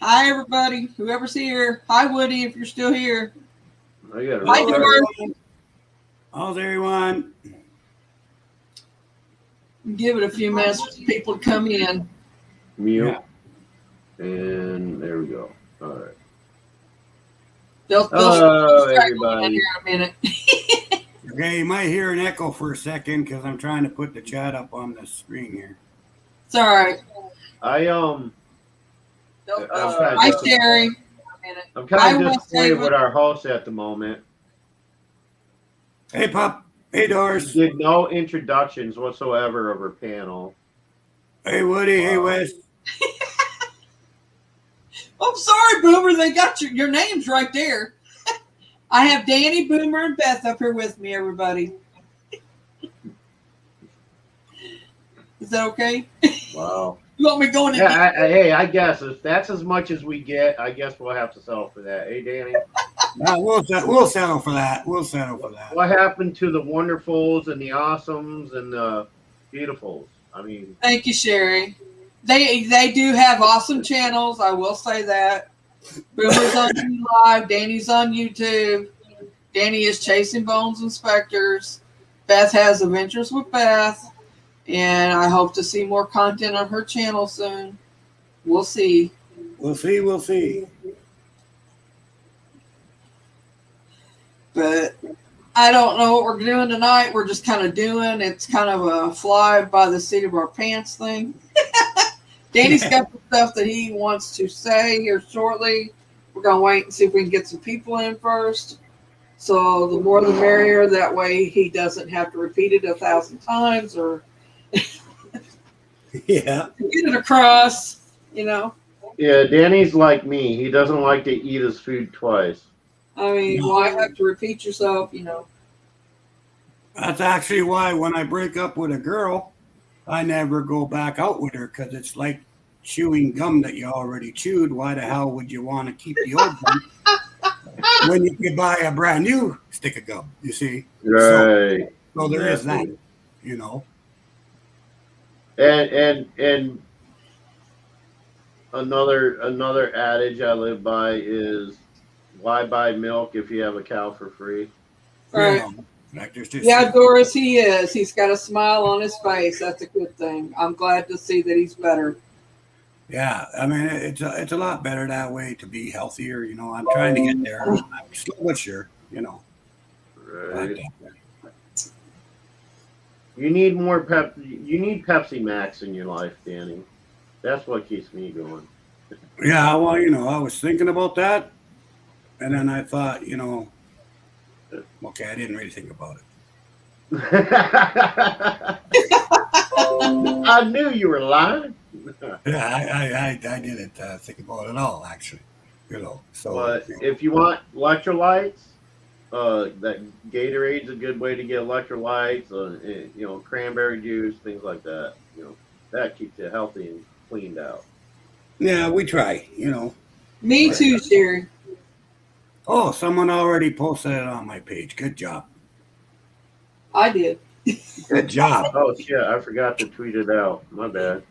Hi, everybody. Whoever's here. Hi, Woody, if you're still here. I got to Hi, How's refresh. George. everyone? How's everyone? Give it a few minutes for people to come in. Mute. Yeah. And there we go. All right. They'll Hello, start going in everybody. here in a minute. Okay, you might hear an echo for a second because I'm trying to put the chat up on the screen here. It's all right. I I'm kind Hi, of Sherry. I'm I kind of will say disappointed what with our host at the moment. Hey, Pop. Hey, She Doris. did no introductions whatsoever of her panel. Hey, Woody. Hey, Wow. Wes. I'm sorry, Boomer. They got your names right there. I have Danny, Boomer, and Beth up here with me, everybody. Is that okay? Wow. You want me going in? Yeah. Hey, I guess if that's as much as we get, I guess we'll have to settle for that. Hey, Danny. We'll settle for that. We'll settle for that. What happened to the wonderfuls and the awesomes and the beautifuls? I mean, Thank you, Sherry. They do have awesome channels. I will say that. Boomer's on live. Danny's on YouTube. Danny is Chasing Bones Inspectors. Beth has Adventures with Beth. And I hope to see more content on her channel soon. We'll see. We'll see. We'll see. But I don't know what we're doing tonight. We're just kind of doing. It's kind of a fly by the seat of our pants thing. Danny's got some stuff that he wants to say here shortly. We're going to wait and see if we can get some people in first. So the more the merrier. That way he doesn't have to repeat it 1,000 times or Yeah. get it across, yeah, Danny's like me. He doesn't like to eat his food twice. I mean, why have to repeat yourself, That's actually why when I break up with a girl, I never go back out with her because it's like chewing gum that you already chewed. Why the hell would you want to keep the old gum when you could buy a brand new stick of gum? You see, Right. so there is that. Exactly. You know. And another adage I live by is why buy milk if you have a cow for free? Right. You know, like there's just Yeah, Doris, he is. He's got a smile on his face. That's a good thing. I'm glad to see that he's better. yeah. I mean, it's a lot better that way to be healthier. You know, I'm trying to get there. I'm slow but sure. You know, Right. but, You need more pep. You need Pepsi Max in your life, Danny. That's what keeps me going. yeah. Well, you know, I was thinking about that, and then I thought, you know, okay, I didn't really think about it. I knew you were lying. Yeah, I didn't think about it at all, actually. You know, so But if you want electrolytes, that Gatorade's a good way to get electrolytes. Cranberry juice, things like that. That keeps you healthy and cleaned out. yeah, we try. You know. Me too, Sherry. Oh, someone already posted it on my page. Good job. I did. Good job. Oh shit! I forgot to tweet it out. My bad.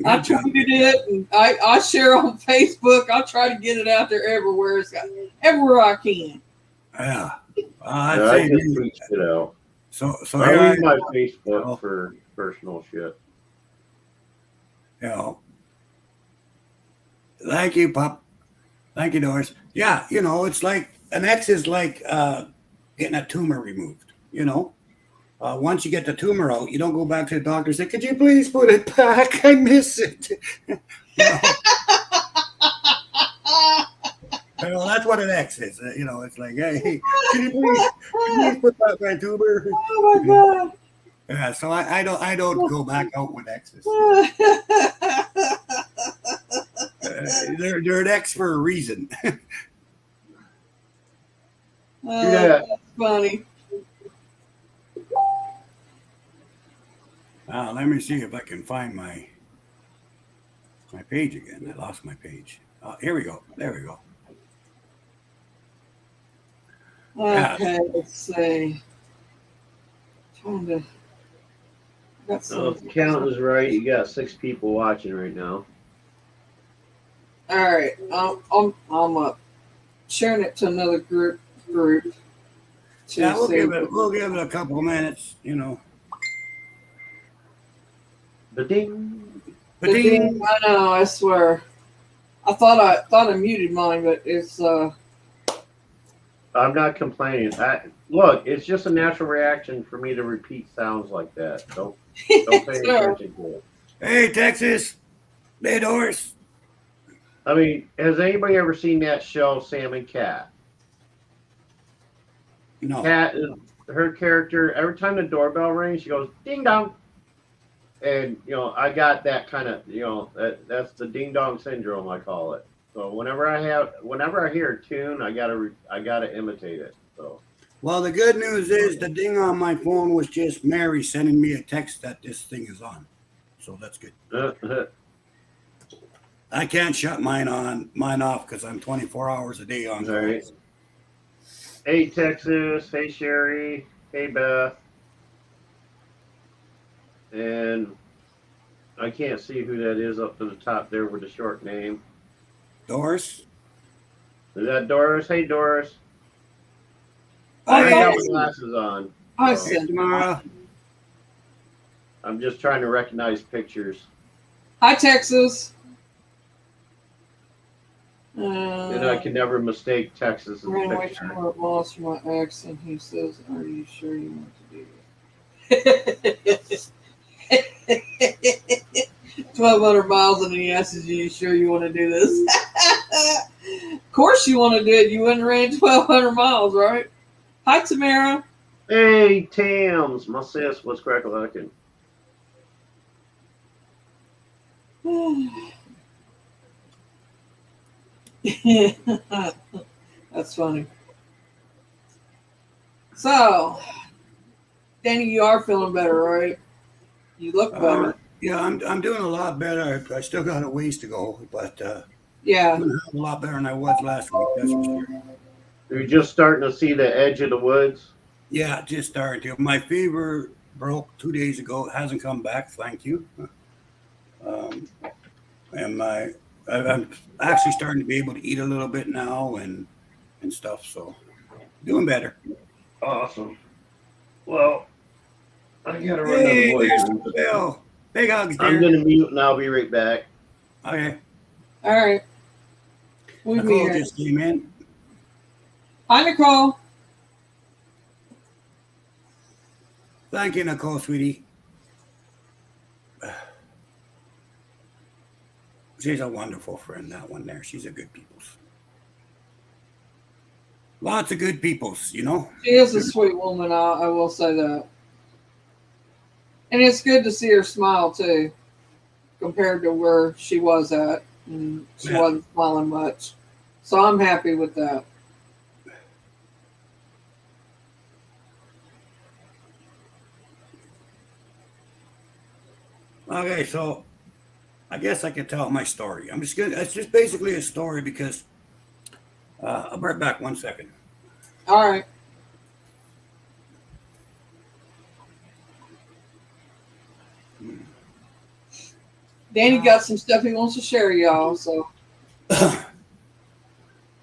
I Good job. tweeted it, and I share on Facebook. I'll try to get it out there everywhere. Everywhere I can. Yeah. Yeah, I'd I say just tweeted it out. so. I Here use my Facebook oh, for personal shit. you know. Thank you, Pop. Thank you, Doris. Yeah, you know, it's like an X is like getting a tumor removed. You know, once you get the tumor out, you don't go back to the doctor and say, "Could you please put it back? I miss it." you know, that's what an X is. You know, it's like, hey, can you please put back my tumor? Oh my God. Yeah, so I don't go back out with X's. They're an X for a reason. Yeah. That's funny. Let me see if I can find my page again. I lost my page. Here we go. There we go. Okay, let's see. Trying to. So if the count is right, you got 6 people watching right now. All right. I'm sharing it to another group to Yeah, see. we'll give it a couple of minutes, you know. The ding. The ding, Ba-ding. I know. I swear. I thought I muted mine, but it's I'm not complaining. Look, it's just a natural reaction for me to repeat sounds like that. Don't pay so, attention to it. Hey, Texas. Hey, Doris. I mean, has anybody ever seen that show, Sam and Cat? No. Cat is her character. Every time the doorbell rings, she goes ding dong, and I got that kind of that's the ding dong syndrome, I call it. So whenever I hear a tune, I gotta imitate it. So Well, the good news is the ding on my phone was just Mary sending me a text that this thing is on. So that's good. I can't shut mine off because I'm 24 hours a day on all right. calls. Hey Texas, hey Sherry, hey Beth, and I can't see who that is up to the top there with the short name. Doris. Is that Doris? Hey Doris. I I Hey, got thought my glasses on. I So said Tamara. I'm just trying to recognize pictures. hi, Texas. And I can never mistake Texas as a Ran away picture. from my boss for my ex, and he says, "Are you sure you want to do this?" 1,200 miles, and he asks you, "You sure you want to do this?" Of course you want to do it. You wouldn't ran 1,200 miles, right? Hi, Tamara. Hey Tams, my sis, what's crack-a-lackin'? That's funny. So, Danny, you are feeling better, right? You look better. Yeah, I'm doing a lot better. I still got a ways to go, but Yeah. I'm doing a lot better than I was last week. That's for sure. You're just starting to see the edge of the woods. Yeah, just starting to. My fever broke 2 days ago. It hasn't come back. Thank you. Um, and I'm actually starting to be able to eat a little bit now and stuff. So doing better. Awesome. Well, I gotta run to the Hey, boys' there's room. Bill. Big hugs, I'm dear. gonna mute and I'll be right back. Okay. All right. We'll be Nicole here. just came in. Hi, Nicole. Thank you, Nicole, sweetie. She's a wonderful friend, that one there. She's a good people's. Lots of good peoples, you know. She is a sweet woman. I will say that. And it's good to see her smile, too, compared to where she was at. And she Yeah. wasn't smiling much. So I'm happy with that. Okay, so I guess I can tell my story. I'm just gonna. It's just basically a story because I'll be right back 1 second. All right. Danny got some stuff he wants to share, y'all. So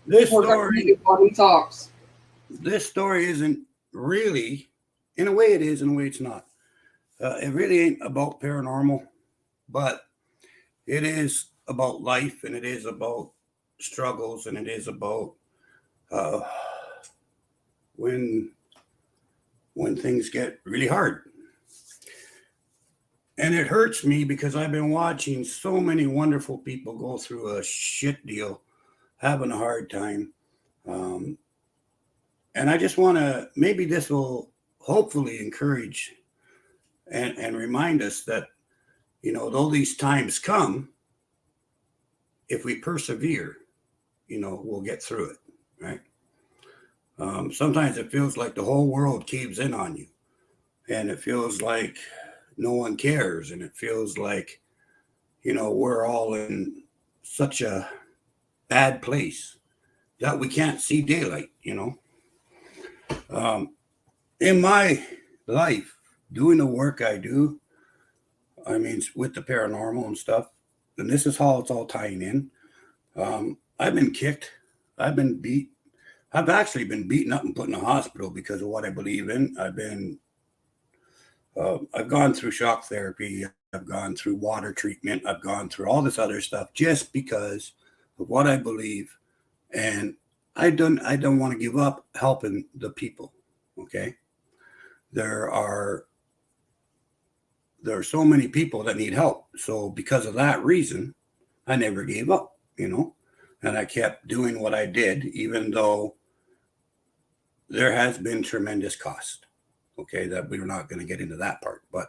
This we're going to story, read it while he talks. this story isn't really, in a way, it is, in a way, it's not. It really ain't about paranormal, but it is about life, and it is about struggles, and it is about uh, when things get really hard. And it hurts me because I've been watching so many wonderful people go through a shit deal, having a hard time. Um, and I just want to, maybe this will hopefully encourage and remind us that, though these times come, if we persevere, we'll get through it, right? Sometimes it feels like the whole world caves in on you, and it feels like no one cares, and it feels like, we're all in such a bad place that we can't see daylight. Um, in my life, doing the work I do, I mean, with the paranormal and stuff, and this is how it's all tying in. I've been kicked. I've been beat. I've actually been beaten up and put in a hospital because of what I believe in. I've gone through shock therapy. I've gone through water treatment. I've gone through all this other stuff just because of what I believe. And I don't want to give up helping the people. Okay. There are so many people that need help. So because of that reason, I never gave up, and I kept doing what I did, even though there has been tremendous cost. Okay, that we're not going to get into that part, but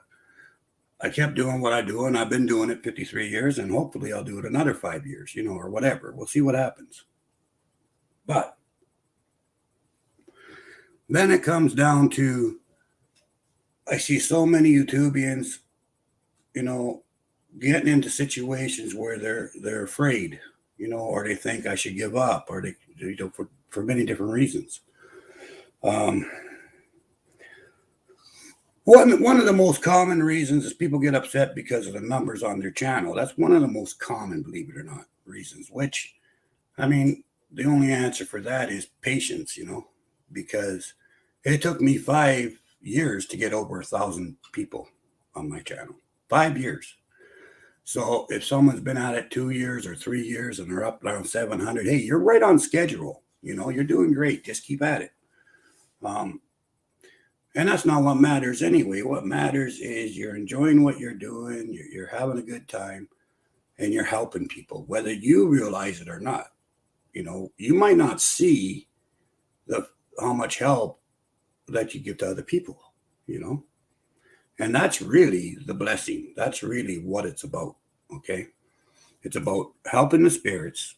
I kept doing what I do, and I've been doing it 53 years, and hopefully I'll do it another 5 years, or whatever. We'll see what happens. But then it comes down to I see so many YouTubians, getting into situations where they're afraid, or they think I should give up, or they, for many different reasons. One of the most common reasons is people get upset because of the numbers on their channel. That's one of the most common, believe it or not, reasons. Which, I mean, the only answer for that is patience, because it took me 5 years to get over 1,000 people on my channel. 5 years. So if someone's been at it 2 years or 3 years and they're up around 700, hey, you're right on schedule. You're doing great. Just keep at it. And that's not what matters anyway. What matters is you're enjoying what you're doing. You're having a good time, and you're helping people, whether you realize it or not. You might not see how much help that you give to other people, and that's really the blessing. That's really what it's about. Okay. It's about helping the spirits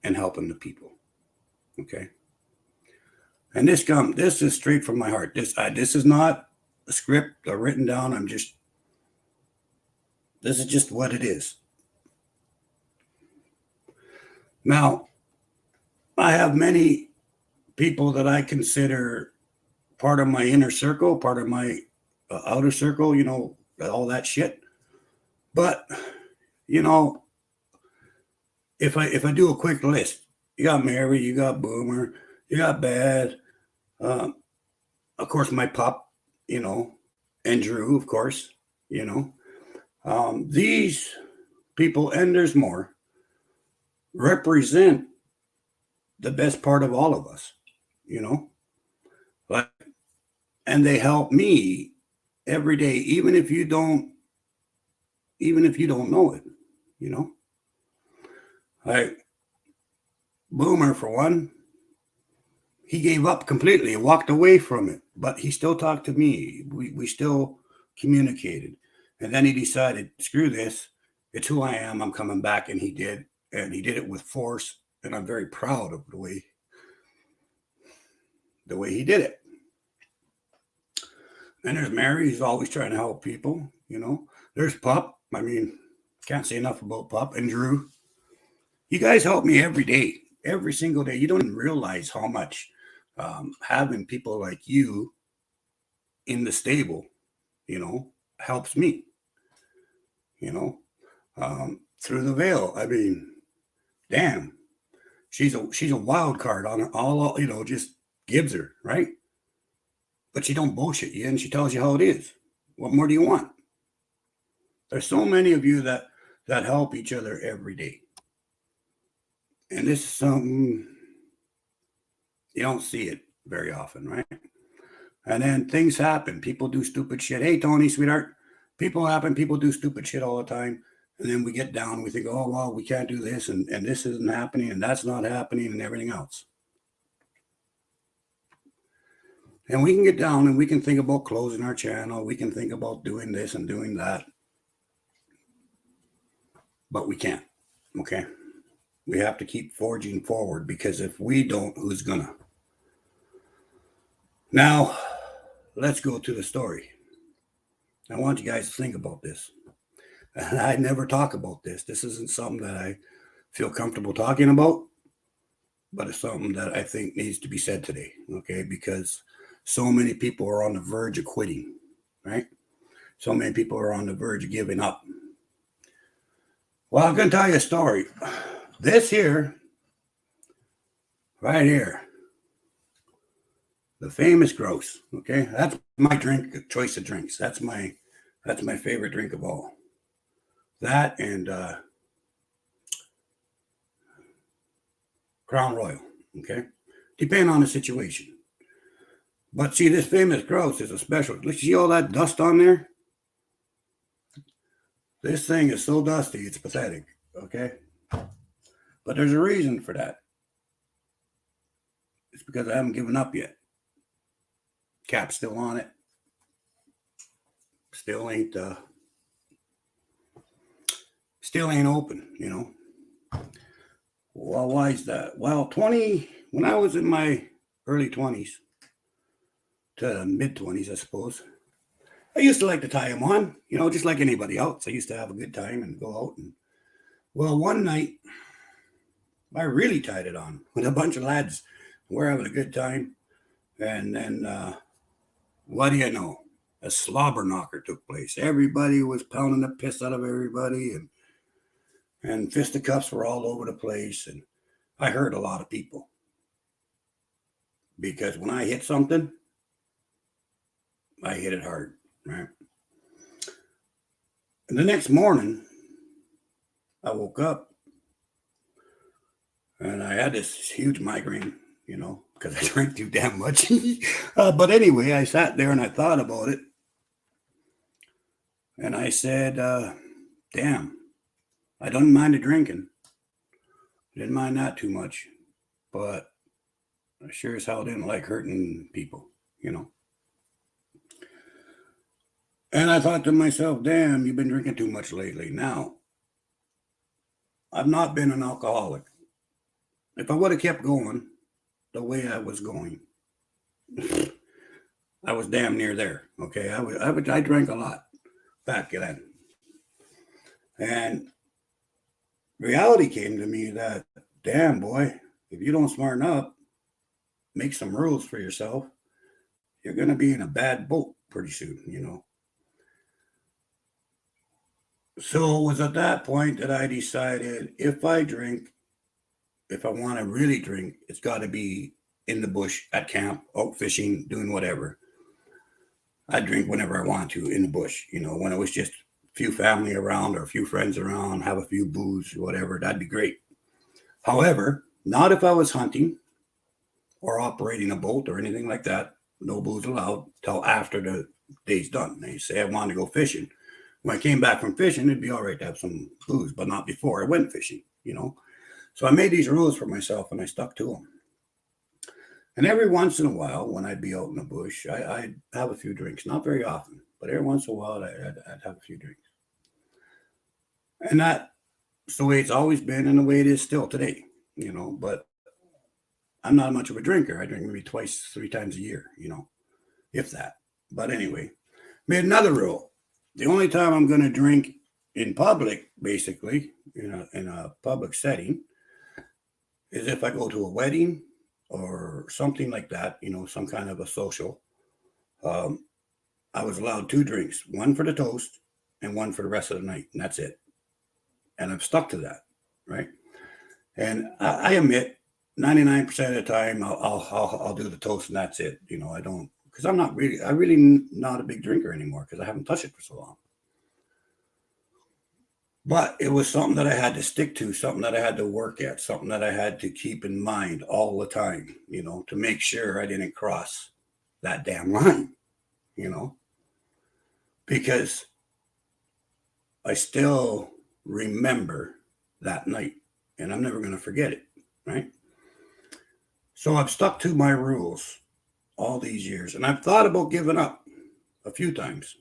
and helping the people. Okay. And this is straight from my heart. This is not a script or written down. This is just what it is. Now, I have many people that I consider part of my inner circle, part of my outer circle, all that shit. But, if I do a quick list, you got Mary, you got Boomer, you got Bad, of course, my pup, and Drew, of course, these people, and there's more, represent the best part of all of us, like, and they help me every day, even if you don't know it, like Boomer, for one. He gave up completely and walked away from it, but he still talked to me. We still communicated. And then he decided, screw this. It's who I am. I'm coming back. And he did. And he did it with force. And I'm very proud of the way he did it. And there's Mary. He's always trying to help people, There's Pup. I mean, can't say enough about Pup. And Drew. You guys help me every day. Every single day. You don't even realize how much having people like you in the stable, helps me, through the veil. I mean, damn, she's a wild card on all, just gives her, right? But she don't bullshit you, and she tells you how it is. What more do you want? There's so many of you that help each other every day. And this is something you don't see it very often, right? And then things happen. People do stupid shit. Hey, Tony, sweetheart, people happen. People do stupid shit all the time. And then we get down. We think, oh, well, we can't do this. And this isn't happening. And that's not happening and everything else. And we can get down and we can think about closing our channel. We can think about doing this and doing that. But we can't. Okay. We have to keep forging forward, because if we don't, who's gonna? Now, let's go to the story. I want you guys to think about this. And I never talk about this. This isn't something that I feel comfortable talking about, but it's something that I think needs to be said today, okay? Because so many people are on the verge of quitting, right? So many people are on the verge of giving up. Well, I'm going to tell you a story. This here, right here, the famous gross. Okay, that's my drink choice of drinks. That's my favorite drink of all. That and Crown Royal. Okay, depending on the situation. But see, this famous gross is a special. Look, see all that dust on there? This thing is so dusty, it's pathetic. Okay, but there's a reason for that. It's because I haven't given up yet. Cap's still on it. Still ain't open, you know. Well, why is that? Well, when I was in my early 20s to mid 20s, I suppose, I used to like to tie them on, you know, just like anybody else. I used to have a good time and go out. And well, one night I really tied it on with a bunch of lads. We're having a good time. And then what do you know? A slobber knocker took place. Everybody was pounding the piss out of everybody, and fisticuffs were all over the place. And I hurt a lot of people because when I hit something, I hit it hard, right? And the next morning, I woke up and I had this huge migraine, you know, because I drank too damn much. But anyway, I sat there and I thought about it. And I said, damn, I don't mind the drinking. Didn't mind that too much. But I sure as hell didn't like hurting people, you know. And I thought to myself, damn, you've been drinking too much lately. Now, I've not been an alcoholic. If I would have kept going the way I was going, I was damn near there. Okay, I drank a lot back then, and reality came to me that, damn boy, if you don't smarten up, make some rules for yourself, you're gonna be in a bad boat pretty soon, you know. So it was at that point that I decided if I drink, if I want to really drink, it's got to be in the bush, at camp, out fishing, doing whatever. I drink whenever I want to in the bush. You know, when it was just a few family around or a few friends around, have a few booze, whatever, that'd be great. However, not if I was hunting or operating a boat or anything like that. No booze allowed till after the day's done. They say I wanted to go fishing. When I came back from fishing, it'd be all right to have some booze, but not before I went fishing, you know. So I made these rules for myself and I stuck to them. And every once in a while, when I'd be out in the bush, I'd have a few drinks. Not very often, but every once in a while, I'd have a few drinks. And that's the way it's always been and the way it is still today, you know. But I'm not much of a drinker. I drink maybe twice, 3 times a year, you know, if that. But anyway, made another rule. The only time I'm going to drink in public, basically, in a public setting, is if I go to a wedding or something like that, you know, some kind of a social. I was allowed 2 drinks, one for the toast and one for the rest of the night, and that's it. And I've stuck to that, right? And I admit, 99% of the time, I'll do the toast and that's it. You know, I don't, because I'm really not a big drinker anymore because I haven't touched it for so long. But it was something that I had to stick to, something that I had to work at, something that I had to keep in mind all the time, you know, to make sure I didn't cross that damn line, you know, because I still remember that night and I'm never going to forget it, right? So I've stuck to my rules all these years and I've thought about giving up a few times,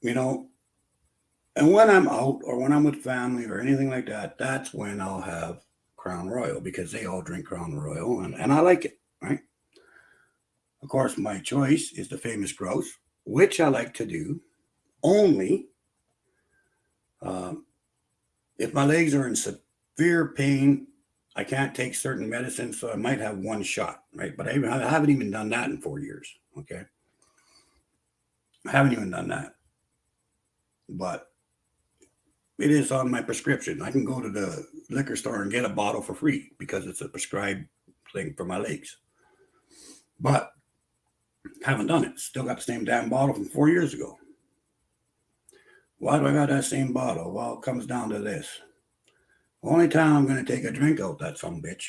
you know. And when I'm out or when I'm with family or anything like that, that's when I'll have Crown Royal because they all drink Crown Royal and I like it, right? Of course, my choice is the famous grouse, which I like to do only if my legs are in severe pain. I can't take certain medicines, so I might have one shot, right? But I haven't even done that in 4 years, okay? I haven't even done that. But it is on my prescription. I can go to the liquor store and get a bottle for free because it's a prescribed thing for my legs. But haven't done it. Still got the same damn bottle from 4 years ago. Why do I got that same bottle? Well, it comes down to this. Only time I'm going to take a drink out that some bitch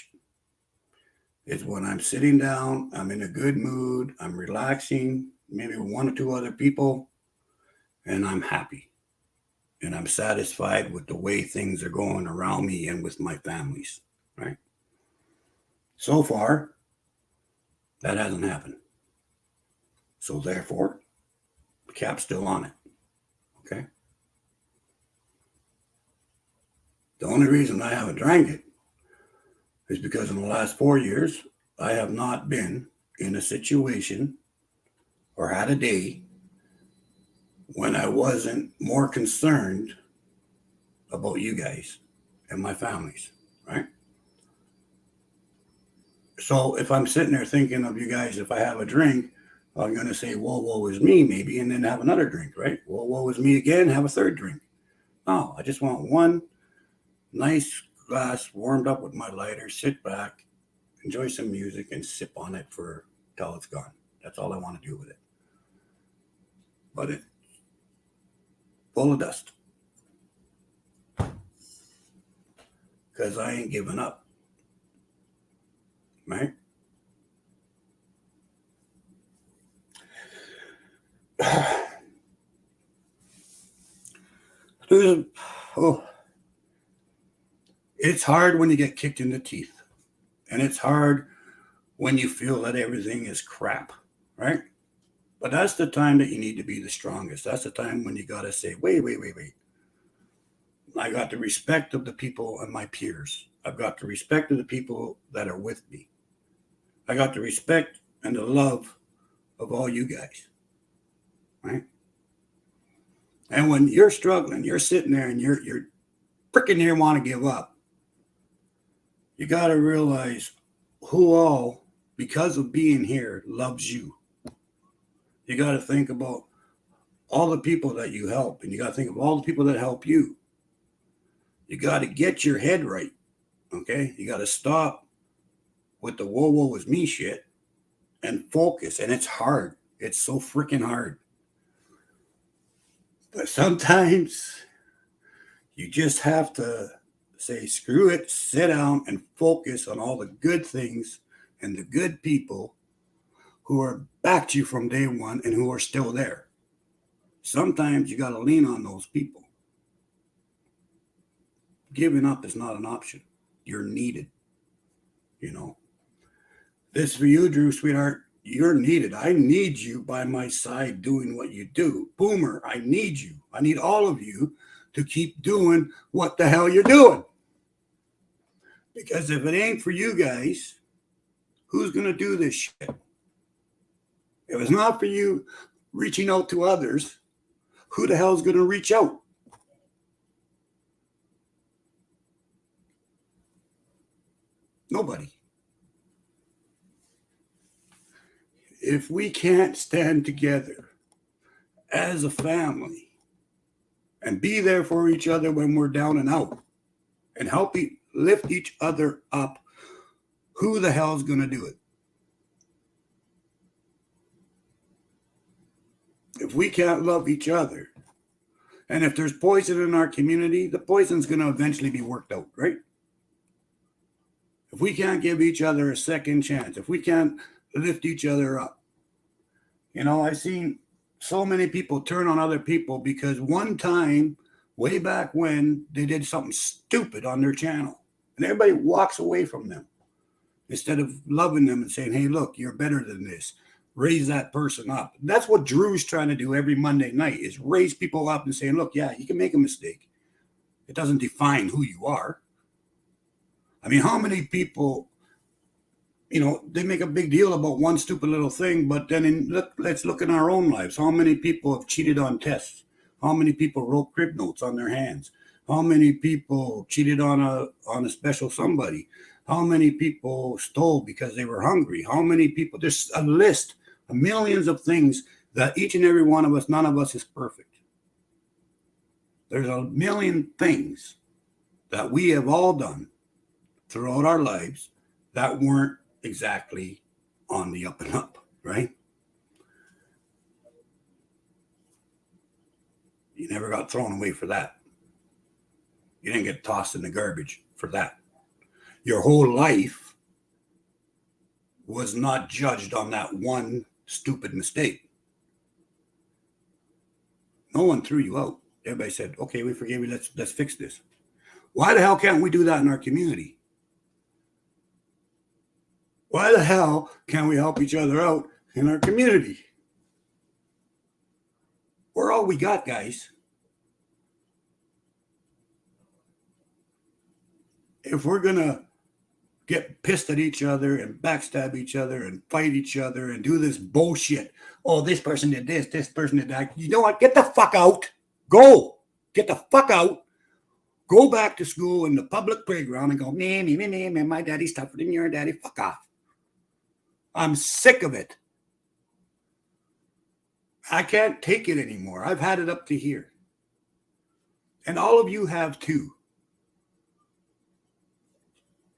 is when I'm sitting down, I'm in a good mood, I'm relaxing, maybe with one or two other people, and I'm happy. And I'm satisfied with the way things are going around me and with my families, right? So far, that hasn't happened. So therefore, the cap's still on it, okay? The only reason I haven't drank it is because in the last 4 years, I have not been in a situation or had a day when I wasn't more concerned about you guys and my families, right? So if I'm sitting there thinking of you guys, if I have a drink, I'm going to say, whoa, woe is me, maybe, and then have another drink, right? Whoa, woe is me again, have a third drink. No, I just want one nice glass warmed up with my lighter, sit back, enjoy some music, and sip on it for till it's gone. That's all I want to do with it. But it's full of dust. Because I ain't giving up. Right? It's hard when you get kicked in the teeth. And it's hard when you feel that everything is crap, right? But that's the time that you need to be the strongest. That's the time when you got to say, wait. I got the respect of the people and my peers. I've got the respect of the people that are with me. I got the respect and the love of all you guys, right? And when you're struggling, you're sitting there and you're freaking near want to give up. You got to realize who all, because of being here, loves you. You got to think about all the people that you help, and you got to think of all the people that help you. You got to get your head right, okay? You got to stop with the woe is me shit and focus. And it's hard. It's so freaking hard. But sometimes you just have to say, screw it, sit down and focus on all the good things and the good people who are backed you from day one and who are still there. Sometimes you got to lean on those people. Giving up is not an option. You're needed. You know, this for you, Drew, sweetheart. You're needed. I need you by my side doing what you do. Boomer, I need you. I need all of you to keep doing what the hell you're doing. Because if it ain't for you guys, who's going to do this shit? If it's not for you reaching out to others, who the hell's going to reach out? Nobody. If we can't stand together as a family and be there for each other when we're down and out and help lift each other up, who the hell's going to do it? If we can't love each other, and if there's poison in our community, the poison's going to eventually be worked out, right? If we can't give each other a second chance, if we can't lift each other up. You know, I've seen so many people turn on other people because one time, way back when, they did something stupid on their channel. And everybody walks away from them instead of loving them and saying, hey, look, you're better than this. Raise that person up. That's what Drew's trying to do every Monday night, is raise people up and saying, look, yeah, you can make a mistake. It doesn't define who you are. I mean, how many people, you know, they make a big deal about one stupid little thing, but then let's look in our own lives. How many people have cheated on tests? How many people wrote crib notes on their hands? How many people cheated on a special somebody? How many people stole because they were hungry? How many people? There's a list of millions of things that each and every one of us, none of us is perfect. There's a million things that we have all done throughout our lives that weren't exactly on the up and up, right? You never got thrown away for that. You didn't get tossed in the garbage for that. Your whole life was not judged on that one stupid mistake. No one threw you out. Everybody said, okay, we forgive you. Let's fix this. Why the hell can't we do that in our community? Why the hell can't we help each other out in our community? We're all we got, guys. If we're going to get pissed at each other and backstab each other and fight each other and do this bullshit. Oh, this person did this person did that. You know what? Get the fuck out. Go. Get the fuck out. Go back to school in the public playground and go, man, my daddy's tougher than your daddy. Fuck off. I'm sick of it. I can't take it anymore. I've had it up to here. And all of you have too.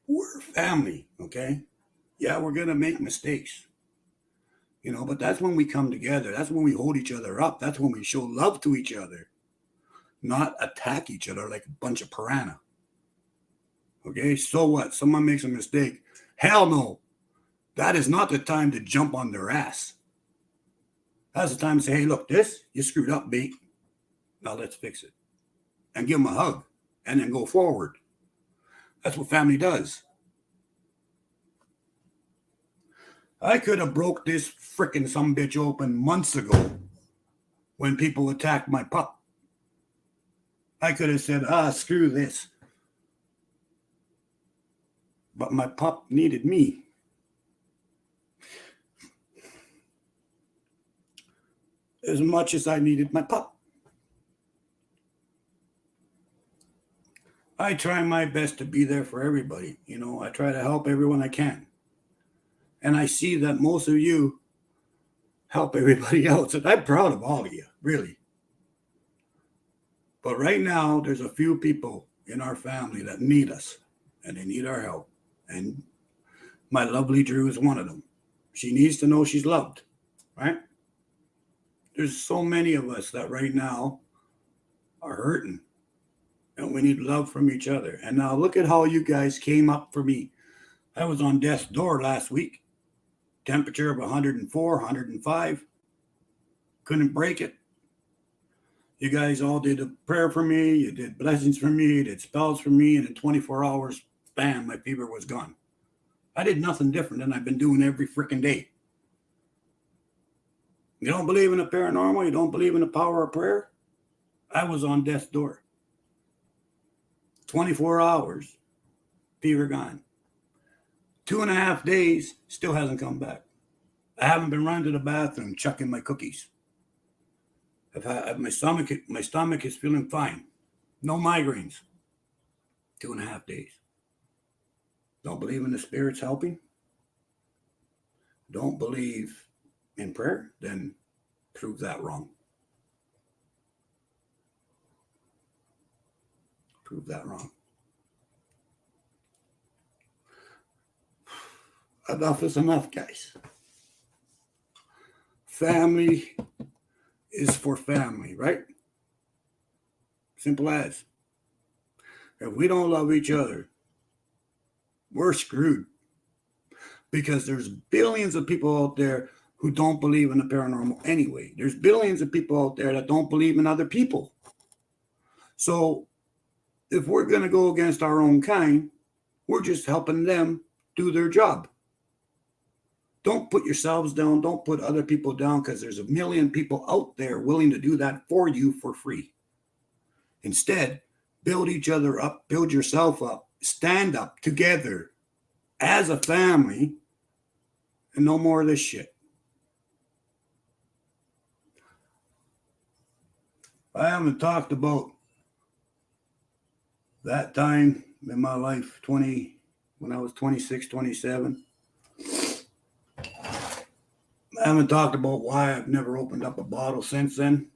We're family, okay? Yeah, we're going to make mistakes. You know, but that's when we come together. That's when we hold each other up. That's when we show love to each other. Not attack each other like a bunch of piranha. Okay, so what? Someone makes a mistake. Hell no. That is not the time to jump on their ass. That's the time to say, hey, look, you screwed up, mate. Now let's fix it. And give them a hug. And then go forward. That's what family does. I could have broke this frickin' sumbitch open months ago when people attacked my pup. I could have said, screw this. But my pup needed me. As much as I needed my pup. I try my best to be there for everybody. You know, I try to help everyone I can. And I see that most of you help everybody else. And I'm proud of all of you, really. But right now, there's a few people in our family that need us. And they need our help. And my lovely Drew is one of them. She needs to know she's loved, right? There's so many of us that right now are hurting. And we need love from each other. And now look at how you guys came up for me. I was on death's door last week. Temperature of 104, 105. Couldn't break it. You guys all did a prayer for me. You did blessings for me. You did spells for me. And in 24 hours, bam, my fever was gone. I did nothing different than I've been doing every freaking day. You don't believe in the paranormal? You don't believe in the power of prayer? I was on death's door. 24 hours, fever gone. 2.5 days, still hasn't come back. I haven't been running to the bathroom chucking my cookies. My stomach is feeling fine. No migraines. 2.5 days. Don't believe in the spirits helping? Don't believe in prayer? Then prove that wrong. Prove that wrong. Enough is enough, guys. Family is for family, right? Simple as. If we don't love each other, we're screwed. Because there's billions of people out there who don't believe in the paranormal anyway. There's billions of people out there that don't believe in other people. So if we're going to go against our own kind, we're just helping them do their job. Don't put yourselves down. Don't put other people down because there's a million people out there willing to do that for you for free. Instead, build each other up, build yourself up, stand up together as a family, and no more of this shit. I haven't talked about that time in my life, when I was 26, 27. I haven't talked about why I've never opened up a bottle since then,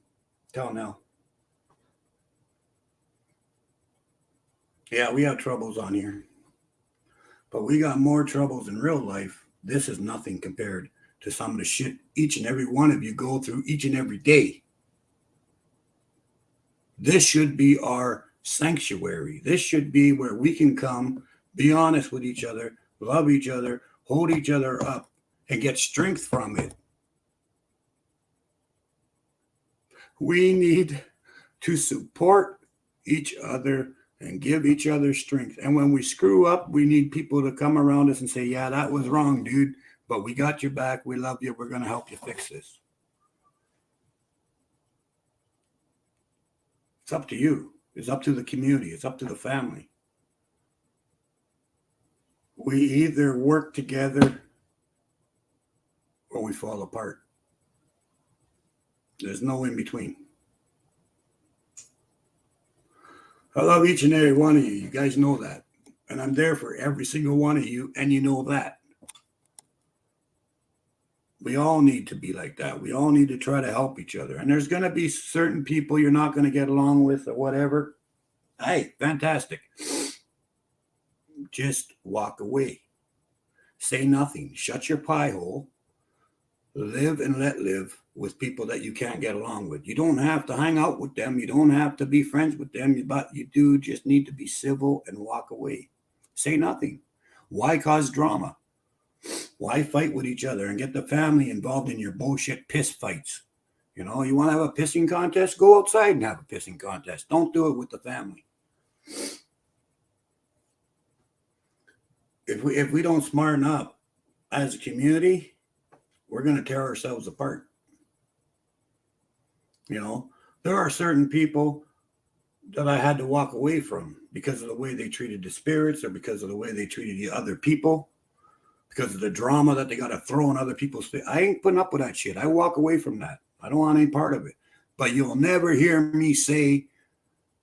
till now. Yeah, we have troubles on here, but we got more troubles in real life. This is nothing compared to some of the shit each and every one of you go through each and every day. This should be our sanctuary. This should be where we can come, be honest with each other, love each other, hold each other up, and get strength from it. We need to support each other and give each other strength. And when we screw up, we need people to come around us and say, yeah, that was wrong, dude, but we got your back. We love you. We're going to help you fix this. It's up to you. It's up to the community. It's up to the family. We either work together or we fall apart. There's no in between. I love each and every one of you. You guys know that. And I'm there for every single one of you, and you know that. We all need to be like that. We all need to try to help each other. And there's going to be certain people you're not going to get along with or whatever. Hey, fantastic. Just walk away. Say nothing. Shut your pie hole. Live and let live with people that you can't get along with. You don't have to hang out with them. You don't have to be friends with them. But you do just need to be civil and walk away. Say nothing. Why cause drama? Why fight with each other and get the family involved in your bullshit piss fights? You know, you want to have a pissing contest? Go outside and have a pissing contest. Don't do it with the family. If we don't smarten up as a community, we're going to tear ourselves apart. You know, there are certain people that I had to walk away from because of the way they treated the spirits or because of the way they treated the other people. Because of the drama that they got to throw in other people's face. I ain't putting up with that shit. I walk away from that. I don't want any part of it. But you'll never hear me say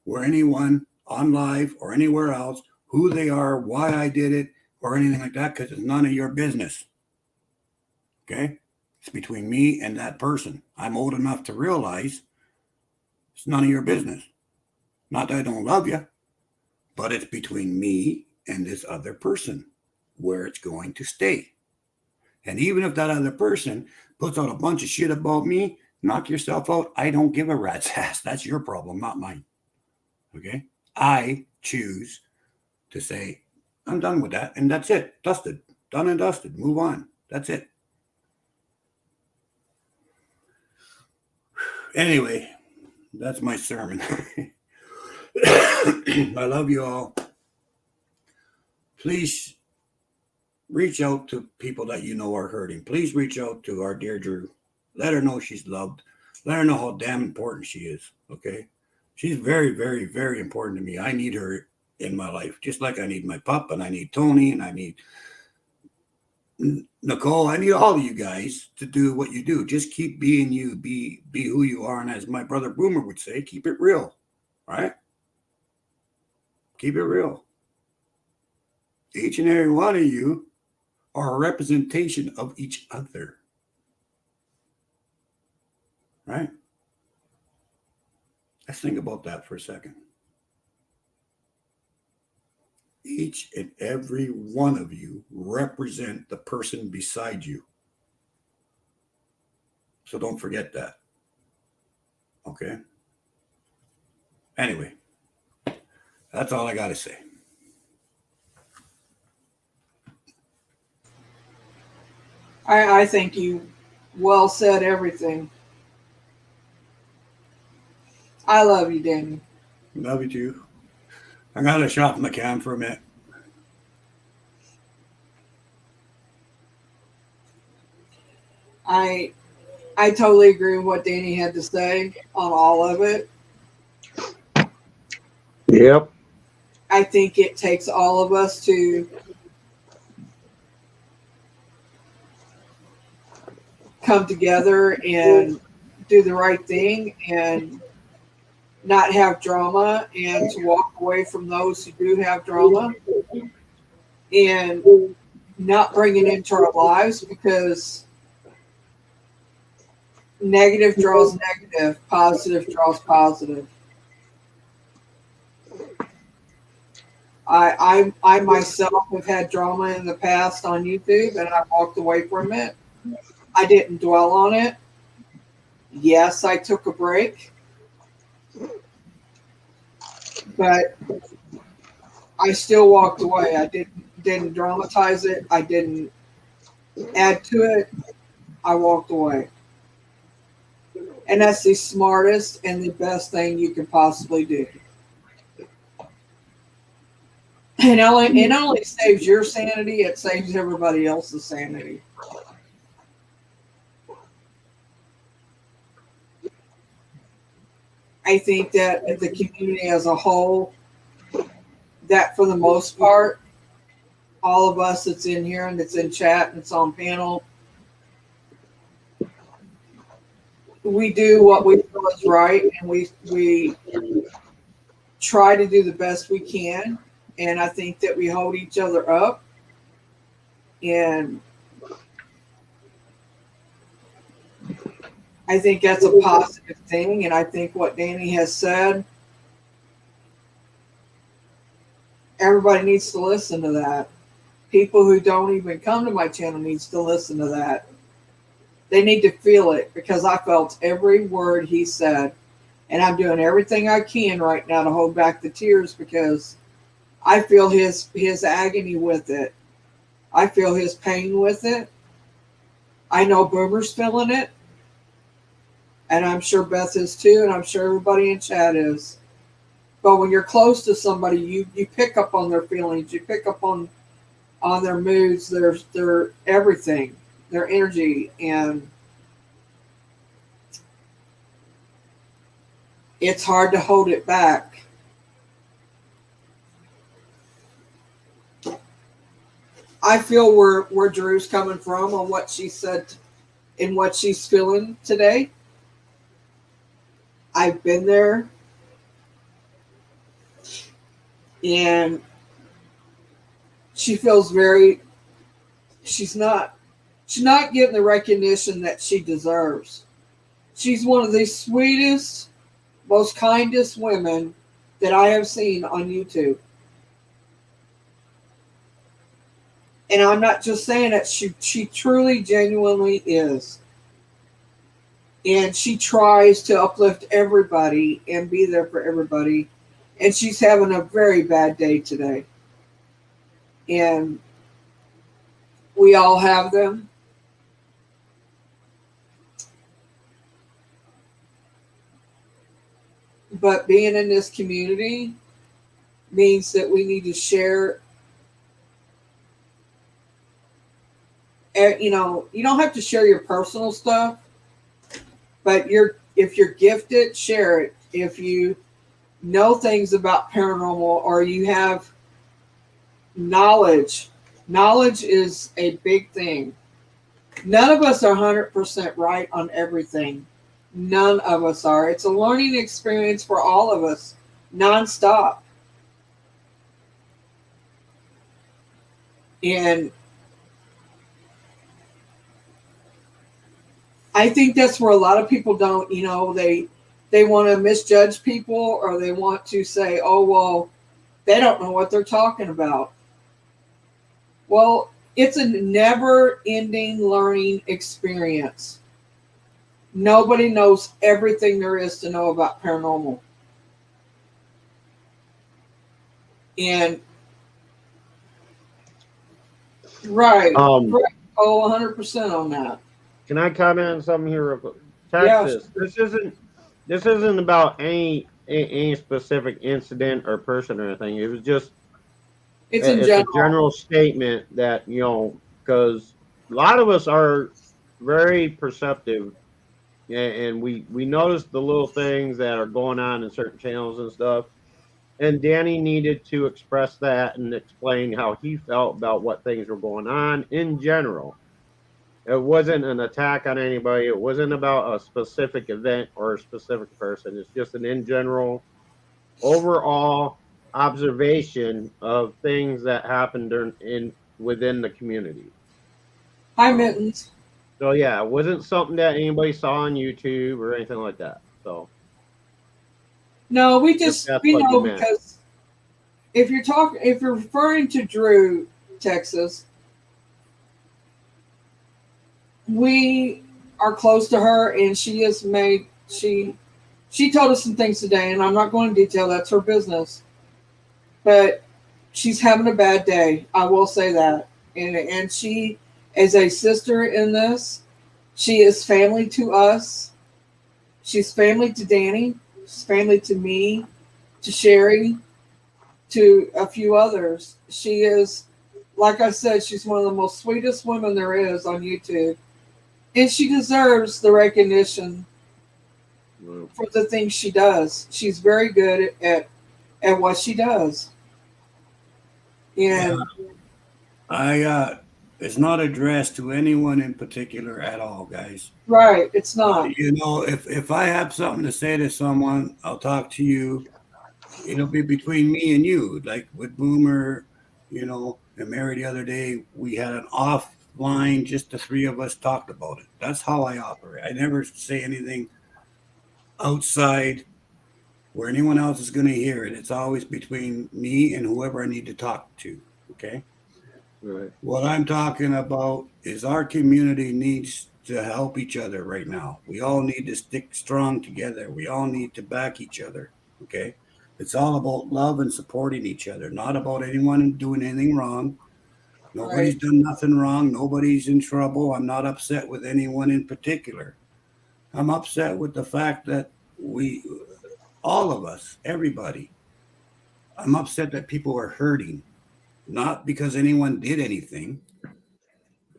where anyone on live or anywhere else, who they are, why I did it, or anything like that, because it's none of your business. Okay? It's between me and that person. I'm old enough to realize it's none of your business. Not that I don't love you, but it's between me and this other person where it's going to stay. And even if that other person puts out a bunch of shit about me, knock yourself out. I don't give a rat's ass. That's your problem, not mine. Okay? I choose to say, I'm done with that. And that's it. Dusted. Done and dusted. Move on. That's it. Anyway, that's my sermon. I love you all. Please reach out to people that you know are hurting. Please reach out to our dear Drew. Let her know she's loved. Let her know how damn important she is. Okay? She's very, very, very important to me. I need her in my life, just like I need my pup, and I need Tony, and I need Nicole. I need all of you guys to do what you do. Just keep being you. Be who you are. And as my brother Boomer would say, keep it real. Right? Keep it real. Each and every one of you are a representation of each other. Right? Let's think about that for a second. Each and every one of you represent the person beside you. So don't forget that. Okay? Anyway, that's all I got to say. I think you well said everything. I love you, Danny. Love you too. I got to shop my cam for a minute. I totally agree with what Danny had to say on all of it. Yep. I think it takes all of us to come together and do the right thing and not have drama, and to walk away from those who do have drama and not bring it into our lives, because negative draws negative, positive draws positive. I myself have had drama in the past on YouTube, and I walked away from it. I didn't dwell on it. Yes, I took a break, but I still walked away. I didn't dramatize it. I didn't add to it. I walked away. And that's the smartest and the best thing you can possibly do. And it not only saves your sanity, it saves everybody else's sanity. I think that the community as a whole, that for the most part, all of us that's in here and that's in chat and it's on panel, we do what we feel is right, and we try to do the best we can. And I think that we hold each other up, and I think that's a positive thing. And I think what Danny has said, everybody needs to listen to that. People who don't even come to my channel needs to listen to that. They need to feel it, because I felt every word he said, and I'm doing everything I can right now to hold back the tears, because I feel his agony with it. I feel his pain with it. I know Boomer's feeling it, and I'm sure Beth is too, and I'm sure everybody in chat is. But when you're close to somebody, you pick up on their feelings, you pick up on their moods, their everything, their energy, and it's hard to hold it back. I feel where Drew's coming from on what she said and what she's feeling today. I've been there, and she feels she's not getting the recognition that she deserves. She's one of the sweetest, most kindest women that I have seen on YouTube. And I'm not just saying that, she truly, genuinely is. And she tries to uplift everybody and be there for everybody. And she's having a very bad day today. And we all have them. But being in this community means that we need to share. You know, you don't have to share your personal stuff, but if you're gifted, share it. If you know things about paranormal, or you have knowledge is a big thing. None of us are 100% right on everything. None of us are. It's a learning experience for all of us, nonstop. And I think that's where a lot of people don't, they want to misjudge people, or they want to say, oh, well, they don't know what they're talking about. Well, it's a never-ending learning experience. Nobody knows everything there is to know about paranormal. And, right. Oh, 100% on that. Can I comment on something here real quick? Texas. Yeah. This isn't about any specific incident or person or anything. It was just it's a general statement that, because a lot of us are very perceptive, and we notice the little things that are going on in certain channels and stuff. And Danny needed to express that and explain how he felt about what things were going on in general. It wasn't an attack on anybody. It wasn't about a specific event or a specific person. It's just an in general, overall observation of things that happened within the community. Hi, Mittens. So yeah, it wasn't something that anybody saw on YouTube or anything like that. So no, we know because if you're referring to Drew, Texas, we are close to her, and she told us some things today, and I'm not going to detail. That's her business, but she's having a bad day. I will say that, and she is a sister in this. She is family to us. She's family to Danny. She's family to me, to Sherry, to a few others. She is, like I said, she's one of the most sweetest women there is on YouTube. And she deserves the recognition Well, for the things she does. She's very good at what she does. Yeah, And it's not addressed to anyone in particular at all, guys. right, it's not. If I have something to say to someone, I'll talk to you. It'll be between me and you. Like with Boomer, and Mary the other day, we had an offline, just the three of us talked about it. That's how I operate. I never say anything outside where anyone else is going to hear it. It's always between me and whoever I need to talk to. Okay. right. What I'm talking about is our community needs to help each other right now. We all need to stick strong together. We all need to back each other. Okay. It's all about love and supporting each other, not about anyone doing anything wrong. Nobody's Right. done nothing wrong. Nobody's in trouble. I'm not upset with anyone in particular. I'm upset with the fact that all of us, everybody, I'm upset that people are hurting, not because anyone did anything.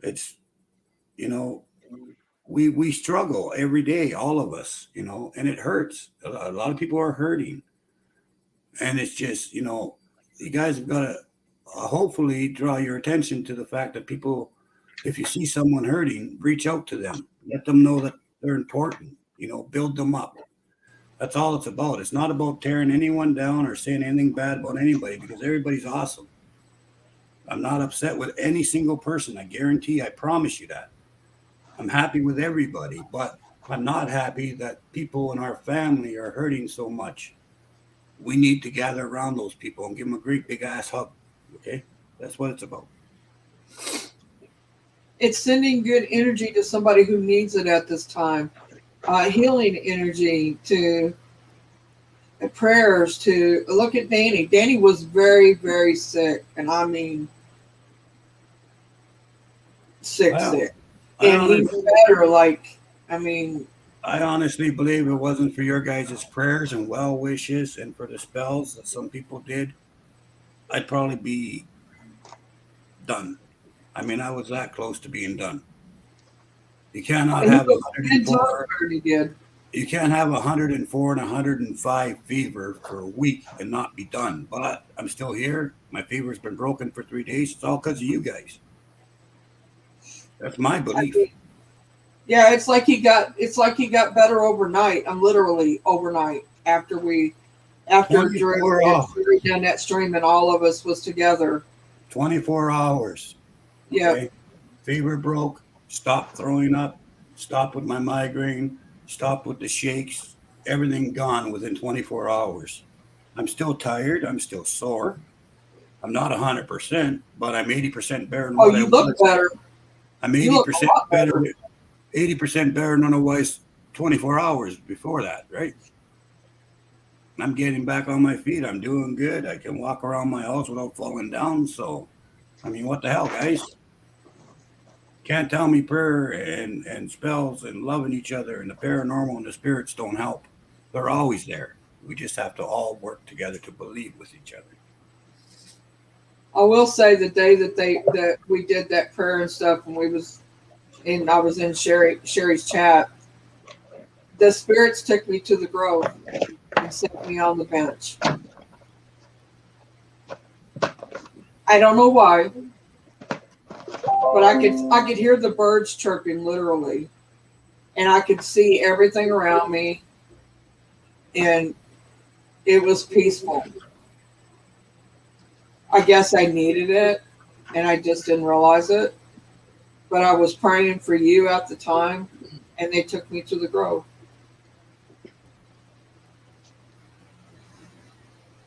It's, you know, we struggle every day, all of us, and it hurts. A lot of people are hurting, and it's just, you guys have got to hopefully draw your attention to the fact that people, if you see someone hurting, reach out to them, let them know that they're important, build them up. That's all it's about. It's not about tearing anyone down or saying anything bad about anybody, because everybody's awesome. I'm not upset with any single person. I guarantee, I promise you that. I'm happy with everybody, but I'm not happy that people in our family are hurting so much. We need to gather around those people and give them a great big ass hug. Okay? That's what it's about. It's sending good energy to somebody who needs it at this time. Healing energy to prayers to look at Danny. Danny was very, very sick, and I mean sick, I, sick. I, And he's honestly, better. Like, I mean, I honestly believe it wasn't for your guys' prayers and well wishes and for the spells that some people did, I'd probably be done. I mean, I was that close to being done. You cannot he have was 10 times 104. better than he did. You can't have 104 and 105 fever for a week and not be done. But I'm still here. My fever's been broken for 3 days. It's all because of you guys. That's my I belief. mean, yeah, it's like he got better overnight. I'm literally overnight after Drew 24 and hours. Sherry done that stream and all of us was together. 24 hours. Yeah. Okay. Fever broke. Stopped throwing up. Stopped with my migraine. Stopped with the shakes. Everything gone within 24 hours. I'm still tired. I'm still sore. I'm not 100%, but I'm 80% better than Oh, what I you look was. better. I'm You look a 80% lot better. better. 80% better than I was 24 hours before that, right? I'm getting back on my feet. I'm doing good. I can walk around my house without falling down. So, I mean, what the hell, guys? Can't tell me prayer and spells and loving each other and the paranormal and the spirits don't help. They're always there. We just have to all work together to believe with each other. I will say the day that we did that prayer and stuff, and I was in Sherry's chat. The spirits took me to the grove and set me on the bench. I don't know why, but I could hear the birds chirping literally, and I could see everything around me, and it was peaceful. I guess I needed it, and I just didn't realize it. But I was praying for you at the time, and they took me to the grove.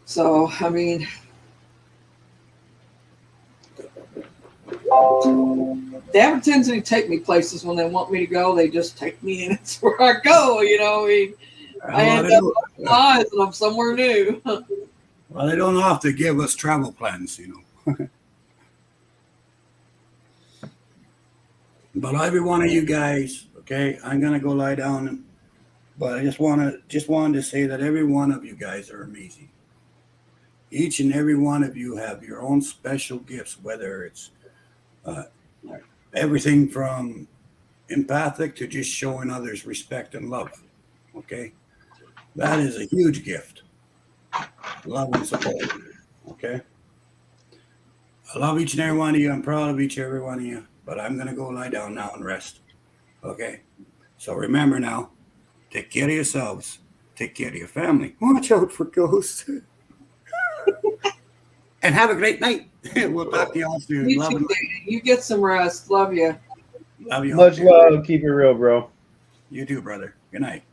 So, I mean, they have a tendency to take me places when they want me to go. They just take me and it's where I go. You know, I end up opening my eyes and I'm somewhere new. Well, they don't have to give us travel plans, you know. But every one of you guys, okay, I'm gonna go lie down. But I just wanted to say that every one of you guys are amazing. Each and every one of you have your own special gifts, whether it's uh, everything from empathic to just showing others respect and love. Okay, that is a huge gift. Love and support. Okay, I love each and every one of you. I'm proud of each and every one of you. But I'm gonna go lie down now and rest. Okay, so remember now, take care of yourselves. Take care of your family. Watch out for ghosts. And have a great night. We'll talk to you all soon. You Love too, and light. Danny. You get some rest. Love you. Love you. Much love. Keep it real, bro. You too, brother. Good night.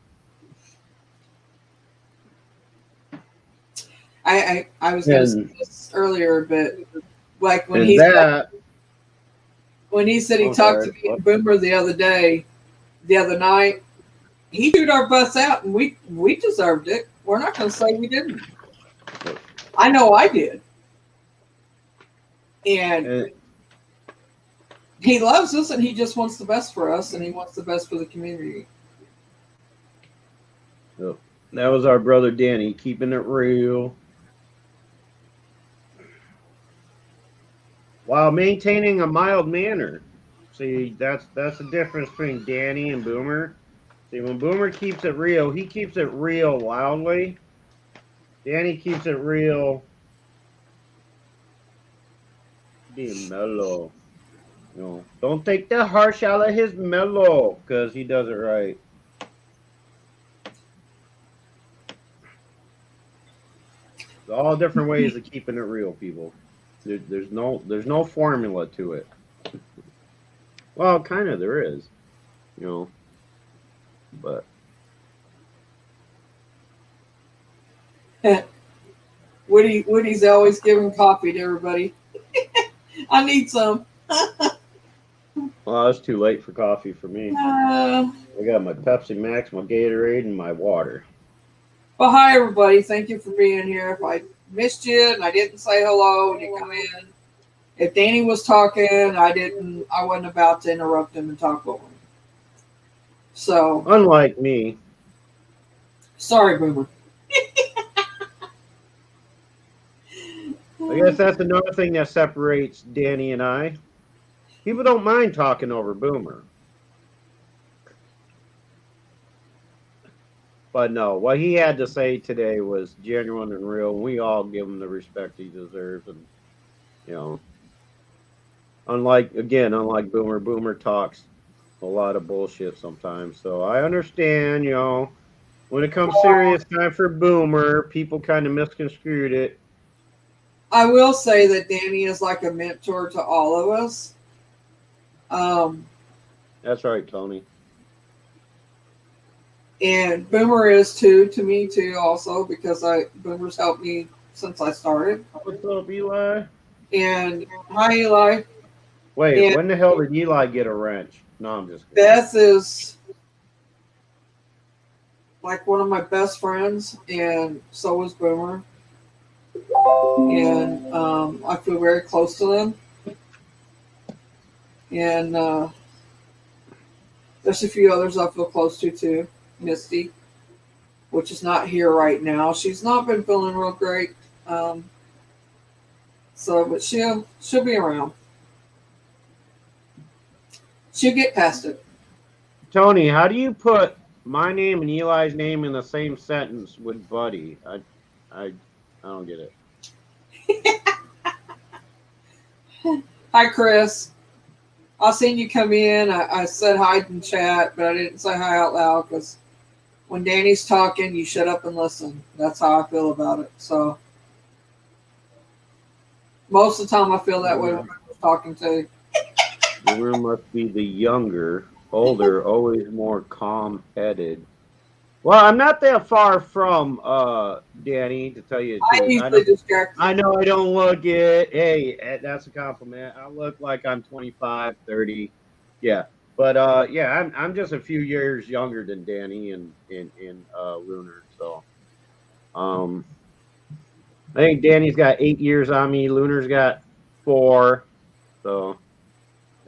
I was going to say And, this earlier, but like when and he that, said he Oh, talked sorry. to me and Boomer the other night, he chewed our butts out, and we deserved it. We're not going to say we didn't. I know I did, and and he loves us, and he just wants the best for us, and he wants the best for the community. that was our brother Danny, keeping it real while maintaining a mild manner. See, that's the difference between Danny and Boomer. See, when Boomer keeps it real, he keeps it real loudly. Danny keeps it real, being mellow. You know, don't take the harsh out of his mellow, because he does it right. There's all different ways of keeping it real, people. There's no formula to it. Well, kind of there is, you know, but Woody's always giving coffee to everybody. I need some. well, it's too late for coffee for me. I got my Pepsi Max, my Gatorade, and my water. Well, hi everybody. Thank you for being here. If I missed you and I didn't say hello when you come in, if Danny was talking, I wasn't about to interrupt him and talk over him. So, Unlike me, sorry, Boomer. I guess that's another thing that separates Danny and I. People don't mind talking over Boomer. But no, what he had to say today was genuine and real. We all give him the respect he deserves. And, you know, unlike Boomer, Boomer talks a lot of bullshit sometimes. So I understand, you know, when it comes serious time for Boomer, people kind of misconstrued it. I will say that Danny is like a mentor to all of us. That's right, Tony. And Boomer is to me too, also, because Boomer's helped me since I started. What's up, Eli? And hi, Eli. Wait, And when the hell did Eli get a wrench? No, I'm just kidding. Beth is like one of my best friends, and so is Boomer. And I feel very close to them. And there's a few others I feel close to too. Misty, which is not here right now. She's not been feeling real great. But she'll be around. She'll get past it. Tony, how do you put my name and Eli's name in the same sentence with Buddy? I don't get it. Hi, Chris. I seen you come in. I said hi in chat, but I didn't say hi out loud because when Danny's talking, you shut up and listen. That's how I feel about it. So most of the time, I feel that way when I'm talking to. Boomer must be the younger, older, always more calm-headed. Well, I'm not that far from Danny, to tell you the I truth. easily distract I you. know I don't look it. Hey, that's a compliment. I look like I'm 25, 30. Yeah. But yeah, I'm just a few years younger than Danny in Lunar. So um I think Danny's got 8 years on me, Lunar's got 4. So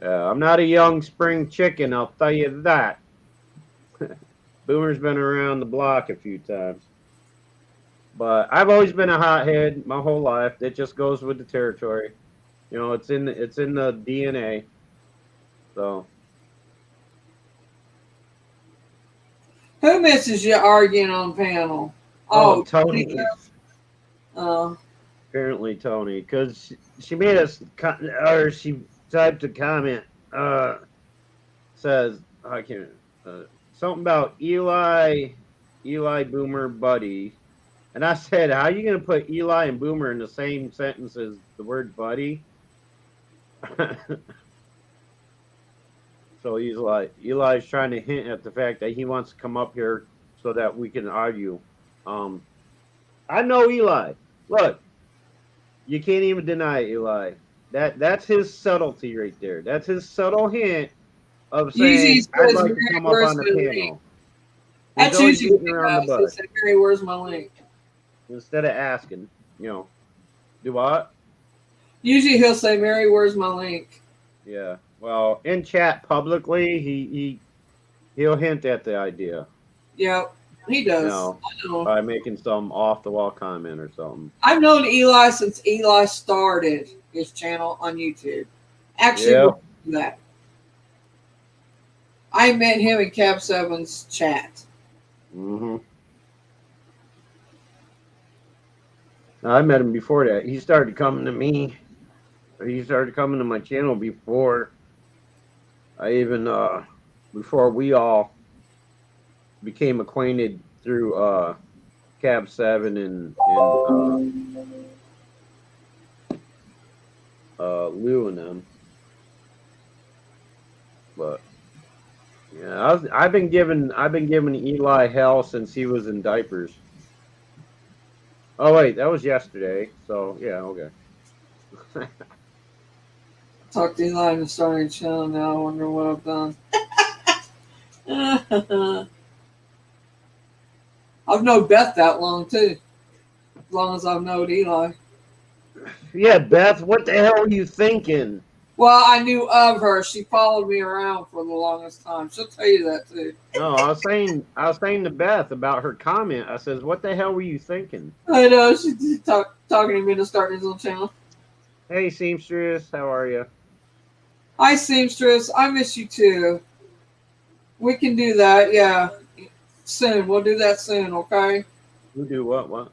I'm not a young spring chicken, I'll tell you that. Boomer's been around the block a few times. But I've always been a hothead my whole life. It just goes with the territory. You know, it's in the DNA. So Who misses you arguing on panel? oh, Oh, Tony. Tony, Uh, apparently Tony, because she made us or she typed a comment. Says I can't something about Eli Boomer buddy, and I said, how are you gonna put Eli and Boomer in the same sentence as the word buddy? So he's like, Eli's trying to hint at the fact that he wants to come up here so that we can argue. Um, I know Eli. Look, you can't even deny Eli. That's his subtlety right there. That's his subtle hint of usually he saying, I'd says, like Mary, to come up where's on the my link? panel. He's That's always usually what beating he around the does. He bush said, Mary, where's my link? instead of asking, do what? Usually he'll say, Mary, where's my link? Yeah. Well, in chat publicly, he'll hint at the idea. Yep, he You does. know, I know. by making some off the wall comment or something. I've known Eli since Eli started his channel on YouTube. Actually, Yeah. before that. I met him in Cab 7's chat. Mm-hmm. I met him before that. He started coming to me. He started coming to my channel before I even before we all became acquainted through Cab 7 and Lou and them. But yeah, I've been giving Eli hell since he was in diapers. Oh wait, that was yesterday. So yeah, okay. Talked to Eli and started channel now. I wonder what I've done. I've known Beth that long too. As long as I've known Eli. Yeah, Beth, what the hell are you thinking? Well, I knew of her. She followed me around for the longest time. She'll tell you that too. No, I was saying to Beth about her comment. I says, "What the hell were you thinking?" I know. She's talking to me to start his own channel. Hey, seamstress, how are you? Hi, Seamstress. I miss you too. We can do that. Yeah. Soon. We'll do that soon, okay? You do what? What?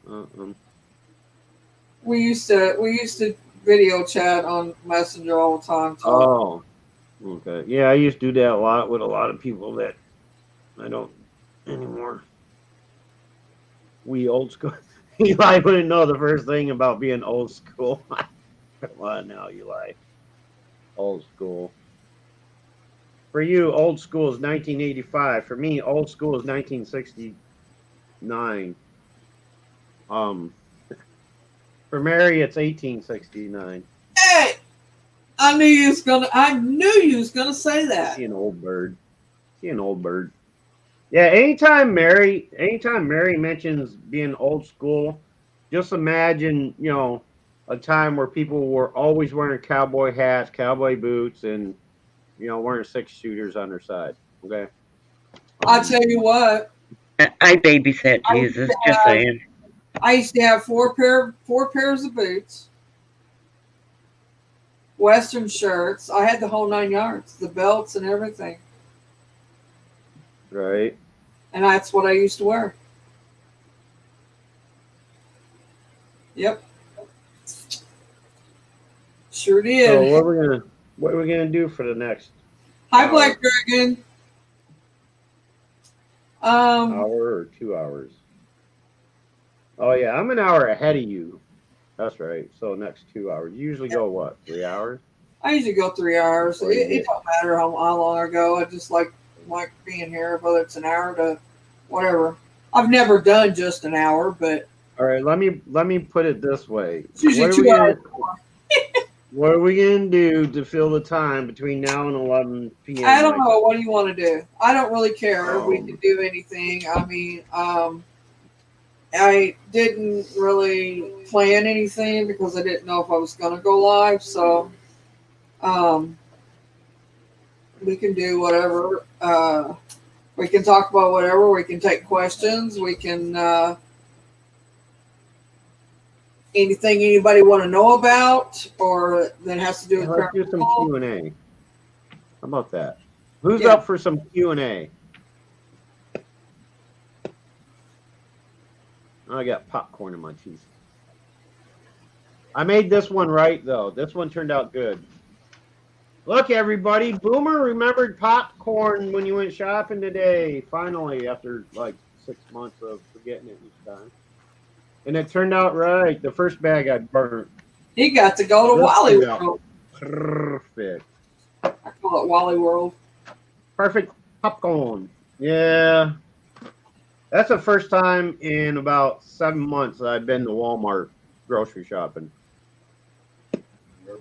We used to video chat on Messenger all the time. Oh, okay. Yeah, I used to do that a lot with a lot of people that I don't anymore. We old school. Eli wouldn't know the first thing about being old school. Well, now Eli, old school. For you, old school is 1985. For me, old school is 1969. For Mary, it's 1869. Hey, I knew you was gonna say that. She an old bird. She an old bird. Yeah, anytime Mary mentions being old school, just imagine, a time where people were always wearing cowboy hats, cowboy boots, and wearing 6-shooters on their side. Okay. I tell you what. I babysat Jesus, just saying. I used to have four pairs of boots, Western shirts. I had the whole 9 yards, the belts and everything. Right. And that's what I used to wear. Yep. Sure did. So what are we gonna do for the next Hi, Black Dragon. hour or 2 hours? Oh yeah, I'm an hour ahead of you. That's right. So next 2 hours. You usually go what? 3 hours? I usually go 3 hours. It don't matter how long I go. I just like being here, whether it's an hour to whatever. I've never done just an hour, but All right, let me put it this way. it's usually What are 2 we hours. gonna What are we gonna do to fill the time between now and 11 p.m. I don't my know. time? What do you want to do? I don't really care. We can Um, do anything. I mean, I didn't really plan anything because I didn't know if I was going to go live. So um, we can do whatever. We can talk about whatever. We can take questions. We can anything anybody want to know about or that has to do with let's do some paranormal. Q&A. How about that? Who's Yeah. up for some Q&A? I got popcorn in my teeth. I made this one right, though. This one turned out good. Look, everybody. Boomer remembered popcorn when you went shopping today. Finally, after like 6 months of forgetting it each time. And it turned out right. The first bag I burnt. He got to go to This Wally turned out World. perfect. I call it Wally World. Perfect popcorn. Yeah. That's the first time in about 7 months that I've been to Walmart grocery shopping.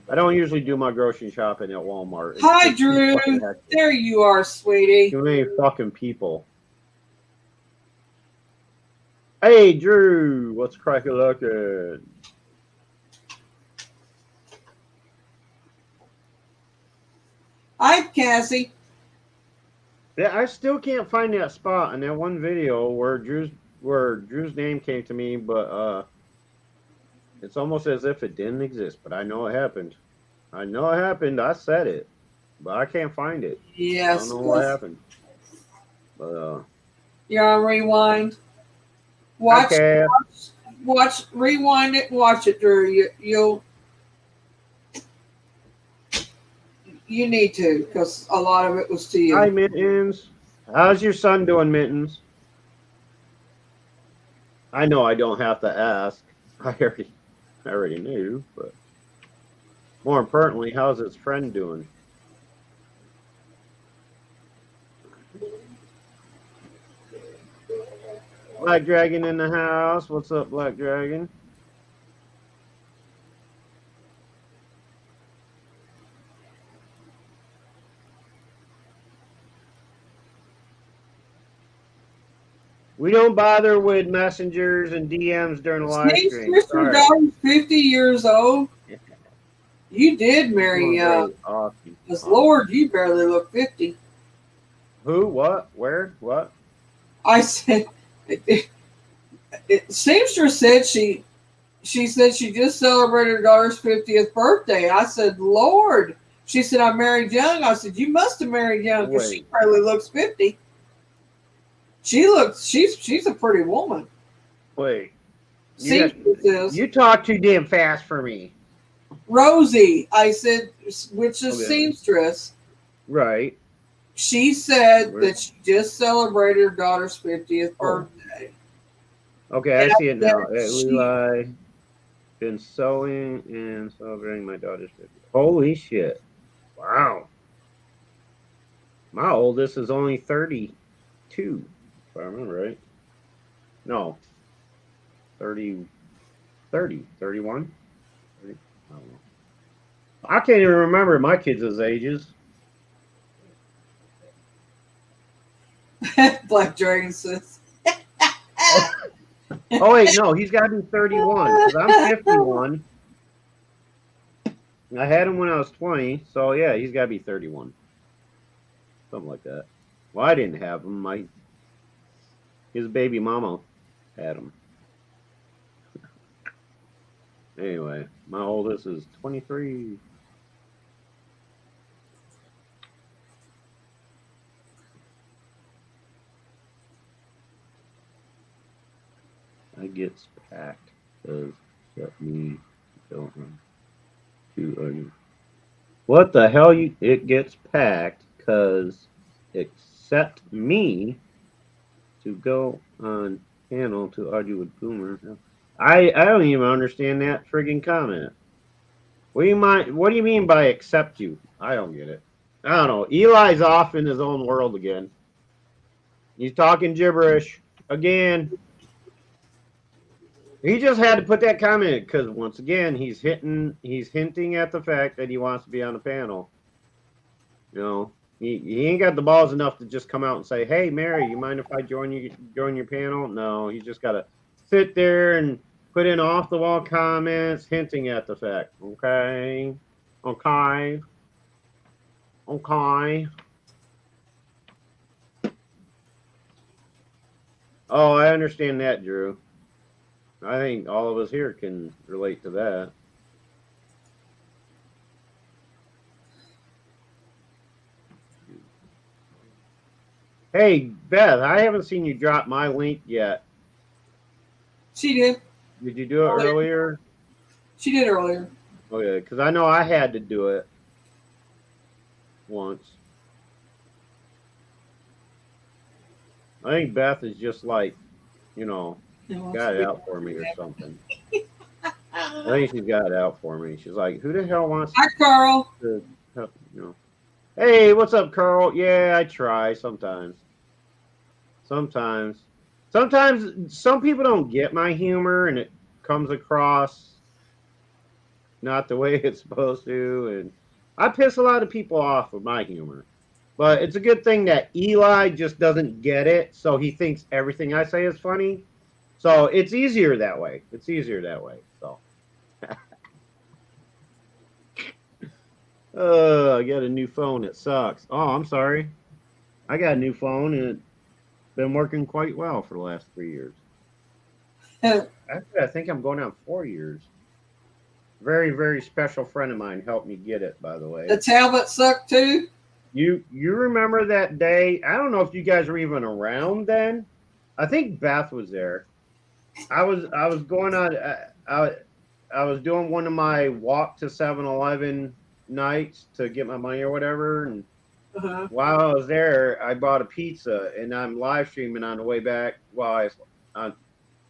I don't usually do my grocery shopping at Walmart. It's Hi, just too Drew. fucking hectic. There you are, sweetie. Too many fucking people. Hey, Drew, what's cracking looking? Hi, Cassie. Yeah, I still can't find that spot in that one video where Drew's name came to me, but it's almost as if it didn't exist. But I know it happened. I know it happened. I said it, but I can't find it. Yes. I don't know what happened. But You're on rewind. Watch, okay. rewind it, and watch it, Drew. You need to because a lot of it was to you. Hi, Mittens. How's your son doing, Mittens? I know I don't have to ask. I already knew, but more importantly, how's his friend doing? Black Dragon in the house. What's up, Black Dragon? We don't bother with messengers and DMs during the live stream. Sister daughter's 50 years old. You did marry young. Awesome. Because Lord, you barely look 50. Who? What? Where? What? I said, Seamstress said she said she just celebrated her daughter's 50th birthday. I said, Lord. She said, I married young. I said, you must have married young because she barely looks 50. She's a pretty woman. Wait. You talk too damn fast for me. Rosie, I said, which is Okay. seamstress. Right. She said that she just celebrated her daughter's 50th birthday. Okay, And I see it now. she- Levi, been sewing and celebrating my daughter's 50th. Holy shit. Wow. My oldest is only 32, if I remember right. No. 30, 31? 30? I don't know. I can't even remember my kids' ages. Black Dragon says. Oh, wait, no, he's got to be 31 because I'm 51. I had him when I was 20, so yeah, he's got to be 31. Something like that. Well, I didn't have him. His baby mama had him. Anyway, my oldest is 23. I gets packed because except me don't run too ugly. What the hell? It gets packed because except me to go on panel to argue with Boomer. I don't even understand that friggin' comment. What do you mean by accept you? I don't get it. I don't know. Eli's off in his own world again. He's talking gibberish. again, he just had to put that comment because once again, he's hinting at the fact that he wants to be on the panel. You know, he ain't got the balls enough to just come out and say, "Hey, Mary, you mind if I join your panel?" No, he's just got to sit there and put in off the wall comments, hinting at the fact. Okay. Oh, I understand that, Drew. I think all of us here can relate to that. Hey, Beth, I haven't seen you drop my link yet. She did. Did you do it earlier? She did earlier. Okay, because I know I had to do it once. I think Beth is just like, you know, got it out for me or something. I think she's got it out for me. She's like, who the hell wants Hi, Carl. to help, you know? Hey, what's up, Carl? Yeah, I try sometimes. Sometimes some people don't get my humor and it comes across not the way it's supposed to, and I piss a lot of people off with my humor. But it's a good thing that Eli just doesn't get it, so he thinks everything I say is funny. So it's easier that way. So I got a new phone. It sucks. Oh, I'm sorry. I got a new phone and it's been working quite well for the last 3 years. Actually, I think I'm going on 4 years. Very, very special friend of mine helped me get it, by the way. The tablet sucked too? You remember that day? I don't know if you guys were even around then. I think Beth was there. I was going on. I was doing one of my walk to 7-Eleven nights to get my money or whatever, and while I was there, I bought a pizza, and I'm live streaming on the way back while I was on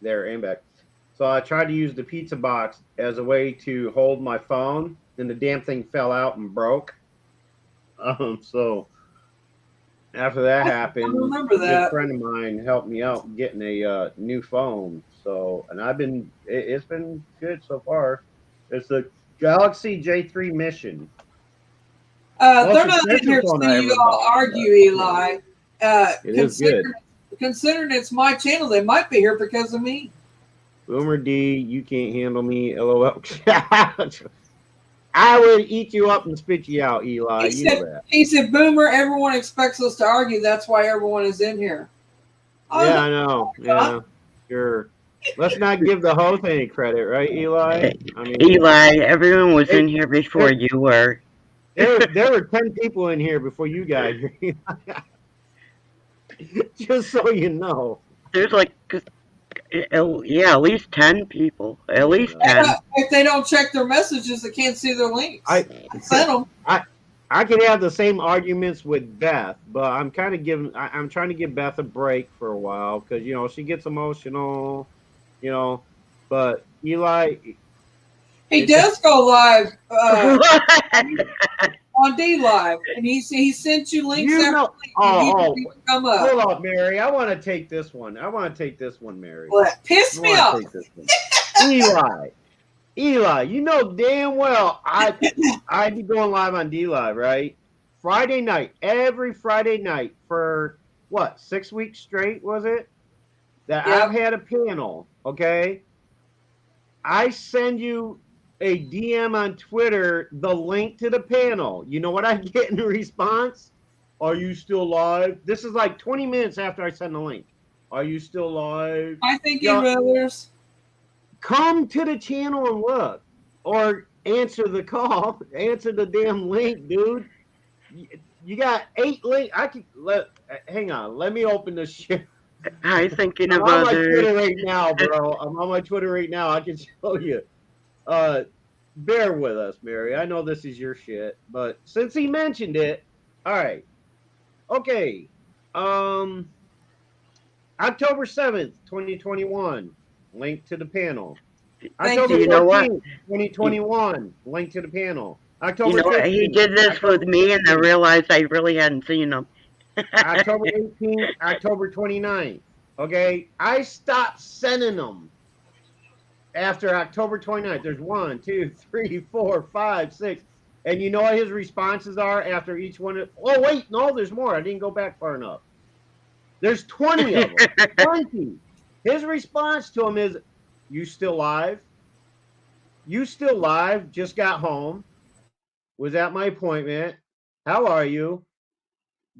there and back. So I tried to use the pizza box as a way to hold my phone, and the damn thing fell out and broke. So after that happened, I remember a that. good friend of mine helped me out getting a new phone. So, and it's been good so far. It's the Galaxy J3 Mission. They're not in here to see you all argue, Eli. It is good. Considering it's my channel, they might be here because of me. Boomer D, you can't handle me. LOL. I would eat you up and spit you out, Eli. He said, Boomer, everyone expects us to argue. That's why everyone is in here. Yeah, I know. Yeah, sure. Let's not give the host any credit, right, Eli? I mean, Eli, everyone was in here before you were. There were 10 people in here before you guys. Just so you know. There's like, yeah, at least 10 people. At least 10. If they don't check their messages, they can't see their links. I sent them. I could have the same arguments with Beth, but I'm trying to give Beth a break for a while because, you know, she gets emotional, you know, but Eli. He does go live on D Live, and he sent you links. Come up. Hold up, Mary. I want to take this one. Mary. Well, that pissed me off. Eli, you know damn well I'd be going live on D Live, right? Friday night, every Friday night for what, 6 weeks straight, was it? That I've had a panel, okay? I send you a DM on Twitter, the link to the panel. You know what I get in response? Are you still live? This is like 20 minutes after I send the link. Are you still live? I think it matters. Come to the channel and look, or answer the call. Answer the damn link, dude. You got 8 links. Hang on. Let me open this shit. I'm thinking of I'm on my Twitter right now, bro. I'm on my Twitter right now. I can show you. Bear with us, Mary. I know this is your shit, but since he mentioned it, all right. Okay. October 7th, 2021. Link to the panel. October 14th, 2021. Link to the panel. October 15th. He did this with me, and I realized I really hadn't seen him. October 18th, October 29th. Okay, I stopped sending them after October 29th. There's 1, 2, 3, 4, 5, 6. And you know what his responses are after each one? Oh, wait, no, there's more. I didn't go back far enough. There's 20 of them. 20. His response to him is, you still live? You still live? Just got home. Was at my appointment. How are you?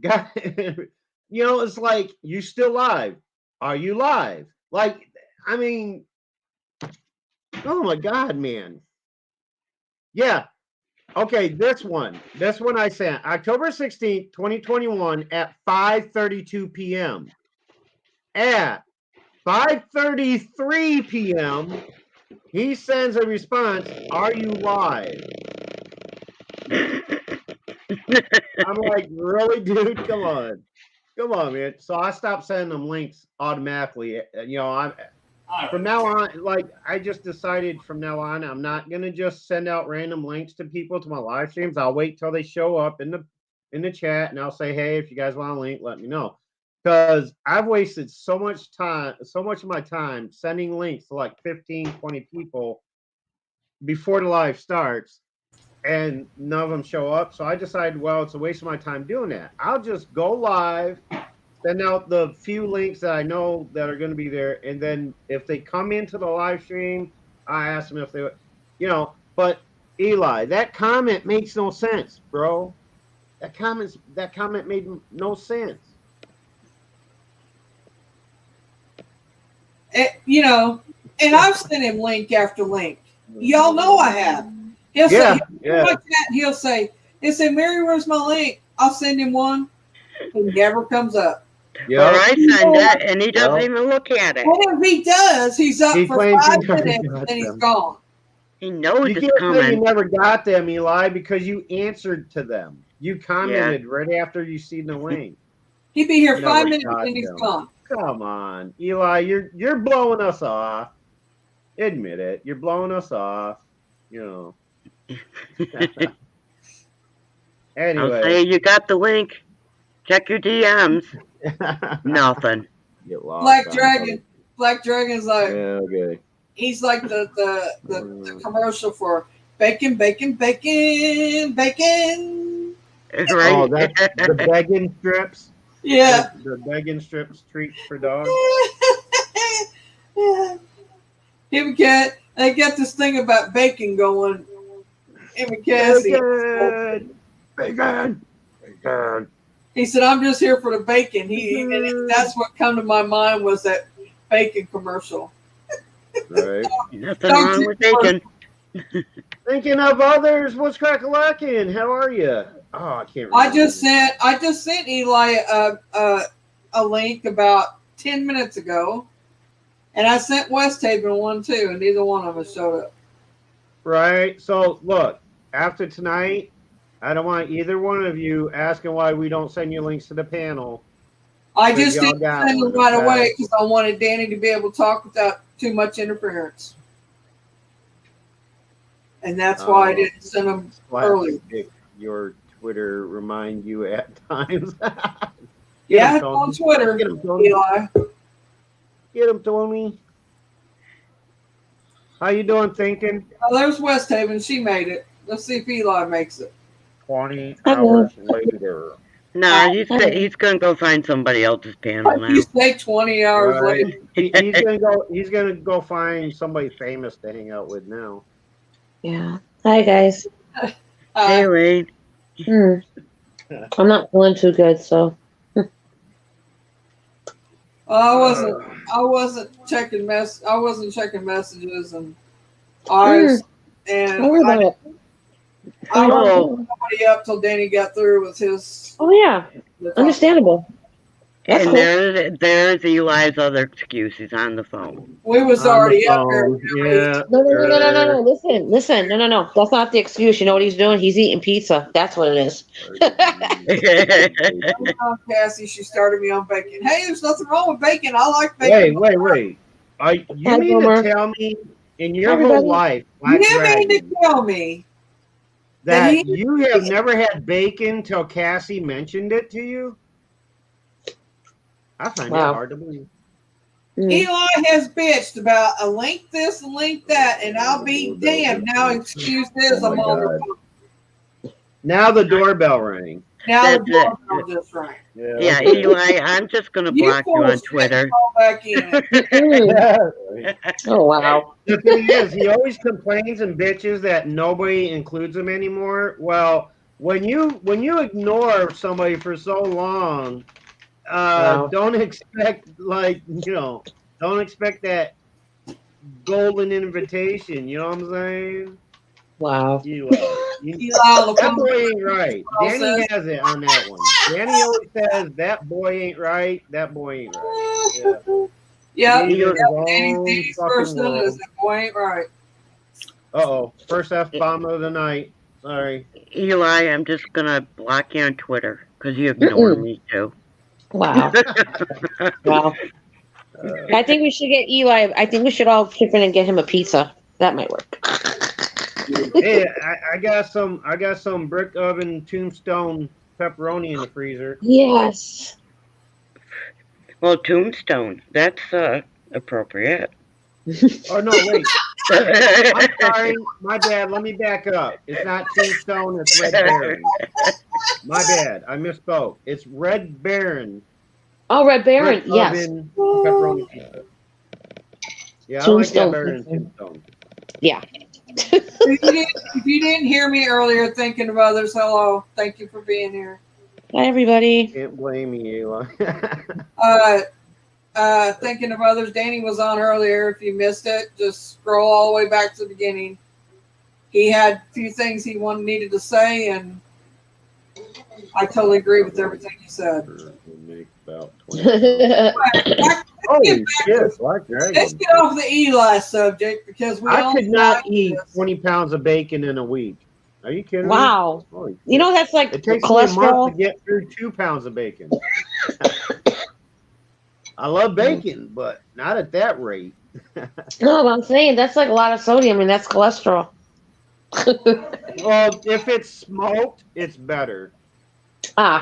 Got, you know, it's like, you still live? Are you live? Like, I mean, oh my God, man. Yeah. Okay, this one I sent October 16th, 2021 at 5:32 p.m. At 5:33 p.m., he sends a response, are you live? I'm like, really, dude? Come on. Come on, man. So I stopped sending them links automatically. You know, I'm from now on, like I just decided from now on, I'm not gonna just send out random links to people to my live streams. I'll wait till they show up in the chat, and I'll say, hey, if you guys want a link, let me know. Because I've wasted so much time, so much of my time sending links to like 15, 20 people before the live starts, and none of them show up. So I decided, well, it's a waste of my time doing that. I'll just go live, send out the few links that I know that are going to be there, and then if they come into the live stream, I ask them if they, you know. But Eli, that comment makes no sense, bro. That comment made no sense. You know, and I've sent him link after link. Y'all know I have. He'll say, he'll say, Mary, where's my link? I'll send him one. He never comes up. Or I send it, and he doesn't even look at it. Well, if he does, he's up for 5 minutes, and he's gone. He knows you it's can't coming. say you never got them, Eli, because you answered to them. You commented right after you seen the link. He'd be here 5 minutes, and he's gone. Come on, Eli, you're blowing us off. Admit it, you're blowing us off. You know. Anyway, I'll say you got the link. Check your DMs. Nothing. Black Dragon's like, yeah, okay. He's like the commercial for bacon, bacon, bacon, bacon. Right. Oh, that's the begging strips. Yeah. The begging strips treats for dogs. They get this thing about bacon going. Him and Cassie. Bacon. He said, "I'm just here for the bacon." And that's what come to my mind was that bacon commercial. Right. Nothing wrong with bacon. Thinking of others, what's crack-a-lackin'? How are you? Oh, I can't remember. I just sent Eli a link about 10 minutes ago, and I sent West Haven one too, and neither one of us showed up. Right. So look, after tonight, I don't want either one of you asking why we don't send you links to the panel. I just didn't send them right away because I wanted Danny to be able to talk without too much interference. And that's why I didn't send them early. Your Twitter remind you at times. Yeah, it's on Twitter, Eli. Get him, Tony. How you doing, thinking? Oh, there's West Haven. She made it. Let's see if Eli makes it. 20 hours later. No, he's going to go find somebody else's panel now. You say 20 hours later. He's gonna go find somebody famous to hang out with now. Yeah. Hi, guys. Hey, Wayne. I'm not feeling too good, so. I wasn't checking messages and I woke nobody up till Danny got through with his. Oh yeah, understandable. That's and cool. there's Eli's other excuse. He's on the phone. We was already up there. Yeah. No. Listen. No. That's not the excuse. You know what he's doing? He's eating pizza. That's what it is. Cassie, she started me on bacon. Hey, there's nothing wrong with bacon. I like bacon. Wait. You mean to tell me in your whole life, mean to tell me that you have never had bacon till Cassie mentioned it to you? I find that hard to believe. Eli has bitched about a link this and link that, and I'll be damned. Now excuse this, Oh I'm my on God. the phone. Now the doorbell rang. Now the That's it. doorbell just rang. Yeah, okay. Eli, I'm just gonna You block you full on of shit, Twitter. call back in. Oh wow. The thing is, he always complains and bitches that nobody includes him anymore. Well, when you ignore somebody for so long, Wow. don't expect don't expect that golden invitation. You know what I'm saying? Wow. You, Eli on the that phone. boy ain't right. Danny says- has it on that one. Danny always says that boy ain't right. That boy ain't right. Yeah. Yeah, He's in his Danny's own first fucking sentence. world. That boy ain't right. Uh-oh. First F-bomb of the night. Sorry. Eli, I'm just gonna block you on Twitter because you ignore me too. Wow. Wow. I think we should get Eli. I think we should all chip in and get him a pizza. That might work. Hey, I got some brick oven tombstone pepperoni in the freezer. Yes. Well, Tombstone, that's appropriate. Oh no, wait. I'm sorry. My bad. Let me back up. It's not tombstone, it's Red Baron. My bad. I misspoke. It's Red Baron. Oh, Red Baron. Brick Yes. oven pepperoni pizza. Yeah, I like that better than tombstone. Yeah. If you didn't hear me earlier thinking of others, hello. Thank you for being here. Hi, everybody. Can't blame me, Eli. Thinking of others, Danny was on earlier. If you missed it, just scroll all the way back to the beginning. He had a few things he needed to say, and I totally agree with everything he said. About 20. Holy shit, Black Let's Dragon. get off the Eli subject because we I all could not know eat this. 20 pounds of bacon in a week. Are you kidding me? Wow. Holy shit. You know that's like It takes me a month to cholesterol. get through 2 pounds of bacon. I love bacon, but not at that rate. No, I'm saying that's like a lot of sodium, and that's cholesterol. Well, if it's smoked, it's better.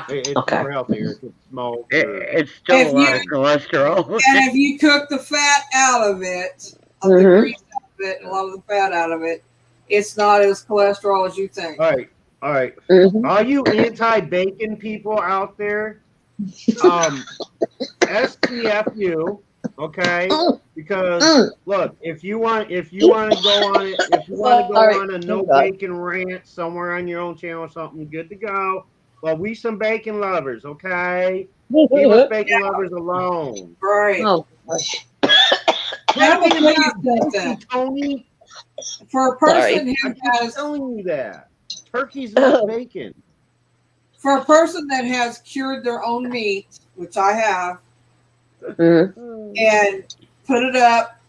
It's Okay. more healthier if it's smoked. Or... It's still If a lot you- of cholesterol. And if you cook the fat out of it, of the Mhm. grease out of it, and a lot of the fat out of it, it's not as cholesterol as you think. All right. Mhm. All you anti-bacon people out there, STFU, okay? Because look, if you want to go on it, if you want to go on a no bacon rant somewhere on your own channel or something, good to go. But we some bacon lovers, okay? Leave us bacon lovers alone. Right. Oh, gosh. Now, Bacon let is me not tell you bacon, Tony. For a Sorry. person I who keep has, telling you that. Turkey's not bacon. for a person that has cured their own meat, which I have, Mhm. and put it up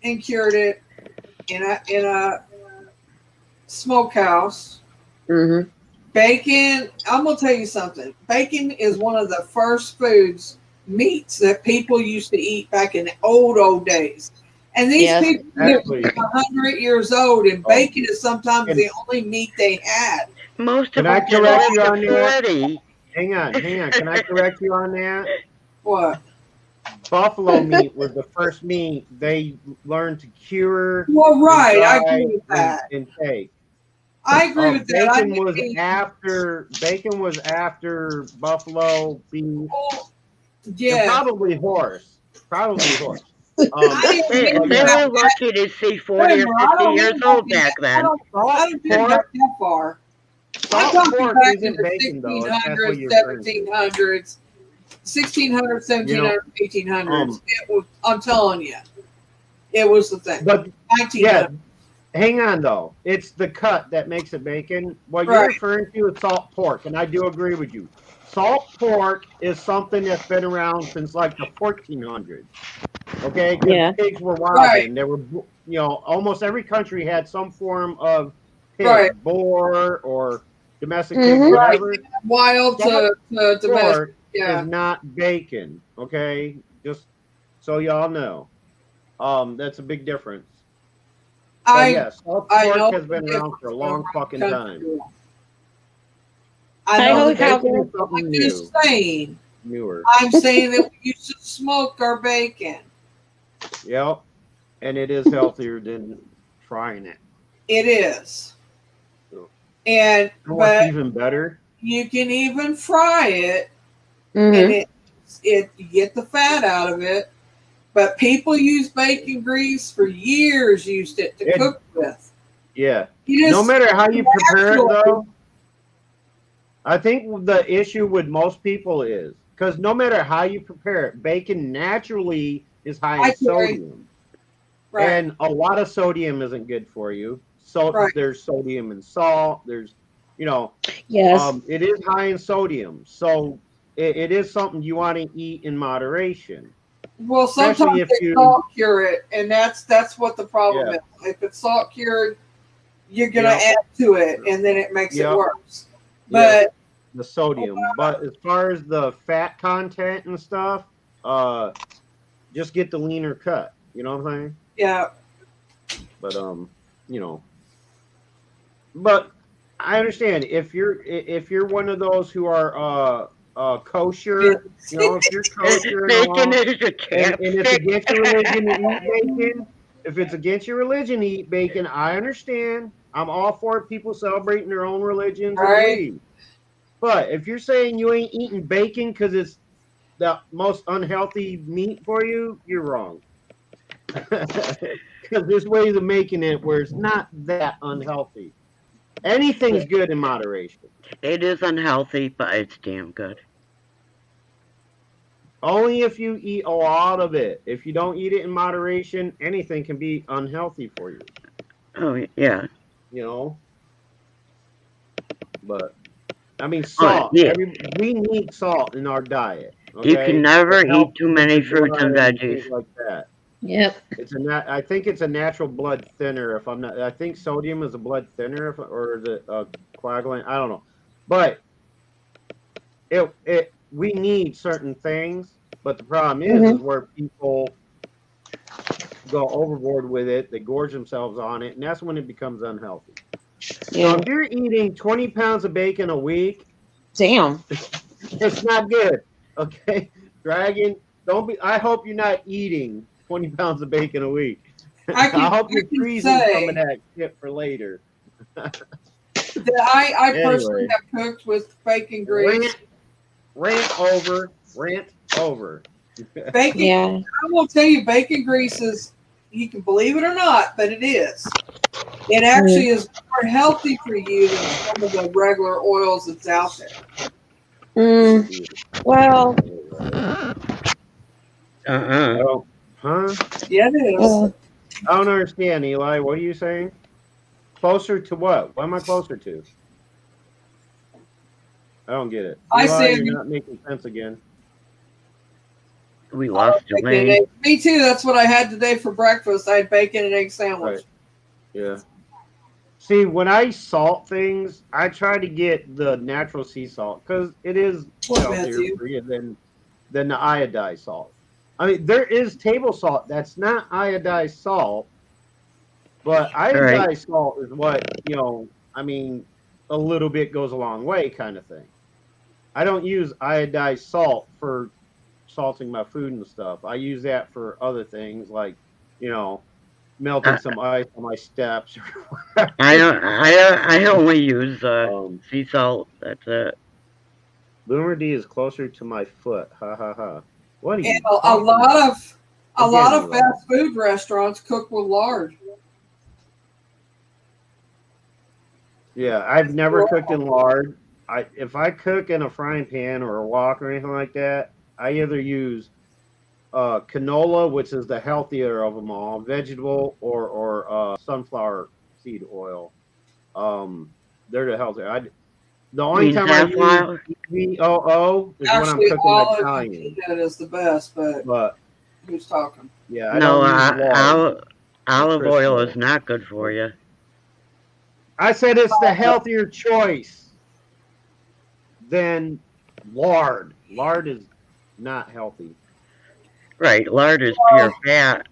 and cured it in a smokehouse. Mhm. Bacon, I'm gonna tell you something. Bacon is one of the first meats that people used to eat back in the old days. And these Yes. people are Actually, 100 years old, and bacon is sometimes the only meat they had. Most of Can them I didn't correct live you to on that? 40. hang on. Can I correct you on that? What? Buffalo meat was the first meat they learned to cure. Well, right. I dry, agree with that. And take. I agree with that. Bacon was after buffalo, beef, and Yeah. probably horse. I They, agree with they that. were lucky to see 40 or Remember, I 50 don't years mean old that- back I then. don't do it back that far. I'm Salt talking pork back in isn't the bacon, though. If that's what 1600s, you're referring to. 1700s, 1600s, 1700s, 1800s. It was, I'm telling you, it was the thing. But 1900s. hang on, though. It's the cut that makes it bacon. What Right. you're referring to is salt pork, and I do agree with you. Salt pork is something that's been around since like the 1400s. Okay, because Yeah. pigs were wild Right. then. There were, almost every country had some form of pig, Right. boar or domestic Mhm. pig, whatever. Wild to domestic. Pork Yeah. is not bacon. Okay, just so y'all know. That's a big difference. But yes, salt I know pork has been the around for a long fucking time. I Hi, know holy the cow. Bacon is difference. something I'm new, just saying. newer. I'm saying that we used to smoke our bacon. Yep. And it is healthier than frying it. It is. So, And you know what's but even better? you can even fry it, Mm-hmm. and you get the fat out of it. But people use bacon grease for years. Used it to cook with. Yeah. You No just matter how you prepare it, naturally- though, I think the issue with most people is because no matter how you prepare it, bacon naturally is high I in agree. sodium. Right. And a lot of sodium isn't good for you. So Right. there's sodium in salt. There's, you know, Yes. it is high in sodium. So it is something you want to eat in moderation. Well, Especially sometimes if they you- salt cure it, and that's what the problem Yeah. is. If it's salt cured, you're gonna Yep. add to it, and then it makes Yep. it worse. Yeah. But The sodium. But as far as the fat content and stuff, just get the leaner cut. You know what I'm saying? yeah, But you know, but I understand if you're one of those who are kosher, you know, if you're kosher and all, Bacon is a and it's chapstick. against your religion to eat bacon, if it's against your religion to eat bacon, I understand. I'm all for people celebrating their own religions and Right. beliefs. But if you're saying you ain't eating bacon because it's the most unhealthy meat for you, you're wrong. Because there's ways of making it where it's not that unhealthy. Anything's good in moderation. It is unhealthy, but it's damn good. Only if you eat a lot of it. If you don't eat it in moderation, anything can be unhealthy for you. Oh yeah. You know? But I mean salt. Yeah. We need salt in our diet. Okay? You can never It helps eat too many with the fruits and blood veggies. things like that. Yep. I think it's a natural blood thinner. If I'm not, I think sodium is a blood thinner, or is it a coagulant? I don't know, but we need certain things. But the problem is where people go overboard with it. They gorge themselves on it, and that's when it becomes unhealthy. Yeah. So if you're eating 20 pounds of bacon a week, Damn. it's not good. Okay, Dragon, don't be. I hope you're not eating 20 pounds of bacon a week. I hope you're freezing some of that shit for later. I personally Anyway. have cooked with bacon grease. Rant over. Bacon. Yeah. I will tell you, bacon grease is. You can believe it or not, but it is. It actually is more healthy for you than some of the regular oils that's out there. Well. Oh, huh? Yeah, it is. I don't understand, Eli. What are you saying? Closer to what? What am I closer to? I don't get it. I Eli, said- you're not making sense again. We lost Bacon and Elaine. egg. Me too. That's what I had today for breakfast. I had bacon and egg sandwich. Right. Yeah. See, when I salt things, I try to get the natural sea salt because it is What, healthier Matthew? for you than the iodized salt. I mean, there is table salt that's not iodized salt, but iodized salt is what, I mean, a little bit goes a long way kind of thing. I don't use iodized salt for salting my food and stuff. I use that for other things like, melting some ice on my steps. I only use sea salt. That's it. Boomer D is closer to my foot. Ha ha ha. What are you? And a lot of Eli. fast food restaurants cook with lard. Yeah, I've never cooked in lard. If I cook in a frying pan or a wok or anything like that, I either use canola, which is the healthier of them all, vegetable, or sunflower seed oil. They're the healthier. The only time I use VOO is when I'm Actually, cooking olive Italian. peanut is the best, but who's talking? Yeah, I don't use lard. Olive Crisco. oil is not good for you. I said it's the healthier choice than lard. Lard is not healthy. Right, lard is pure fat.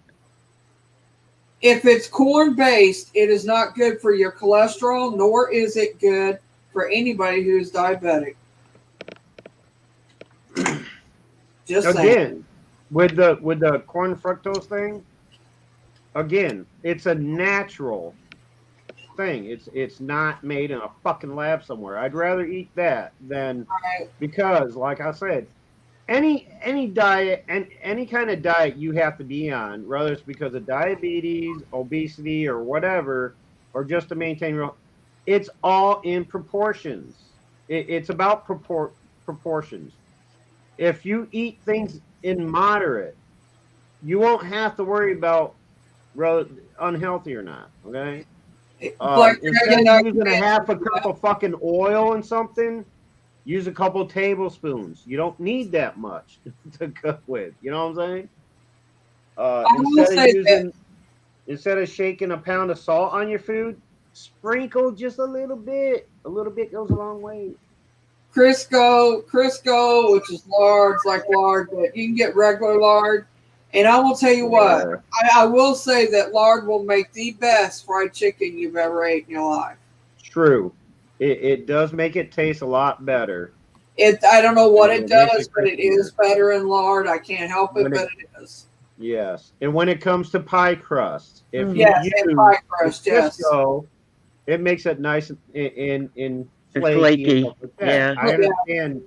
If it's corn based, it is not good for your cholesterol, nor is it good for anybody who's diabetic. Just saying. Again, with the corn fructose thing, again, it's a natural thing. It's not made in a fucking lab somewhere. I'd rather eat that than because, like I said, any diet and any kind of diet you have to be on, whether it's because of diabetes, obesity, or whatever, or just to maintain real, it's all in proportions. It's about proportions. If you eat things in moderate, you won't have to worry about unhealthy or not. Okay. Black Instead Dragon, of using a half a cup of fucking oil and something, use a couple of tablespoons. You don't need that much to cook with. You know what I'm saying? I will say that Instead of shaking a pound of salt on your food, sprinkle just a little bit. A little bit goes a long way. Crisco, which is lard, like lard, but you can get regular lard. And I will tell you what, I will say that lard will make the best fried chicken you've ever ate in your life. True. It does make it taste a lot better. I don't know what it does, but it is better in lard. I can't help it, but it is. Yes. And when it comes to pie crust, if you use pie crust, Crisco, it makes it nice and flaky. And stuff like that. Yeah. I understand,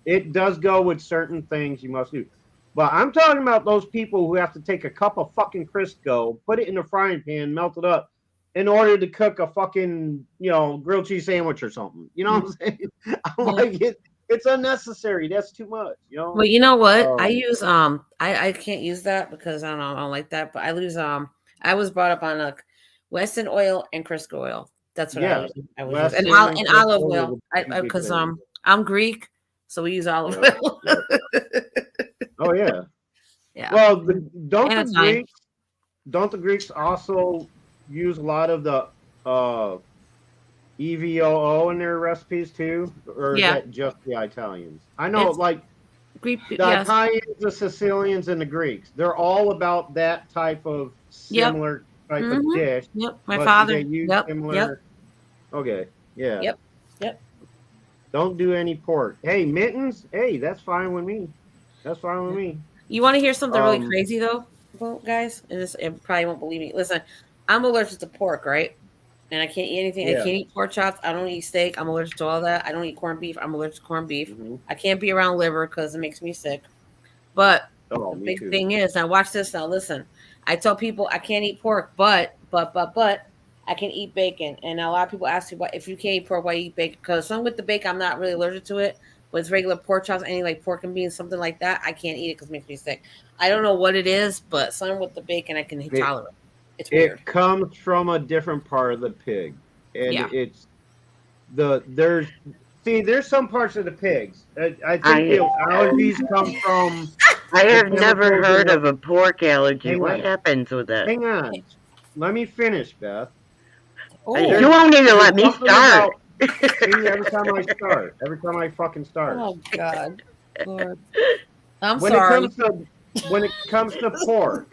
it does go with certain things you must do. But I'm talking about those people who have to take a cup of fucking Crisco, put it in the frying pan, melt it up, in order to cook a fucking, grilled cheese sandwich or something. You know what I'm saying? I'm like, it's unnecessary. That's too much, Well, you know what? I use I can't use that because I don't like that, but I use I was brought up on Wesson oil and Crisco oil. That's what I use. And olive oil. Because I'm Greek, so we use olive oil. Oh yeah. Yeah. Well, don't the Greeks also use a lot of the EVOO in their recipes too, or is that just the Italians? I know, Greek, Italians, the Sicilians, and the Greeks. They're all about that type of similar type of dish. Yep. My father. They use similar. Yep. Okay. Yeah. Yep. Don't do any pork. Hey, mittens. Hey, that's fine with me. That's fine with me. You want to hear something really crazy though, guys? And this, you probably won't believe me. Listen, I'm allergic to pork, right? And I can't eat anything. I can't eat pork chops. I don't eat steak. I'm allergic to all that. I don't eat corned beef. I'm allergic to corned beef. Mm-hmm. I can't be around liver because it makes me sick. But the big thing is, now watch this. Now listen, I tell people I can't eat pork, but I can eat bacon. And a lot of people ask me, if you can't eat pork, why you eat bacon? Because some with the bacon, I'm not really allergic to it. But it's regular pork chops, any like pork and beans, something like that, I can't eat it because it makes me sick. I don't know what it is, but some with the bacon, I can tolerate. It's weird. It comes from a different part of the pig, and there's some parts of the pigs. I think the allergies come from. I have never heard of a pork allergy. What happens with that? Hang on, let me finish, Beth. You won't even let me start. Every time I fucking start. Oh God, Lord. I'm sorry. When it comes to pork,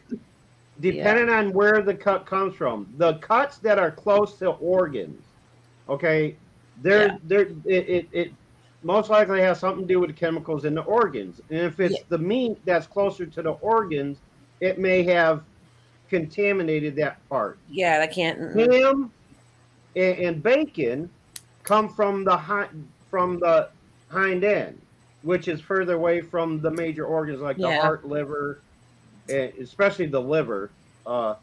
depending on where the cut comes from, the cuts that are close to organs, okay, it most likely has something to do with the chemicals in the organs. And if it's the meat that's closer to the organs, it may have contaminated that part. Yeah, I can't. Ham and bacon come from the hind end, which is further away from the major organs like the heart, liver, especially the liver, and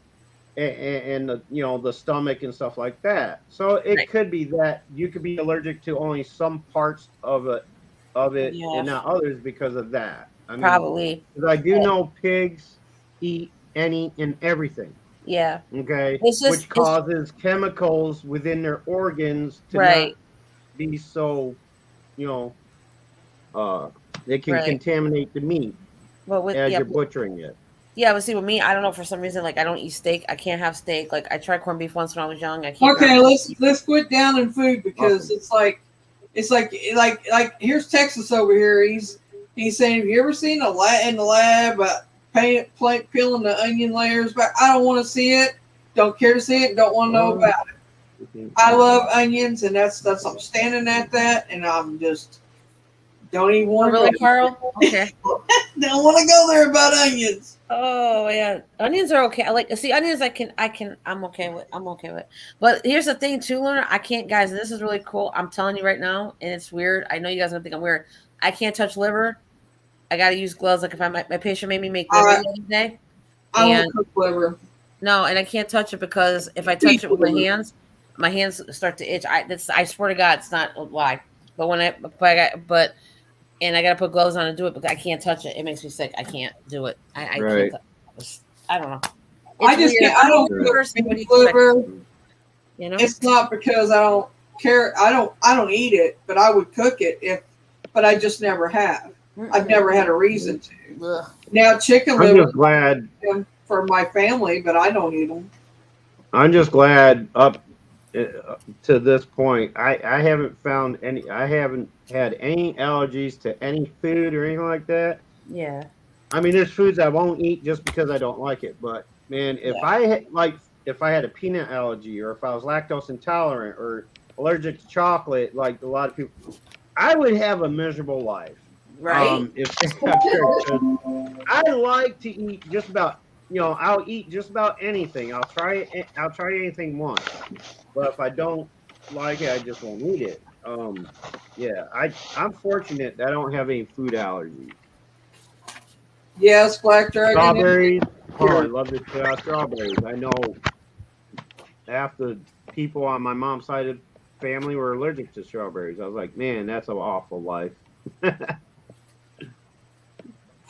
the stomach and stuff like that. So it could be that you could be allergic to only some parts of it, and not others because of that. I mean, probably. Because I do know pigs eat any and everything. Yeah. Okay. Which causes chemicals within their organs to not be so, they can contaminate the meat as you're butchering it. Yeah, but see, with me, I don't know, for some reason, like I don't eat steak. I can't have steak. Like I tried corned beef once when I was young. I can't. Okay, let's quit down in food because it's like here's Texas over here. He's saying, have you ever seen in the lab peeling the onion layers back? I don't want to see it. Don't care to see it. Don't want to know about it. I love onions, and that's I'm standing at that, and I'm just Don't even Oh, want to really, go. Carl? Okay. Don't want to go there about onions. Oh yeah, onions are okay. I like see onions. I'm okay with. I'm okay with. But here's the thing, too, Luna. I can't, guys. This is really cool. I'm telling you right now, and it's weird. I know you guys are gonna think I'm weird. I can't touch liver. I gotta use gloves. Like if my patient made me make liver the other day, I and won't cook liver. no, and I can't touch it because if I touch it with my hands start to itch. I swear to God, it's not a lie. But and I gotta put gloves on and do it because I can't touch it. It makes me sick. I can't do it. I Right. can't. I don't know. I It's just weird. can't. I don't I'm a cook person, what do beef you expect? liver. You know, It's not because I don't care. I don't eat it, but I would cook it but I just never have. I've never had a reason to. Ugh. Now chicken I'm liver just glad. for my family, but I don't eat them. I'm just glad up to this point. I haven't found any. I haven't had any allergies to any food or anything like that. Yeah. I mean, there's foods I won't eat just because I don't like it. But man, if I had a peanut allergy, or if I was lactose intolerant or allergic to chocolate, like a lot of people, I would have a miserable life. Right. I like to eat just about. I'll eat just about anything. I'll try it. I'll try anything once. But if I don't like it, I just won't eat it. Yeah, I'm fortunate that I don't have any food allergies. Yes, black dragon. Strawberries. Oh, I love to try out strawberries. I know half the people on my mom's side of family were allergic to strawberries. I was like, man, that's an awful life.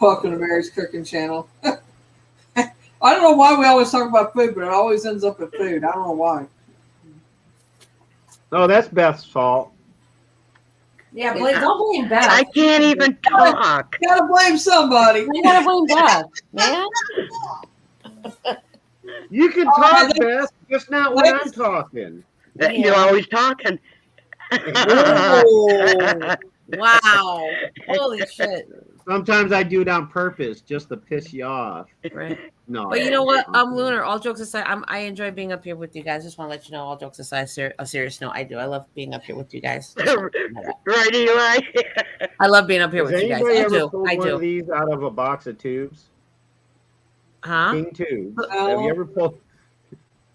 Welcome to Mary's Cooking Channel. I don't know why we always talk about food, but it always ends up at food. I don't know why. Oh, that's Beth's fault. Yeah, don't blame Beth. I can't even talk. You gotta blame somebody. You gotta blame Beth, man. You can talk, Beth, just not when I'm talking. You're always talking. Oh. Wow. Holy shit. Sometimes I do it on purpose just to piss you off. Right. No. But you know what? Lunar, all jokes aside, I enjoy being up here with you guys. Just want to let you know, all jokes aside, a serious note, I do. I love being up here with you guys. Right, Eli? I love being up here Has with you guys. anybody I ever do. pulled I one of do. these out of a box of tubes? Huh? King tubes. No. Have you ever pulled?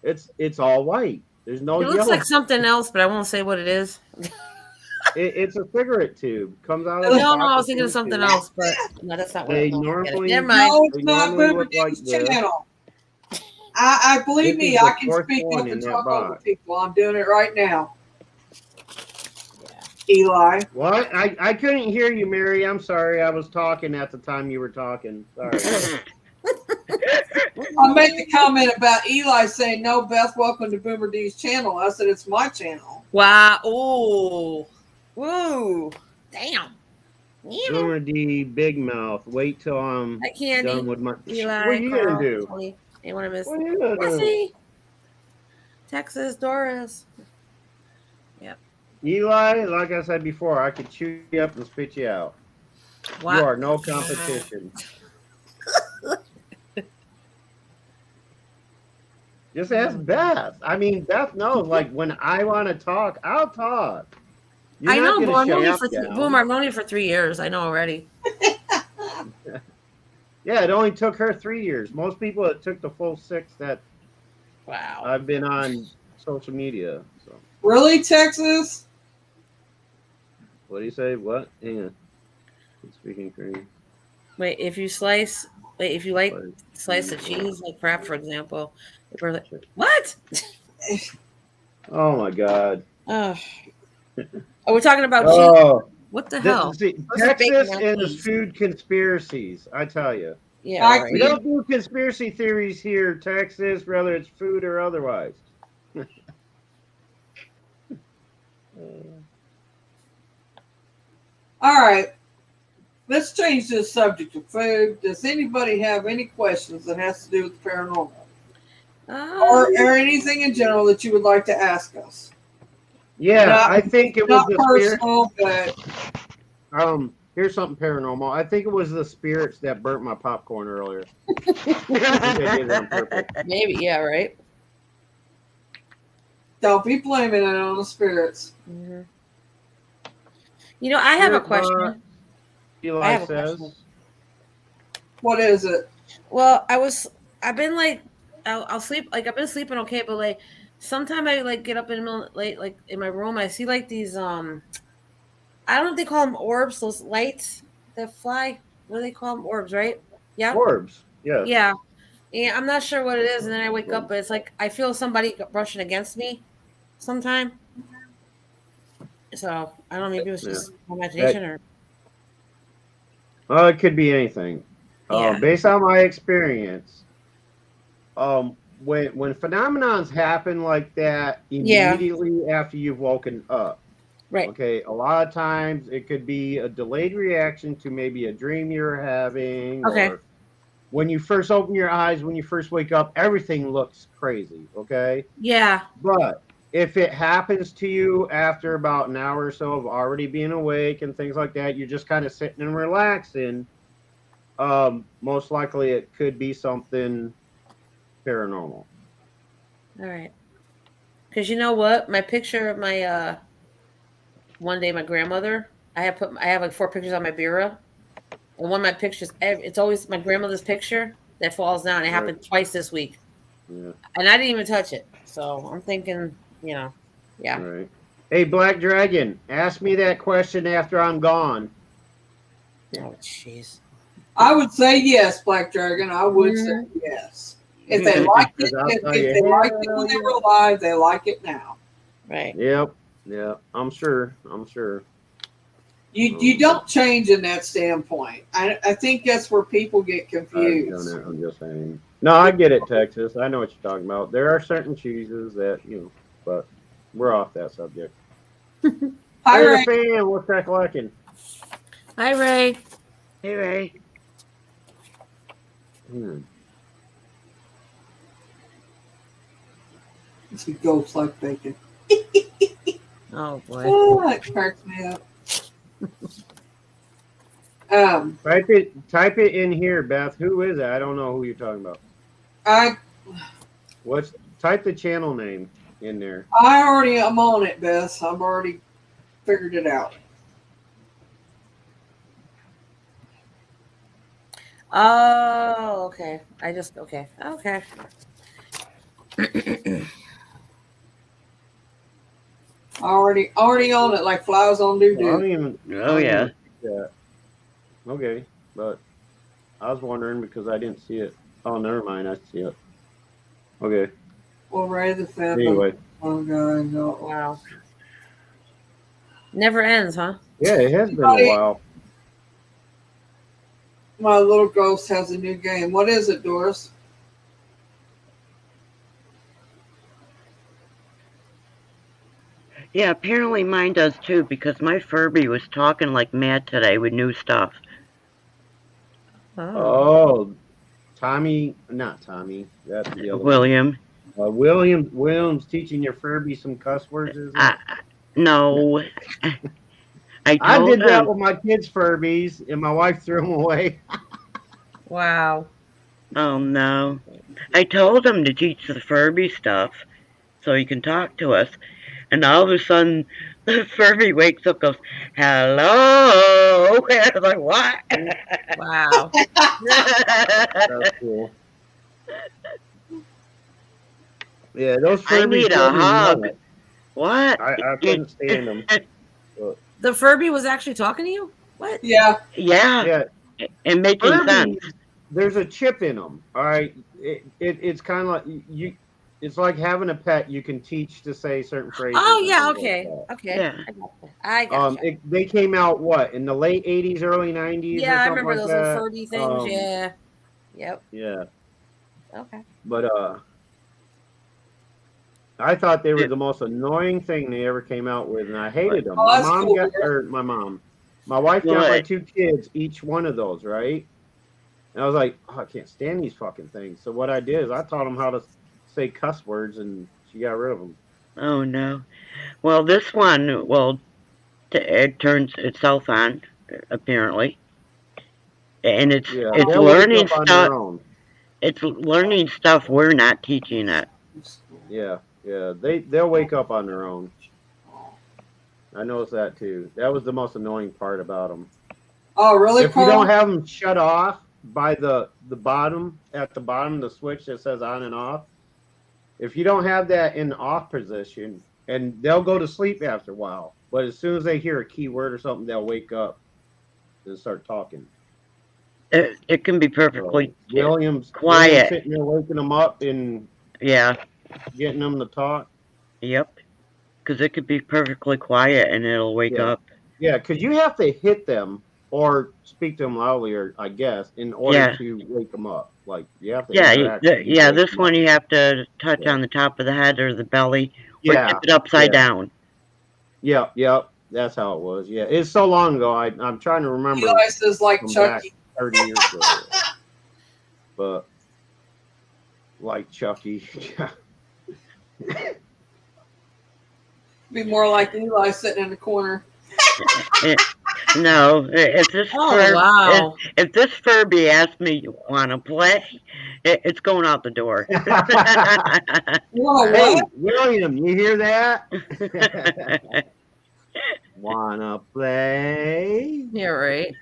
It's all white. There's no It looks yellow. like something else, but I won't say what it is. It's a cigarette tube. Comes out of No, a box I was of thinking of something tubes. else, but no, that's not what They it is. normally- Never mind. No, it's They not normally Boomer look like D's this. channel. I believe This me, is the I can fourth speak one up in and that talk over box. people. I'm doing it right now. Eli. What? I couldn't hear you, Mary. I'm sorry. I was talking at the time you were talking. Sorry. I made the comment about Eli saying, no, Beth, welcome to Boomer D's channel. I said, it's my channel. Wow. Ooh. Woo. Damn. Boomer D, big mouth. Wait till I'm That candy. done with my. Eli, What are you Carl, gonna do? Tony. Anyone I miss? What are you gonna do? Missy. Texas, Doris. Eli, like I said before, I could chew you up and spit you out. Wow. You are no competition. Just ask Beth. I mean, Beth knows. Like when I want to talk, I'll talk. You're I not know, gonna Boomer. I've shut known you up for down. Boomer. I've known you for 3 years. I know already. Yeah, it only took her 3 years. Most people, it took the full 6 that Wow. I've been on social media. So, Really, Texas? what do you say? What? Hang on. Speaking Korean. Wait, if you slice the cheese, like crap, for example, what? Oh my God. Oh, we're talking about cheese. Oh, What the hell? see, Where's the bacon Texas on and cheese? the food conspiracies. I tell you, Yeah, I right. we don't do conspiracy theories here, Texas, whether it's food or otherwise. All right. Let's change this subject to food. Does anybody have any questions that has to do with the paranormal? Or anything in general that you would like to ask us? Yeah, Not- I think it was Not the spirit. personal, but Here's something paranormal. I think it was the spirits that burnt my popcorn earlier. I think I did it on purpose. Maybe, yeah, right. don't be blaming it on the spirits. Mhm. You know, I have a Spirit question. I Eli have a says. question. What is it? Well, I've been like, I'll sleep, like, I've been sleeping okay, but like, sometime I like get up in the middle, late, like in my room, I see like these, I don't know if they call them orbs, those lights that fly. What do they call them? Orbs, right? Yeah. Orbs. Yes. Yeah. Yeah. I'm not sure what it is. And then I wake up, but it's like, I feel somebody brushing against me sometime. So I don't know, maybe it was Yeah. just my imagination or, Well, it could be anything. yeah. Based on my experience, when phenomenons happen like that Yeah. immediately after you've woken up, Right. okay, a lot of times it could be a delayed reaction to maybe a dream you're having, Okay. or when you first open your eyes, when you first wake up, everything looks crazy, okay? Yeah. But if it happens to you after about an hour or so of already being awake and things like that, you're just kind of sitting and relaxing. Most likely it could be something paranormal. All right. Because you know what? My picture of my, one day my grandmother, I have like 4 pictures on my bureau. And one of my pictures, it's always my grandmother's picture that falls down. It Right. happened twice this week. Yeah. And I didn't even touch it. So I'm thinking, yeah. All right. Hey, Black Dragon, ask me that question after I'm gone. Oh, jeez. I would say yes, Black Dragon. I would say yes. If they liked it, if they liked it when they were alive, they like it now. Right. Yep. Yeah. I'm sure. You don't change in that standpoint. I think that's where people get confused. I'm just saying. No, I get it, Texas. I know what you're talking about. There are certain cheeses that, but we're off that subject. Hi, Hey, Ray. the fan, what's that collecting? Hi, Ray. Hey, Ray. She goes like bacon. Oh, boy. Oh, that cracks me up. Type it in here, Beth. Who is it? I don't know who you're talking about. Type the channel name in there. I'm on it, Beth. I've already figured it out. Oh, okay. Okay. Already on it like flies on Well, I doo-doo. don't even. Oh, yeah. Okay, but I was wondering because I didn't see it. Oh, never mind. I see it. Okay. Well, Ray the Fat. Anyway. Oh, God, no. Wow. Never ends, huh? Yeah, it has been a while. My little ghost has a new game. What is it, Doris? Yeah, apparently mine does too, because my Furby was talking like mad today with new stuff. Oh, Tommy, not Tommy. That's the other William. one. William's teaching your Furby some cuss words, isn't it? No. I did that with my kids' Furbies, and my wife threw them away. Wow. Oh, no. I told him to teach the Furby stuff so he can talk to us. And all of a sudden, the Furby wakes up and goes, hello. And I was like, what? Wow. That's cool. Yeah, those Furbies. I need a hug. What? I couldn't stand them. The Furby was actually talking to you? What? Yeah. Yeah. And making sense. There's a chip in them. All right. It's kind of like you. It's like having a pet. You can teach to say certain phrases. Oh yeah. Okay. Like okay. Yeah. I got you. They came out in the late '80s, early '90s. Yeah, I something remember like those little Furby things. Yeah. Yep. Yeah. Okay. But I thought they were the most annoying thing they ever came out with, and I hated them. My wife got my 2 kids, each one of those, right? And I was like, I can't stand these fucking things. So what I did is I taught them how to say cuss words, and she got rid of them. Oh, no. Well, this one, it turns itself on, apparently. And it's learning stuff. It's learning stuff we're not teaching it. Yeah. They'll wake up on their own. I noticed that too. That was the most annoying part about them. Oh, really? If you don't have them shut off by the bottom, at the bottom of the switch that says on and off, if you don't have that in the off position, and they'll go to sleep after a while, but as soon as they hear a keyword or something, they'll wake up and start talking. It can be perfectly Williams quiet. Sitting there waking them up and getting them to talk. Yep, because it could be perfectly quiet and it'll wake up. Yeah, because you have to hit them or speak to them loudly, or I guess, in order to wake them up. Like you have to. This one you have to touch on the top of the head or the belly, or tip it upside down. Yep. That's how it was. Yeah, it's so long ago. I'm trying to remember. Eli says like Chucky. 30 years ago. But like Chucky. Be more like Eli sitting in the corner. No, if this Furby asks me you want to play, it's going out the door. Whoa, hey, William, you hear that? Wanna play? Yeah, right.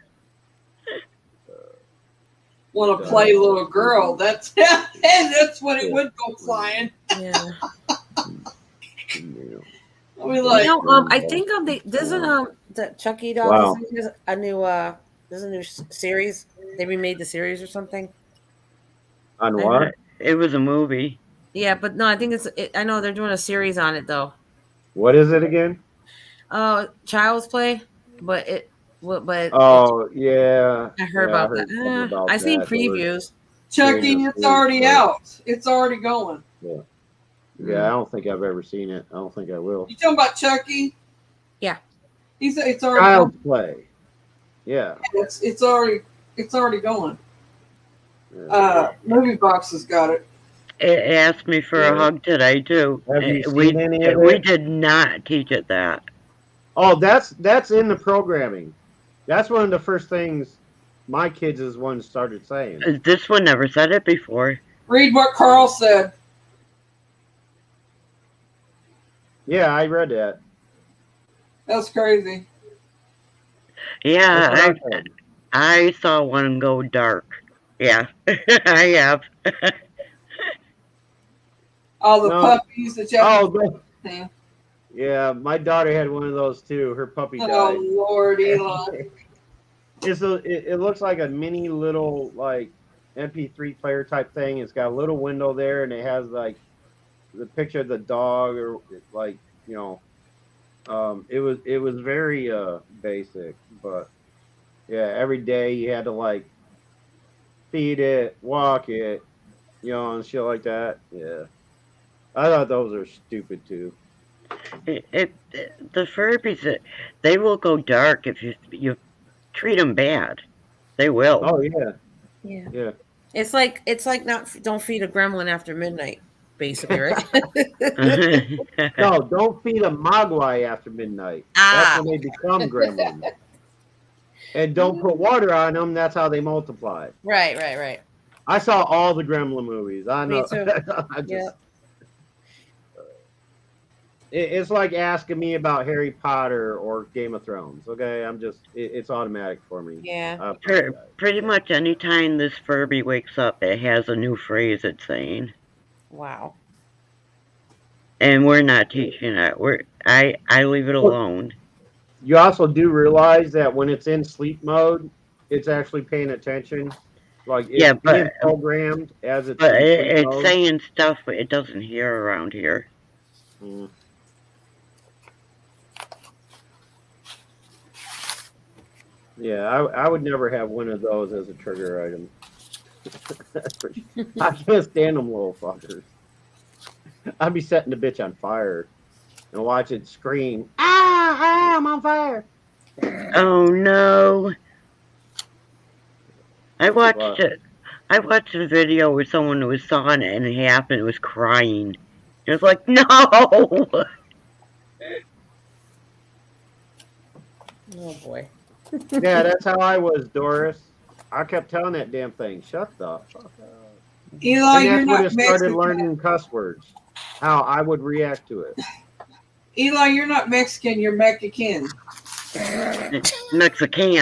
Want to play, little girl? That's when it would go flying. Yeah. I mean, like, I think doesn't the Chucky doll there's a new series. They remade the series or something. On what? It was a movie. Yeah, but no, I think I know they're doing a series on it though. What is it again? Child's Play, but I heard about that. I seen previews. Chucky, it's already out. It's already going. Yeah, I don't think I've ever seen it. I don't think I will. You talking about Chucky? Yeah. It's already Child's Play. Yeah. It's already going. Movie Box has got it. It asked me for a hug today too. Have you seen any of it? We did not teach it that. Oh, that's in the programming. That's one of the first things my kids is one started saying. This one never said it before. Read what Carl said. Yeah, I read that. That's crazy. Yeah, I saw one go dark. Yeah, I have. All the puppies that you have yeah, my daughter had one of those too. Her puppy died. Oh, Lord, Eli. It looks like a mini little like MP3 player type thing. It's got a little window there, and it has like the picture of the dog, or like it was very basic, but yeah, every day you had to like feed it, walk it, and shit like that. Yeah, I thought those are stupid too. The Furbies, they will go dark if you treat them bad. They will. Oh yeah. Yeah. It's like don't feed a gremlin after midnight, basically, right? No, don't feed a mogwai after midnight. That's when they become gremlins. And don't put water on them. That's how they multiply. Right. I saw all the Gremlin movies. I know. Me too. It's like asking me about Harry Potter or Game of Thrones. Okay, it's automatic for me. Yeah. Pretty much any time this Furby wakes up, it has a new phrase it's saying. Wow. And we're not teaching it. I leave it alone. You also do realize that when it's in sleep mode, it's actually paying attention. Like it's being programmed as it's. But it's saying stuff it doesn't hear around here. Mm. Yeah, I would never have one of those as a trigger item. I can't stand them little fuckers. I'd be setting the bitch on fire and watch it scream, "Ah, I'm on fire!" Oh no! I watched a video where someone was sawing it in half and it was crying. It was like, no! Oh boy. Yeah, that's how I was, Doris. I kept telling that damn thing, shut the fuck up. Eli, and that's you're when not it started Mexican. learning cuss words. How I would react to it. Eli, you're not Mexican, you're Mexican. Mexican.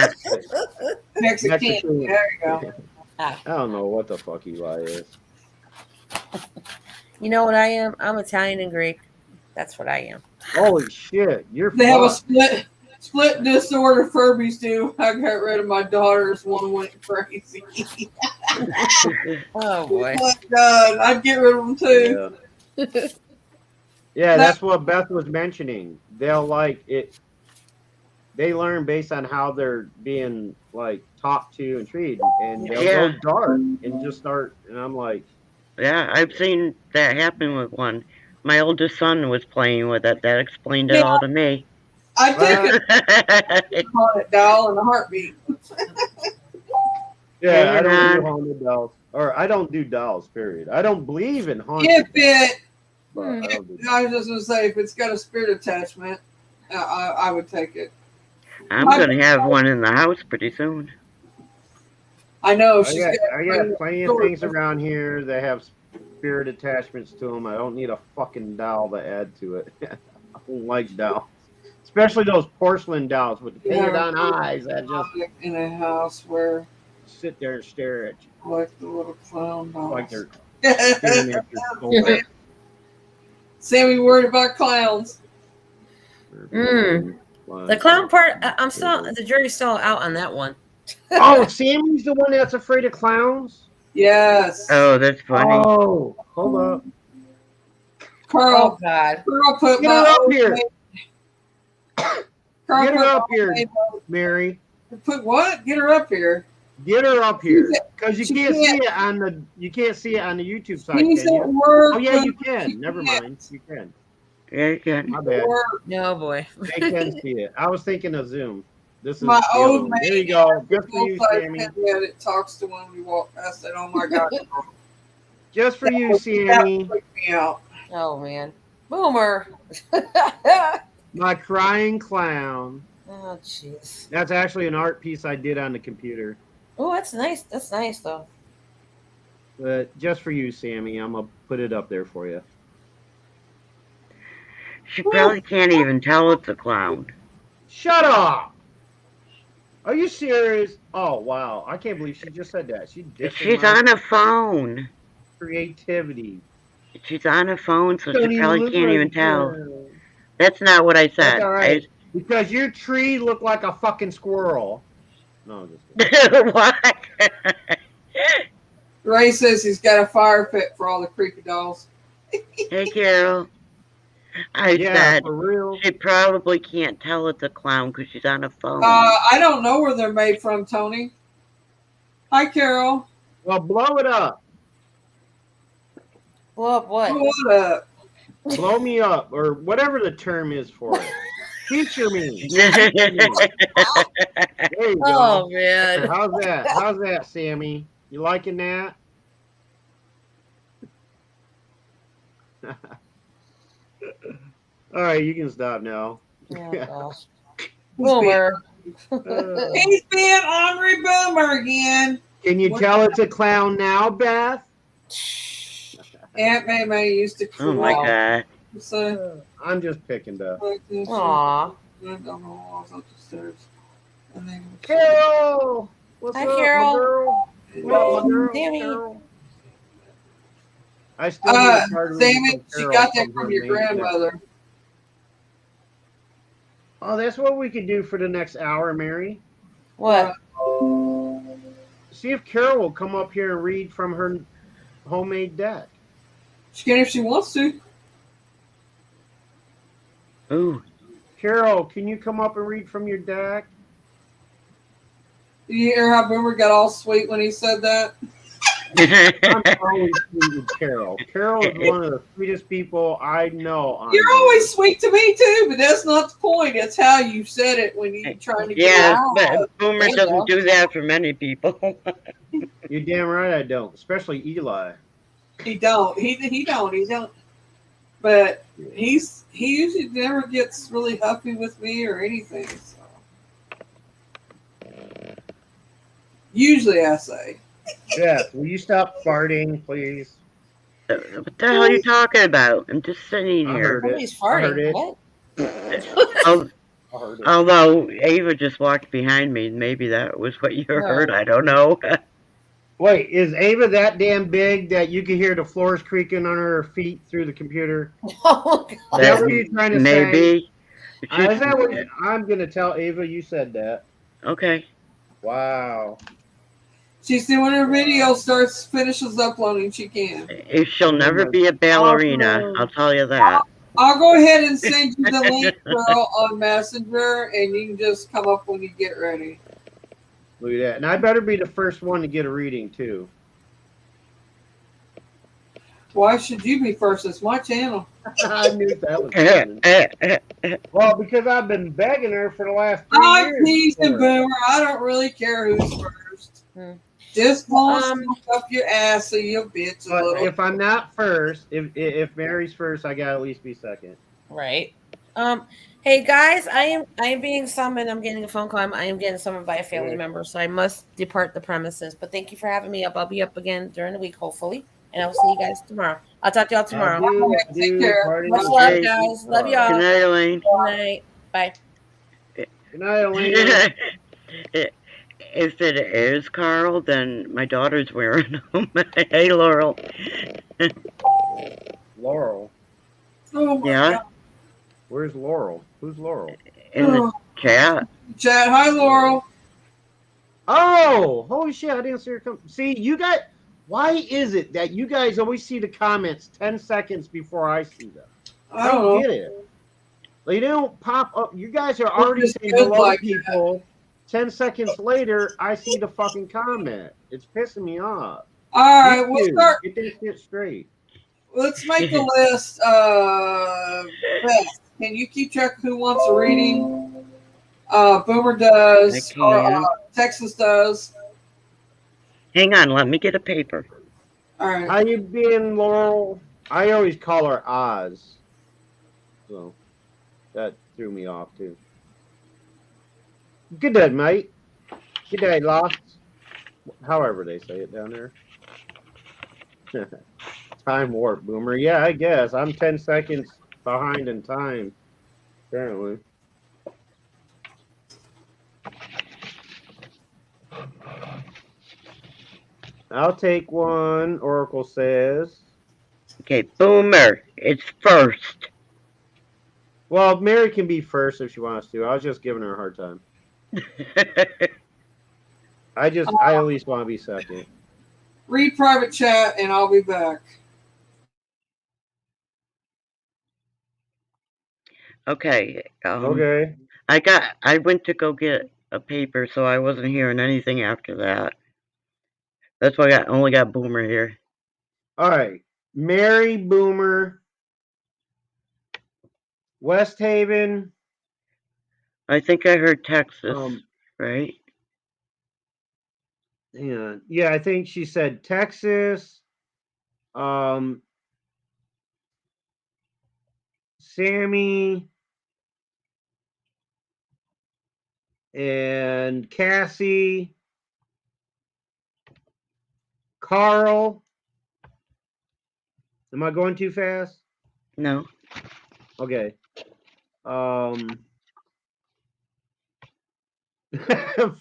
Mexican. There you go. I don't know what the fuck Eli is. You know what I am? I'm Italian and Greek. That's what I am. Holy shit, you're They have a fucked. split disorder. Furbies do. I got rid of my daughters. One went crazy. Oh boy. Oh God, I'd get rid of them too. Yeah, that's what Beth was mentioning. They'll like it. They learn based on how they're being like talked to and treated, and they'll go dark and just start. And I'm like, yeah, I've seen that happen with one. My oldest son was playing with it. That explained it all to me. I take a haunted doll in a heartbeat. yeah, I don't do haunted dolls, or I don't do dolls. Period. I don't believe in haunted. I was just gonna say, if it's got a spirit attachment, I would take it. I'm going to have one in the house pretty soon. I know. I got plenty of things around here that have spirit attachments to them. I don't need a fucking doll to add to it. I don't like dolls. Especially those porcelain dolls with the painted on eyes that just in a house where sit there and stare at you. Like the little clown dolls. Like they're staring at your Sammy worried about clowns. The clown part, I'm still, the jury's still out on that one. Oh, Sammy's the one that's afraid of clowns? Yes. Oh, that's funny. Oh, hold up. Carl, God. Carl put Get her up here. Carl Get her up here, Mary. Put what? Get her up here. Get her up here, because you can't see it on the YouTube side. Can you? Oh yeah, you can. Never mind, you can. Yeah, you can. My bad. No boy. They can see it. I was thinking of Zoom. This is my old man. There you go. Just for you, Sammy. It talks to when we walk past it. Oh my God. Just for you, Sammy. That freaked me out. Oh man. Boomer. My crying clown. Oh jeez. That's actually an art piece I did on the computer. Oh, that's nice. That's nice though. But just for you, Sammy, I'm gonna put it up there for you. She probably can't even tell it's a clown. Shut up! Are you serious? Oh wow! I can't believe she just said that. She's on a phone. Creativity. She's on a phone, so she probably can't even tell. Her. That's not what I said. That's all right. Because your tree looked like a fucking squirrel. No, just what? Ray says he's got a fire pit for all the creepy dolls. Hey, Carol. I said for real. She probably can't tell it's a clown because she's on a phone. I don't know where they're made from, Tony. Hi, Carol. Well, blow it up. Blow up what? Blow it up. Blow me up, or whatever the term is for it. Feature me. There you go. Oh man. How's that? How's that, Sammy? You liking that? All right, you can stop now. Oh, gosh. Boomer. He's being Henri Boomer again. Can you tell it's a clown now, Beth? Aunt May used to cry. Oh my God. So, I'm just picking Beth. Aww. I don't know. I was up the stairs. Carol! What's Hi, up, Carol. my girl? What up, my girl? Sammy. Carol? I still need a card reading Sammy, from she Carol got that her from your name. grandmother. Oh, that's what we could do for the next hour, Mary. What? See if Carol will come up here and read from her homemade deck. She can if she wants to. Ooh. Carol, can you come up and read from your deck? Did you hear how Boomer got all sweet when he said that? I'm always sweet with Carol. Carol is one of the sweetest people I know. You're always sweet to me too, but that's not the point. It's how you said it when you're trying to get out. But Boomer doesn't do that for many people. You're damn right I don't, especially Eli. He don't. He don't. But he usually never gets really huffy with me or anything. So. Usually I say. Beth, will you stop farting, please? What the hell are you talking about? I'm just sitting here. Nobody's farting. What? Although Ava just walked behind me, maybe that was what you heard. I don't know. Wait, is Ava that damn big that you can hear the floors creaking under her feet through the computer? Oh, Is that what you're trying to say? Maybe. Is that what I'm going to tell Ava you said that? Okay. Wow. She said when her video finishes uploading, she can. She'll never be a ballerina. I'll tell you that. I'll go ahead and send you the link, girl, on Messenger, and you can just come up when you get ready. Look at that. And I better be the first one to get a reading, too. Why should you be first? It's my channel. I knew that was coming. Well, because I've been begging her for the last 3 years. I'm teasing, Boomer. I don't really care who's first. Just want up your ass so you bitch a little. If I'm not first, if Mary's first, I gotta at least be second. Right. Hey guys, I am being summoned. I'm getting a phone call. I am getting summoned by a family member, so I must depart the premises. But thank you for having me up. I'll be up again during the week, hopefully, and I'll see you guys tomorrow. I'll talk to y'all tomorrow. Take care. Much love, guys. Love y'all. Good night, Elaine. Good night. Bye. Good night, Elaine. If it is Carl, then my daughter's wearing them. Hey, Laurel. Laurel? Oh my God. Where's Laurel? Who's Laurel? In the chat. Chat. Hi, Laurel. Oh, holy shit. I didn't see her come. See, you got... Why is it that you guys always see the comments 10 seconds before I see them? I don't get it. They don't pop up. You guys are already saying hello to people. 10 seconds later, I see the fucking comment. It's pissing me off. All right, we'll start. Get this shit straight. Let's make the list. Beth, can you keep track of who wants a reading? Boomer does. Texas does. Hang on, let me get a paper. All right. How you been, Laurel? I always call her Oz. So that threw me off too. Good day, mate. Good day, Lost. However they say it down there. Time warp, Boomer. Yeah, I guess. I'm 10 seconds behind in time, apparently. I'll take one, Oracle says. Okay, Boomer, it's first. Well, Mary can be first if she wants to. I was just giving her a hard time. I at least want to be second. Read private chat and I'll be back. Okay. Okay. I went to go get a paper, so I wasn't hearing anything after that. That's why I only got Boomer here. All right. Mary, Boomer, West Haven. I think I heard Texas, right? Yeah, I think she said Texas. Sammy and Cassie, Carl. Am I going too fast? No. Okay.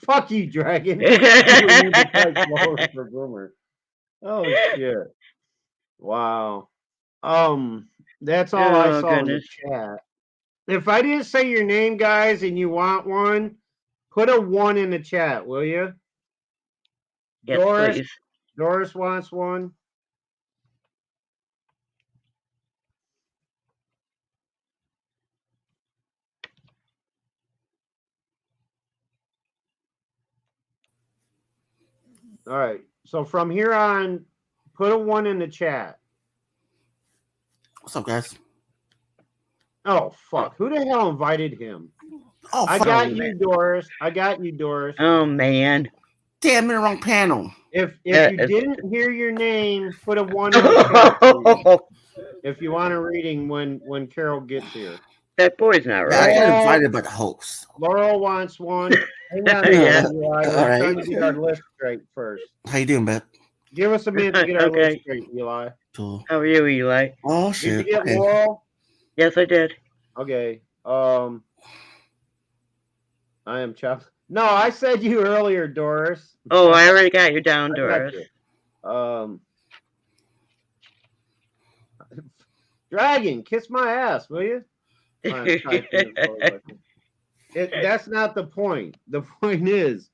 Fuck you, Dragon. For Boomer. Oh shit. Wow. That's all I saw in the chat. If I didn't say your name, guys, and you want one, put a 1 in the chat, will you? Yes, Doris. please. Doris wants one. All right. So from here on, put a 1 in the chat. What's up, guys? Oh, fuck. Who the hell invited him? Oh, I got you, Doris. I got you, Doris. Oh, man. Damn, I'm in the wrong panel. If you didn't hear your name, put a 1 in the chat, please. If you want a reading when Carol gets here. That boy's not right. I got invited by the host. Laurel wants one. Hang on, Eli. We're trying to get our list straight first. How you doing, Beth? Give us a minute to get our list straight, Eli. Cool. How are you, Eli? Oh shit. Did you get Laurel? Yes, I did. Okay. I am chopped. No, I said you earlier, Doris. Oh, I already got you down, I got Doris. you. Dragon, kiss my ass, will you? That's not the point. The point is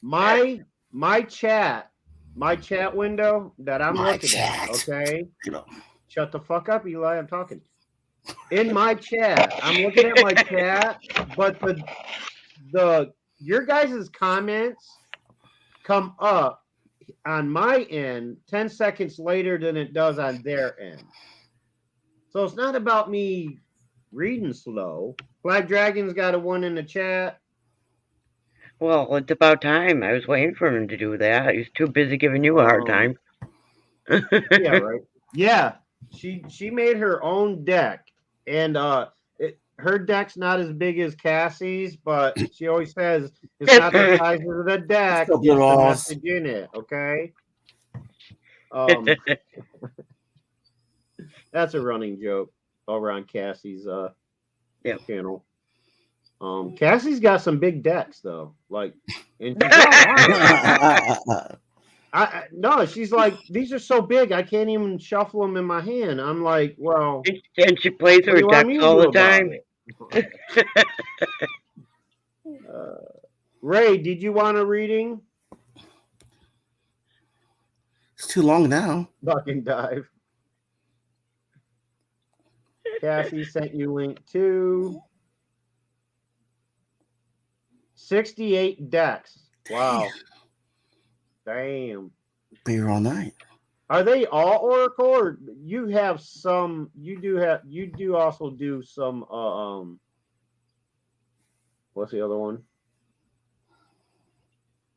my chat window that I'm looking at. Okay, shut the fuck up, Eli. I'm talking. In my chat, I'm looking at my chat, but the your guys' comments come up on my end 10 seconds later than it does on their end. So it's not about me reading slow. Black Dragon's got a 1 in the chat. Well, it's about time. I was waiting for him to do that. He's too busy giving you a hard time. Yeah, right. Yeah, she made her own deck, and her deck's not as big as Cassie's, but she always says it's not the size of the deck, it's the message in it. Okay. That's a running joke over on Cassie's channel. Cassie's got some big decks though, like, and no, she's like, these are so big I can't even shuffle them in my hand. I'm like, well, and she plays her decks all the time. Ray, did you want a reading? It's too long now. Fucking dive. Cassie sent you link to 68 decks. Wow. Damn. Be here all night. Are they all Oracle, or you have some? You do also do some. What's the other one?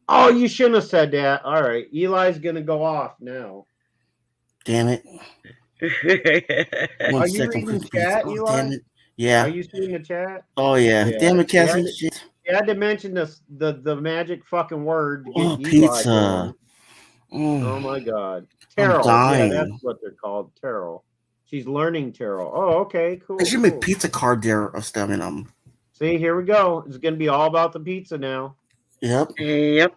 Oh, you shouldn't have said that. All right, Eli's gonna go off now. Damn it. Are you reading the chat, Eli? Damn it. Yeah. Are you seeing the chat? Oh yeah. Damn it, Cassie. Shit. You had to mention the magic fucking word. To get pizza. Oh my god. Tarot. Yeah, that's what they're called. Tarot. She's learning tarot. Oh, okay, cool. They should make pizza card there of stuff in them. See, here we go. It's gonna be all about the pizza now. Yep.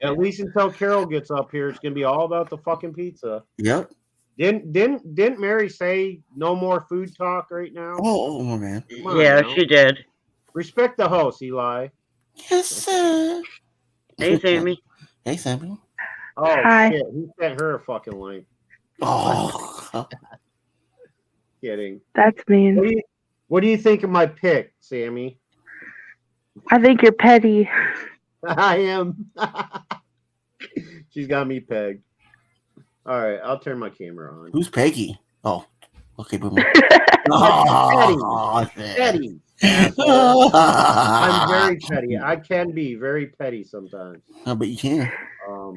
At least until Carol gets up here, it's gonna be all about the fucking pizza. Yep. Didn't Mary say no more food talk right now? Oh man. Yeah, she did. Respect the host, Eli. Yes, sir. Hey, Sammy. Hey, Sammy. Oh, hi. Shit. He sent her a fucking link. Oh. Kidding. That's mean. What do you think of my pick, Sammy? I think you're petty. I am. She's got me pegged. All right, I'll turn my camera on. Who's Peggy? Oh, okay, boomer. Petty. I'm very petty. I can be very petty sometimes. Oh, but you can.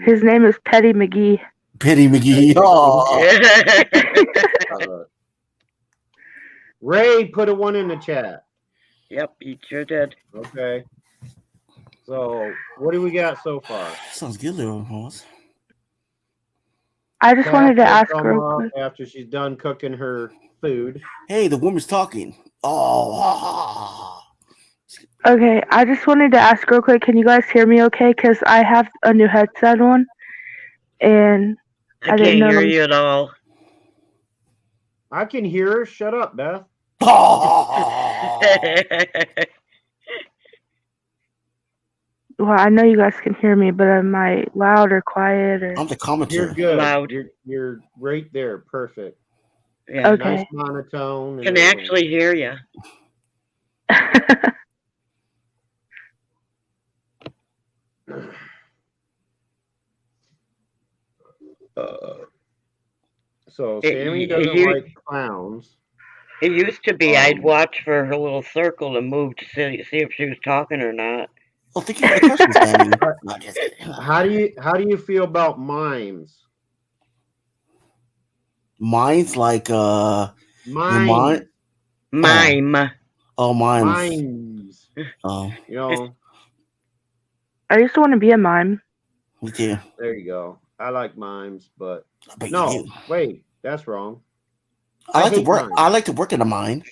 His name is Petty McGee. Petty McGee. Oh. Ray put a 1 in the chat. Yep, he sure did. Okay. So, what do we got so far? Sounds good, little horse. I just wanted to ask her after she's done cooking her food. Hey, the woman's talking. Oh. Okay, I just wanted to ask real quick, can you guys hear me okay? Because I have a new headset on, and I can't hear you at all. I can hear her. Shut up, Beth. Well, I know you guys can hear me, but am I loud or quiet? Or... I'm the commentator. You're good. Loud. You're right there. Perfect. Yeah. Okay. Nice monotone. Can actually hear you. So Sammy doesn't like clowns. It used to be I'd watch for her little circle to move to see if she was talking or not. Well, thank you for the question, Sammy. How do you feel about mimes? Mine's like mime. Mime. Oh, mimes. Mimes. Oh. You know. I used to want to be a mime. Me too. There you go. I like mimes, but no, wait, that's wrong. I like to work in a mine.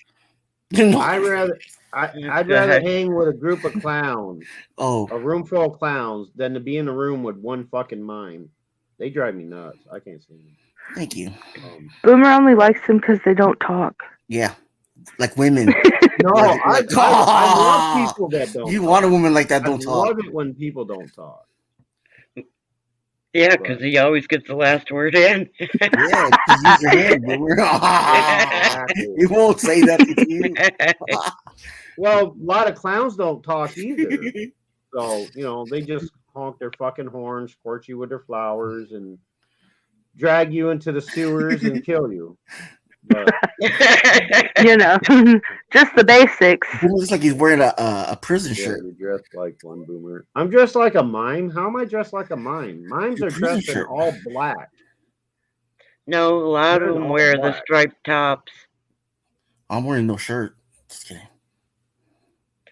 I I'd rather hang with a group of clowns, Oh, a room full of clowns, than to be in a room with one fucking mime. They drive me nuts. I can't stand them. thank you. Boomer only likes them because they don't talk. Yeah, like women. No, Like, I love people that don't. You talk. want a woman like that? Don't I talk. love it when people don't talk. Yeah, because he always gets the last word in. Yeah, just use your hand, Boomer. He won't say that to you. Well, a lot of clowns don't talk either. So, they just honk their fucking horns, squirt you with their flowers, and drag you into the sewers and kill you. But, just the basics. It looks like he's wearing a prison shirt. You're dressed like one, Boomer. I'm dressed like a mime. How am I dressed like a mime? Mimes are dressed in all black. No, a lot of them wear the striped tops. I'm wearing no shirt. Just kidding.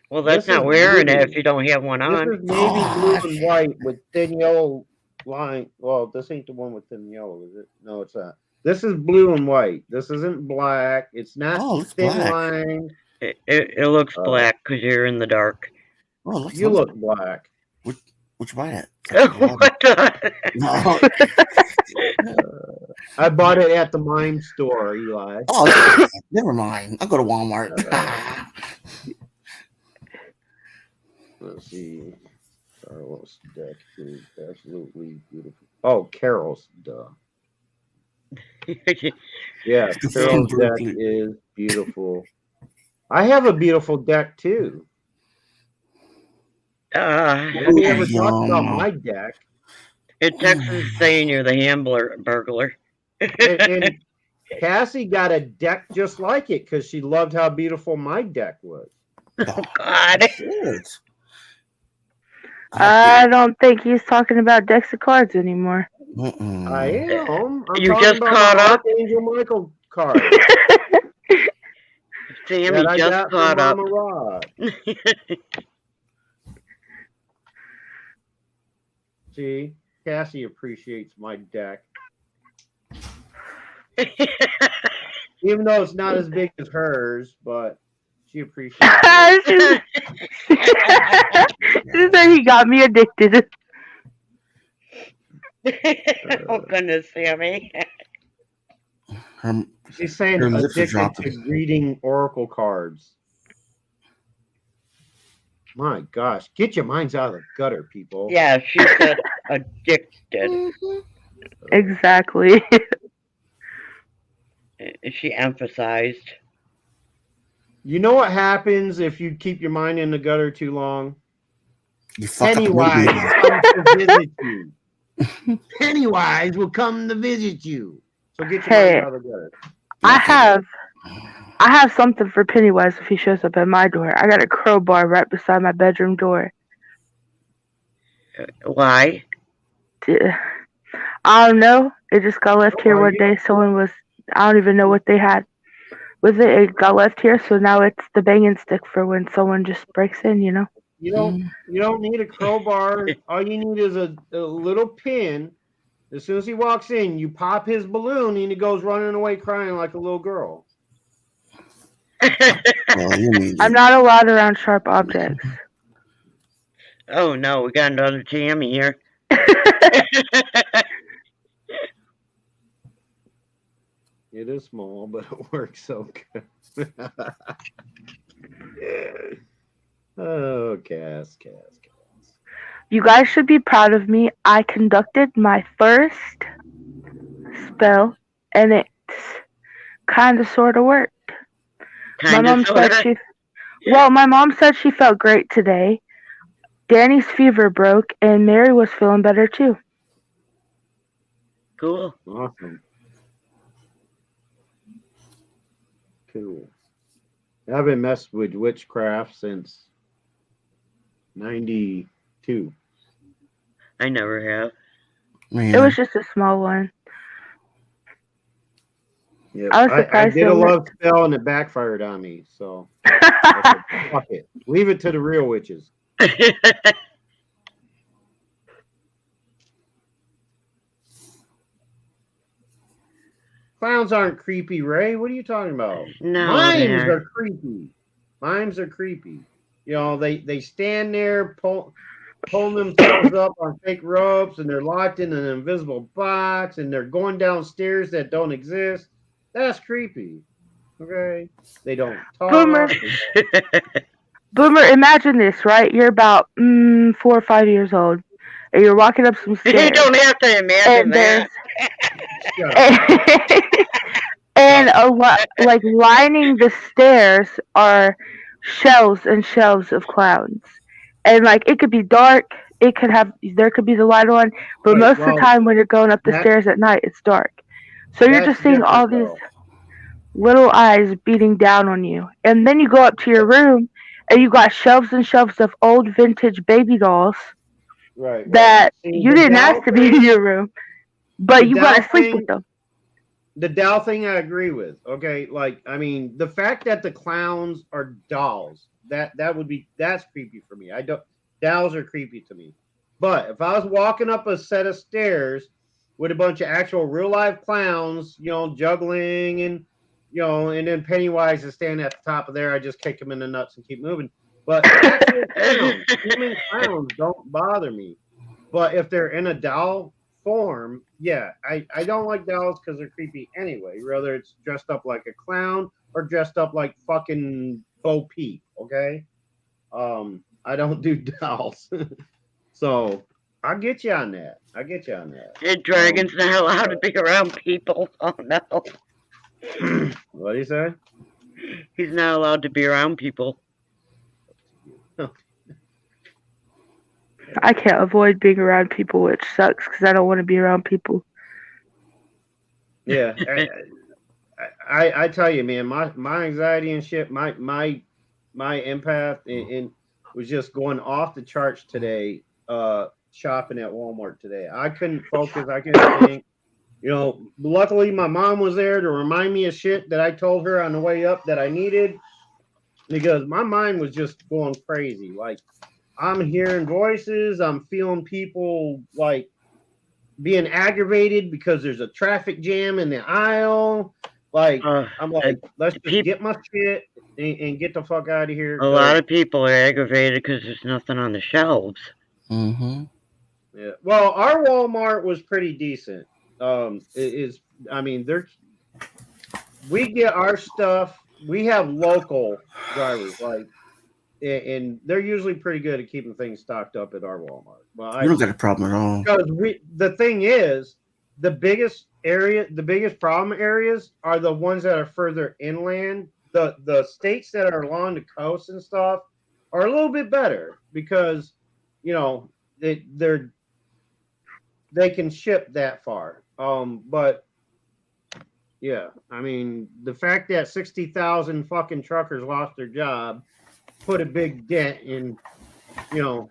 Well, that's not wearing it if you don't have one on. This is navy blue and white with thin yellow line. Well, this ain't the one with thin yellow, is it? No, it's not. This is blue and white. This isn't black. It's not thin line. It looks black because you're in the dark. Oh, you look black. Which buy it? What the? No. I bought it at the mime store, Eli. Oh, never mind. I'll go to Walmart. Let's see. Carol's deck is absolutely beautiful. Oh, Carol's, duh. Yeah, Carol's deck is beautiful. I have a beautiful deck too. Have you ever talked about my deck? In Texas, saying you're the burglar. and Cassie got a deck just like it because she loved how beautiful my deck was. Oh God! I don't think he's talking about decks of cards anymore. I am. I'm you just caught up. Angel Michael card. Sammy just caught up. See, Cassie appreciates my deck. Even though it's not as big as hers, but she appreciates it. She said he got me addicted. Oh, goodness, Sammy. She's saying addicted to reading oracle cards. My gosh, get your minds out of the gutter, people. Yeah, she said addicted. Exactly. She emphasized. You know what happens if you keep your mind in the gutter too long? You fuck Pennywise comes to visit you. Pennywise will come to visit you. So get your mind out of the gutter. I have something for Pennywise if he shows up at my door. I got a crowbar right beside my bedroom door. Why? I don't know. It just got left here one day. I don't even know what they had with it. It got left here, so now it's the banging stick for when someone just breaks in, You don't need a crowbar. All you need is a little pin. As soon as he walks in, you pop his balloon and he goes running away crying like a little girl. I'm not allowed around sharp objects. Oh no, we got another Tammy here. It is small, but it works so good. Oh, Cass. You guys should be proud of me. I conducted my first spell, and it's kind of sort of worked. My mom said she felt great today. Danny's fever broke, and Mary was feeling better too. Cool. Awesome. Cool. I haven't messed with witchcraft since 92. I never have. It was just a small one. Yeah, I did a love spell and it backfired on me. So fuck it. Leave it to the real witches. Clowns aren't creepy, Ray. What are you talking about? No, Mimes are creepy. Mimes are creepy. You know, they stand there pulling themselves up on fake ropes, and they're locked in an invisible box, and they're going down stairs that don't exist. That's creepy. Okay, they don't Boomer. talk. Boomer, imagine this, right? You're about 4 or 5 years old, and you're walking up some stairs. You don't have to imagine that. And like lining the stairs are shelves and shelves of clowns, and like it could be dark. There could be the light on, but most of the time when you're going up the stairs at night, it's dark. So you're just seeing all these little eyes beating down on you, and then you go up to your room, and you got shelves and shelves of old vintage baby dolls. That you didn't ask to be in your room, but you got to sleep with them. The doll thing I agree with. Okay, like I mean, the fact that the clowns are dolls, that's creepy for me. Dolls are creepy to me. But if I was walking up a set of stairs with a bunch of actual real life clowns, you know, juggling and and then Pennywise is standing at the top of there, I just kick him in the nuts and keep moving. But actual clowns, human clowns don't bother me. But if they're in a doll form, yeah, I don't like dolls because they're creepy anyway. Whether it's dressed up like a clown or dressed up like fucking Bo Peep, okay? I don't do dolls. So I'll get you on that. And Dragon's not allowed to be around people. Oh no. What do you say? He's not allowed to be around people. I can't avoid being around people, which sucks because I don't want to be around people. Yeah, I tell you, man, my anxiety and shit, my empath and was just going off the charts today. Shopping at Walmart today, I couldn't focus. I couldn't think. You know, luckily my mom was there to remind me of shit that I told her on the way up that I needed, because my mind was just going crazy. Like, I'm hearing voices. I'm feeling people like being aggravated because there's a traffic jam in the aisle. Like, I'm like, let's just get my shit and get the fuck out of here. A lot of people are aggravated because there's nothing on the shelves. Mm-hmm. Yeah. Well, our Walmart was pretty decent. We get our stuff. We have local drivers, like, and they're usually pretty good at keeping things stocked up at our Walmart. But I don't got a problem at all. Because the thing is, the biggest problem areas are the ones that are further inland. The states that are along the coast and stuff are a little bit better because, you know, they can ship that far. But yeah, I mean, the fact that 60,000 fucking truckers lost their job put a big dent in, you know,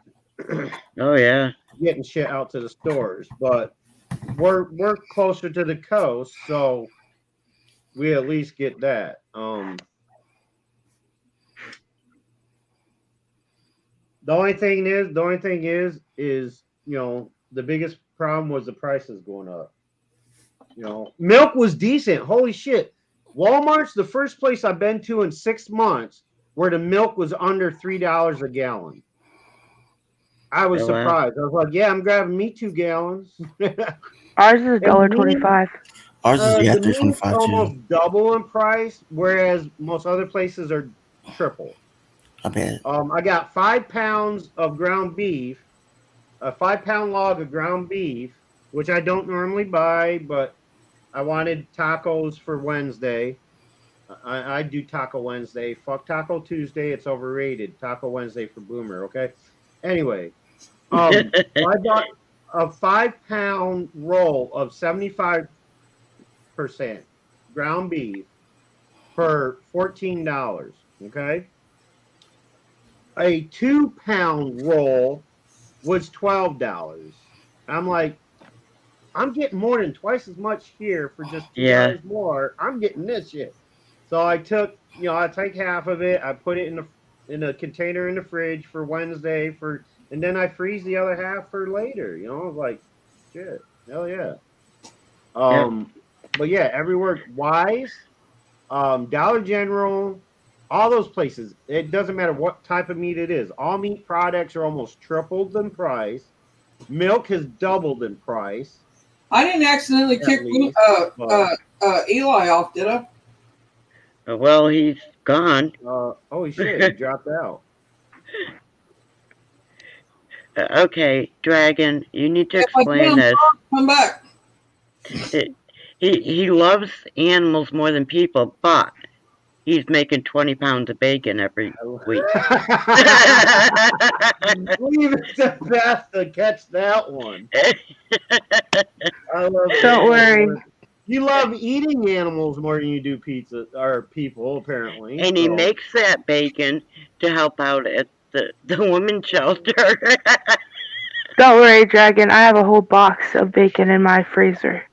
oh yeah, getting shit out to the stores. But we're closer to the coast, so we at least get that. The only thing is, you know, the biggest problem was the prices going up. You know, milk was decent. Holy shit. Walmart's the first place I've been to in 6 months where the milk was under $3 a gallon. I was surprised. I was like, yeah, I'm grabbing me 2 gallons. Ours is $1.25. Ours is $3.25 almost double in price, whereas most other places are triple. I bet. I got 5 pounds of ground beef, a 5-pound log of ground beef, which I don't normally buy, but I wanted tacos for Wednesday. I do Taco Wednesday. Fuck Taco Tuesday. It's overrated. Taco Wednesday for Boomer, okay? Anyway, I bought a 5-pound roll of 75% ground beef for $14, okay? A 2-pound roll was $12. I'm like, I'm getting more than twice as much here for just $2 more. I'm getting this shit. So I took, you know, I take half of it. I put it in a container in the fridge for Wednesday and then I freeze the other half for later. You know, I was like, shit, hell yeah. But yeah, everywhere Wise, Dollar General, all those places, it doesn't matter what type of meat it is. All meat products are almost tripled in price. Milk has doubled in price. I didn't accidentally kick Eli off, did I? Well, he's gone. Holy shit, he dropped out. Okay, Dragon, you need to explain this. Come back. He loves animals more than people, but he's making 20 pounds of bacon every week. Leave it to Beth to catch that one. I love Don't worry. You love eating animals more than you do pizza or people, apparently. And he makes that bacon to help out at the women's shelter. Don't worry, Dragon. I have a whole box of bacon in my freezer.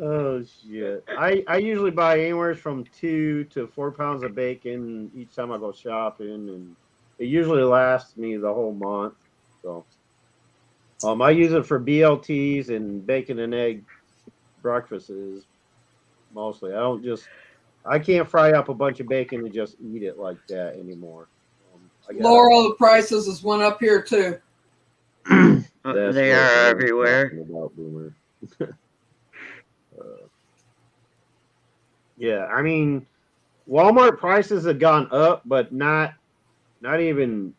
Oh shit! I usually buy anywhere from 2 to 4 pounds of bacon each time I go shopping, and it usually lasts me the whole month. So, I use it for BLTs and bacon and egg breakfasts mostly. I can't fry up a bunch of bacon and just eat it like that anymore. Laurel, the prices has went up here too. They are everywhere. Yeah, I mean, Walmart prices have gone up, but not even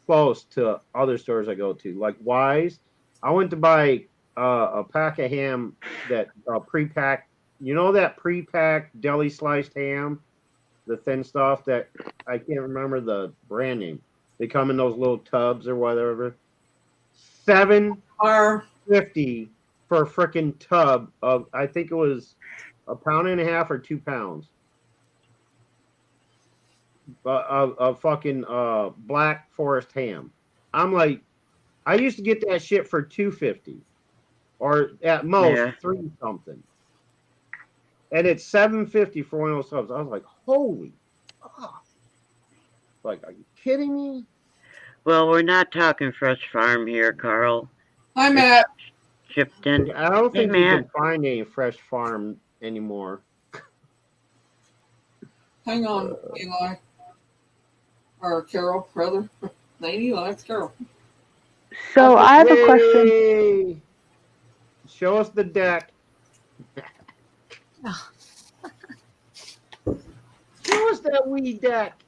close to other stores I go to. Like Wise, I went to buy a pack of ham that pre-packed. You know that pre-packed deli sliced ham, the thin stuff that I can't remember the brand name. They come in those little tubs or whatever. $7.50 for a freaking tub of, I think it was 1.5 pounds or 2 pounds of fucking Black Forest ham. I'm like, I used to get that shit for $2.50 or at most 3 something, and it's $7.50 for one of those tubs. I was like, holy fuck! Like, are you kidding me? Well, we're not talking Fresh Farm here, Carl. Hi, Matt. Shipton. I don't think you can find any Fresh Farm anymore. Hang on, Eli. Or Carol, rather. Not Eli, it's Carol. So I have a question. Show us the deck. Show us that wee deck.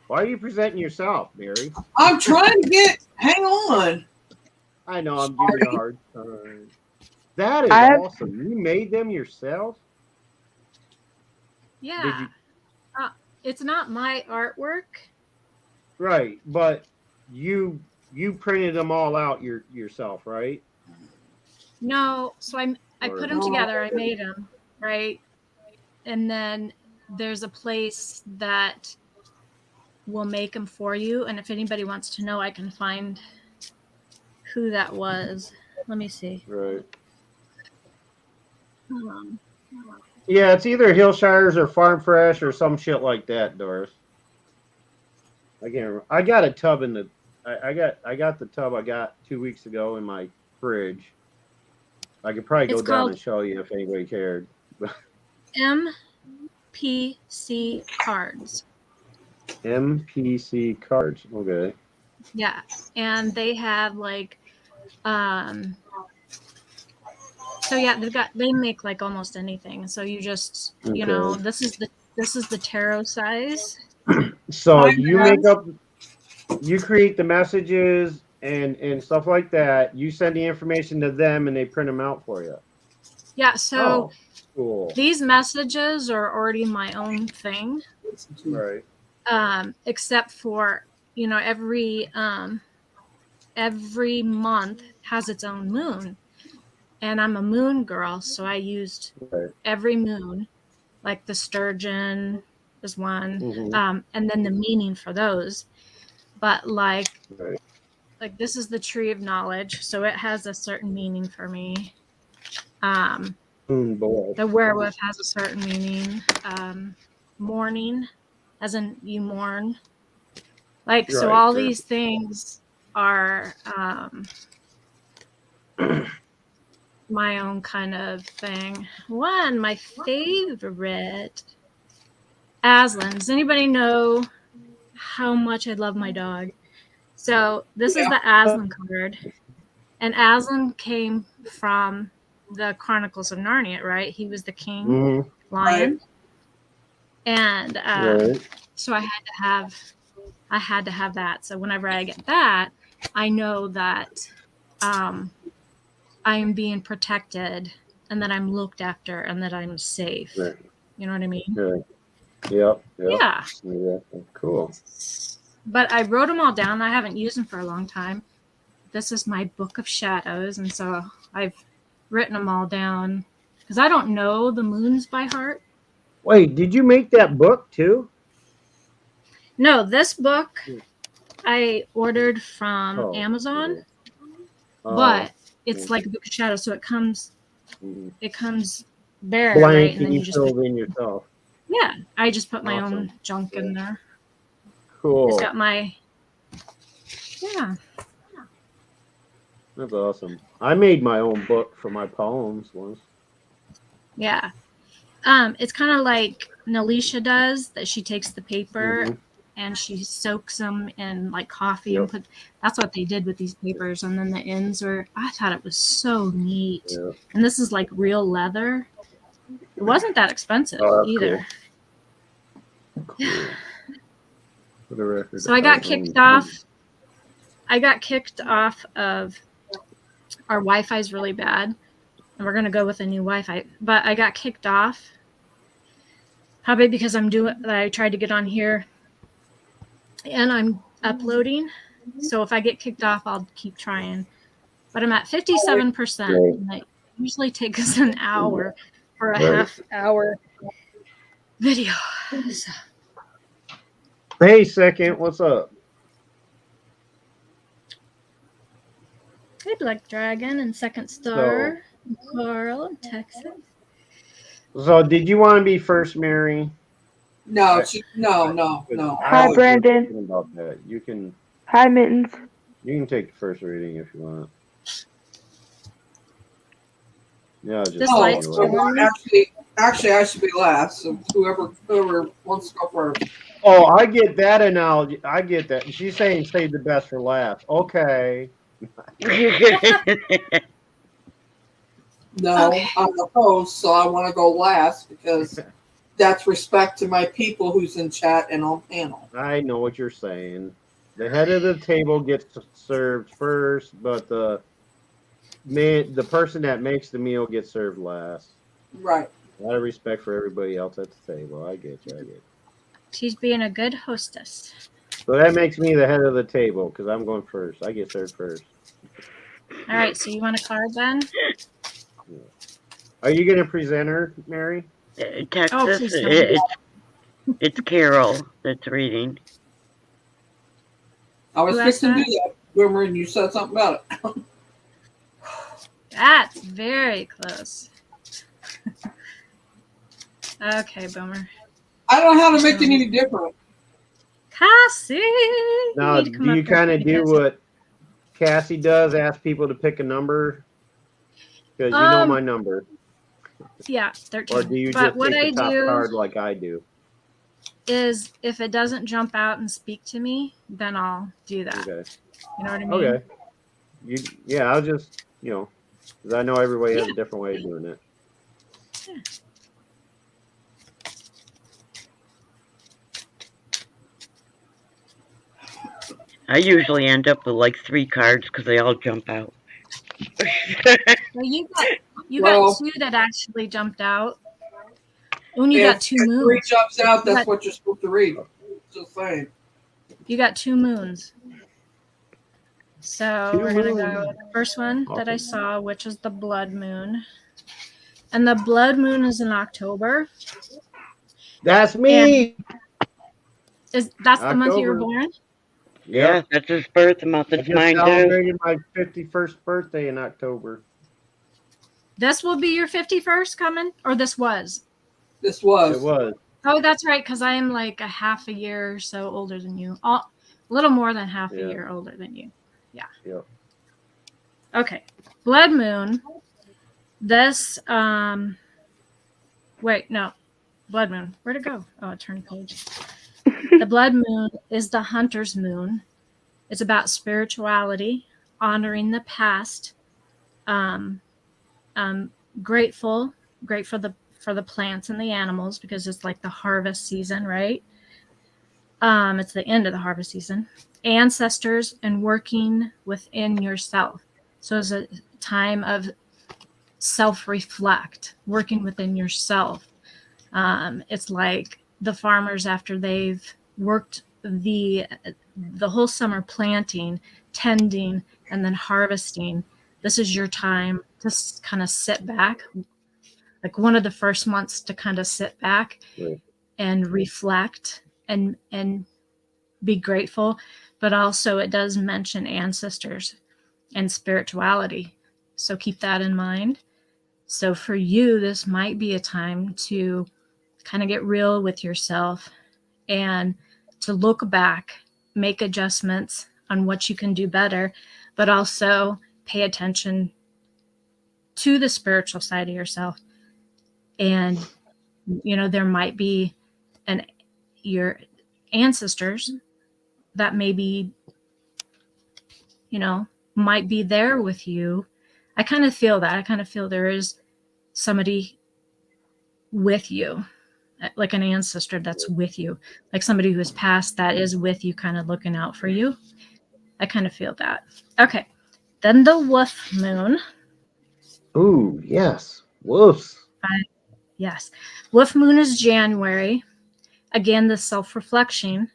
Why are you presenting yourself, Mary? I'm trying to get. Hang on. I know, I'm giving you a hard time. That is awesome. You made them yourself? Yeah. It's not my artwork. Right, but you printed them all out yourself, right? No, so I put them together. I made them, right? And then there's a place that will make them for you. And if anybody wants to know, I can find who that was. Let me see. Right. Yeah, it's either Hillshires or Farm Fresh or some shit like that, Doris. I can't remember. I got a tub in the. I got the tub I got 2 weeks ago in my fridge. I could probably go down and show you if anybody cared. MPC cards. MPC cards. Okay. Yeah, and they have like, so yeah, they make like almost anything. So you just you know this is the tarot size. So you create the messages and stuff like that. You send the information to them and they print them out for you. Yeah. So cool. These messages are already my own thing. Right. Except for every month has its own moon, and I'm a moon girl, so I used every moon, like the sturgeon is one, and then the meaning for those. But like this is the tree of knowledge, so it has a certain meaning for me. The werewolf has a certain meaning. Mourning, as in you mourn. Like, so all these things are my own kind of thing. My favorite Aslan. Does anybody know how much I love my dog? So this is the Aslan card. And Aslan came from the Chronicles of Narnia, right? He was the king lion. And so I had to have that. So whenever I get that, I know that I am being protected and that I'm looked after and that I'm safe. Right. You know what I mean? Right. Yep. Yeah. Cool. But I wrote them all down. I haven't used them for a long time. This is my book of shadows, and so I've written them all down because I don't know the moons by heart. Wait, did you make that book too? No, this book I ordered from Amazon, but it's like a book of shadows, so it comes bare, blank, right? and then you just fill it in yourself. Yeah, I just put my own junk in there. Cool. It's got my That's awesome. I made my own book for my poems once. Yeah. It's kind of like Nalisha does, that she takes the paper and she soaks them in like coffee and that's what they did with these papers. And then the ends I thought it was so neat. Yeah. And this is like real leather. It wasn't that expensive either. Cool. For the record, so I got kicked off. I got kicked off of our Wi-Fi is really bad. And we're going to go with a new Wi-Fi. But I got kicked off probably because I tried to get on here and I'm uploading. So if I get kicked off, I'll keep trying. But I'm at 57%. And it usually takes an hour for a half-hour video. So. Hey, Second, what's up? Hey, Black Dragon and Second Star. Carl in Texas. So, did you want to be first, Mary? No, no. Hi, Brandon. About that. You can. Hi, Mittens. You can take the first reading if you want. Yeah, actually, I should be last. So whoever wants to go first. Oh, I get that analogy. I get that. She's saying save the best for last. Okay. No, I'm the host, so I want to go last because that's respect to my people who's in chat and on panel. I know what you're saying. The head of the table gets served first, but the person that makes the meal gets served last. Right. A lot of respect for everybody else at the table. I get you. She's being a good hostess. So that makes me the head of the table because I'm going first. I get served first. All right, so you want a card then? Are you going to present her, Mary? Texas, it's Carol that's reading. I was fixing to do that, Boomer, and you said something about it. That's very close. Okay, Boomer. I don't know how to make it any different. Cassie! Now, do you kind of do what Cassie does, ask people to pick a number? Because you know my number. Yeah, 13. Or do you just take the top card like I do? Is if it doesn't jump out and speak to me, then I'll do that. Okay. You know what I mean? Okay. I'll just, because I know everybody has a different way of doing it. Yeah. I usually end up with like 3 cards because they all jump out. Well, you got 2 that actually jumped out. When you got 2 moons. 3 jumps out, that's what you're supposed to read. Just saying. You got 2 moons. So we're going to go with the first one that I saw, which is the blood moon. And the blood moon is in October. That's me. That's the month you were born? Yeah, that's his birth month. It's mine too. I celebrated my 51st birthday in October. This will be your 51st coming? Or this was? This was. It was. Oh, that's right, because I am like a half a year or so older than you. A little more than half a year older than you. Yeah. Yep. Okay. Blood moon. This, wait, no. blood moon. Where'd it go? Oh, it turned page. The blood moon is the hunter's moon. It's about spirituality, honoring the past, um, grateful for the plants and the animals because it's like the harvest season, right? It's the end of the harvest season. Ancestors and working within yourself. So it's a time of self-reflect, working within yourself. It's like the farmers after they've worked the whole summer planting, tending, and then harvesting. This is your time to kind of sit back, like one of the first months to kind of sit back and reflect and be grateful. But also it does mention ancestors and spirituality. So keep that in mind. So for you, this might be a time to kind of get real with yourself and to look back, make adjustments on what you can do better, but also pay attention to the spiritual side of yourself. And, you know, there might be your ancestors that maybe, you know, might be there with you. I kind of feel that. I kind of feel there is somebody with you, like an ancestor that's with you, like somebody who has passed that is with you, kind of looking out for you. I kind of feel that. Okay. Then the wolf moon. Ooh, yes. Wolves. Yes. Wolf moon is January. Again, the self-reflection,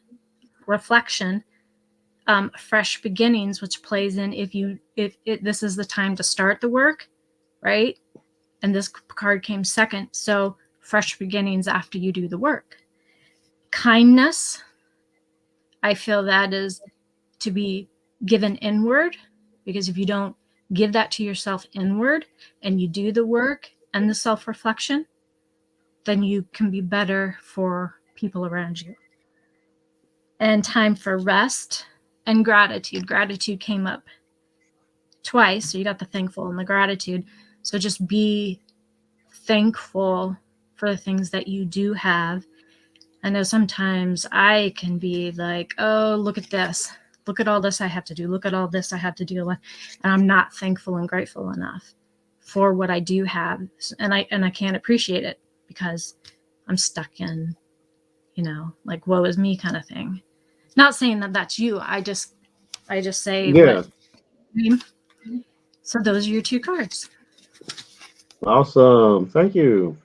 fresh beginnings, which plays in if this is the time to start the work, right? And this card came second. So fresh beginnings after you do the work. Kindness. I feel that is to be given inward, because if you don't give that to yourself inward and you do the work and the self-reflection, then you can be better for people around you. And time for rest and gratitude. Gratitude came up twice. So you got the thankful and the gratitude. So just be thankful for the things that you do have. I know sometimes I can be like, oh, look at this. Look at all this I have to do. Look at all this I have to deal with. And I'm not thankful and grateful enough for what I do have. And I can't appreciate it because I'm stuck in, you know, like woe is me kind of thing. Not saying that that's you. I just say what. So those are your two cards. Awesome. Thank you.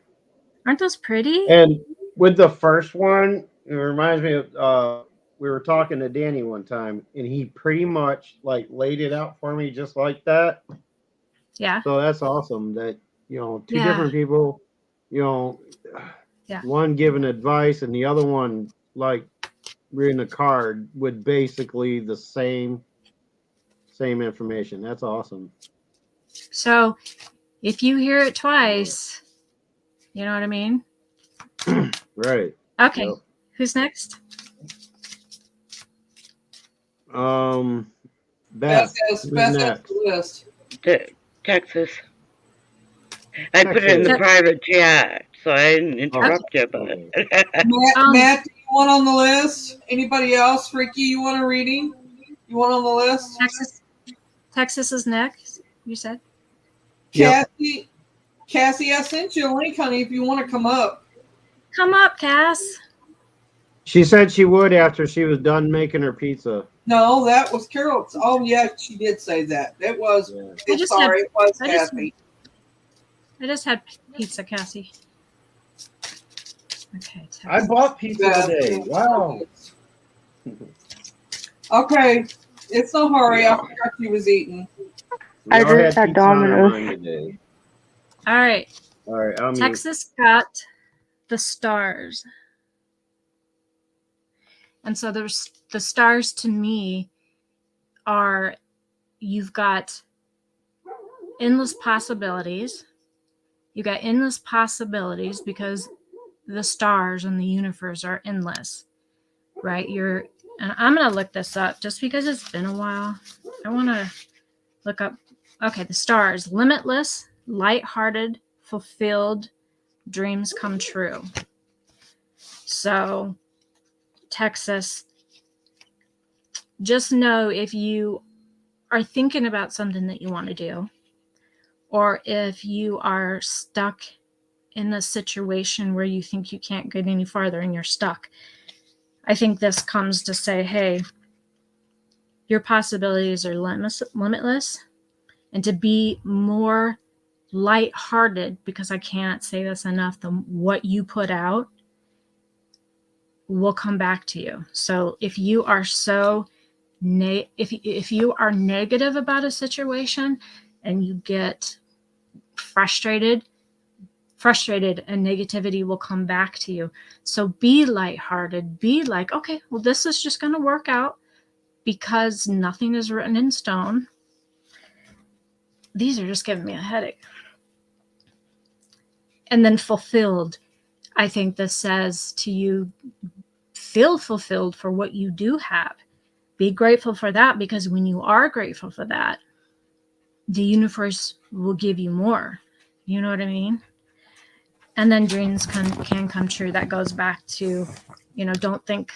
Aren't those pretty? And with the first one, it reminds me of we were talking to Danny one time, and he pretty much like laid it out for me just like that. Yeah. So that's awesome that, you know, two different people, you know, one giving advice and the other one like reading a card with basically the same information. That's awesome. So if you hear it twice, you know what I mean? Right. Okay. Yep. Who's next? Beth. Beth has the list. Texas. I put it in the private chat, so I didn't interrupt you. But Matt, do you want on the list? Anybody else? Freaky, you want a reading? You want on the list? Texas is next, you said? Cassie, I sent you a link, honey, if you want to come up. Come up, Cass. She said she would after she was done making her pizza. No, that was Carol. Oh, yeah, she did say that. It was. Yeah. It was Kathy. I just had pizza, Cassie. Okay. Texas. I bought pizza today. Wow. Okay. It's no hurry. I forgot she was eating. I just had Domino's. All right. Texas got the stars. And so there's the stars to me are, you've got endless possibilities. You got endless possibilities because the stars and the universe are endless, right? And I'm going to look this up just because it's been a while. I want to look up. Okay. The stars, limitless, lighthearted, fulfilled, dreams come true. So, Texas, just know if you are thinking about something that you want to do, or if you are stuck in a situation where you think you can't get any farther and you're stuck, I think this comes to say, hey, your possibilities are limitless, and to be more lighthearted, because I can't say this enough, what you put out will come back to you. So if you are if you are negative about a situation and you get frustrated and negativity will come back to you. So be lighthearted. Be like, okay, well, this is just going to work out because nothing is written in stone. These are just giving me a headache. And then fulfilled. I think this says to you, feel fulfilled for what you do have. Be grateful for that, because when you are grateful for that, the universe will give you more. You know what I mean? And then dreams can come true. That goes back to, don't think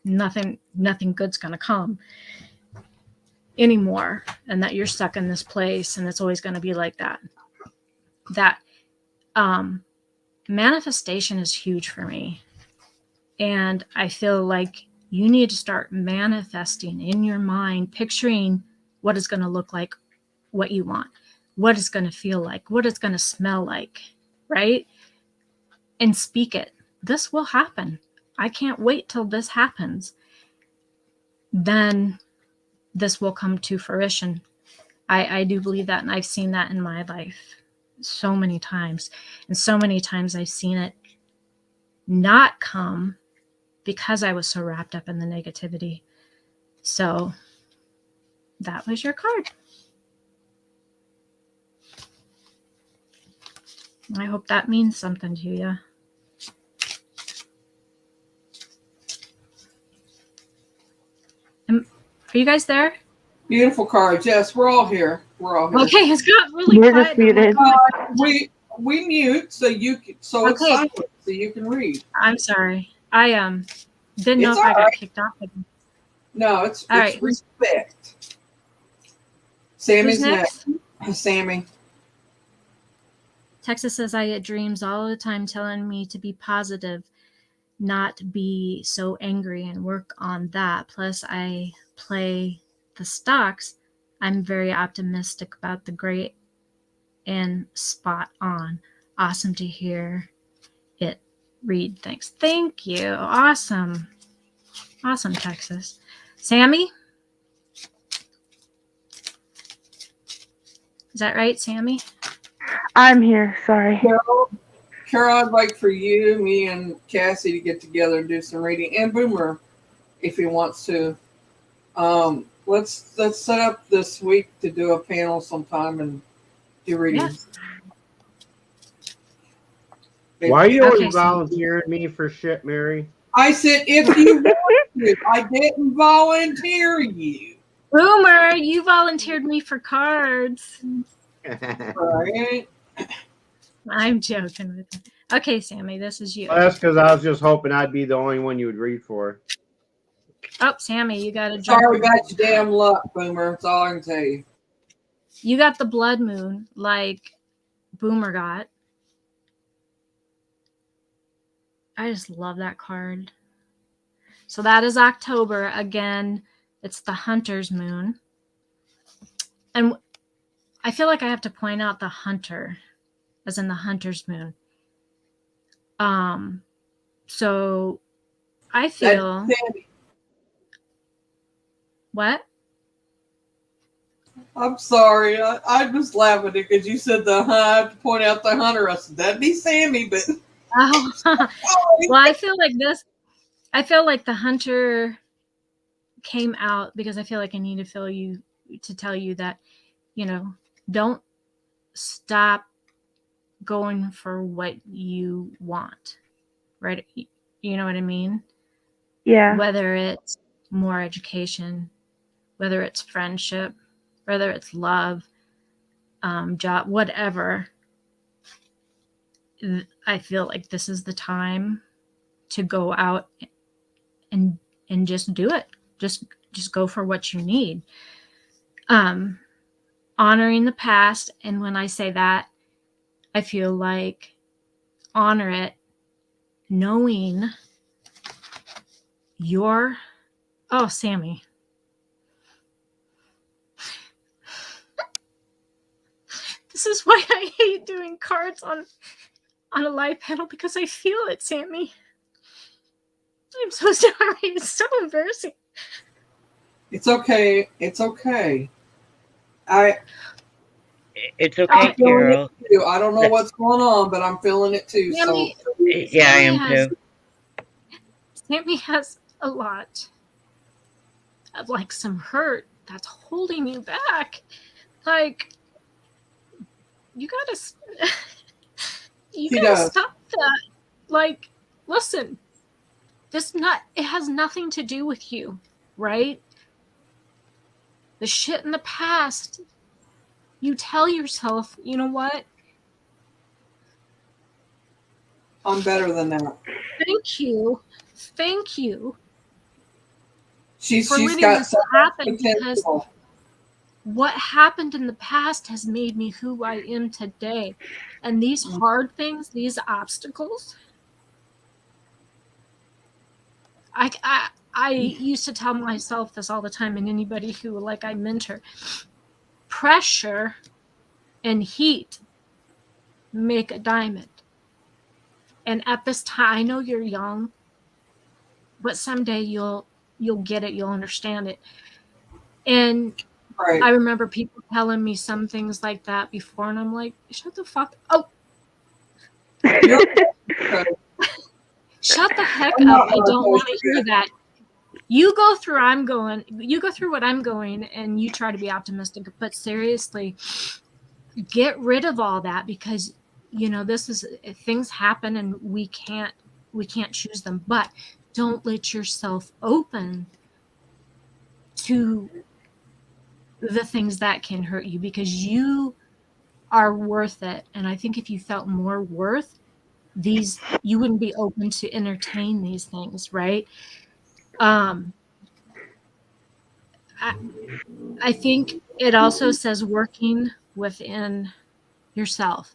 nothing good's going to come anymore, and that you're stuck in this place and it's always going to be like that. That manifestation is huge for me. And I feel like you need to start manifesting in your mind, picturing what it's going to look like, what you want, what it's going to feel like, what it's going to smell like, right? And speak it. This will happen. I can't wait till this happens. Then this will come to fruition. I do believe that, and I've seen that in my life so many times. And so many times I've seen it not come because I was so wrapped up in the negativity. So that was your card. I hope that means something to you. Are you guys there? Beautiful cards. Yes, we're all here. We're all here. Okay, it's got really We're quiet. disputed. We mute so it's silent so you can read. I'm sorry. I didn't know if I got kicked off again. No, it's right. Respect. Sammy's Who's next? Sammy. Texas says, I get dreams all the time telling me to be positive, not be so angry, and work on that. Plus, I play the stocks. I'm very optimistic about the great and spot on. Awesome to hear it read. Thanks. Thank you. Awesome. Awesome, Texas. Sammy? Is that right, Sammy? I'm here. Sorry. Carol, I'd like for you, me, and Cassie to get together and do some reading, and Boomer, if he wants to. Let's set up this week to do a panel sometime and do readings. Yeah. Why are you always volunteering me for shit, Mary? I said if you want to. I didn't volunteer you. Boomer, you volunteered me for cards. Right. I'm joking with you. Okay, Sammy, this is you. Well, that's because I was just hoping I'd be the only one you would read for. Oh, Sammy, you got a jump. Sorry about your damn luck, Boomer. That's all I can tell you. You got the blood moon like Boomer got. I just love that card. So that is October. Again, it's the Hunter's moon. And I feel like I have to point out the Hunter, as in the Hunter's moon. So I feel... What? I'm sorry. I was laughing because you said I have to point out the Hunter. I said, that'd be Sammy, but... Oh. Well, I feel like the Hunter came out because I feel like I need to tell you that, don't stop going for what you want, right? You know what I mean? Yeah. Whether it's more education, whether it's friendship, whether it's love, job, whatever. I feel like this is the time to go out and just do it. Just go for what you need. Honoring the past, and when I say that, I feel like honor it, knowing your Sammy. This is why I hate doing cards on a live panel, because I feel it, Sammy. I'm so sorry. It's so embarrassing. It's okay. It's okay. It's okay, Carol. I don't know what's going on, but I'm feeling it too. Sammy, yeah, I am too. Sammy has a lot of like some hurt that's holding you back. Like, you gotta stop that. Like, listen, it has nothing to do with you, right? The shit in the past, you tell yourself, you know what? I'm better than that. Thank you. She's letting got this happen, because what happened in the past has made me who I am today. And these hard things, these obstacles, I used to tell myself this all the time, and anybody who like I mentor, pressure and heat make a diamond. And at this time, I know you're young, but someday you'll get it, you'll understand it. And right. I remember people telling me some things like that before, and I'm like, shut the fuck up. Shut the heck up. I don't want to hear that. You go through what I'm going, and you try to be optimistic, but seriously, get rid of all that, because this is, things happen and we can't choose them, but don't let yourself open to the things that can hurt you, because you are worth it. And I think if you felt more worth, you wouldn't be open to entertain these things, right? I think it also says working within yourself.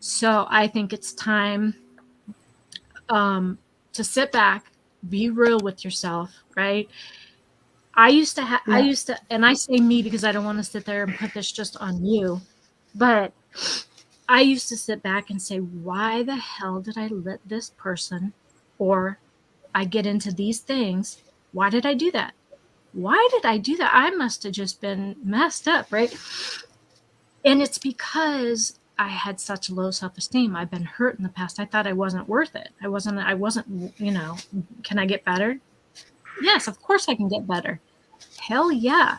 So I think it's time to sit back, be real with yourself, right? I used to, and I say me because I don't want to sit there and put this just on you, but I used to sit back and say, why the hell did I let this person, or I get into these things? Why did I do that? Why did I do that? I must have just been messed up, right? And it's because I had such low self-esteem. I've been hurt in the past. I thought I wasn't worth it. I wasn't, can I get better? Yes, of course I can get better. Hell yeah.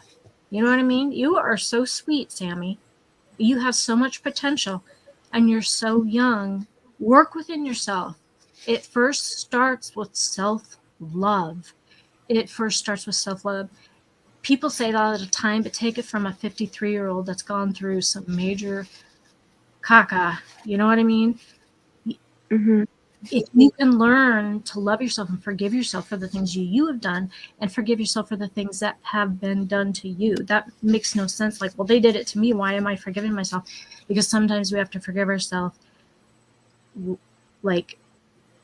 You know what I mean? You are so sweet, Sammy. You have so much potential, and you're so young. Work within yourself. It first starts with self-love. People say that all the time, but take it from a 53-year-old that's gone through some major caca. You know what I mean? Mm-hmm. If you can learn to love yourself and forgive yourself for the things you have done, and forgive yourself for the things that have been done to you, that makes no sense. Like, well, they did it to me. Why am I forgiving myself? Because sometimes we have to forgive ourselves. Like,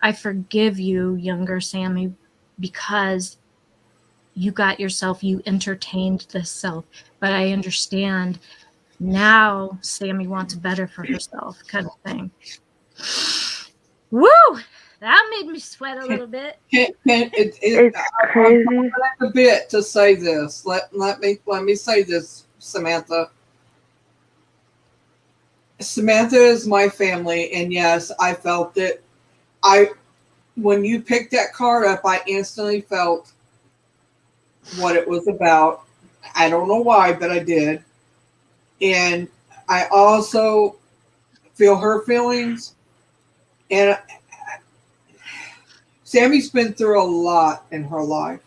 I forgive you, younger Sammy, because you entertained this self. But I understand now Sammy wants better for herself, kind of thing. Woo! That made me sweat a little bit. It's crazy. I'm a bit to say this. Let me say this, Samantha. Samantha is my family, and yes, I felt it. When you picked that card up, I instantly felt what it was about. I don't know why, but I did. And I also feel her feelings. And Sammy's been through a lot in her life,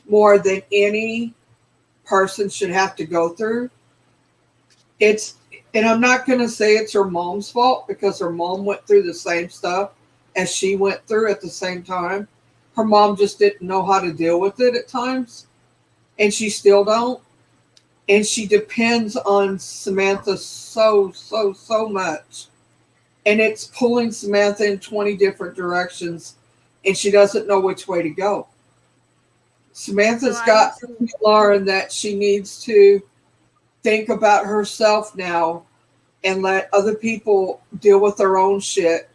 more than any person should have to go through. And I'm not going to say it's her mom's fault, because her mom went through the same stuff as she went through at the same time. Her mom just didn't know how to deal with it at times, and she still don't. And she depends on Samantha so much. And it's pulling Samantha in 20 different directions, and she doesn't know which way to go. Samantha's got to learn that she needs to think about herself now and let other people deal with their own shit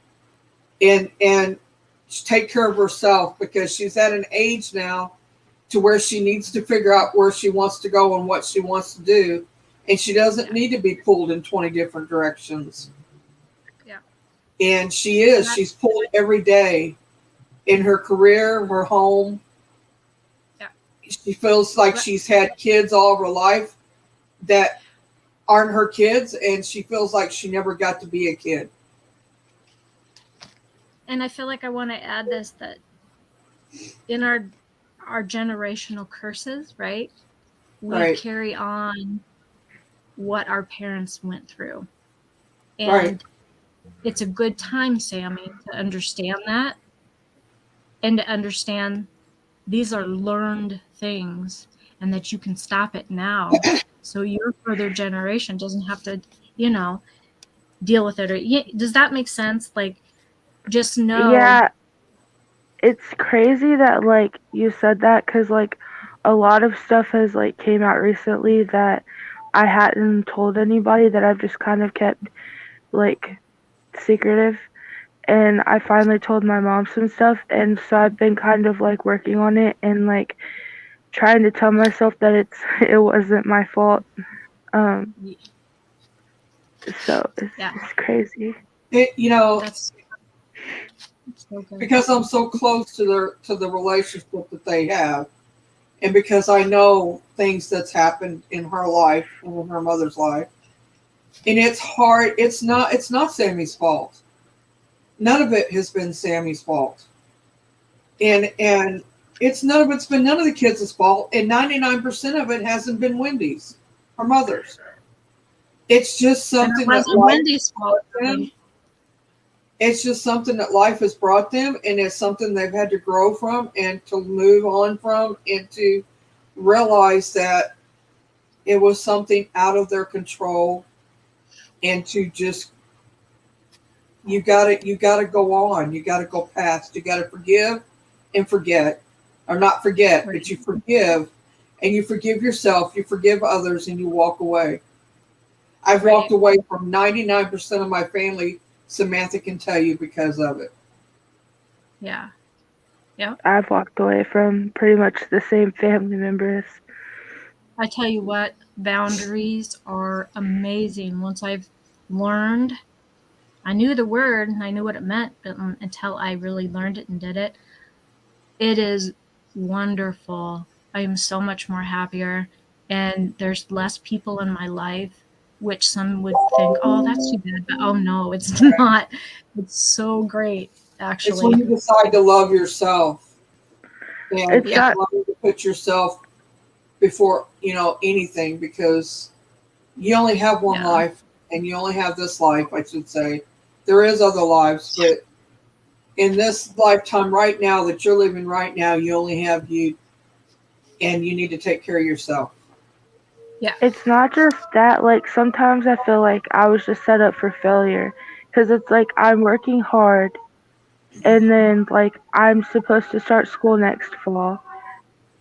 and take care of herself, because she's at an age now to where she needs to figure out where she wants to go and what she wants to do. And she doesn't need to be pulled in 20 different directions. Yeah. And she is. She's pulled every day in her career, her home. Yeah. She feels like she's had kids all her life that aren't her kids, and she feels like she never got to be a kid. And I feel like I want to add this, that in our generational curses, right? We carry on what our parents went through. And it's a good time, Sammy, to understand that and to understand these are learned things and that you can stop it now. So your further generation doesn't have to, deal with it. Or, does that make sense? Like, just know. Yeah. It's crazy that, like, you said that, because, like, a lot of stuff has, like, came out recently that I hadn't told anybody, that I've just kind of kept, like, secretive. And I finally told my mom some stuff, and so I've been kind of, like, working on it and, like, trying to tell myself that it wasn't my fault. So it's crazy. That's because I'm so close to the relationship that they have, and because I know things that's happened in her life and in her mother's life, and it's hard. It's not Sammy's fault. None of it has been Sammy's fault, and it's none of the kids' fault, and 99% of it hasn't been Wendy's, her mother's. It's just something that Wendy's fault. It's just something that life has brought them, and it's something they've had to grow from and to move on from, and to realize that it was something out of their control, and to just you gotta go on, you gotta go past, you gotta forgive and forget, or not forget, but you forgive, and you forgive yourself, you forgive others, and you walk away. I've walked away from 99% of my family. Samantha can tell you, because of it. Yeah. Yeah. I've walked away from pretty much the same family members. I tell you what, boundaries are amazing. Once I've learned, I knew the word and I knew what it meant, but until I really learned it and did it, it is wonderful. I am so much more happier, and there's less people in my life, which some would think, oh, that's too bad, but oh no, it's not. It's so great, actually. It's when you decide to love yourself, and to put yourself before anything, because you only have one life, and you only have this life, I should say. There is other lives, but in this lifetime right now that you're living right now, you only have you, and you need to take care of yourself. Yeah. It's not just that. Like, sometimes I feel like I was just set up for failure, because it's like I'm working hard, and then, like, I'm supposed to start school next fall,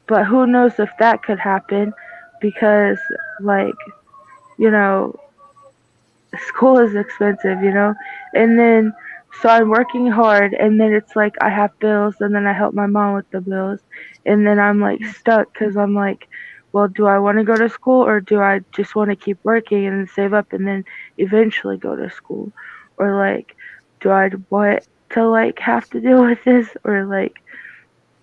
but who knows if that could happen, because, like, school is expensive, and then so I'm working hard, and then it's like I have bills, and then I help my mom with the bills, and then I'm like stuck, because I'm like, well, do I want to go to school, or do I just want to keep working and save up and then eventually go to school, or like, do I want to like have to deal with this, or like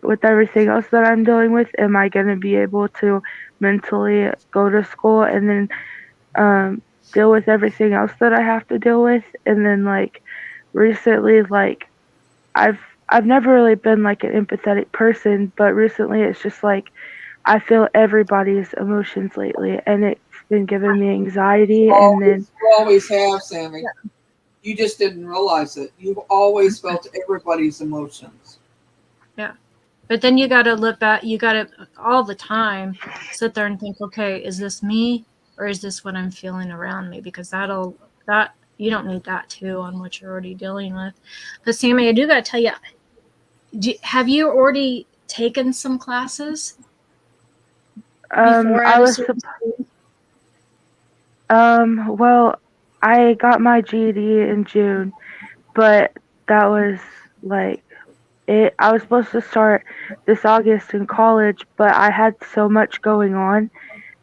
with everything else that I'm dealing with, am I going to be able to mentally go to school and then deal with everything else that I have to deal with? And then, like, recently, like, I've never really been like an empathetic person, but recently it's just like I feel everybody's emotions lately, and it's been giving me anxiety. And then you always have, Sammy. You just didn't realize it. You've always felt everybody's emotions. Yeah. But then you got to look back, you got to all the time sit there and think, okay, is this me or is this what I'm feeling around me? Because that you don't need that too on what you're already dealing with. But Sammy, I do got to tell you, have you already taken some classes before I at a was certain school? well, I got my GED in June, but that was like it. I was supposed to start this August in college, but I had so much going on,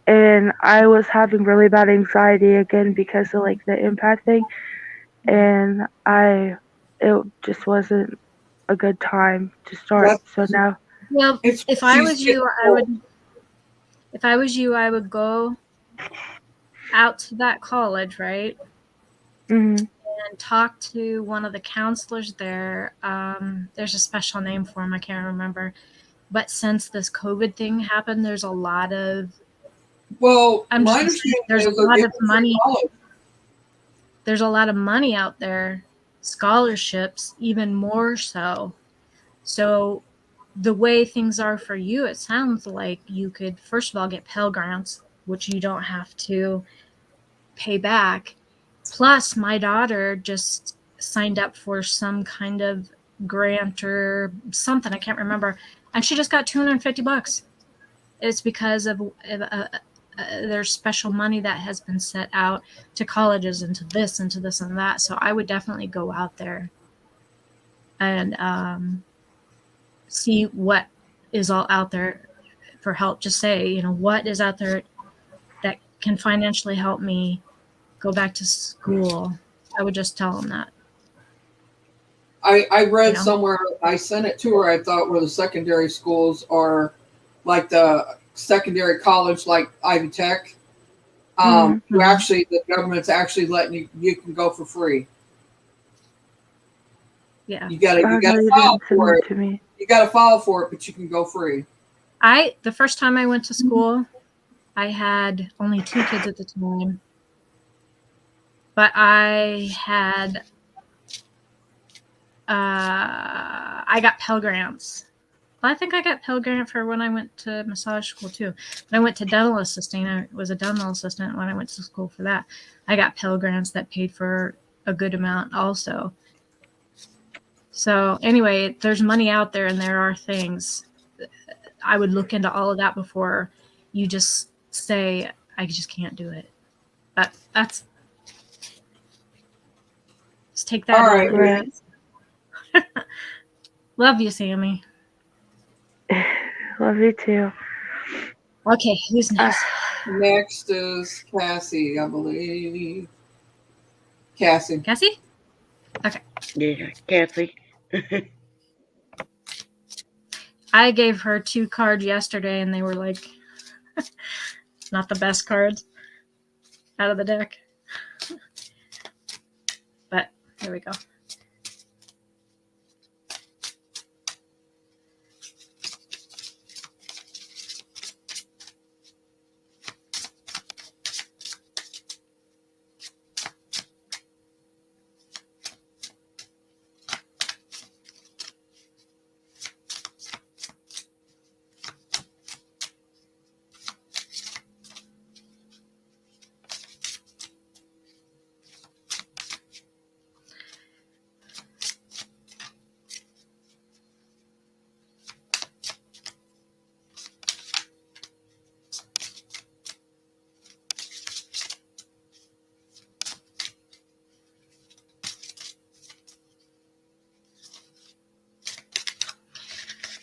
and I was having really bad anxiety again because of like the impact thing, and it just wasn't a good time to start. So now, Well, It's if I was you, I would go out to that college, right? mhm. And talk to one of the counselors there. There's a special name for him, I can't remember. But since this COVID thing happened, there's a lot of well, I'm my just gonna say understanding there's a is they're lot giving of free money. college. There's a lot of money out there, scholarships, even more so. So the way things are for you, it sounds like you could first of all get Pell Grants, which you don't have to pay back. Plus, my daughter just signed up for some kind of grant or something, I can't remember, and she just got $250. It's because of there's special money that has been set out to colleges and to this and to this and that. So I would definitely go out there and see what is all out there for help. Just say, what is out there that can financially help me go back to school. I would just tell them that. I read somewhere, I sent it to her, I thought where the secondary schools are like the secondary college, like Ivy Tech. You actually, the government's actually letting you can go for free. Yeah. You gotta file for it. You gotta file for it, but you can go free. The first time I went to school, I had only 2 kids at the time. But I got Pell Grants. Well, I think I got Pell Grant for when I went to massage school too. When I went to dental assisting, I was a dental assistant when I went to school for that. I got Pell Grants that paid for a good amount also. So anyway, there's money out there and there are things. I would look into all of that before you just say, I just can't do it. But let's take that. All right. Love you, Sammy. Love you too. Okay, who's next? Next is Cassie, I believe. Cassie? Okay. Yeah, Cassie. I gave her 2 cards yesterday, and they were like not the best cards out of the deck. But here we go.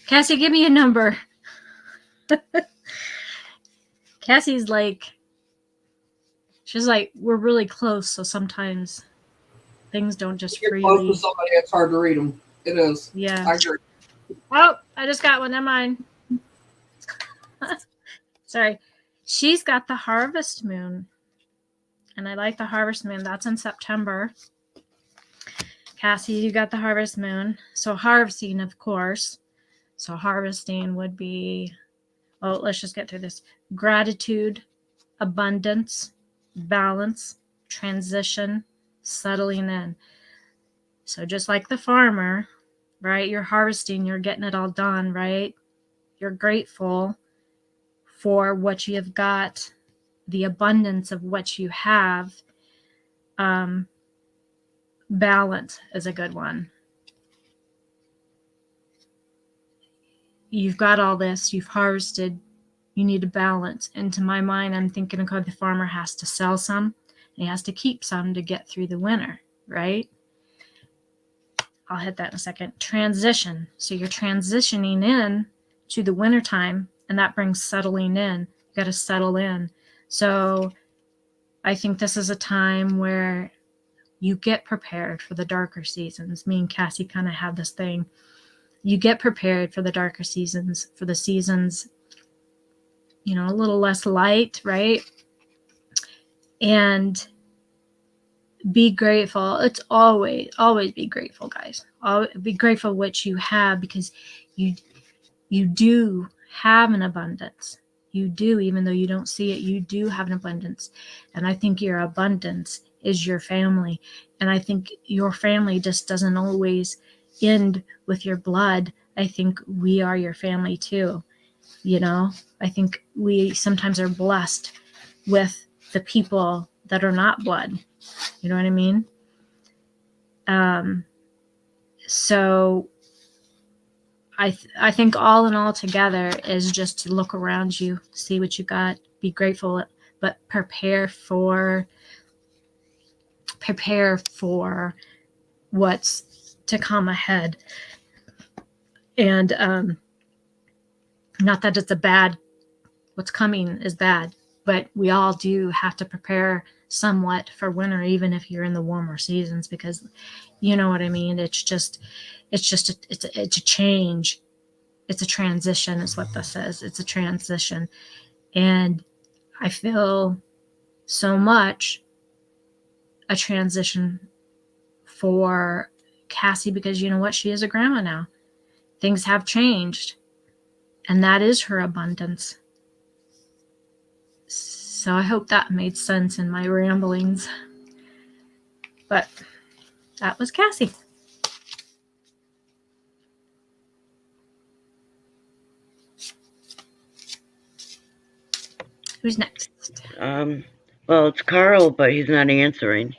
Cassie, give me a number. Cassie's she's like, we're really close, so sometimes things don't just freely. You're close to somebody, it's hard to read them. It is. Yeah. I agree. Oh, I just got one. Never mind. Sorry. She's got the Harvest Moon. And I like the Harvest Moon. That's in September. Cassie, you got the Harvest Moon. So harvesting, of course. So harvesting would be, let's just get through this. Gratitude, abundance, balance, transition, settling in. So just like the farmer, right? You're harvesting, you're getting it all done, right? You're grateful for what you have got, the abundance of what you have. Balance is a good one. You've got all this, you've harvested, you need to balance. And to my mind, I'm thinking of how the farmer has to sell some, and he has to keep some to get through the winter, right? I'll hit that in a second. Transition. So you're transitioning in to the wintertime, and that brings settling in. You got to settle in. So I think this is a time where you get prepared for the darker seasons. Me and Cassie kind of have this thing. You get prepared for the darker seasons, for the seasons, you know, a little less light, right? And be grateful. It's always be grateful, guys. Be grateful what you have, because you do have an abundance. You do, even though you don't see it, you do have an abundance. And I think your abundance is your family. And I think your family just doesn't always end with your blood. I think we are your family too. You know, I think we sometimes are blessed with the people that are not blood. You know what I mean? So I think all in all together is just to look around you, see what you got, be grateful, but prepare for what's to come ahead. And not that it's a bad, what's coming is bad, but we all do have to prepare somewhat for winter, even if you're in the warmer seasons, because you know what I mean. It's a change. It's a transition is what this is. It's a transition. And I feel so much a transition for Cassie, because you know what? She is a grandma now. Things have changed, and that is her abundance. So I hope that made sense in my ramblings. But that was Cassie. Who's next? Well, it's Carl, but he's not answering.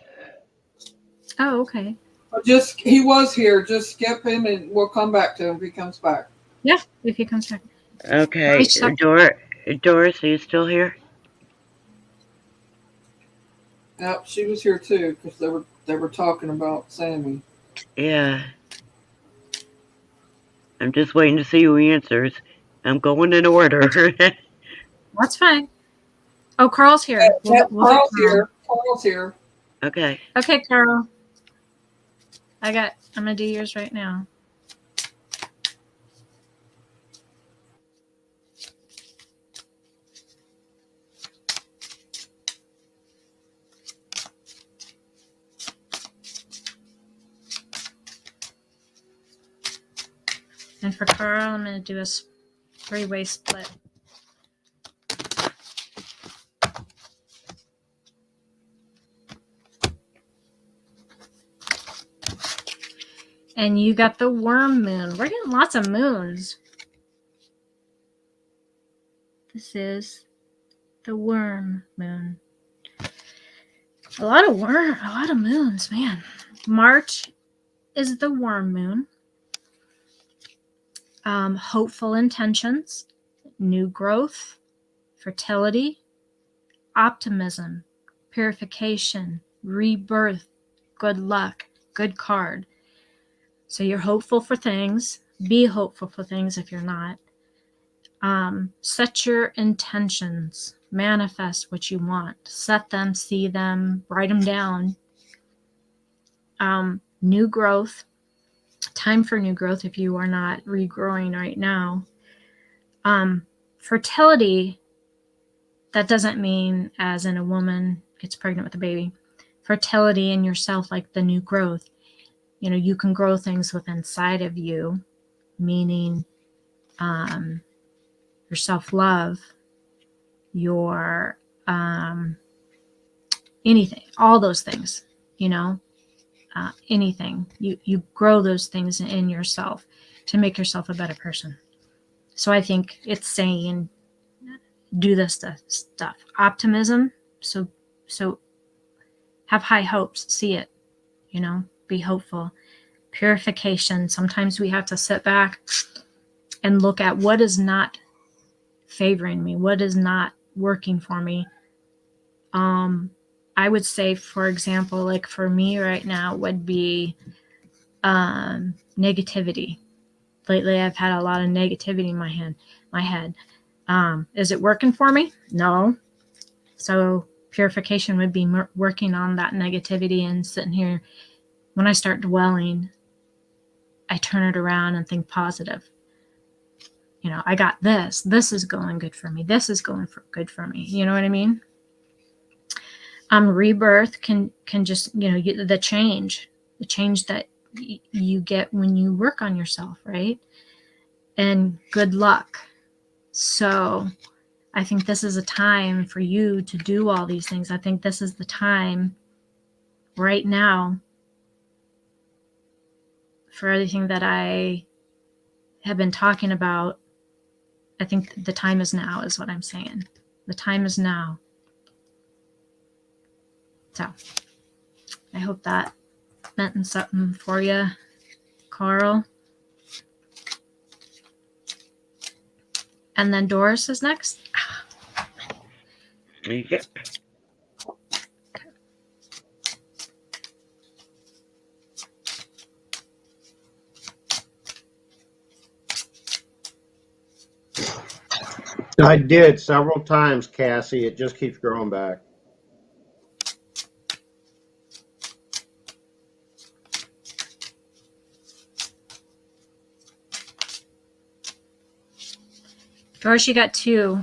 Oh, okay. He was here. Just skip him, and we'll come back to him if he comes back. Yeah, if he comes back. Okay, Doris, are you still here? Yep, she was here too, because they were talking about Sammy. Yeah. I'm just waiting to see who answers. I'm going in order. That's fine. Oh, Carl's here. Carl's here. Carl's here. Okay. Okay, Carl. I'm gonna do yours right now. And for Carl, I'm going to do a 3-way split. And you got the worm moon. We're getting lots of moons. This is the worm moon. A lot of moons, man. March is the worm moon. Hopeful intentions, new growth, fertility, optimism, purification, rebirth, good luck, good card. So you're hopeful for things. Be hopeful for things if you're not. Set your intentions. Manifest what you want. Set them, see them, write them down. New growth. Time for new growth if you are not regrowing right now. Fertility, that doesn't mean as in a woman gets pregnant with a baby. Fertility in yourself, like the new growth. You know, you can grow things within inside of you, meaning your self-love, your anything, all those things, anything. You grow those things in yourself to make yourself a better person. So I think it's saying, do this stuff. Optimism. So have high hopes. See it. Be hopeful. Purification. Sometimes we have to sit back and look at what is not favoring me, what is not working for me. I would say, for example, like for me right now would be negativity. Lately, I've had a lot of negativity in my head. Is it working for me? No. So purification would be working on that negativity and sitting here. When I start dwelling, I turn it around and think positive. I got this. This is going good for me. This is going good for me. You know what I mean? Rebirth can just, the change that you get when you work on yourself, right? And good luck. So I think this is a time for you to do all these things. I think this is the time right now for everything that I have been talking about. I think the time is now, is what I'm saying. The time is now. So I hope that meant something for you, Carl. And then Doris is next. Yep. I did several times, Cassie. It just keeps growing back. Doris, you got 2.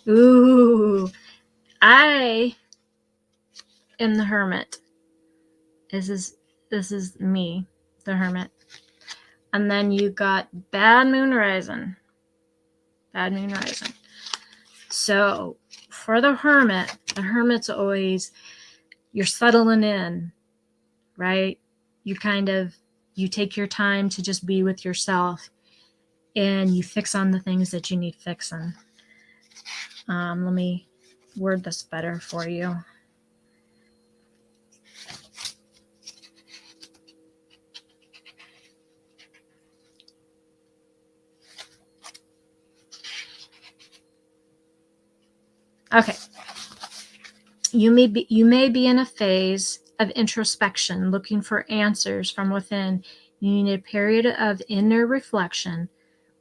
Ooh. I am the Hermit. This is me, the Hermit. And then you got Bad Moon Rising. Bad Moon Rising. So for the Hermit's always, you're settling in, right? You take your time to just be with yourself, and you fix on the things that you need fixing. Let me word this better for you. Okay. You may be in a phase of introspection, looking for answers from within. You need a period of inner reflection.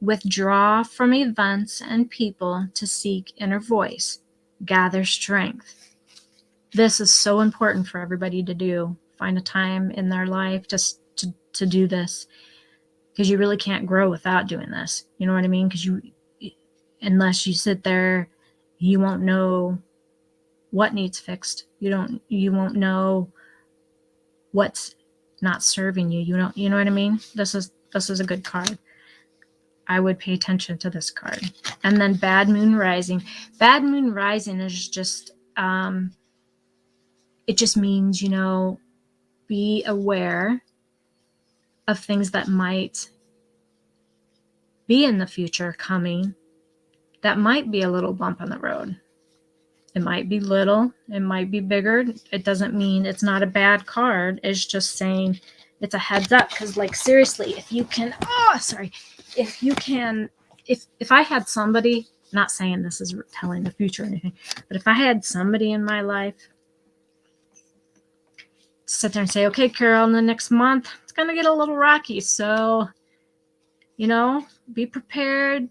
Withdraw from events and people to seek inner voice. Gather strength. This is so important for everybody to do. Find a time in their life just to do this, because you really can't grow without doing this. You know what I mean? Because unless you sit there, you won't know what needs fixed. You won't know what's not serving you. You know what I mean? This is a good card. I would pay attention to this card. And then Bad Moon Rising. Bad Moon Rising is just it just means, be aware of things that might be in the future coming, that might be a little bump on the road. It might be little, it might be bigger. It doesn't mean it's not a bad card. It's just saying it's a heads up. Because, like, seriously, if I had somebody, not saying this is telling the future or anything, but if I had somebody in my life sit there and say, okay, Carol, in the next month, it's going to get a little rocky. So, be prepared,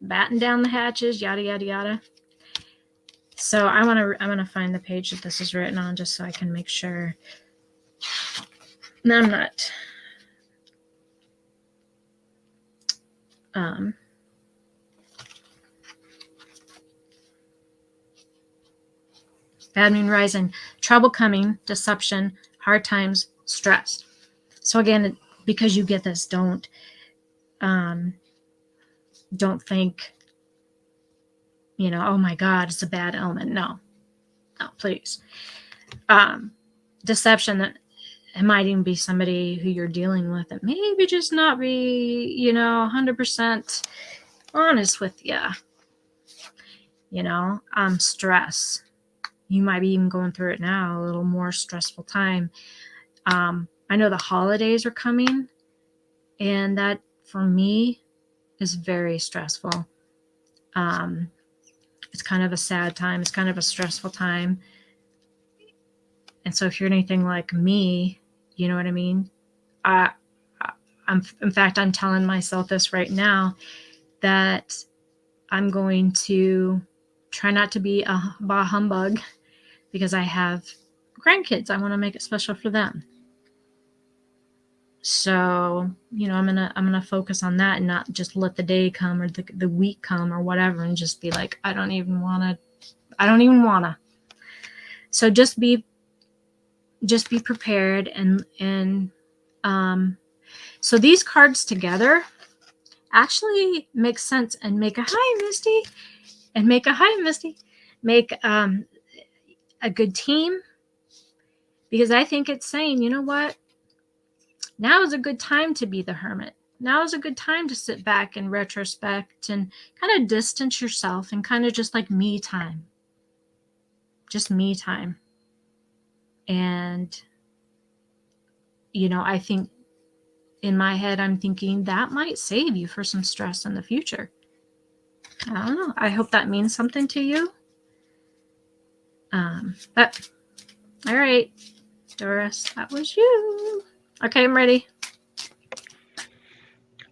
batten down the hatches, yada, yada, yada. So I want to find the page that this is written on, just so I can make sure. No, I'm not. Bad Moon Rising, trouble coming, deception, hard times, stress. So again, because you get this, don't think, oh my God, it's a bad element. No, please. deception that it might even be somebody who you're dealing with that maybe just not be, 100% honest with you. Stress. You might be even going through it now, a little more stressful time. I know the holidays are coming, and that for me is very stressful. It's kind of a sad time. It's kind of a stressful time. And so if you're anything like me, you know what I mean? In fact, I'm telling myself this right now, that I'm going to try not to be a bah humbug, because I have grandkids. I want to make it special for them. So, I'm gonna focus on that and not just let the day come or the week come or whatever and just be like, I don't even wanna. So just be prepared and so these cards together actually make sense and make a hi Misty make a good team, because I think it's saying, you know what, now is a good time to be the hermit. Now is a good time to sit back and retrospect and kind of distance yourself and kind of just like me time. Just me time. And, I think in my head, I'm thinking that might save you for some stress in the future. I don't know. I hope that means something to you. But, all right, Doris, that was you. Okay, I'm ready.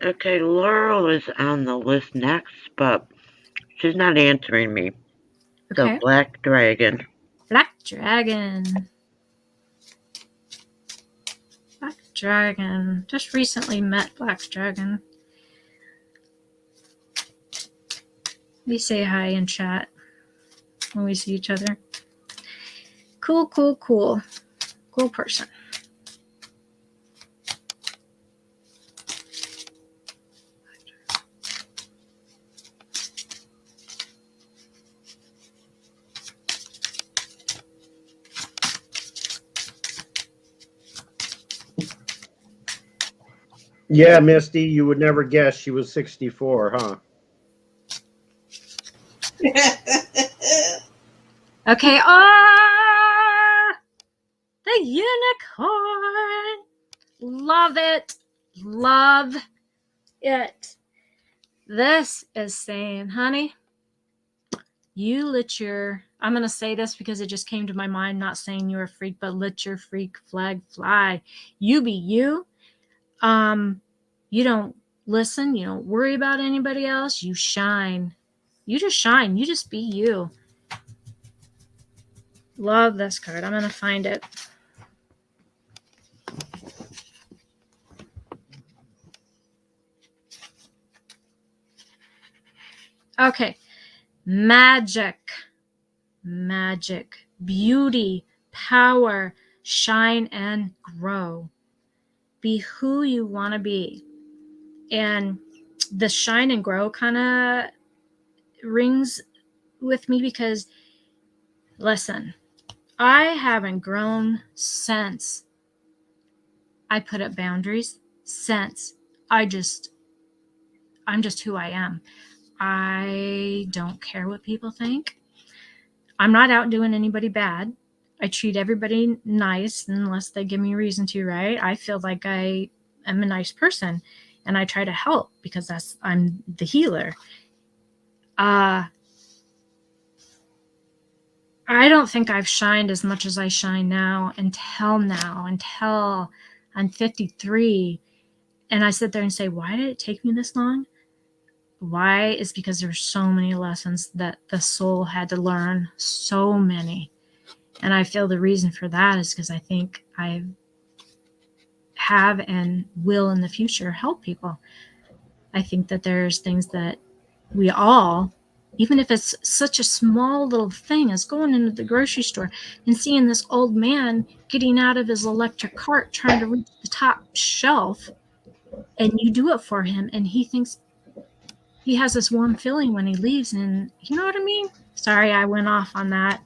Okay, Laurel is on the list next, but she's not answering me. Okay. So, Black Dragon. Black Dragon. Black Dragon. Just recently met Black Dragon. We say hi in chat when we see each other. Cool. Cool person. Yeah, Misty, you would never guess she was 64, huh? Okay, the unicorn. Love it. Love it. This is saying, honey, I'm going to say this because it just came to my mind, not saying you're a freak, but let your freak flag fly. You be you. You don't listen. You don't worry about anybody else. You shine. You just shine. You just be you. Love this card. I'm going to find it. Okay. Magic, beauty, power, shine and grow. Be who you want to be. And the shine and grow kind of rings with me because, listen, I haven't grown since I put up boundaries, since I'm just who I am. I don't care what people think. I'm not out doing anybody bad. I treat everybody nice unless they give me a reason to, right? I feel like I am a nice person and I try to help because I'm the healer. I don't think I've shined as much as I shine now until I'm 53. And I sit there and say, why did it take me this long? Why? Is because there's so many lessons that the soul had to learn, so many. And I feel the reason for that is because I think I have and will in the future help people. I think that there's things that we all, even if it's such a small little thing as going into the grocery store and seeing this old man getting out of his electric cart trying to reach the top shelf, and you do it for him and he thinks he has this warm feeling when he leaves, and you know what I mean? Sorry, I went off on that.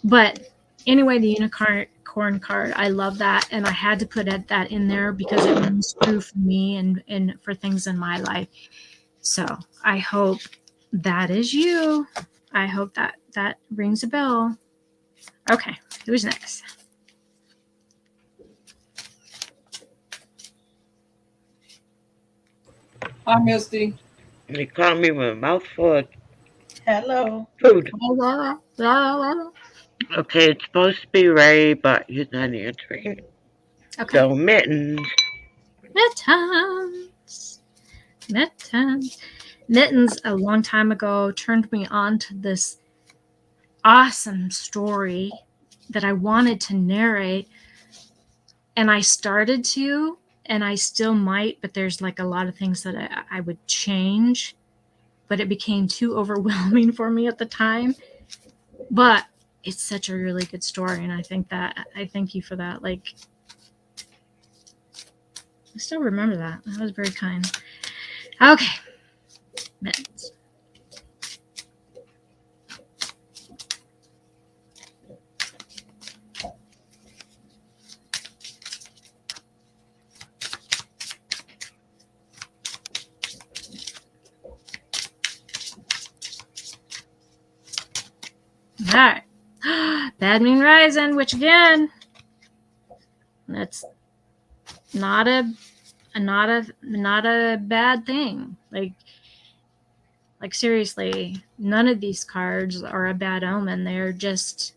But anyway, the unicorn card, I love that, and I had to put that in there because it rings true for me and for things in my life. So I hope that is you. I hope that rings a bell. Okay, who's next? Hi, Misty. You caught me with a mouthful of Hello. food. Okay, it's supposed to be Ray, but he's not answering. Okay. So Mittens. Mittens a long time ago turned me on to this awesome story that I wanted to narrate, and I started to, and I still might, but there's like a lot of things that I would change, but it became too overwhelming for me at the time. But it's such a really good story, and I thank you for that. Like, I still remember that. That was very kind. Okay. Mittens. All right. Bad Moon Rising, which again, that's not a bad thing. Like seriously, none of these cards are a bad omen. They're just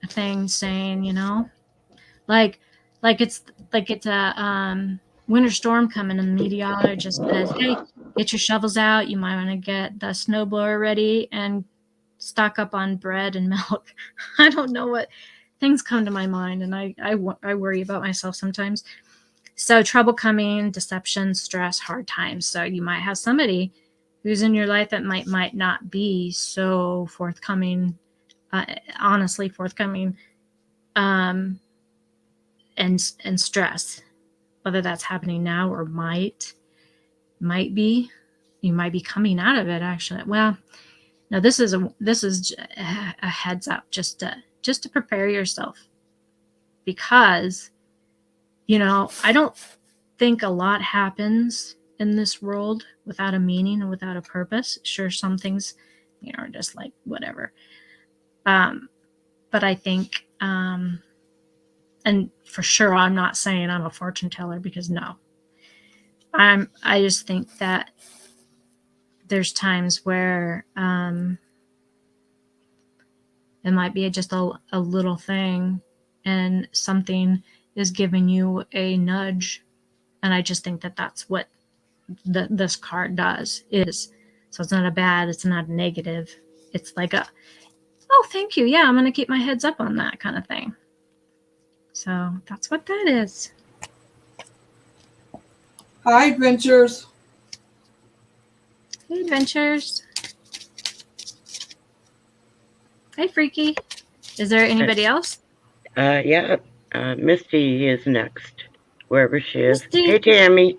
a thing saying, like it's a winter storm coming, and the meteorologist says, "Hey, get your shovels out. You might want to get the snowblower ready and stock up on bread and milk." I don't know what things come to my mind, and I worry about myself sometimes. So trouble coming, deception, stress, hard times. So you might have somebody who's in your life that might not be so forthcoming, honestly forthcoming, and stress. Whether that's happening now or might be, you might be coming out of it. Actually, well, now this is a heads up, just to prepare yourself, because I don't think a lot happens in this world without a meaning and without a purpose. Sure, some things, are just like whatever. But I think, and for sure, I'm not saying I'm a fortune teller, because no, I just think that there's times where it might be just a little thing, and something is giving you a nudge, and I just think that that's what this card is. So it's not a bad, it's not a negative. It's like oh, thank you. Yeah, I'm going to keep my heads up on that kind of thing. So that's what that is. Hi, Adventures. Hey, Adventures. Hi, Freaky. Is there anybody else? Yeah. Misty is next, wherever she is. Misty. Hey, Tammy.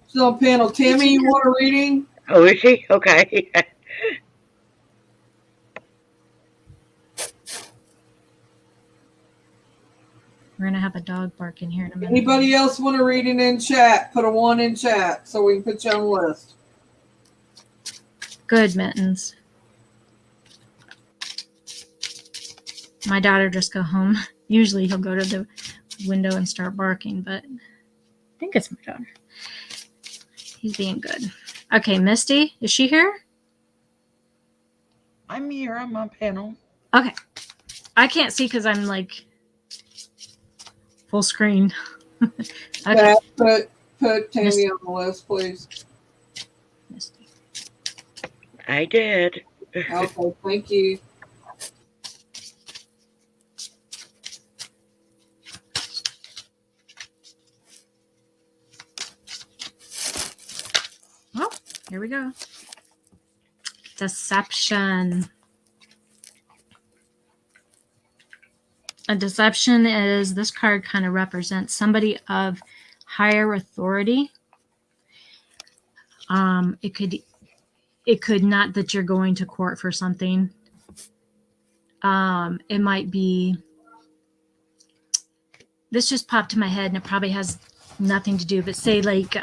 She's on panel. Tammy, you want a reading? Oh, is she? Okay. We're going to have a dog bark in here in a minute. Anybody else want a reading in chat? Put a 1 in chat so we can put you on the list. Good, Mittens. My daughter just got home. Usually he'll go to the window and start barking, but I think it's my daughter. He's being good. Okay, Misty, is she here? I'm here. I'm on panel. Okay. I can't see because I'm like full screen. Okay. Yeah, put Tammy Misty on the list, please. Misty. I did. Okay, thank you. Oh, here we go. Deception. A deception is, this card kind of represents somebody of higher authority. It could not that you're going to court for something. It might be, this just popped to my head and it probably has nothing to do, but say like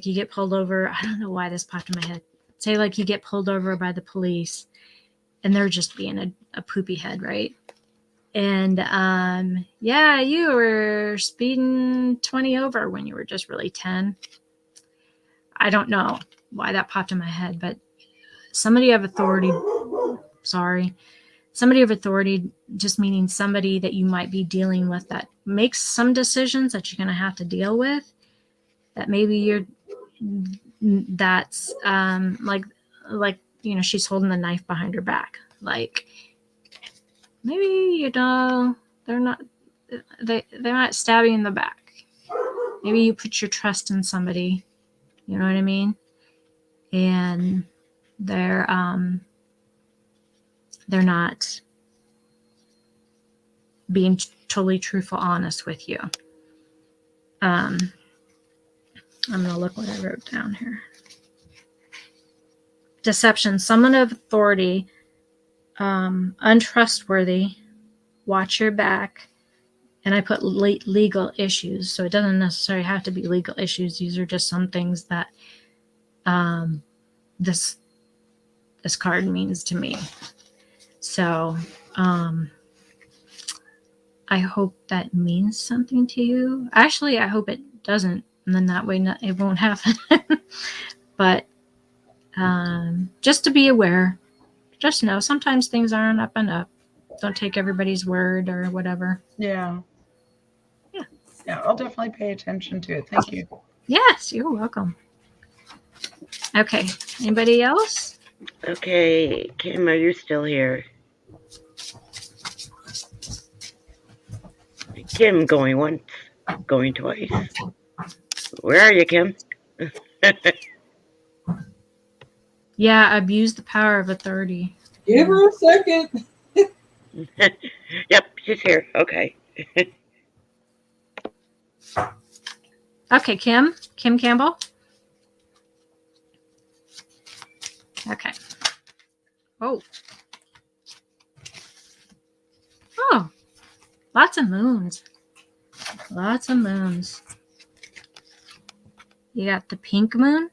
you get pulled over. I don't know why this popped in my head. Say like you get pulled over by the police and they're just being a poopy head, right? And yeah, you were speeding 20 over when you were just really 10. I don't know why that popped in my head, but somebody of authority, somebody of authority, just meaning somebody that you might be dealing with that makes some decisions that you're going to have to deal with, that maybe that's like, you know, she's holding the knife behind her back. Like, maybe, you know, they're not stabbing in the back. Maybe you put your trust in somebody, you know what I mean? And they're not being totally truthful, honest with you. I'm gonna look what I wrote down here. Deception, someone of authority, untrustworthy, watch your back, and I put legal issues, so it doesn't necessarily have to be legal issues. These are just some things that this card means to me. So I hope that means something to you. Actually, I hope it doesn't, and then that way it won't happen. But just to be aware, just know sometimes things aren't up and up. Don't take everybody's word or whatever. Yeah. Yeah, I'll definitely pay attention to it. Thank you. Yes, you're welcome. Okay, anybody else? Okay, Kim, are you still here? Kim, going once, going twice. Where are you, Kim? Yeah, abuse the power of authority. Give her a second. Yep, she's here. Okay. Okay, Kim Campbell. Okay. Oh, lots of moons. Lots of moons. You got the pink moon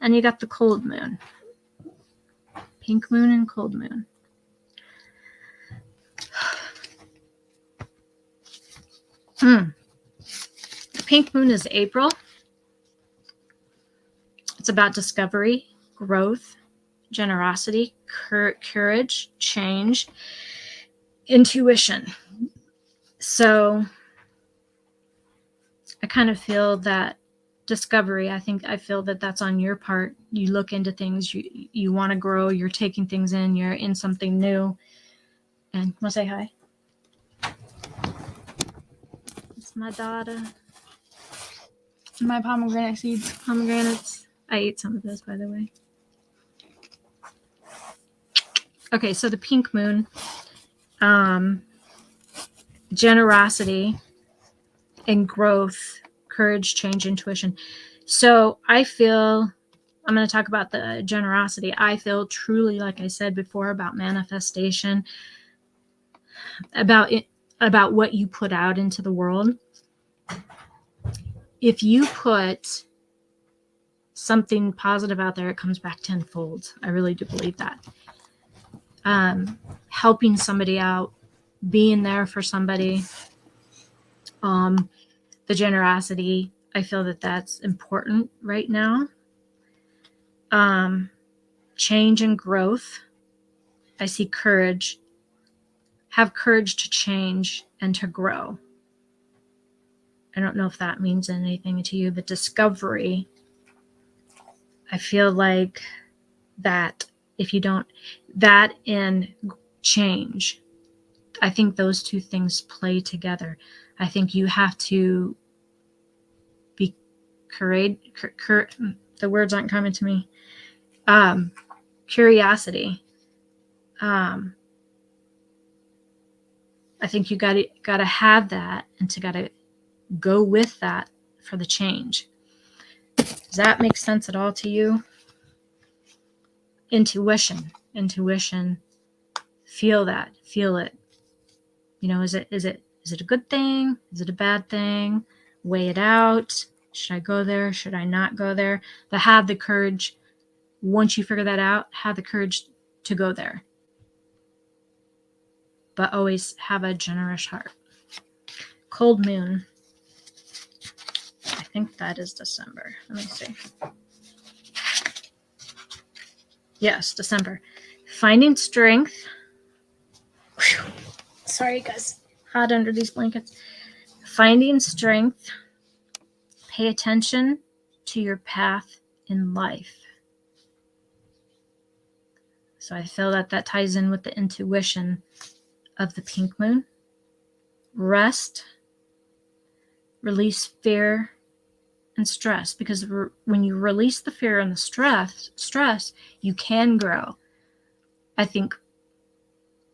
and you got the cold moon. Pink moon and cold moon. The pink moon is April. It's about discovery, growth, generosity, courage, change, intuition. So I kind of feel that discovery, I feel that that's on your part. You look into things, you want to grow, you're taking things in, you're in something new. And want to say hi? It's my daughter. My pomegranate seeds. Pomegranates. I ate some of those, by the way. Okay, so the pink moon, generosity and growth, courage, change, intuition. So I feel, I'm going to talk about the generosity. I feel truly, like I said before, about manifestation, about what you put out into the world. If you put something positive out there, it comes back tenfold. I really do believe that. Helping somebody out, being there for somebody, the generosity, I feel that that's important right now. Change and growth. I see courage. Have courage to change and to grow. I don't know if that means anything to you, but discovery, I feel like that if you don't, that and change, I think those two things play together. I think you have to be the words aren't coming to me. Curiosity. I think you gotta have that and to gotta go with that for the change. Does that make sense at all to you? Intuition. intuition. Feel that. Feel it. You know, is it a good thing? Is it a bad thing? Weigh it out. Should I go there? Should I not go there? But have the courage. Once you figure that out, have the courage to go there. But always have a generous heart. Cold moon. I think that is December. Let me see. Yes, December. Finding strength. Whew. Sorry, guys. Hot under these blankets. Finding strength. Pay attention to your path in life. So I feel that ties in with the intuition of the pink moon. Rest. Release fear and stress, because when you release the fear and the stress, you can grow. I think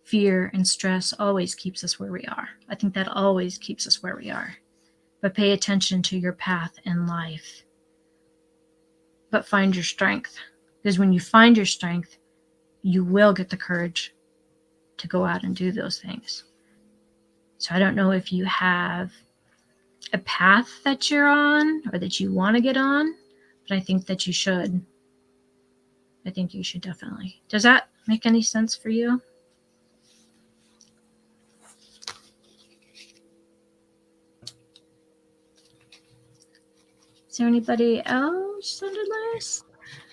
fear and stress always keeps us where we are. I think that always keeps us where we are. But pay attention to your path in life. But find your strength, because when you find your strength, you will get the courage to go out and do those things. So I don't know if you have a path that you're on or that you want to get on, but I think that you should. I think you should definitely. Does that make any sense for you? Is there anybody else on the list?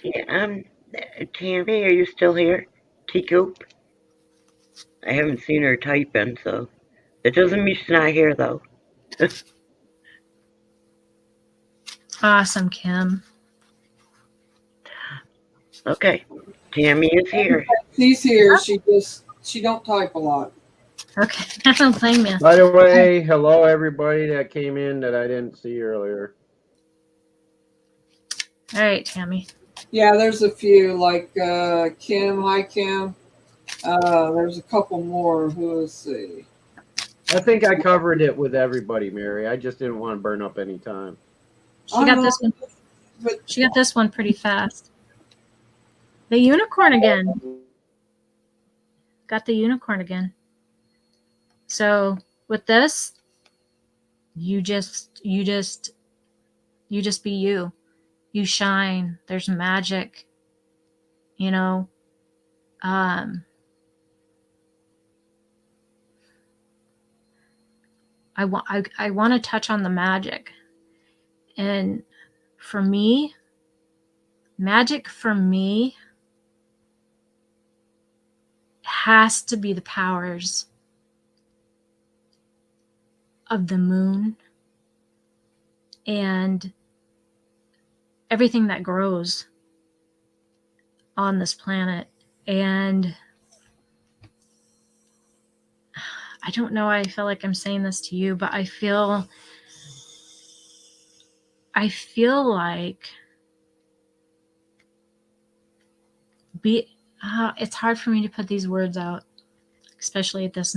Yeah, Tammy, are you still here? T-Coop? I haven't seen her typing, so it doesn't mean she's not here, though. Awesome, Kim. Okay, Tammy is here. She's here. She don't type a lot. Okay, I don't blame you. By the way, hello everybody that came in that I didn't see earlier. All right, Tammy. Yeah, there's a few like Kim. Hi, Kim. There's a couple more. Let's see. I think I covered it with everybody, Mary. I just didn't want to burn up any time. She got this one. She got this one pretty fast. The unicorn again. Got the unicorn again. So with this, you just be you. You shine. There's magic. You know. I want to touch on the magic. And for me, magic for me has to be the powers of the moon and everything that grows on this planet. And I don't know, I feel like I'm saying this to you, but I feel like it's hard for me to put these words out, especially at this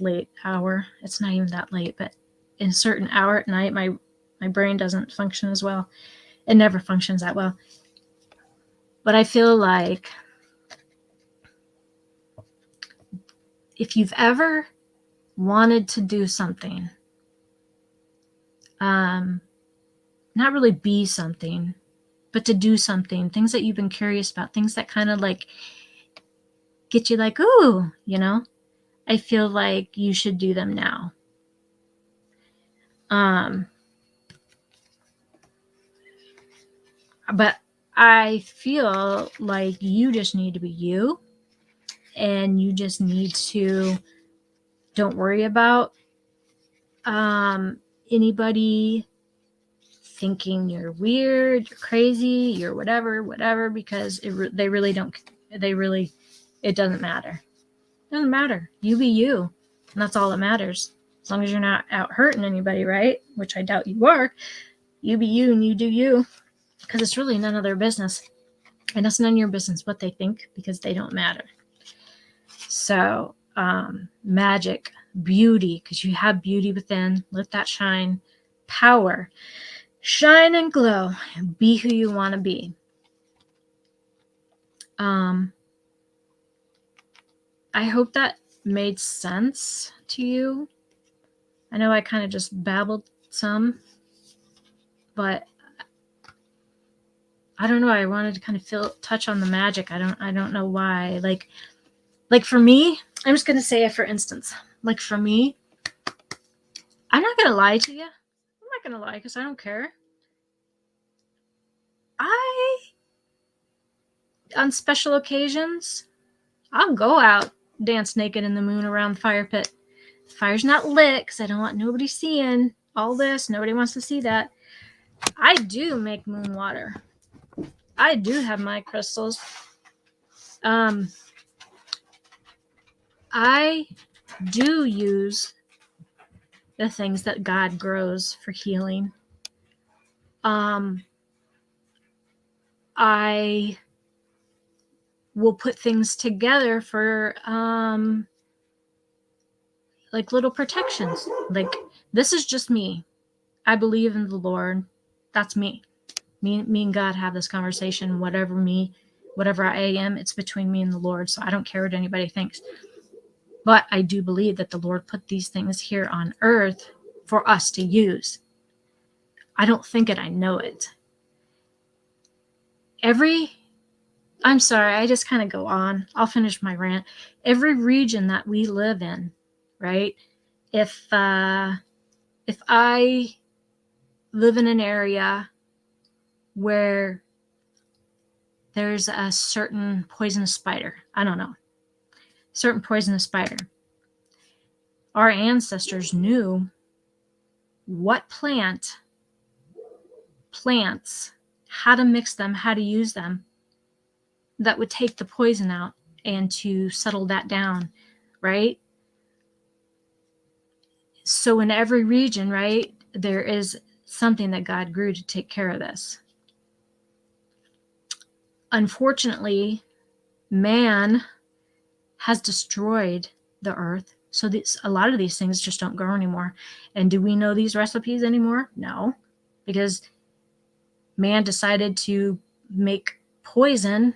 late hour. It's not even that late, but in a certain hour at night, my brain doesn't function as well. It never functions that well. But I feel like if you've ever wanted to do something, not really be something, but to do something, things that you've been curious about, things that kind of like get you like, ooh, you know, I feel like you should do them now. But I feel like you just need to be you, and you just need to don't worry about anybody thinking you're weird, you're crazy, you're whatever, because it doesn't matter. It doesn't matter. You be you, and that's all that matters. As long as you're not out hurting anybody, right? Which I doubt you are. You be you and you do you, because it's really none of their business. And it's none of your business what they think, because they don't matter. So, magic, beauty, because you have beauty within. Let that shine. Power. Shine and glow. Be who you want to be. I hope that made sense to you. I know I kind of just babbled some, but I don't know. I wanted to kind of touch on the magic. I don't know why. Like for me, I'm just gonna say it for instance. Like for me, I'm not gonna lie to you. I'm not gonna lie because I don't care. On special occasions, I'll go out, dance naked in the moon around the fire pit. The fire's not lit because I don't want nobody seeing all this. Nobody wants to see that. I do make moon water. I do have my crystals. I do use the things that God grows for healing. I will put things together for like little protections. Like this is just me. I believe in the Lord. That's me. Me and God have this conversation. Whatever I am, it's between me and the Lord. So I don't care what anybody thinks. But I do believe that the Lord put these things here on earth for us to use. I don't think it, I know it. I'm sorry, I just kind of go on. I'll finish my rant. Every region that we live in, right? If I live in an area where there's a certain poisonous spider, I don't know, certain poisonous spider, our ancestors knew what plants, how to mix them, how to use them, that would take the poison out and to settle that down, right? So in every region, right, there is something that God grew to take care of this. Unfortunately, man has destroyed the earth. So a lot of these things just don't grow anymore. And do we know these recipes anymore? No, because man decided to make poison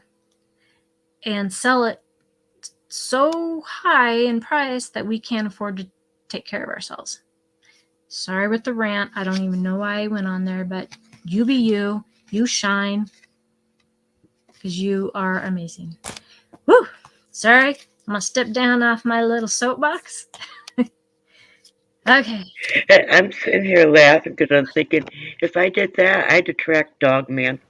and sell it so high in price that we can't afford to take care of ourselves. Sorry with the rant. I don't even know why I went on there, but you be you. You shine because you are amazing. Woo! Sorry. I'm going to step down off my little soapbox. Okay. I'm sitting here laughing because I'm thinking, if I did that, I'd attract Dog Man.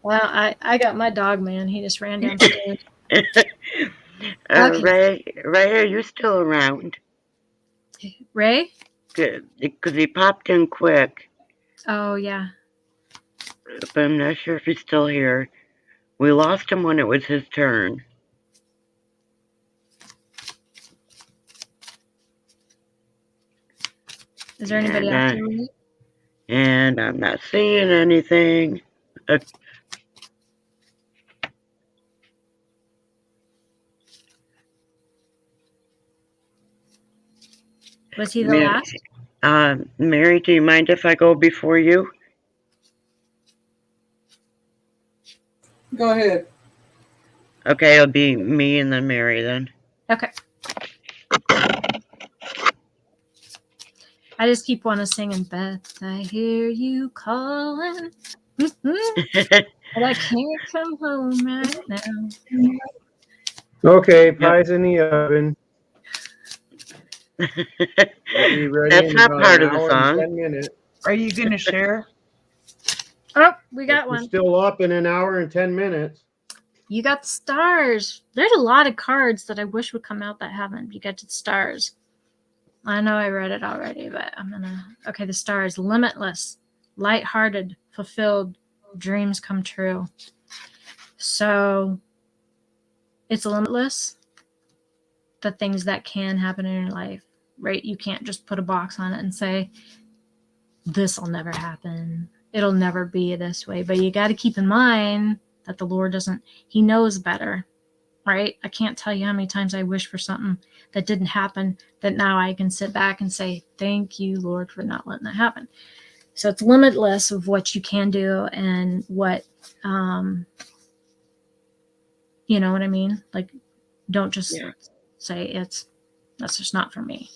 Well, I got my dog man. He just ran downstairs. Okay. Ray, are you still around? Ray? Because he popped in quick. Oh, yeah. But I'm not sure if he's still here. We lost him when it was his turn. Is there anybody else here? And I'm not seeing anything. Was he the last? Mary, do you mind if I go before you? Go ahead. Okay, it'll be me and then Mary then. Okay. I just keep wanting to sing in Beth. I hear you calling. But I can't come home right now. Okay, pie's in the oven. We'll be ready. That's in not about part an of the hour song. and 10 minutes. Are you going to share? Oh, we got We're one. still up in an hour and 10 minutes. You got the stars. There's a lot of cards that I wish would come out that haven't. You got the stars. I know I read it already, but I'm gonna. Okay, the stars. Limitless, lighthearted, fulfilled, dreams come true. So it's limitless. The things that can happen in your life, right? You can't just put a box on it and say, this will never happen. It'll never be this way. But you got to keep in mind that the Lord doesn't, he knows better, right? I can't tell you how many times I wish for something that didn't happen, that now I can sit back and say, thank you, Lord, for not letting that happen. So it's limitless of what you can do and what, you know what I mean? Like, don't just say that's just not for me.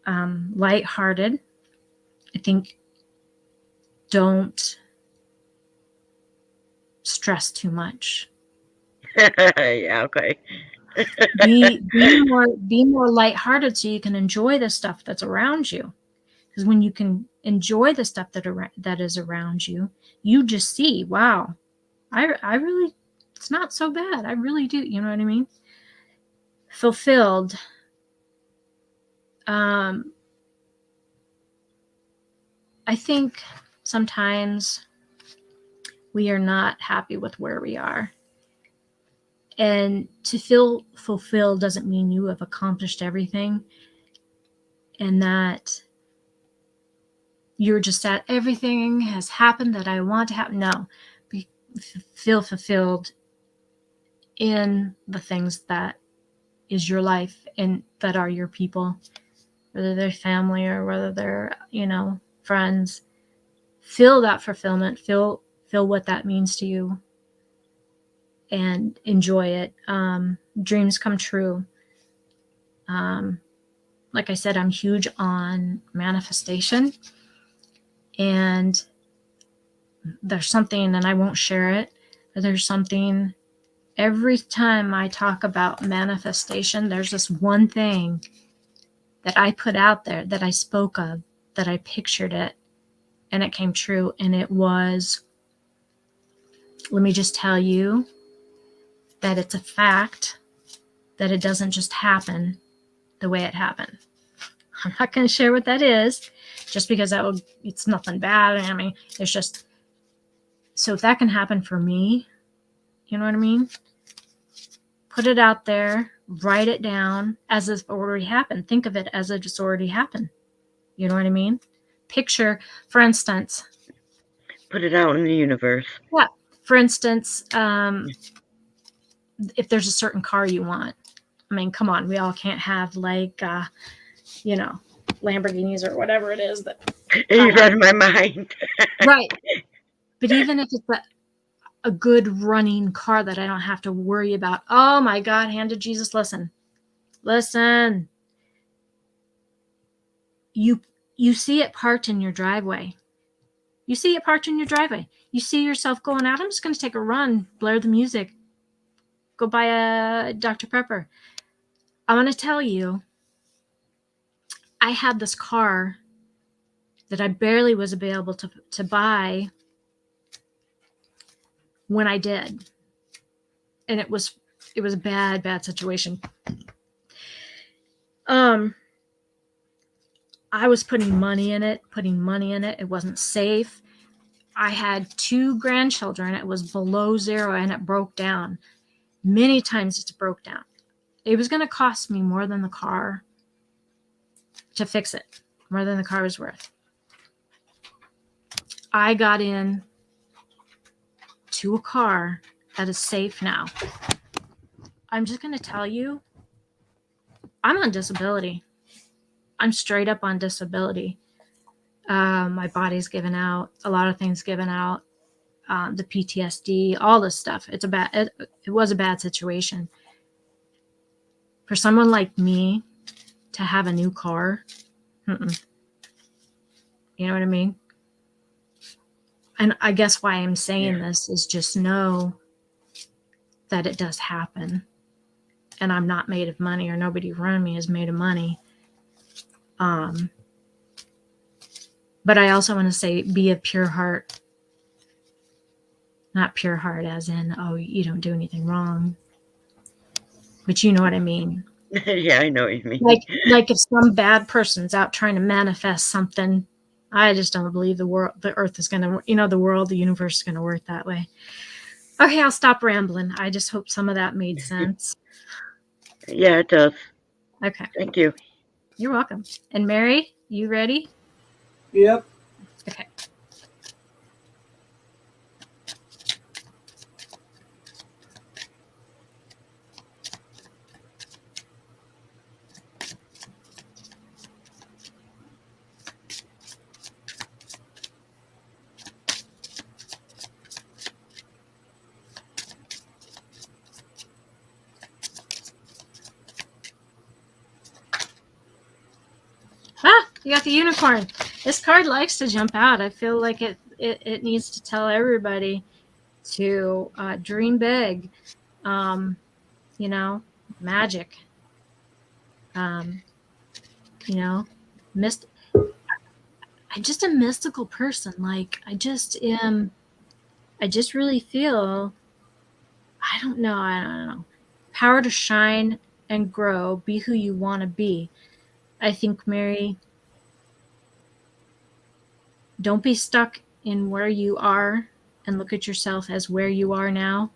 Lighthearted. I think don't stress too much. Yeah, okay. Be more lighthearted so you can enjoy the stuff that's around you. Because when you can enjoy the stuff that is around you, you just see, wow, I really, it's not so bad. I really do. You know what I mean? Fulfilled. I think sometimes we are not happy with where we are. And to feel fulfilled doesn't mean you have accomplished everything and that you're just at everything has happened that I want to happen. No, feel fulfilled in the things that is your life and that are your people, whether they're family or whether they're, friends. Feel that fulfillment, feel what that means to you and enjoy it. Dreams come true. Like I said, I'm huge on manifestation, and there's something, and I won't share it, but there's something every time I talk about manifestation, there's this one thing that I put out there, that I spoke of, that I pictured it, and it came true. And it was, let me just tell you that it's a fact that it doesn't just happen the way it happened. I'm not going to share what that is, just because it's nothing bad. I mean, it's just, so if that can happen for me, you know what I mean? Put it out there, write it down as if it already happened. Think of it as if it's already happened. You know what I mean? Picture, for instance. Put it out in the universe. Yeah. For instance, if there's a certain car you want, I mean, come on, we all can't have Lamborghinis or whatever it is that. You read my mind. Right. But even if it's a good running car that I don't have to worry about, oh my God, hand to Jesus, listen. You see it parked in your driveway. You see yourself going out. I'm just going to take a run, blare the music, go buy a Dr. Pepper. I want to tell you, I had this car that I barely was available to buy when I did. And it was a bad situation. I was putting money in it. It wasn't safe. I had 2 grandchildren. It was below zero and it broke down. Many times it broke down. It was going to cost me more than the car to fix it, more than the car was worth. I got in to a car that is safe now. I'm just going to tell you, I'm on disability. I'm straight up on disability. My body's given out, a lot of things given out, the PTSD, all this stuff. It was a bad situation. For someone like me to have a new car, you know what I mean? And I guess why I'm saying this is just know that it does happen. And I'm not made of money, or nobody around me is made of money. But I also want to say, be of pure heart. Not pure heart as in, oh, you don't do anything wrong. But you know what I mean. Yeah, I know what you mean. Like if some bad person's out trying to manifest something, I just don't believe the earth is going to, the universe is going to work that way. Okay, I'll stop rambling. I just hope some of that made sense. Yeah, it does. Okay. Thank you. You're welcome. And Mary, you ready? Yep. Okay. You got the unicorn. This card likes to jump out. I feel like it needs to tell everybody to dream big. You know, magic. You know, I'm just a mystical person. Like I just really feel, I don't know. Power to shine and grow, be who you want to be. I think, Mary, don't be stuck in where you are and look at yourself as where you are now.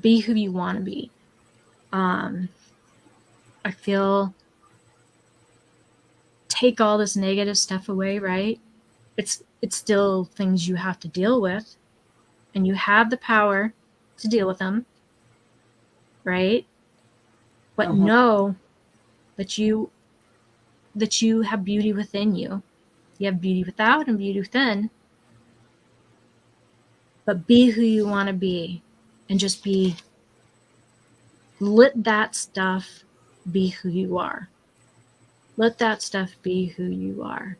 Be who you want to be. I feel, take all this negative stuff away, right? It's still things you have to deal with, and you have the power to deal with them, right? But know that you have beauty within you. You have beauty without and beauty within. But be who you want to be, and just let that stuff be who you are. Let that stuff be who you are.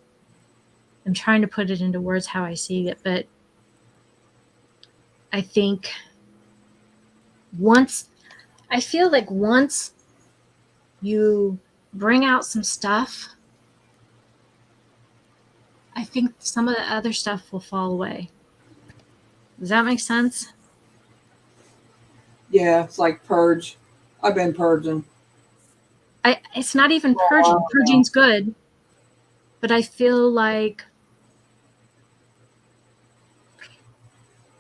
I'm trying to put it into words how I see it, but I think once you bring out some stuff, I think some of the other stuff will fall away. Does that make sense? Yeah, it's like purge. I've been purging. It's not even purging. Purging's good, but I feel like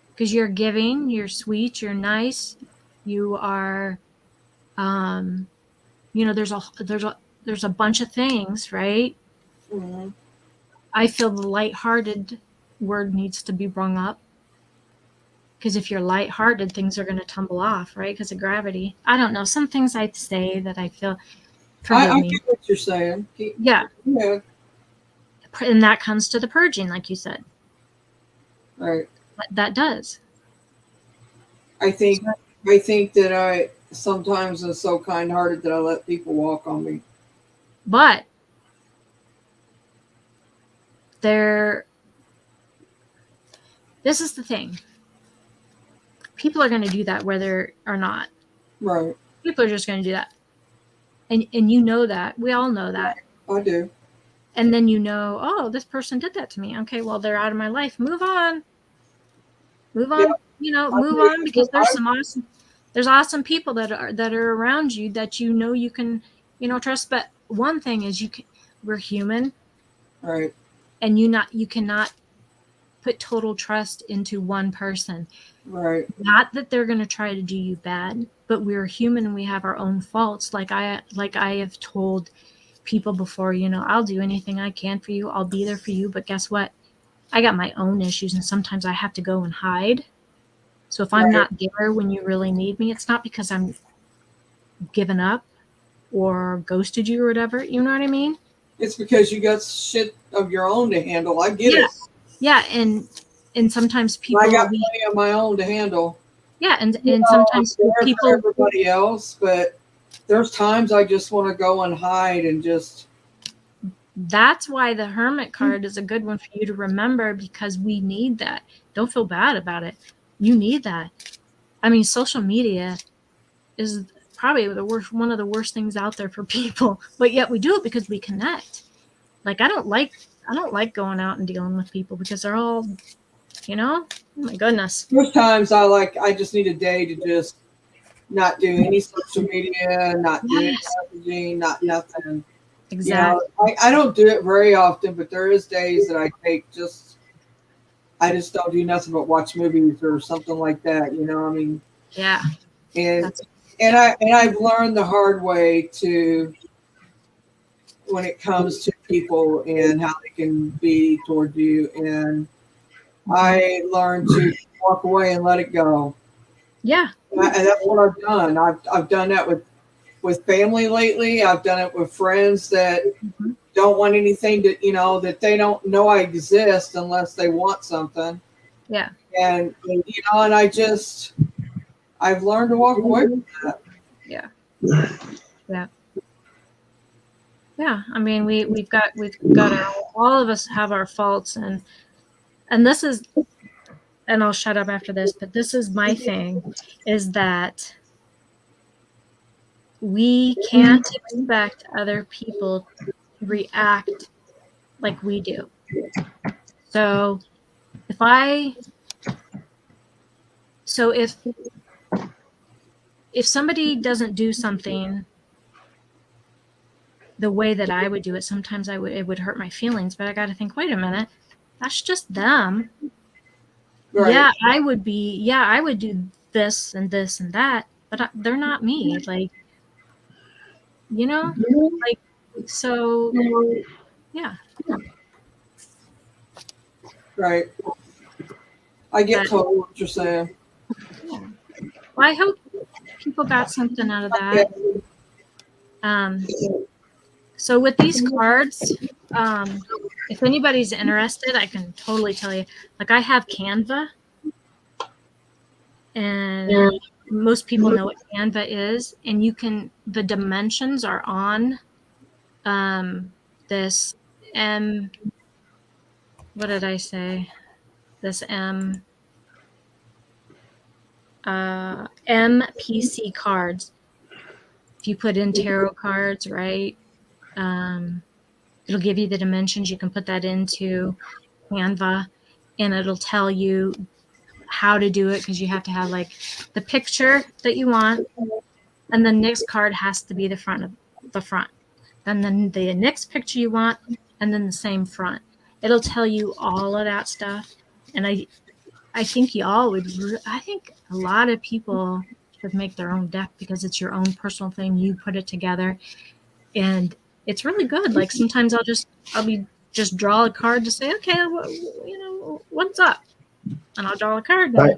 because you're giving, you're sweet, you're nice, you are, there's a bunch of things, right? Mm-hmm. I feel the lighthearted word needs to be brung up. Because if you're lighthearted, things are going to tumble off, right? Because of gravity. I don't know. Some things I say that I feel. I get what you're saying. Yeah. Yeah. And that comes to the purging, like you said. Right. That does. I think that I sometimes am so kind-hearted that I let people walk on me. But this is the thing. People are going to do that whether or not. Right. People are just going to do that. And you know that. We all know that. I do. And then oh, this person did that to me. Okay, well, they're out of my life. Move on. Move on. Yeah. Move on, because there's awesome people that are around you that you can, trust. But one thing is we're human. Right. And you cannot put total trust into one person. Right. Not that they're going to try to do you bad, but we're human and we have our own faults. Like I have told people before, I'll do anything I can for you. I'll be there for you. But guess what? I got my own issues, and sometimes I have to go and hide. So if I'm not there when you really need me, it's not because I'm given up or ghosted you or whatever. You know what I mean? It's because you got shit of your own to handle. I get it. Yeah, and sometimes people. I got plenty of my own to handle. Yeah, and sometimes people. For everybody else, but there's times I just want to go and hide and just. That's why the Hermit card is a good one for you to remember, because we need that. Don't feel bad about it. You need that. I mean, social media is probably one of the worst things out there for people, but yet we do it because we connect. Like I don't like going out and dealing with people because they're all, oh my goodness. Most times I just need a day to just not do any social media, not do any messaging, not nothing. Exactly. I don't do it very often, but there is days that I take I just don't do nothing but watch movies or something like that. I mean. Yeah. And I've learned the hard way to, when it comes to people and how they can be toward you, and I learned to walk away and let it go. Yeah. And that's what I've done. I've done that with family lately. I've done it with friends that don't want anything to, that they don't know I exist unless they want something. Yeah. And and I've learned to walk away from that. Yeah. Yeah. Yeah, I mean, we've got all of us have our faults, and this is, and I'll shut up after this, but this is my thing, is that we can't expect other people to react like we do. So if somebody doesn't do something the way that I would do it, sometimes it would hurt my feelings, but I got to think, wait a minute, that's just them. Right. Yeah, I would do this and this and that, but they're not me. Like, like, so, yeah. Right. I get totally what you're saying. Yeah. Well, I hope people got something out of that. So with these cards, if anybody's interested, I can totally tell you. Like, I have Canva, and most people know what Canva is, and the dimensions are on this what did I say? This MPC cards. If you put in tarot cards, right, it'll give you the dimensions. You can put that into Canva, and it'll tell you how to do it, because you have to have like the picture that you want, and the next card has to be the front of the front, and then the next picture you want, and then the same front. It'll tell you all of that stuff, and I think I think a lot of people should make their own deck, because it's your own personal thing. You put it together, and it's really good. Like, sometimes I'll just draw a card to say, okay, what's up, and I'll draw a card. I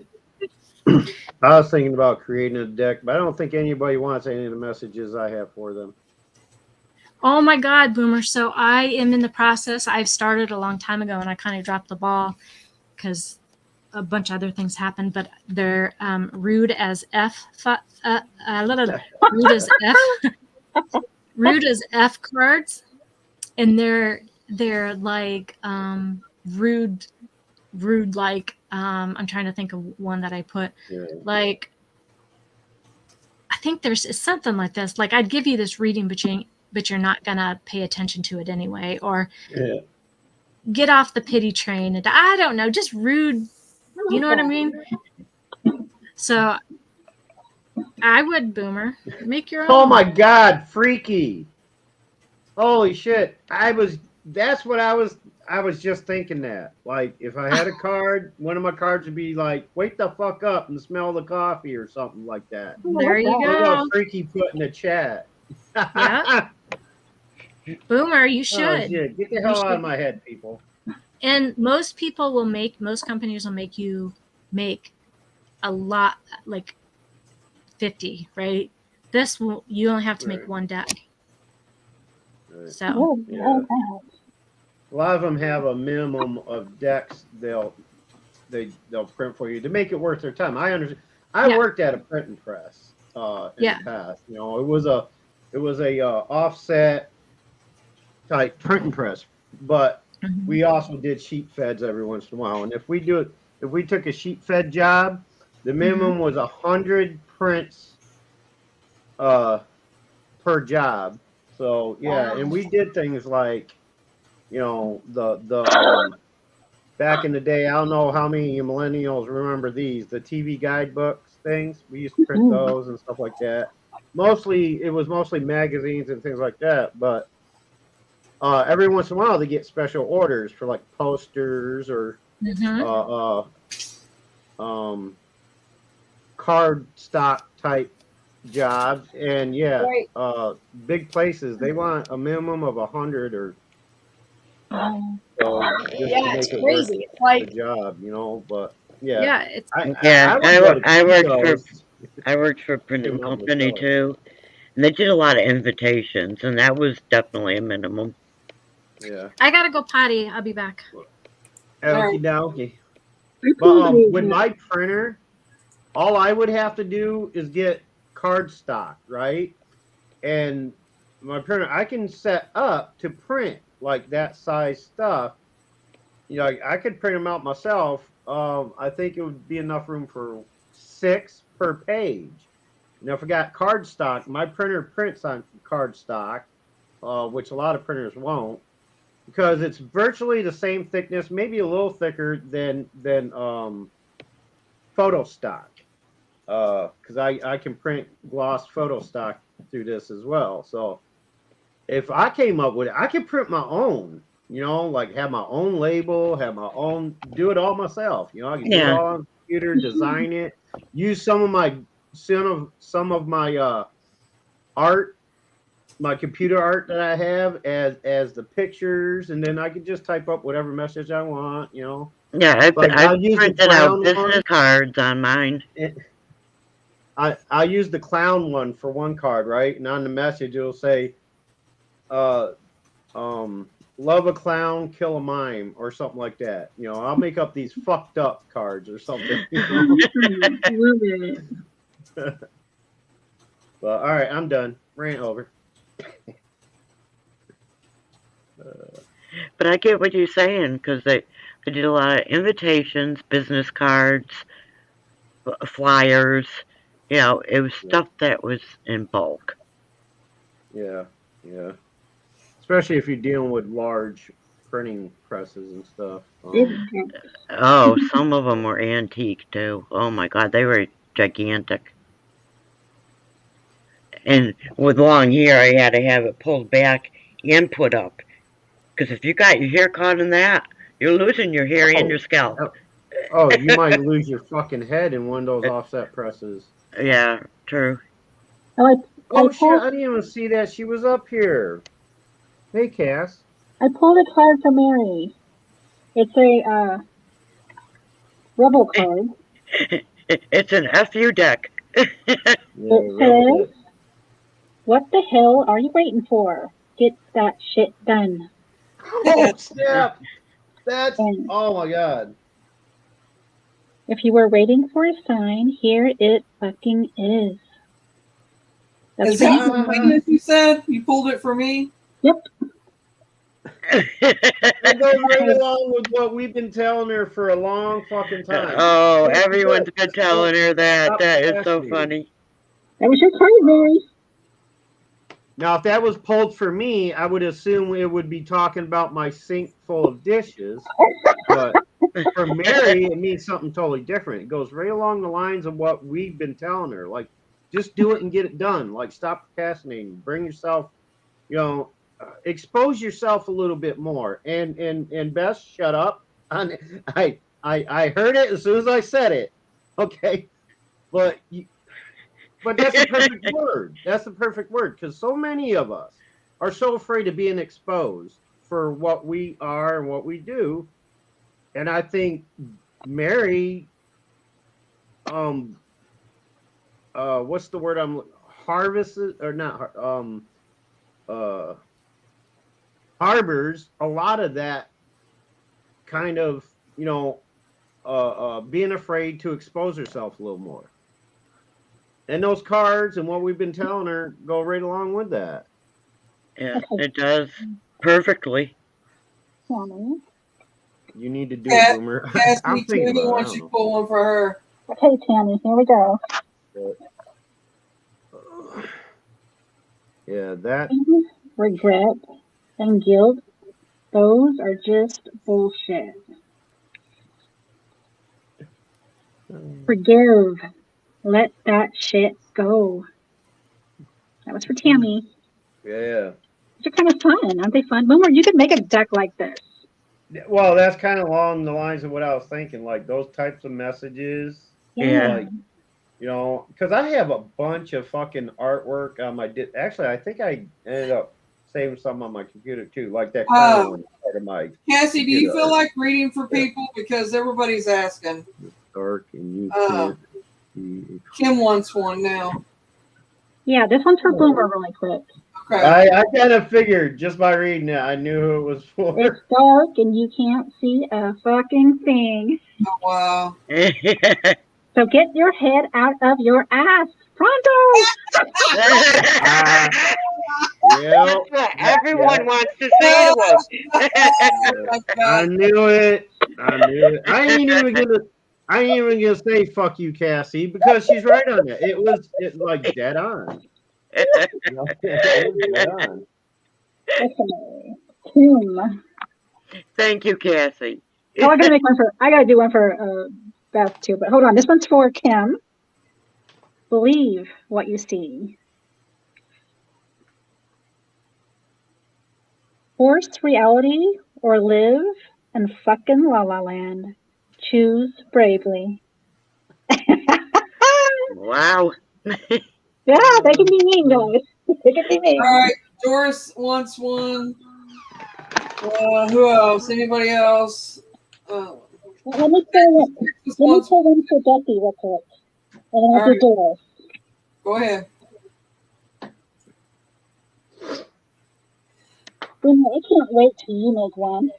was thinking about creating a deck, but I don't think anybody wants any of the messages I have for them. Oh my God, Boomer. So I am in the process. I've started a long time ago, and I kind of dropped the ball because a bunch of other things happened, but they're rude as F. Rude as F. Rude as F cards, and they're like rude like I'm trying to think of one that I put. Yeah. Like, I think it's something like this. Like, I'd give you this reading, but you're not gonna pay attention to it anyway, or get off the pity train, and I don't know, just rude. You know what I mean? So I would, Boomer, make your own. Oh my God, freaky! Holy shit! That's what I was just thinking that. Like, if I had a card, one of my cards would be like, "Wake the fuck up and smell the coffee," or something like that. There you go. What freaky put in the chat? Yeah. Boomer, you should. Oh, shit. Get the hell out of my head, people. And most companies will make you make a lot, like 50, right? You only have to make one deck. Right. So yeah. A lot of them have a minimum of decks they'll print for you to make it worth their time. I understand. I worked at a printing press in the past. It was a offset type printing press, but we also did sheet feds every once in a while. And if we took a sheet fed job, the minimum was 100 prints per job. So and we did things like, the back in the day, I don't know how many millennials remember these, the TV guidebooks things. We used to print those and stuff like that. It was mostly magazines and things like that, but every once in a while they get special orders for like posters or card stock type jobs, and big places, they want a minimum of 100 or it's crazy. It's like the job, but I worked for a printing company too, and they did a lot of invitations, and that was definitely a minimum. Yeah, I gotta go potty. I'll be back. Okie dokie. But with my printer, all I would have to do is get cardstock, right? And my printer, I can set up to print like that size stuff. You know, I could print them out myself. I think it would be enough room for 6 per page. Now, if I got cardstock, my printer prints on cardstock, which a lot of printers won't, because it's virtually the same thickness, maybe a little thicker than photo stock. Because I can print gloss photo stock through this as well. So if I came up with it, I could print my own. You know, like have my own label, have my own, do it all myself. You know, I can do it all on the computer, design it, use some of my art, my computer art that I have as the pictures, and then I could just type up whatever message I want. You know. Yeah, I printed out business cards on mine. I use the clown one for one card, right? And on the message it'll say, love a clown, kill a mime, or something like that. You know, I'll make up these fucked up cards or something. You know? Well, all right, I'm done. Rant over. But I get what you're saying, because I did a lot of invitations, business cards, flyers. You know, it was stuff that was in bulk. Yeah. Especially if you're dealing with large printing presses and stuff. Oh, some of them were antique too. Oh my God, they were gigantic. And with long hair, I had to have it pulled back and put up. Because if you got your hair caught in that, you're losing your hair and your scalp. Oh, you might lose your fucking head in one of those offset presses. Yeah, true. Oh shit, I didn't even see that. She was up here. Hey, Cass. I pulled a card for Mary. It's a rebel card. It's an FU deck. It says, what the hell are you waiting for? Get that shit done. Oh, snap. That's, oh my God. If you were waiting for a sign, here it fucking is. Is that what you said? You pulled it for me? Yep. That goes right along with what we've been telling her for a long fucking time. Oh, everyone's been telling her that. That is so funny. That was your card, Mary. Now, if that was pulled for me, I would assume it would be talking about my sink full of dishes. But for Mary, it means something totally different. It goes right along the lines of what we've been telling her. Like, just do it and get it done. Like, stop procrastinating. Bring yourself, you know, expose yourself a little bit more. And Beth, shut up. I heard it as soon as I said it. Okay, but that's the perfect word. That's the perfect word, because so many of us are so afraid of being exposed for what we are and what we do. And I think Mary, what's the word harbors a lot of that kind of, you know, being afraid to expose herself a little more. And those cards and what we've been telling her go right along with that. Yeah, it does perfectly. Tammy. You need to do it, Boomer. I'm thinking about it. Why don't you pull one for her? Okay, Tammy, here we go. Yeah, that. Regret and guilt, those are just bullshit. Forgive. Let that shit go. That was for Tammy. Yeah. These are kind of fun. Aren't they fun? Boomer, you could make a deck like this. Well, that's kind of along the lines of what I was thinking. Like those types of messages. Yeah. Like, you know, because I have a bunch of fucking artwork on my. Actually, I think I ended up saving some on my computer too. Like that clown one part of my. Cassie, do you feel like reading for people? Because everybody's asking. Dark and you can't. Kim wants one now. Yeah, this one's for Boomer really quick. Okay. I kind of figured just by reading it, I knew who it was for. It's dark and you can't see a fucking thing. Oh, wow. So get your head out of your ass. Pronto! Yeah. That's what everyone wants to say to him. I knew it. I knew it. I ain't even gonna say fuck you, Cassie, because she's right on it. It was like dead on. It was dead on. Okay. Kim. Thank you, Cassie. Oh, I gotta do one for Beth too, but hold on. This one's for Kim. Believe what you see. Force reality or live in fucking La La Land. Choose bravely. Wow. Yeah, they can be mean, guys. They can be mean. All right, Doris wants one. Who else? Anybody else? Let me pull one for Becky real quick. And then I'll do Doris. Go ahead. I can't wait till you make one.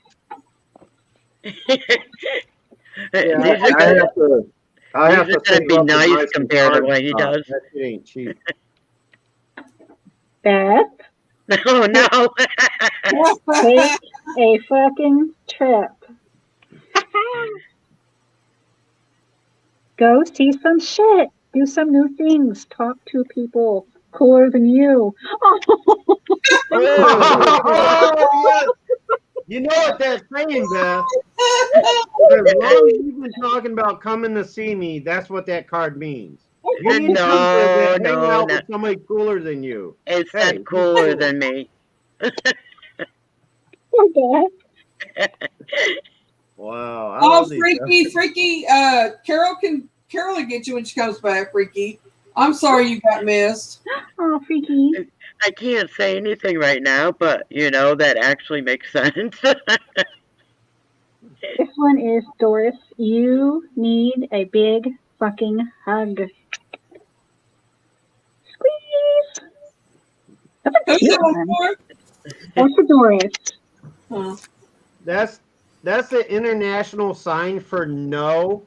I have to think be nice compared to what he does. That shit ain't cheap. Beth? Oh, no. Take a fucking trip. Go see some shit. Do some new things. Talk to people cooler than you. Oh, you know what that's saying, Beth? As long as you've been talking about coming to see me, that's what that card means. You need to come for a bit, hang out with somebody cooler than you. It said cooler than me. Okay. Wow. Oh, Freaky. Carol can get you when she comes back, Freaky. I'm sorry you got missed. Oh, Freaky. I can't say anything right now, but that actually makes sense. This one is Doris. You need a big fucking hug. Squeeze. That's a cute one. That's for Doris. Huh. That's the international sign for no,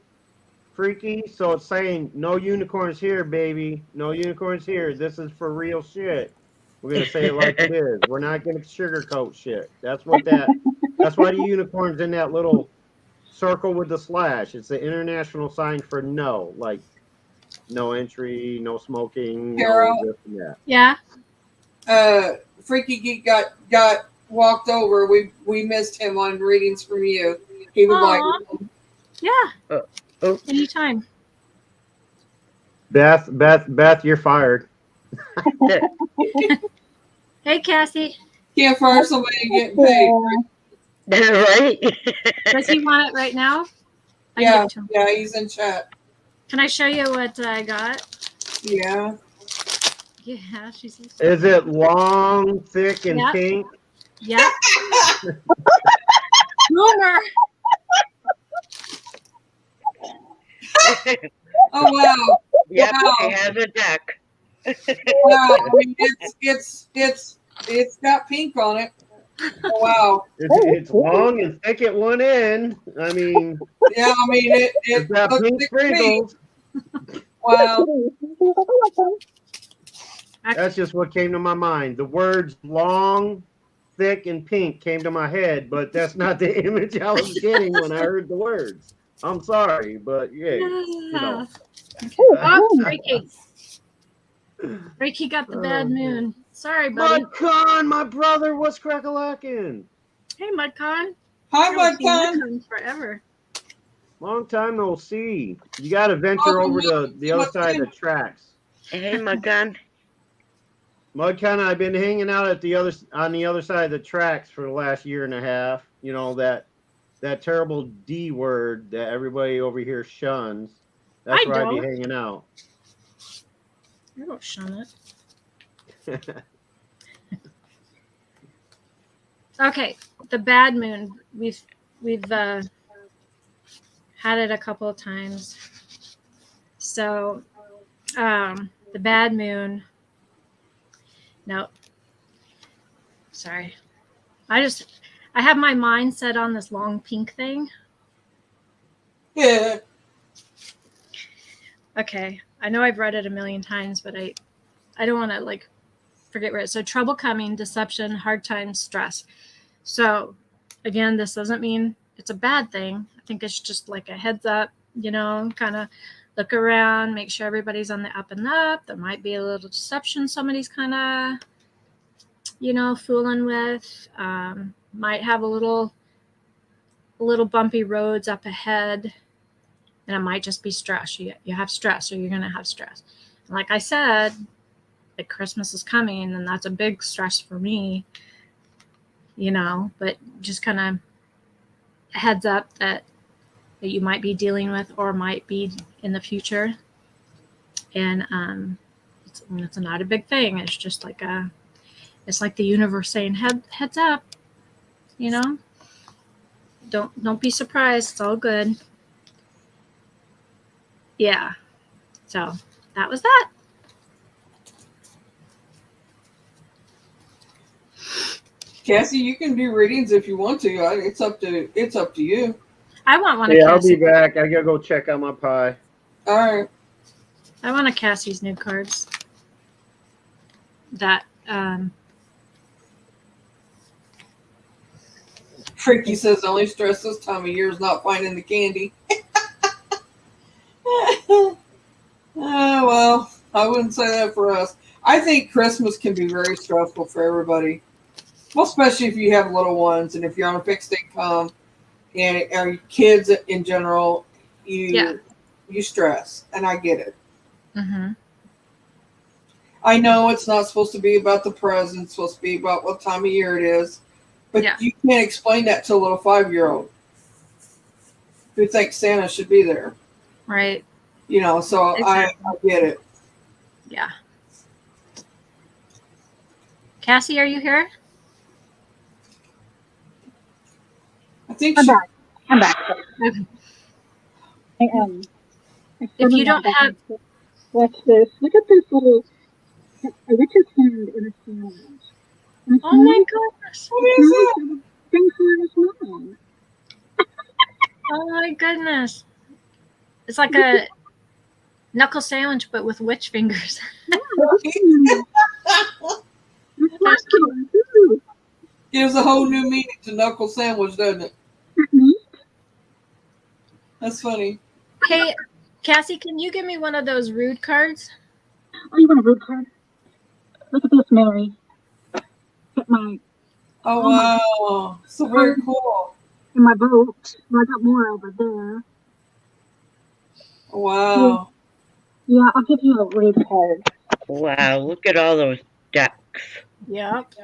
Freaky. So it's saying no unicorns here, baby. No unicorns here. This is for real shit. We're gonna say it like it is. We're not gonna sugarcoat shit. That's why the unicorn's in that little circle with the slash. It's the international sign for no, like no entry, no smoking, Carol? no this and that. Yeah. Freaky Geek got walked over. We missed him on readings from you. He would like. Yeah. Anytime. Beth, you're fired. Hey, Cassie. Can't fire somebody getting paid. Right? Does he want it right now? Yeah, he's in chat. Can I show you what I got? Yeah. Yeah, she's. Is it long, thick, and pink? Yep. Boomer. Oh wow. Yep, wow. he has a deck. Wow. I mean, it's got pink on it. Oh, wow. It's long and thick at one end. I mean. Yeah, I mean it got pink sprinkles. Wow. That's just what came to my mind. The words long, thick, and pink came to my head, but that's not the image I was getting when I heard the words. I'm sorry, but yeah, Oh, Reiki got the bad moon. Sorry, buddy. Mudcon, my brother, what's crack-a-lackin'? Hey, Mudcon. Hi, Mudcon. Forever. Long time no see. You got to venture over to the other side of the tracks. Hey, Mudcon. Mudcon and I've been hanging out on the other side of the tracks for the last year and a half. You know, that terrible D word that everybody over here shuns. That's where I'd be hanging out. I don't shun it. Okay, the bad moon. We've had it a couple of times. So, the bad moon. No, sorry. I have my mind set on this long pink thing. Yeah. Okay, I know I've read it a million times, but I don't want to forget where. So trouble coming, deception, hard times, stress. So again, this doesn't mean it's a bad thing. I think it's just like a heads up, kind of look around, make sure everybody's on the up and up. There might be a little deception somebody's kind of, fooling with. Might have a little bumpy roads up ahead, and it might just be stress. You have stress, or you're going to have stress. And like I said, like Christmas is coming, and that's a big stress for me, but just kind of heads up that you might be dealing with or might be in the future. And it's not a big thing. It's just like it's like the universe saying heads up, don't be surprised. It's all good. Yeah. So that was that. Cassie, you can do readings if you want to. It's up to you. I want one. Yeah, I'll be back. I gotta go check out my pie. All right. I want a Cassie's new cards. That Freaky says the only stress this time of year is not finding the candy. Well, I wouldn't say that for us. I think Christmas can be very stressful for everybody. Well, especially if you have little ones and if you're on a fixed income and kids in general, you stress, and I get it. Mm-hmm. I know it's not supposed to be about the present. It's supposed to be about what time of year it is. But you can't explain that to a little 5-year-old who thinks Santa should be there. Right. So exactly. I get it. Yeah. Cassie, are you here? I think I'm back. Okay. If you don't have... Watch this. Look at this little... A witch's hand in a sandwich. Oh my gosh. What is that? Thing for his mom. Oh my goodness. It's like a knuckle sandwich, but with witch fingers. That's cute. Gives a whole new meaning to knuckle sandwich, doesn't it? That's funny. Hey, Cassie, can you give me one of those rude cards? Oh, you want a rude card? Look at this, Mary. Get my... Oh, wow. So very cool. In my boat. Well, I got more over there. Wow. Yeah, I'll give you a rude card. Wow, look at all those ducks. Yep.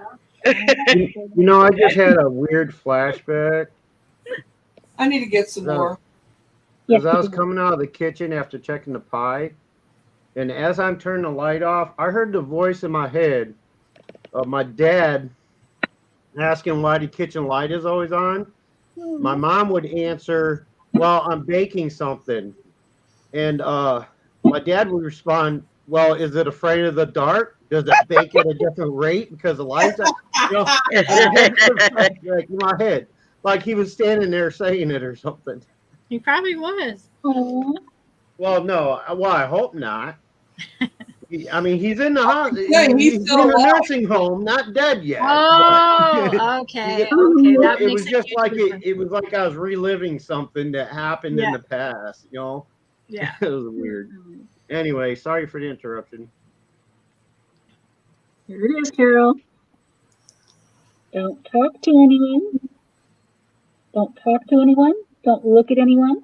I just had a weird flashback. I need to get some more. As I was coming out of the kitchen after checking the pie, and as I'm turning the light off, I heard the voice in my head of my dad asking why the kitchen light is always on. My mom would answer, well, I'm baking something. And my dad would respond, well, is it afraid of the dark? Does it bake at a different rate because the lights are, like in my head, like he was standing there saying it or something. He probably was. Well, no. Well, I hope not. I mean, he's in the hospital. Yeah, he's in still a alive. nursing home, not dead yet. Oh, okay. That it makes was just like difference. it was like I was reliving something that happened in the past. Yeah. It was weird. Anyway, sorry for the interruption. Here it is, Carol. Don't talk to anyone. Don't talk to anyone. Don't look at anyone.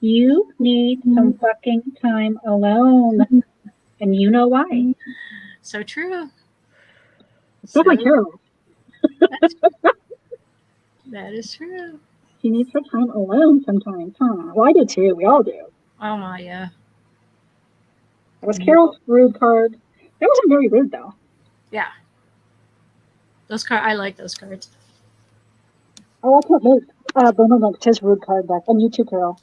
You need some fucking time alone. And you know why. So true. It's not like Carol. That is true. She needs her time alone sometimes, huh? Well, I do too. We all do. Oh my, yeah. That was Carol's rude card. That wasn't very rude, though. Yeah. Those cards, I like those cards. Oh, I can't wait. No, it says rude card back. And you too, Carol.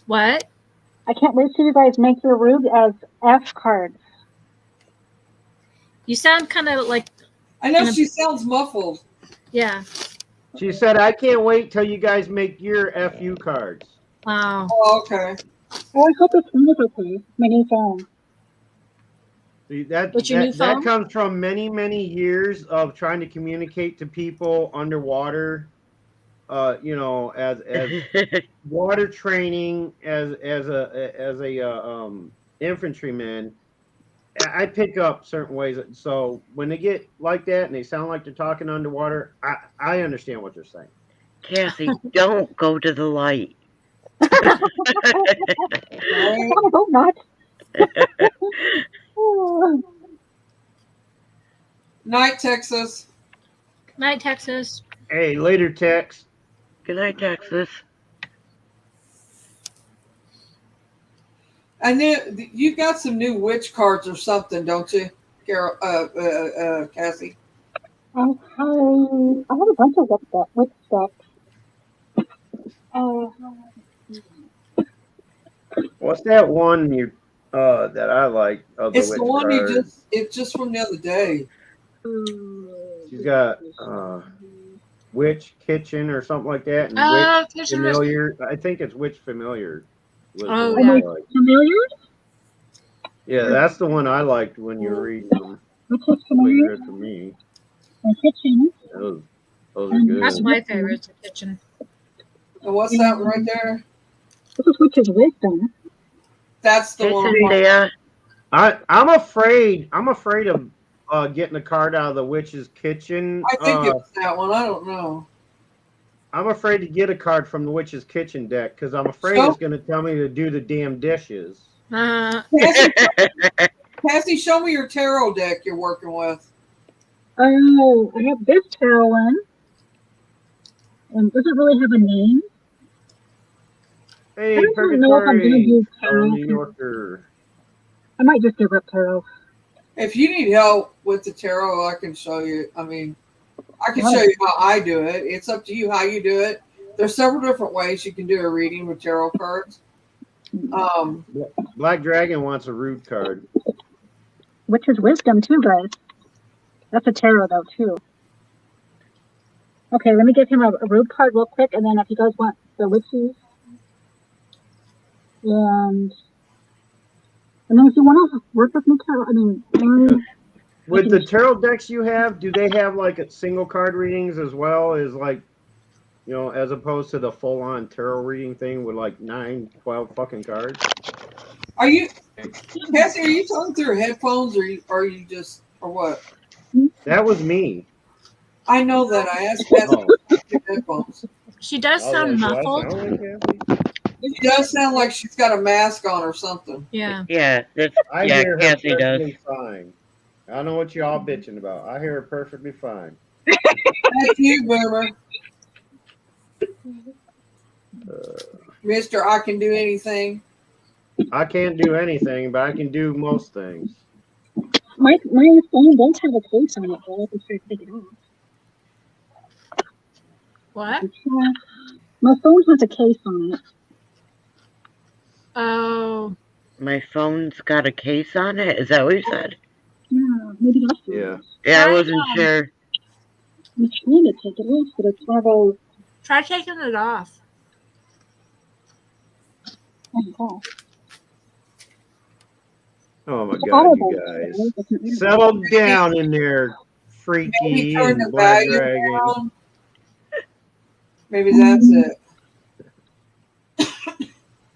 What? I can't wait till you guys make your rude as F cards. You sound kind of like... I know she sounds muffled. Yeah. She said, I can't wait till you guys make your FU cards. Wow. Oh, okay. Oh, I hope it's okay. My new phone. That comes from many years of trying to communicate to people underwater. As water training as a infantryman. I pick up certain ways. So when they get like that and they sound like they're talking underwater, I understand what they're saying. Cassie, don't go to the light. I hope not. Night, Texas. Night, Texas. Hey, later, Tex. Good night, Texas. I knew you got some new witch cards or something, don't you, Carol? Cassie. I have a bunch of witch stuff. What's that one that I like? Of It's the the one card? it's just from the other day. She's got Witch Kitchen or something like that, and Witch Familiar. I think it's Witch Familiar. Oh, yeah. Familiar? Yeah, that's the one I liked when you were reading them. Which is Familiar? For me. The Kitchen. Those are good. That's my favorite, the Kitchen. And what's that right there? This is Witch's Wisdom. That's the one. Yeah. I'm afraid of getting a card out of the Witch's Kitchen. I think it's that one. I don't know. I'm afraid to get a card from the Witch's Kitchen deck because I'm afraid it's going to tell me to do the damn dishes. Cassie, show me your tarot deck you're working with. Oh, I have this tarot one. And it doesn't really have a name. Hey, I don't really know if I'm going to use tarot. New Yorker. I might just give up tarot. If you need help with the tarot, I can show you. I mean, I can show you how I do it. It's up to you how you do it. There's several different ways you can do a reading with tarot cards. Black Dragon wants a root card. Witch's Wisdom too, guys. That's a tarot though too. Okay, let me give him a root card real quick, and then if you guys want the witches, and then if you want to work with me, tarot, with the tarot decks you have, do they have like a single card readings as well as like, as opposed to the full on tarot reading thing with like 9, 12 fucking cards? Are you, Cassie? Are you talking through headphones, or are you just, or what? That was me. I know that. I asked Cassie through headphones. She does sound muffled. She does sound like she's got a mask on or something. Yeah. I hear her Cassie perfectly fine. I don't know what y'all bitching about. I hear her perfectly fine. Thank you, Boomer. Mister, I can do anything. I can't do anything, but I can do most things. My phone does have a case on it, but I can try to take it off. What? My phone has a case on it. Oh. My phone's got a case on it? Is that what you said? Yeah, maybe that's it. Yeah. Yeah, I wasn't sure. I'm trying to take it off, but it's one of those. Try taking it off. Oh my God, you guys. Settle down in there, Freaky and Black Dragon. Down. Maybe that's it.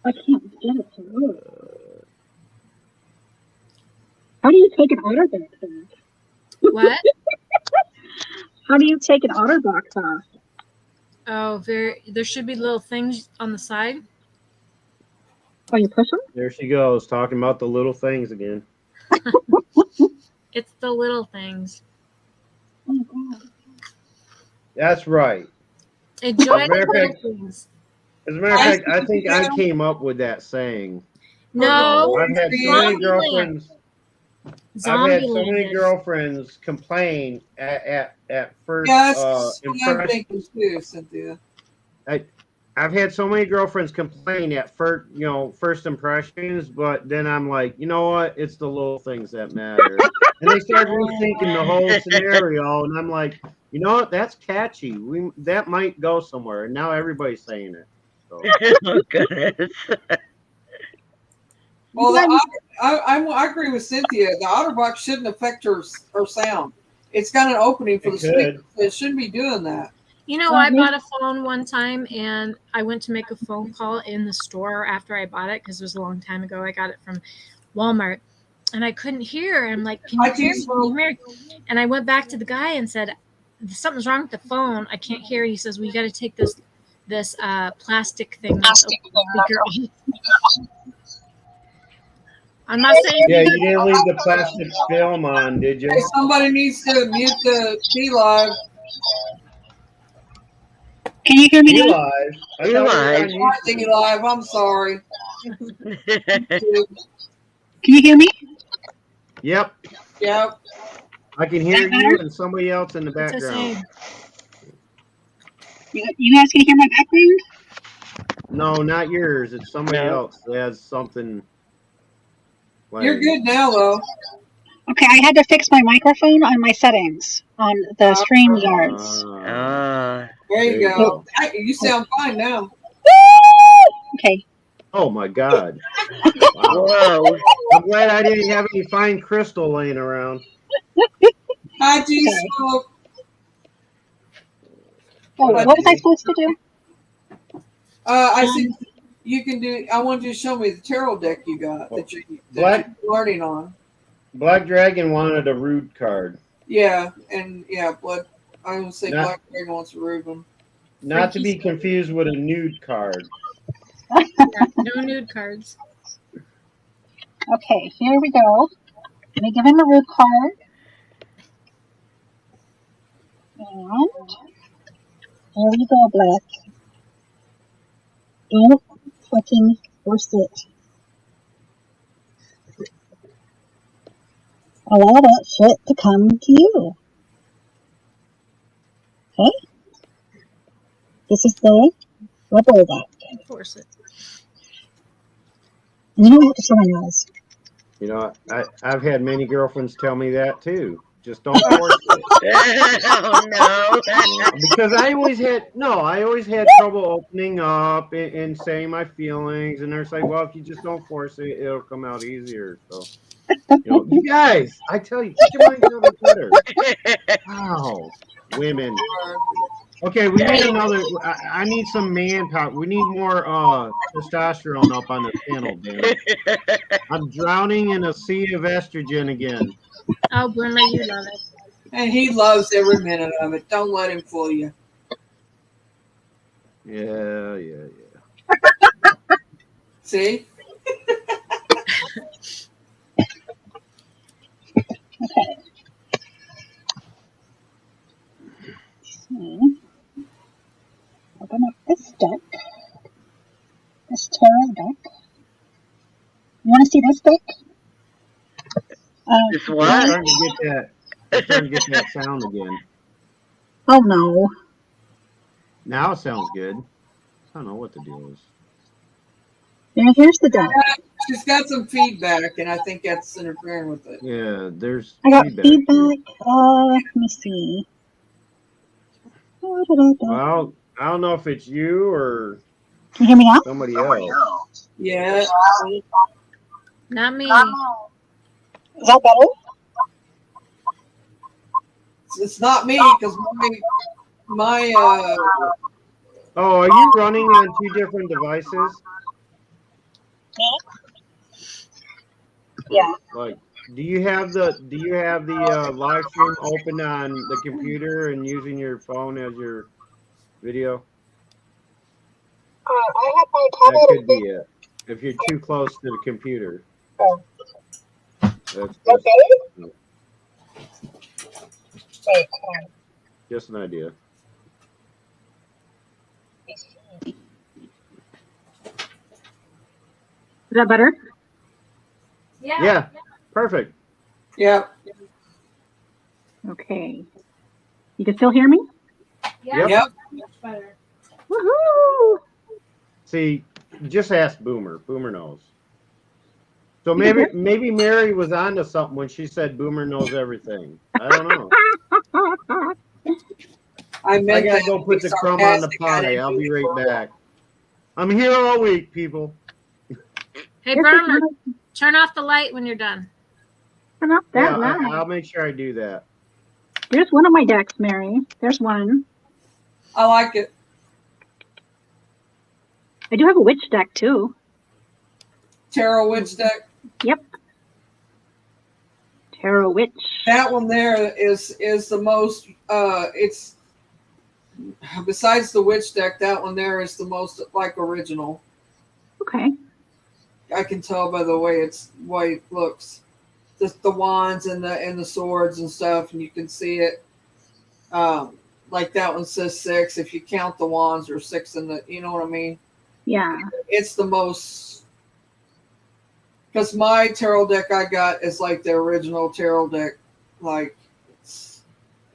I can't get it to work. How do you take an OtterBox off? What? How do you take an OtterBox off? Oh, there should be little things on the side. Oh, you push them? There she goes, talking about the little things again. It's the little things. Oh my God. That's right. Enjoy the little things. As a matter of fact, I think I came up with that saying. No. I've had so many girlfriends. I've had so many girlfriends complain at first. Yeah, that's what I'm thinking too, Cynthia. I've had so many girlfriends complain at first impressions, but then I'm like, you know what? It's the little things that matter. And they start rethinking the whole scenario, and I'm like, you know what? That's catchy. That might go somewhere. And now everybody's saying it. So. Oh, goodness. Well, I agree with Cynthia. The OtterBox shouldn't affect her sound. It's got an opening for the speaker, so it shouldn't be doing that. You know, I bought a phone one time, and I went to make a phone call in the store after I bought it because it was a long time ago. I got it from Walmart, and I couldn't hear. I'm like, "Can you hear me? Can you hear me?" And I went back to the guy and said, "Something's wrong with the phone. I can't hear." He says, "We got to take this plastic thing that's over the speaker off." I'm not saying. Yeah, you didn't leave the plastic film on, did you? Hey, somebody needs to mute the Be Live. Can you hear me now? Live. Be live. Be Live. I'm sorry. Can you hear me? Yep. Yep. I can hear you and somebody else in the background. You guys can hear my background? No, not yours. It's somebody else that has something. You're good now, though. Okay, I had to fix my microphone on my settings on the StreamYards. There you go. You sound fine now. Okay. Oh my God! Wow. Whoa! I'm glad I didn't have any fine crystal laying around. Hi, G-Smoke. Oh, what was I supposed to do? I see. You can do. I want you to show me the tarot deck you got that you're learning on. Black Dragon wanted a rude card. Yeah, and blood. I would say Black Dragon wants a rude one. Not to be confused with a nude card. No nude cards. Okay, here we go. Let me give him a root card. And here we go, Black. Don't fucking force it. Allow that shit to come to you. Okay? This is the rubber deck. Force it. You don't have to show my eyes. You know, I've had many girlfriends tell me that too. Just don't force it. Oh no! Because I always had trouble opening up and saying my feelings, and they're like, "Well, if you just don't force it, it'll come out easier." So, you guys, I tell you, put your minds on the Twitter. Wow, women. Okay, we need another. I need some manpower. We need more testosterone up on the channel, damn it. I'm drowning in a sea of estrogen again. Oh, Brenda, you love it. And he loves every minute of it. Don't let him fool you. Yeah. See? Okay. Open up this deck. This tarot deck. You want to see this deck? This what? I'm starting to get that sound again. Oh no. Now it sounds good. I don't know what the deal is. Here's the deck. She's got some feedback, and I think that's interfering with it. Yeah, there's. I got feedback. Let me see. Well, I don't know if it's you or can you hear me now? Somebody else. Yeah. Not me. Is that better? It's not me because my Oh, are you running on two different devices? Yeah. Like, do you have the live stream open on the computer and using your phone as your video? I have my That could be it. If you're too close to the computer. Oh. That's just an idea. Is that better? Yeah. Perfect. Yeah. Okay. You can still hear me? Yep. Much better. Woohoo! See, just ask Boomer. Boomer knows. So maybe Mary was onto something when she said Boomer knows everything. I don't know. I gotta go put the crumb on the pie. I'll be right back. I'm here all week, people. Hey, Boomer. Turn off the light when you're done. They're not that Yeah, loud. I'll make sure I do that. There's one of my decks, Mary. There's one. I like it. I do have a witch deck too. Tarot witch deck. Yep. Tarot witch. That one there is the most. It's besides the witch deck. That one there is the most like original. Okay. I can tell by the way it looks. The wands and the swords and stuff, and you can see it. Like that one says 6. If you count the wands, or 6 in the. You know what I mean? Yeah. It's the most. Because my tarot deck I got is like the original tarot deck,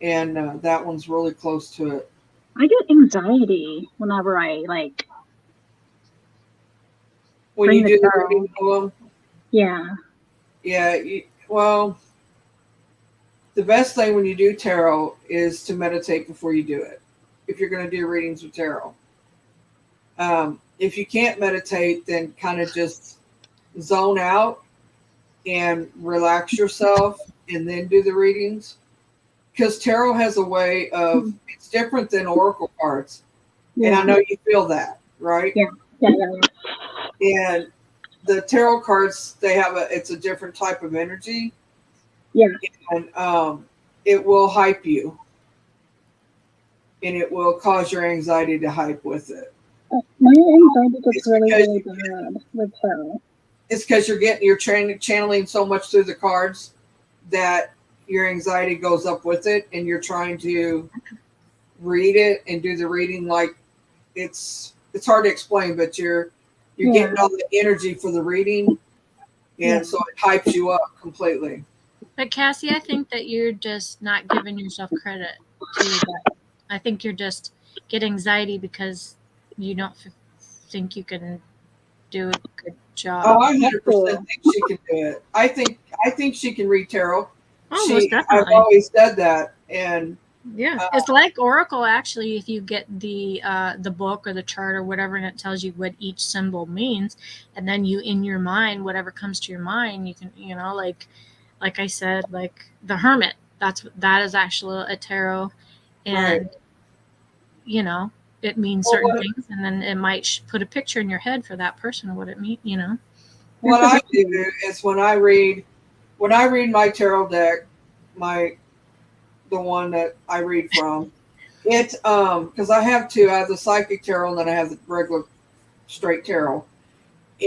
and that one's really close to it. I get anxiety whenever I When you do the reading of them. Yeah. Yeah. Well, the best thing when you do tarot is to meditate before you do it. If you're going to do readings with tarot, if you can't meditate, then kind of just zone out and relax yourself and then do the readings, because tarot has a way of, it's different than oracle cards. And I know you feel that, right? Yeah. And the tarot cards, it's a different type of energy. Yeah. And it will hype you, and it will cause your anxiety to hype with it. My anxiety gets really bad with tarot. It's because you're channeling so much through the cards that your anxiety goes up with it, and you're trying to read it and do the reading. Like it's hard to explain, but you're getting all the energy for the reading, and so it hypes you up completely. But Cassie, I think that you're just not giving yourself credit to that. I think you're just get anxiety because you don't think you can do a good job. Oh, I 100% think she can do it. I think she can read tarot. Oh, most definitely. I've always said that, and yeah, it's like Oracle. Actually, if you get the book or the chart or whatever, and it tells you what each symbol means, and then you in your mind, whatever comes to your mind, you can like I said, like the Hermit. That is actually a tarot, and it means certain things, and then it might put a picture in your head for that person or what it means. What I do is when I read my tarot deck, the one that I read from, it because I have two. I have the psychic tarot, and then I have the regular straight tarot.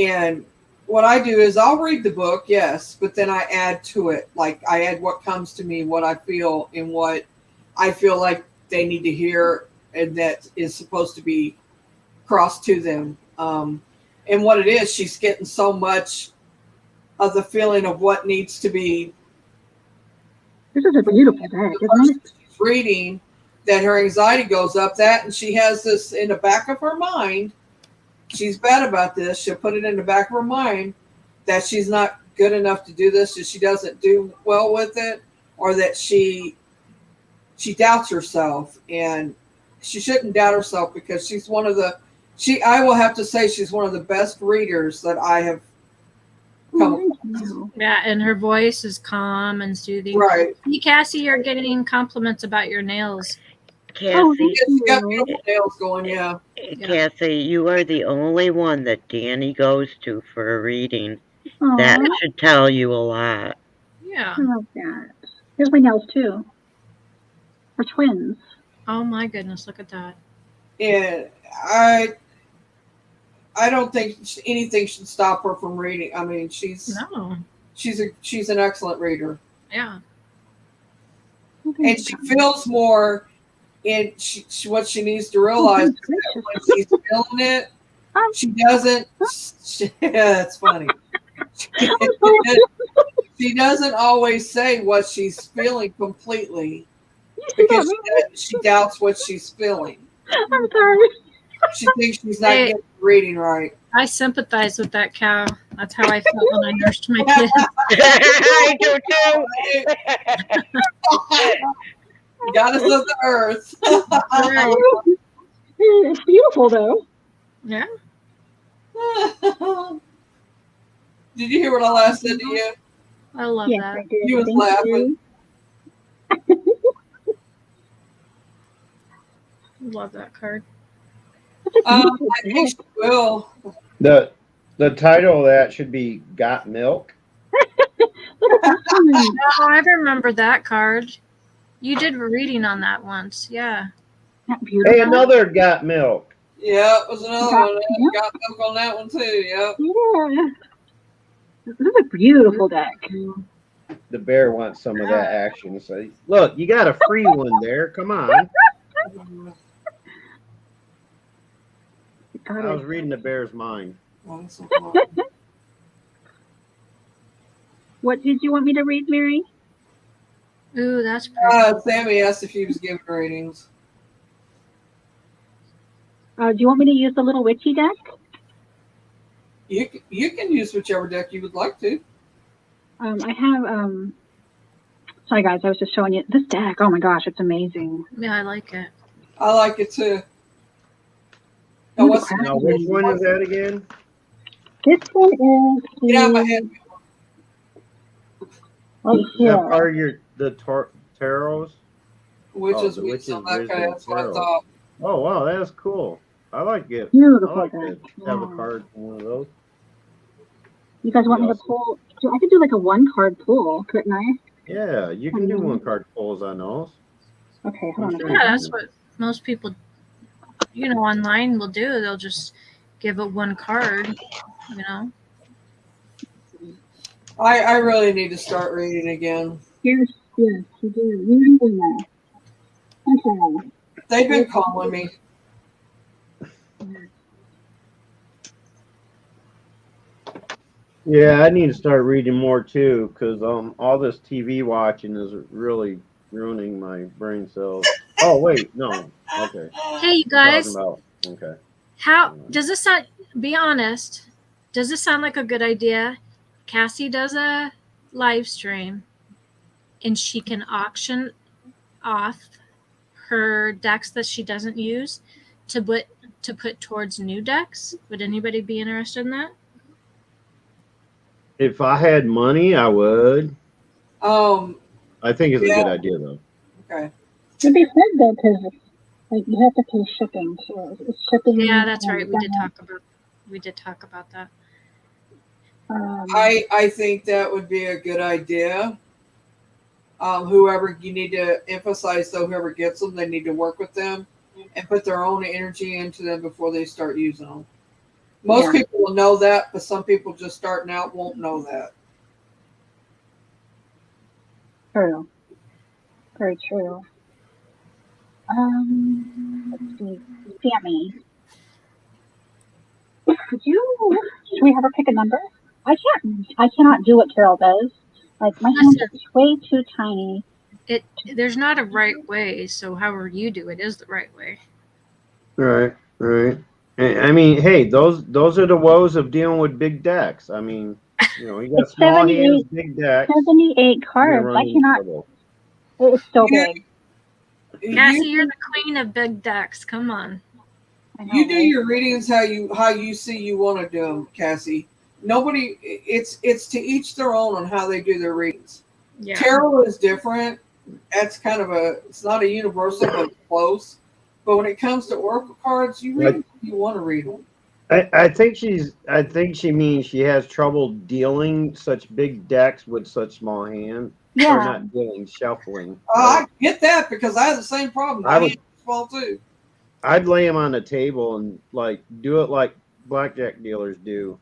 And what I do is I'll read the book, yes, but then I add to it. Like I add what comes to me, what I feel, and what I feel like they need to hear, and that is supposed to be crossed to them. And what it is, she's getting so much of the feeling of what needs to be. This is a beautiful deck, isn't it? She's reading that her anxiety goes up. That, and she has this in the back of her mind. She's bad about this. She'll put it in the back of her mind that she's not good enough to do this, that she doesn't do well with it, or that she doubts herself. And she shouldn't doubt herself, because she's one of the. I will have to say she's one of the best readers that I have come across. Yeah, and her voice is calm and soothing. Right. Hey, Cassie, you're getting compliments about your nails. Cassie, She's got beautiful nails going, yeah. Cassie, you are the only one that Danny goes to for a reading. That should tell you a lot. Yeah. I love that. Here's my nails too. We're twins. Oh my goodness, look at that. And I don't think anything should stop her from reading. I mean, she's an excellent reader. Yeah. And she feels more. And what she needs to realize is that when she's feeling it, she doesn't. That's funny. She doesn't always say what she's feeling completely, because she doubts what she's feeling. I'm sorry. She thinks she's not getting the reading right. I sympathize with that cow. That's how I felt when I nursed my kids. I do too. Goddess of the earth. It's beautiful though. Yeah. Did you hear what I last said to you? I love Yes, that. I did. You was Thank laughing. you. Love that card. I think she will. The title of that should be "Got Milk." Oh, I remember that card. You did a reading on that once. Yeah. Hey, another "Got Milk." Yeah, it was another one. Got milk on that one too. Yep. Yeah. This is a beautiful deck. The bear wants some of that action. So look, you got a free one there. Come on. I was reading the bear's mind. What did you want me to read, Mary? Ooh, that's pretty. Sammy asked if he was giving ratings. Do you want me to use the little witchy deck? You can use whichever deck you would like to. I have sorry guys, I was just showing you this deck. Oh my gosh, it's amazing. Yeah, I like it. I like it too. Now, which one is that again? This one is Get out of my head. Right Is here. that part of the tarots? Witch's wisdom. Okay, that's what I thought. Oh wow, that is cool. I like it. Beautiful I like deck. to have a card from one of those. You guys want me to pull? I could do like a one card pull, couldn't I? Yeah, you can do one card pulls on those. Okay, hold on. Yeah, that's what most people, online will do. They'll just give it one card, I really need to start reading again. Yes, you do. You do that. Okay. They've been calling me. Yeah, I need to start reading more too, because all this TV watching is really ruining my brain cells. Oh wait, no. Okay. Hey, you guys. Okay. How does this sound? Be honest. Does this sound like a good idea? Cassie does a live stream, and she can auction off her decks that she doesn't use to put towards new decks. Would anybody be interested in that? If I had money, I would. I think it's a good idea though. Okay. It'd be hard though, because like you have to pay shipping. So it's shipping. Yeah, that's right. We did talk about that. I think that would be a good idea. Whoever you need to emphasize, though, whoever gets them, they need to work with them and put their own energy into them before they start using them. Most people will know that, but some people just starting out won't know that. True. Very true. Let's see. Sammy. Should we have her pick a number? I cannot do what Carol does. Like my hands are way too tiny. There's not a right way, so however you do it is the right way. Right. I mean, hey, those are the woes of dealing with big decks. I mean, you got small hands, big decks. 78 cards. I cannot. It's so big. Cassie, you're the queen of big decks. Come on. You do your readings how you see you want to do them, Cassie. Nobody. It's to each their own on how they do their readings. Yeah. Tarot is different. That's kind of it's not a universal, but close. But when it comes to oracle cards, you read them, you want to read them. I think she means she has trouble dealing such big decks with such small hands. Yeah. Or not dealing, shuffling. I get that because I have the same problem. My hands are small too. I'd lay them on the table and do it like blackjack dealers do.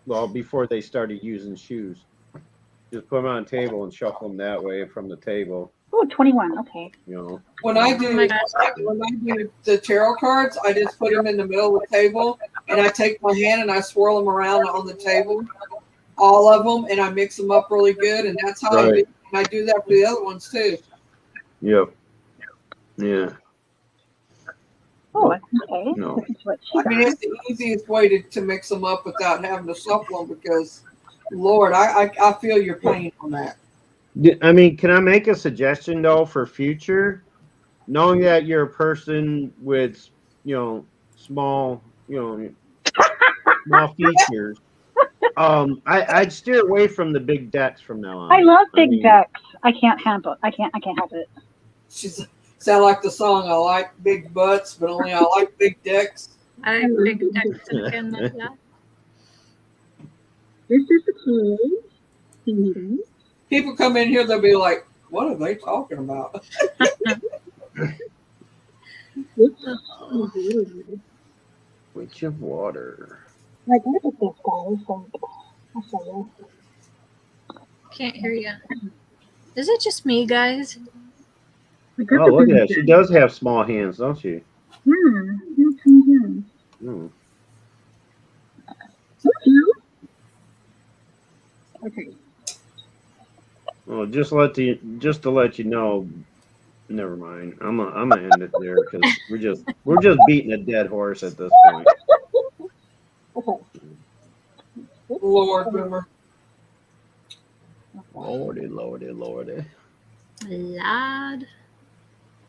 Well, before they started using shoes, just put them on the table and shuffle them that way from the table. Oh, 21. Okay. When I do the tarot cards, I just put them in the middle of the table, and I take my hand and I swirl them around on the table, all of them, and I mix them up really good, and that's how I do. And I do that for the other ones too. Yep. Yeah. Oh, okay. No. I mean, it's the easiest way to mix them up without having to shuffle them because, Lord, I feel your pain on that. I mean, can I make a suggestion though for future? Knowing that you're a person with, small, small features, I'd steer away from the big decks from now on. I love big decks. I can't have it. I can't have it. She's sound like the song. I like big butts, but only I like big decks. I like big decks and again like that. This is the cage. People come in here, they'll be like, "What are they talking about?" Witch of water. I gotta get this guy. I'll show you. Can't hear you. Is it just me, guys? Oh, look at that. She does have small hands, don't she? Okay. Well, just to let you know. Never mind. I'm gonna end it there because we're just beating a dead horse at this point. Okay. Lord, Boomer. Lordy. Lad.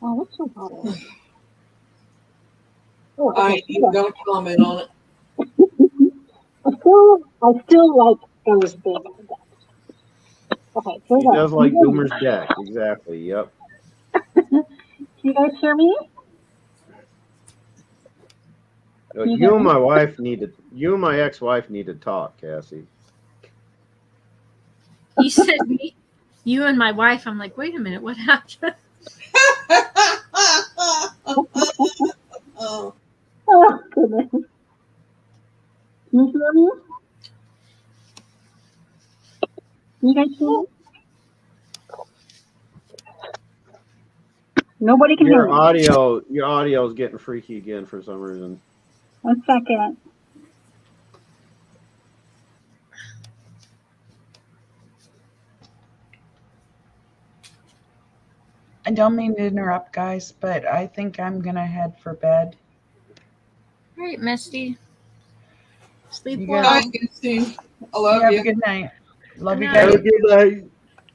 Oh, what's so hot? I ain't even gonna comment on it. I still like those big decks. Okay, He does like Boomer's deck. Exactly. Yep. Can you guys hear me? You and my ex-wife need to talk, Cassie. You said me, you and my wife. I'm like, wait a minute, what happened? Oh, goodness. Can you hear me? Can you guys hear me? Nobody can hear me. Your audio is getting freaky again for some reason. 1 second. I don't mean to interrupt, guys, but I think I'm gonna head for bed. All right, Misty. Sleep You well. guys- Bye, Steve. I love Have you. a good night. Love you Good guys. Have a good night.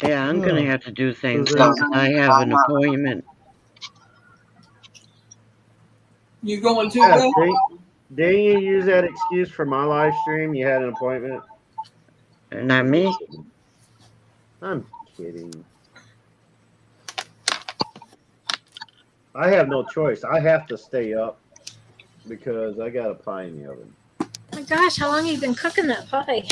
Yeah, I'm gonna have to do the same Okay. thing. I have an appointment. You going to Yeah, bed? didn't you use that excuse for my live stream? You had an appointment? Not me. I'm kidding. I have no choice. I have to stay up because I got a pie in the oven. Oh my gosh, how long have you been cooking that pie?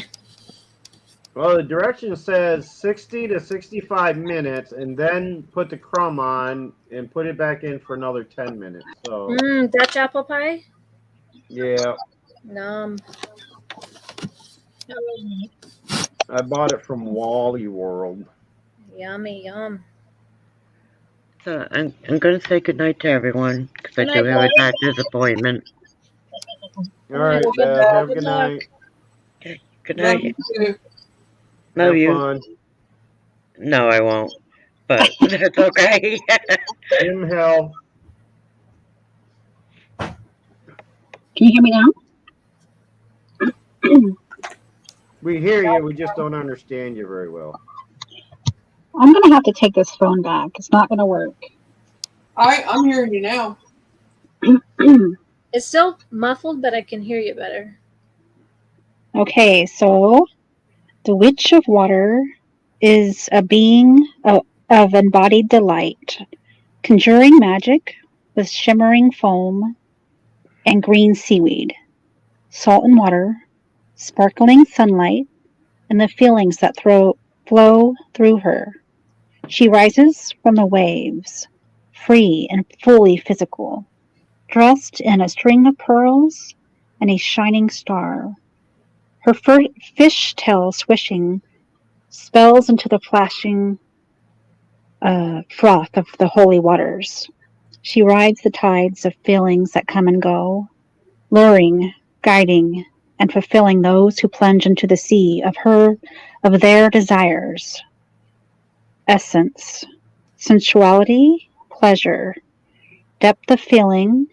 Well, the direction says 60 to 65 minutes, and then put the crumb on and put it back in for another 10 minutes. So, Dutch apple pie? yeah, Nom. I bought it from Wally World. Yummy, yum. So I'm going to say goodnight to everyone because I Good do night, have a guys. doctor's appointment. All right, Good Beth, luck. have a Good good luck. night. Good Love night. you too. Love Have you. fun. No, I won't. But that's okay. Jim Hell. Can you hear me now? We hear you. We just don't understand you very well. I'm going to have to take this phone back. It's not going to work. I'm hearing you now. It's still muffled, but I can hear you better. Okay, so the Witch of Water is a being of embodied delight, conjuring magic with shimmering foam and green seaweed, salt and water, sparkling sunlight, and the feelings that flow through her. She rises from the waves, free and fully physical, dressed in a string of pearls and a shining star. Her fishtail swishing spells into the flashing froth of the holy waters. She rides the tides of feelings that come and go, luring, guiding, and fulfilling those who plunge into the sea of their desires. Essence, sensuality, pleasure, depth of feeling,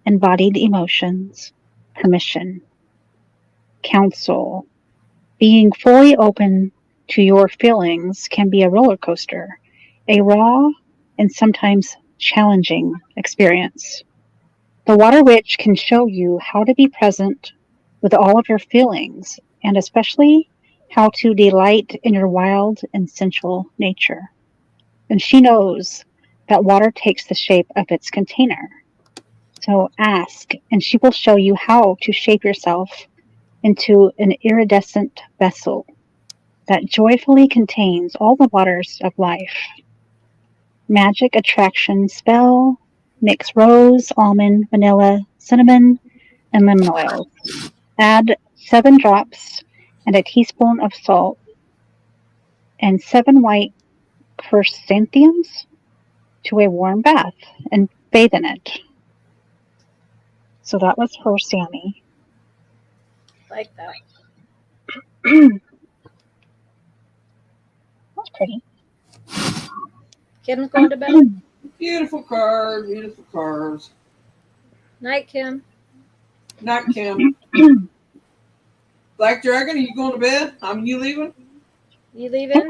embodied emotions, permission. Counsel, being fully open to your feelings can be a roller coaster, a raw and sometimes challenging experience. The Water Witch can show you how to be present with all of your feelings and especially how to delight in your wild and sensual nature. And she knows that water takes the shape of its container. So ask, and she will show you how to shape yourself into an iridescent vessel that joyfully contains all the waters of life. Magic attraction spell: mix rose, almond, vanilla, cinnamon, and lemon oil. Add 7 drops and a teaspoon of salt and 7 white chrysanthemums to a warm bath and bathe in it. So that was for Sammy. Like that. That's pretty. Kim's going to bed. Beautiful card. Beautiful cards. Night, Kim. Night, Kim. Black Dragon, are you going to bed? You leaving? You leaving?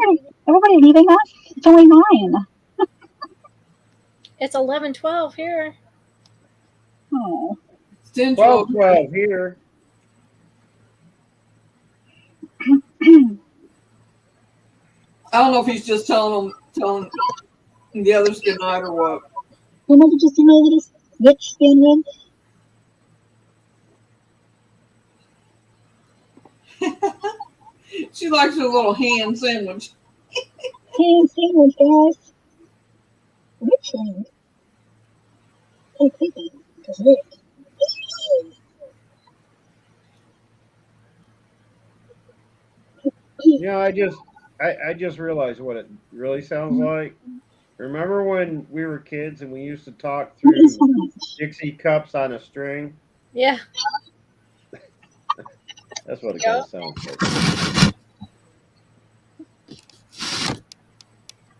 Everybody leaving us? It's only 9. It's 11:12 here. Oh. It's 10, 12 here. I don't know if he's just telling the others good night or what. Well, did you see my little switch stand She likes her little hand sandwich. Ham sandwich, guys. Which hand? Oh, creepy. You know, I just realized what it really sounds like. Remember when we were kids and we used to talk through Dixie cups on a string? Yeah. That's what it kind of sounds like.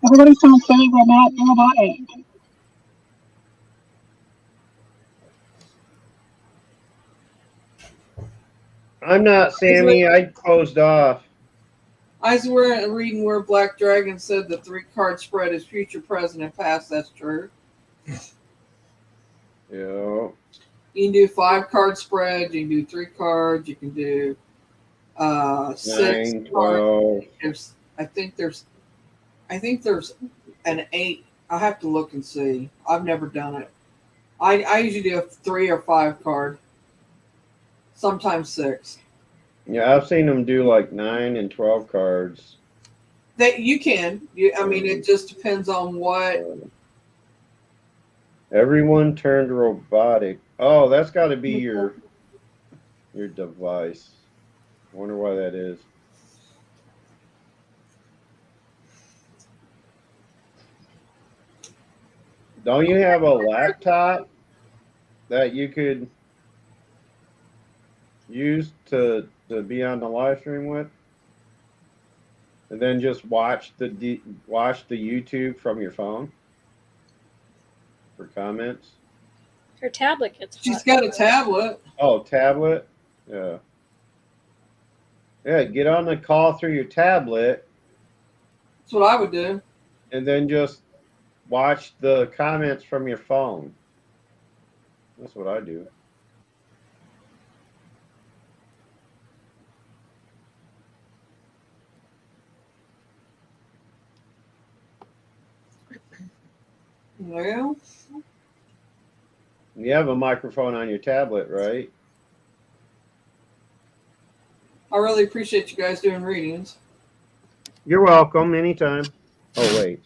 Everybody sounds very robotic. I'm not, Sammy. I closed off. I was reading where Black Dragon said the 3-card spread is future, present, and past. That's true. Yeah. You can do 5-card spread. You can do 3 cards. You can do 6 9, 12. I think there's an 8. I have to look and see. I've never done it. I usually do a 3 or 5 card. Sometimes 6. Yeah, I've seen them do like 9 and 12 cards. That you can. I mean, it just depends on what. Everyone turned robotic. Oh, that's got to be your device. I wonder why that is. Don't you have a laptop that you could use to be on the live stream with, and then just watch the YouTube from your phone for comments? Her tablet gets. She's got a tablet. Oh, tablet. Yeah. Yeah. Get on the call through your tablet. That's what I would do. And then just watch the comments from your phone. That's what I do. Well, you have a microphone on your tablet, right? I really appreciate you guys doing readings. You're welcome. Anytime. Oh, wait.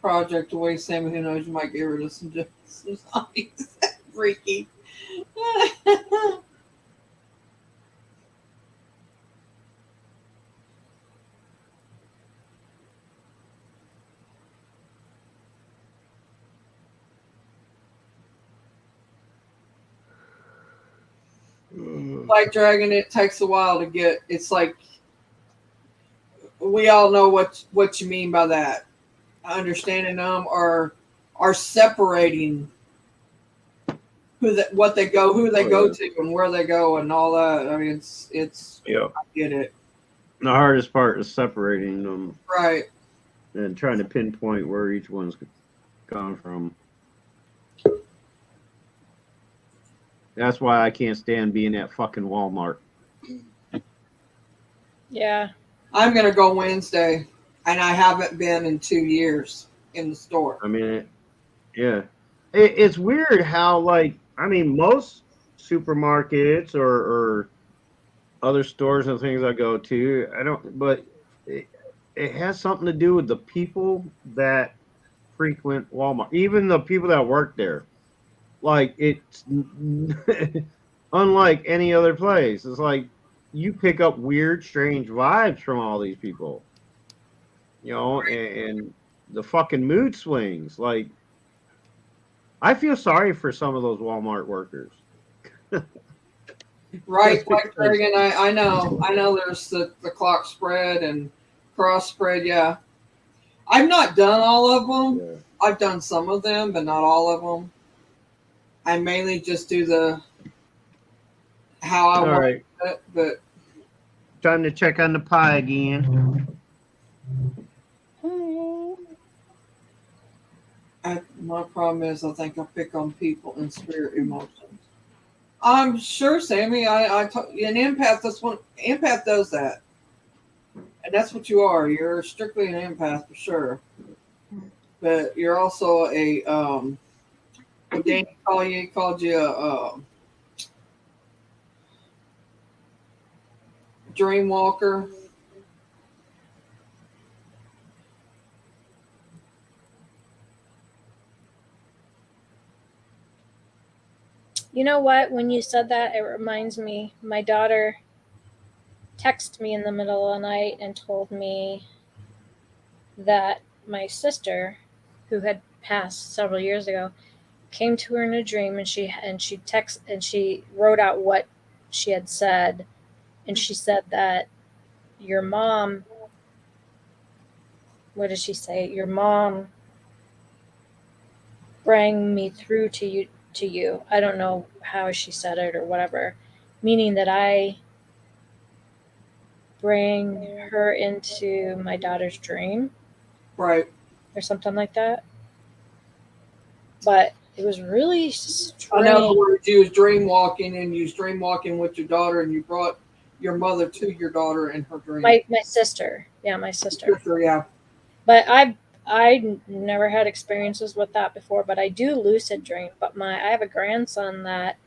Project away, Sammy. Who knows? You might get rid of some zombies. Freaky. Black Dragon, it takes a while to get. It's like we all know what you mean by that. Understanding them or separating who they go to and where they go and all that. I mean, it's yeah. I get it. The hardest part is separating them, right, and trying to pinpoint where each one's gone from. That's why I can't stand being at fucking Walmart. Yeah. I'm gonna go Wednesday, and I haven't been in 2 years in the store. I mean, yeah, it's weird how most supermarkets or other stores and things I go to, I don't, but it has something to do with the people that frequent Walmart, even the people that work there. Like it's unlike any other place. It's like you pick up weird, strange vibes from all these people, and the fucking mood swings. Like I feel sorry for some of those Walmart workers. Right, like Greg, and I know there's the clock spread and cross spread. Yeah, I've not done all of them. Yeah. I've done some of them, but not all of them. I mainly just do the how I want it, but time to check on the pie again. My problem is I think I pick on people and spirit emotions. I'm sure, Sammy. An empath. That's one empath does that, and that's what you are. You're strictly an empath for sure, but you're also a what Danny called you a dream walker. You know what? When you said that, it reminds me, my daughter texted me in the middle of the night and told me that my sister, who had passed several years ago, came to her in a dream, and she wrote out what she had said, and she said that your mom, what did she say? Your mom bring me through to you. I don't know how she said it or whatever, meaning that I bring her into my daughter's dream, right, or something like that. But it was really strange. In other words, you was dream walking, and you was dream walking with your daughter, and you brought your mother to your daughter in her dream. My sister, yeah, my sister. Yeah. But I never had experiences with that before, but I do lucid dream. But I have a grandson that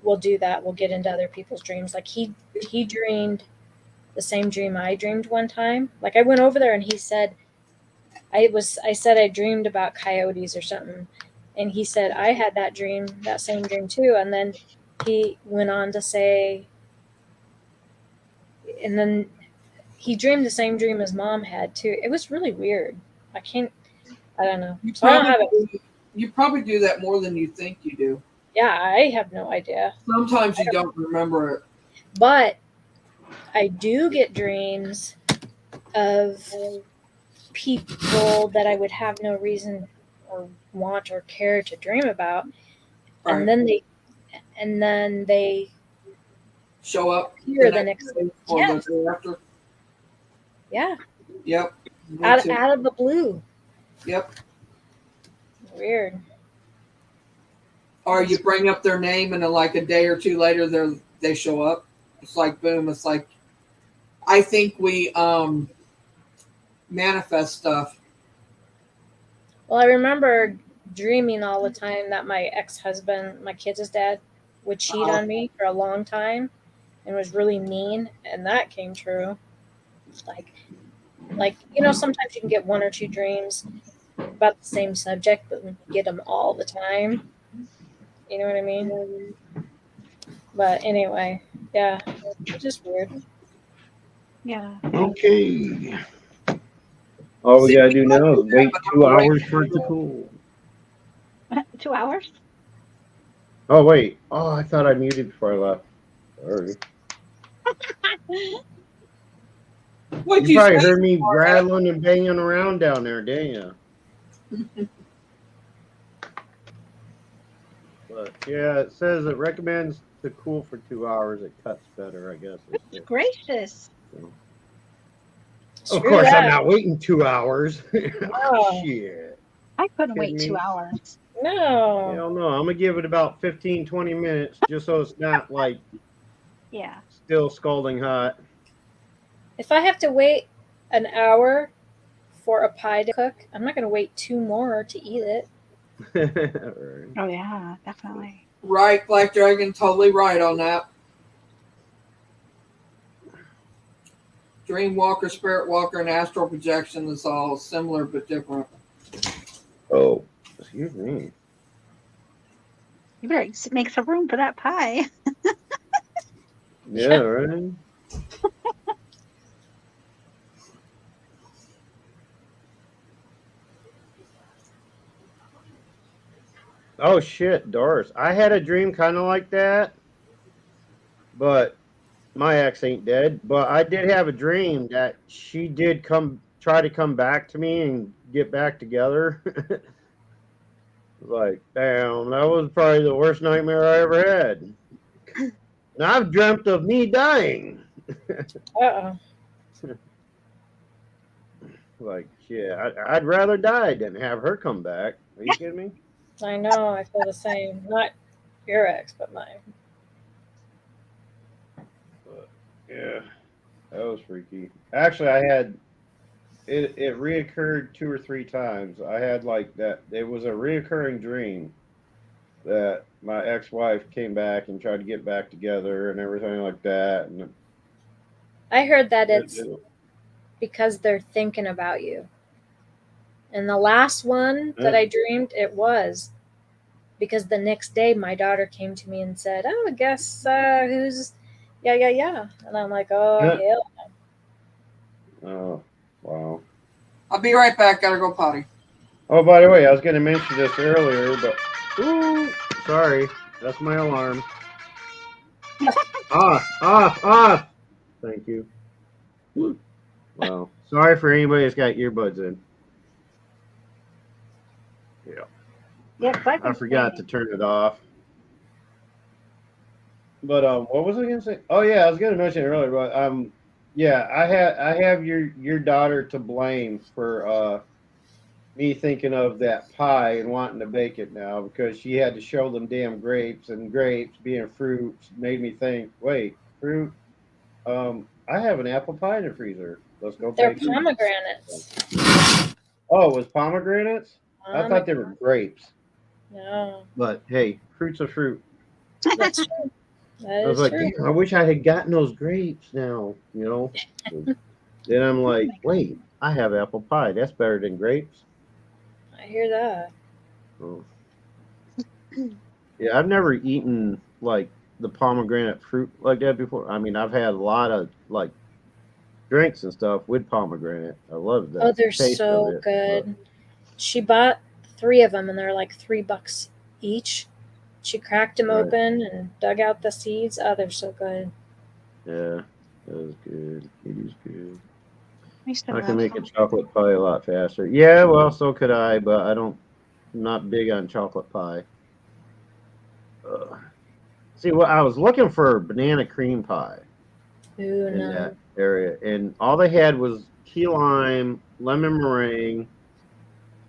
will do that. Will get into other people's dreams. Like he dreamed the same dream I dreamed one time. Like I went over there and he said, I said I dreamed about coyotes or something, and he said I had that same dream too. And then he went on to say, and then he dreamed the same dream his mom had too. It was really weird. I don't know. You probably do that more than you think you do. Yeah, I have no idea. Sometimes you don't remember it. But I do get dreams of people that I would have no reason or want or care to dream about. Right. And then they show up here the next day or the day after. Yeah. Yep. Out of the blue. Yep. Weird. Or you bring up their name and then like a day or two later they show up. It's like boom. It's like I think we manifest stuff. Well, I remember dreaming all the time that my ex-husband, my kids' dad, would cheat on me for a long time and was really mean, and that came true. Like sometimes you can get one or two dreams about the same subject, but when you get them all the time, you know what I mean? But anyway, yeah, it's just weird. Yeah. Okay. All we gotta do now is wait 2 hours for it to cool. 2 hours? Oh wait. Oh, I thought I muted before I left. Sorry. You probably heard me rattling and banging around down there, didn't you? But yeah, it says it recommends to cool for 2 hours. It cuts better, I guess. That's gracious. Of course, I'm not waiting 2 hours. Oh. Shit. I couldn't wait 2 hours. No. Hell no. I'm gonna give it about 15, 20 minutes just so it's not like Yeah. still scalding hot. If I have to wait an hour for a pie to cook, I'm not going to wait 2 more to eat it. Right. Oh yeah, definitely. Right, Black Dragon, totally right on that. Dream Walker, Spirit Walker, and Astral Projection is all similar but different. Oh, excuse me. You better make some room for that pie. Yeah, right. Oh shit, Doris. I had a dream kind of like that, but my ex ain't dead. But I did have a dream that she did try to come back to me and get back together. Like, damn, that was probably the worst nightmare I ever had. And I've dreamt of me dying. Uh-oh. Like, yeah, I'd rather die than have her come back. Are you kidding me? I know, I feel the same. Not your ex, but mine. But, yeah, that was freaky. Actually, I had it reoccurred 2 or 3 times. I had like that. It was a reoccurring dream that my ex-wife came back and tried to get back together and everything like that. And I heard that it's because they're thinking about you. And the last one that I dreamed, it was because the next day my daughter came to me and said, "Oh, guess who's yeah." And I'm like, "Oh, hell." Oh, wow. I'll be right back. Gotta go potty. Oh, by the way, I was going to mention this earlier, but ooh, sorry, that's my alarm. Off. Thank you. Well, sorry for anybody that's got earbuds in. Yeah. Yep, I forgot to turn it off. But what was I gonna say? Oh yeah, I was gonna mention it earlier, but yeah, I have your daughter to blame for me thinking of that pie and wanting to bake it now because she had to show them damn grapes, and grapes being fruits made me think, wait, fruit? I have an apple pie in the freezer. Let's go They're bake it. pomegranates. Oh, it was pomegranates? I thought they were grapes. No. But hey, fruit's a fruit. That's true. That I was is like, true. damn, I wish I had gotten those grapes now, you know. Then I'm like, wait, I have apple pie. That's better than grapes. I hear that. Oh. Yeah, I've never eaten like the pomegranate fruit like that before. I mean, I've had a lot of like drinks and stuff with pomegranate. I love that. Oh, they're taste so of it, good. She bought 3 of them, and they're like $3 each. She cracked them Right. open and dug out the seeds. Oh, they're so good. Yeah, that was good. It is good. I I can make a chocolate pie a lot faster. Yeah, well, so could I, but I'm not big on chocolate pie. See, what I was looking for banana cream pie Ooh, in no. that area, and all they had was key lime, lemon meringue,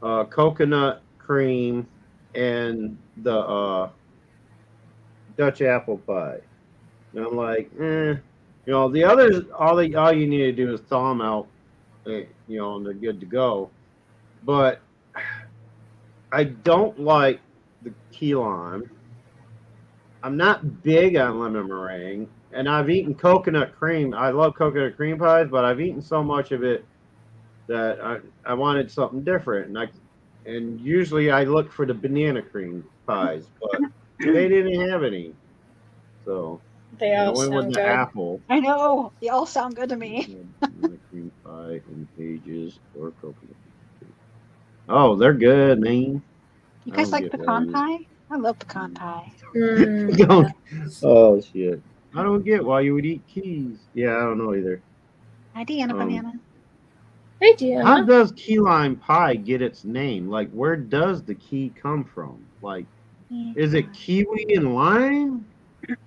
coconut cream, and the Dutch apple pie. And I'm like, you know, the others, all you need to do is thaw them out, you know, and they're good to go. But I don't like the key lime. I'm not big on lemon meringue, and I've eaten coconut cream. I love coconut cream pies, but I've eaten so much of it that I wanted something different. And usually I look for the banana cream pies, but they didn't have any. So They I all went with sound the good. apple. I know. They all sound good to me. Banana cream pie and pages or coconut. Oh, they're good, man. You guys like get pecan those. pie? I love pecan pie. Don't. Oh shit! I don't get why you would eat keys. Yeah, I don't know either. Hi, Deanna Banana. Hey, How Deanna. does key lime pie get its name? Like, where does the key come from? Like, is it kiwi and lime?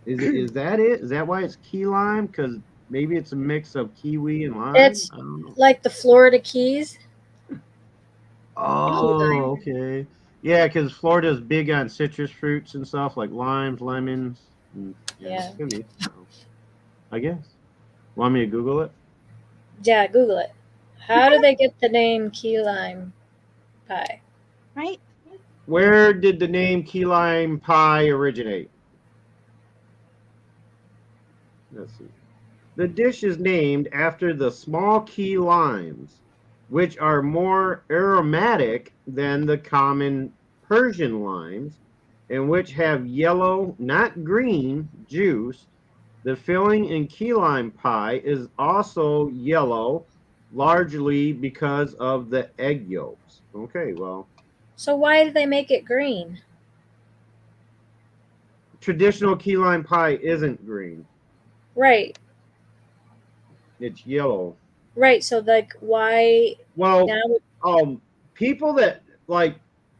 Is that it? Is that why it's key lime? Because maybe it's a mix of kiwi and lime. It's I don't know. like the Florida Keys. Oh, okay. Yeah, because Florida's big on citrus fruits and stuff like limes, lemons. And, Yeah. Could be. I guess. Want me to Google it? Yeah, Google it. How do they get the name key lime pie? Right? Where did the name key lime pie originate? Let's see. The dish is named after the small key limes, which are more aromatic than the common Persian limes, and which have yellow, not green, juice. The filling in key lime pie is also yellow, largely because of the egg yolks. Okay, well, So why do they make it green? traditional key lime pie isn't green. Right. It's yellow. Right. So like why Well, now people that like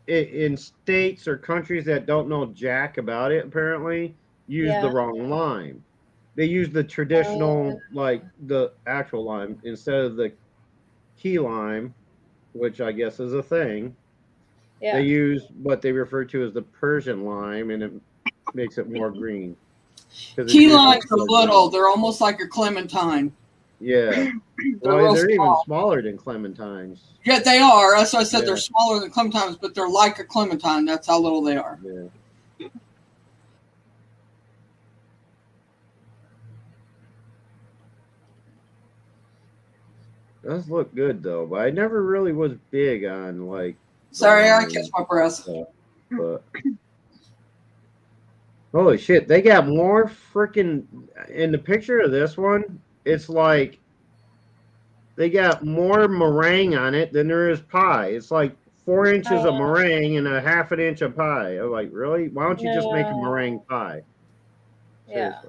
in states or countries that don't know jack about it apparently use the Yeah. wrong lime. They use the traditional like the actual lime instead of the key lime, which I guess is a thing. Yeah. They use what they refer to as the Persian lime, and it makes it more green. Key limes are little. They're almost like a clementine. Yeah. They're Well, real they're even small. smaller than clementines. Yeah, they are. That's why I said Yeah. they're smaller than clementines, but they're like a clementine. That's how little they are. Yeah. Does look good though, but I never really was big on like. Sorry, I catch my breath. Stuff, but holy shit, they got more freaking in the picture of this one. It's like they got more meringue on it than there is pie. It's like 4 inches of meringue and a half an inch of pie. I'm like, really? Why don't you just make a meringue pie? Yeah.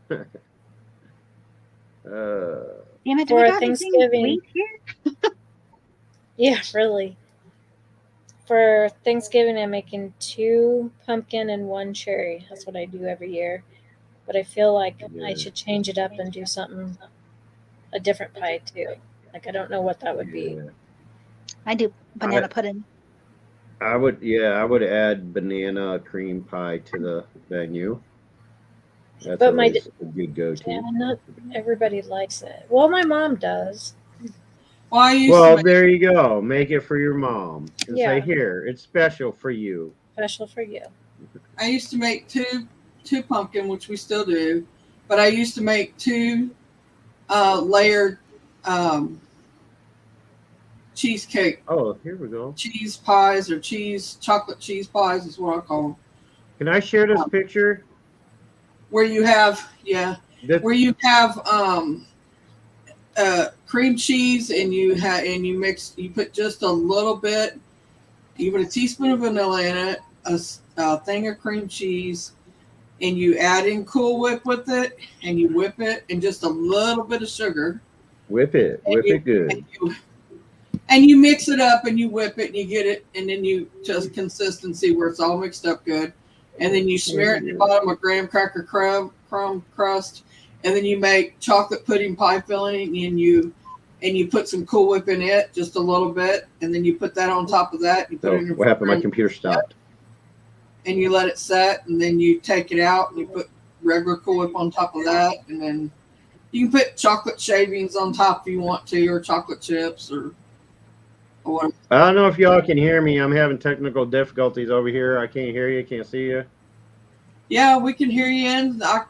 Seriously. Damn it, do For we got Thanksgiving. anything here? Yeah, really. For Thanksgiving, I'm making 2 pumpkin and 1 cherry. That's what I do every year. But I feel like I should change it up and do something, a different pie too. Like I don't know what that would be. I do banana pudding. I would add banana cream pie to the menu. That's But always a good go-to. Yeah, not everybody likes it. Well, my mom does. Well, there you go. Make it for your mom and Yeah. say, "Here, it's special for you." Special for you. I used to make two pumpkin, which we still do, but I used to make 2 layered cheesecake. Oh, here we go. Cheese pies or chocolate cheese pies is what I call them. Can I share this picture? Where you have where you have cream cheese and you put just a little bit, you put a teaspoon of vanilla in it, a thing of cream cheese, and you add in Cool Whip with it, and you whip it, and just a little bit of sugar. Whip it good. And you mix it up, and you whip it, and you get it, and then you just consistency where it's all mixed up good, and then you smear it in the bottom with graham cracker crumb crust, and then you make chocolate pudding pie filling, and you put some Cool Whip in it, just a little bit, and then you put that on top of that. You put it in your What happened? My computer stopped. and you let it set, and then you take it out, and you put regular Cool Whip on top of that, and then you can put chocolate shavings on top if you want to, or chocolate chips, or whatever. I don't know if y'all can hear me. I'm having technical difficulties over here. I can't hear you. Can't see you. Yeah, we can hear you, and I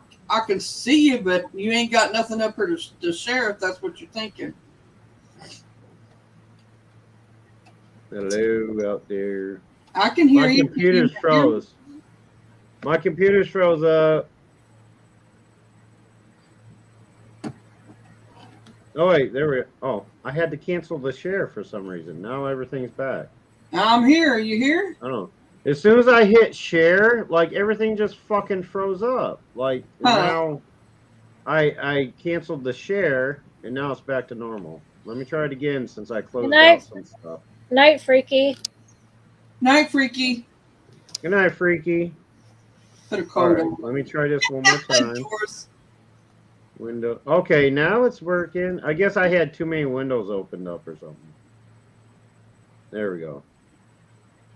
can see you, but you ain't got nothing up here to share if that's what you're thinking. Hello out there. I can hear you. My computer's froze. My computer's froze up. Oh wait, there we go. Oh, I had to cancel the share for some reason. Now everything's back. I'm here. Are you here? I don't know. As soon as I hit share, like everything just fucking froze up. Like now I canceled the share and now it's back to normal. Let me try it again since I closed out some stuff. Night, Freaky. Night, Freaky. Good night, Freaky. Put a code on. Let me try this one more time. Window. Okay, now it's working. I guess I had too many windows opened up or something. There we go.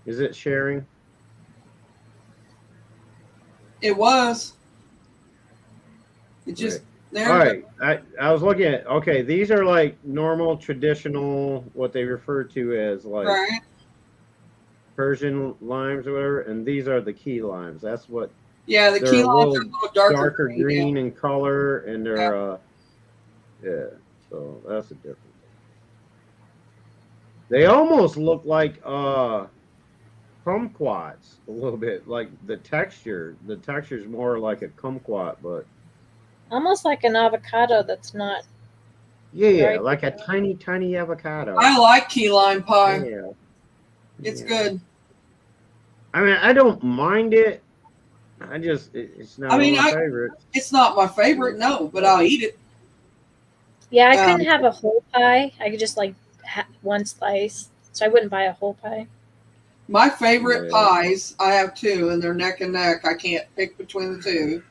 Is it sharing? It was. It just All right. I was looking at, okay, these are like normal, traditional, what they refer to as like right. Persian limes or whatever, and these are the key limes. That's what. Yeah, the they're key a limes little are a little darker green in color, and they're yeah. yeah. So that's a difference. They almost look like kumquats a little bit, like the texture. The texture is more like a kumquat, but almost like an avocado that's not. yeah, like a tiny avocado. I like key lime pie. Yeah. It's good. I mean, I don't mind it. I just it's not one of my favorites. It's not my favorite, no, but I'll eat it. Yeah, I couldn't have a whole pie. I could just like one slice, so I wouldn't buy a whole pie. My favorite pies, I have two, and they're neck and neck. I can't pick between the two.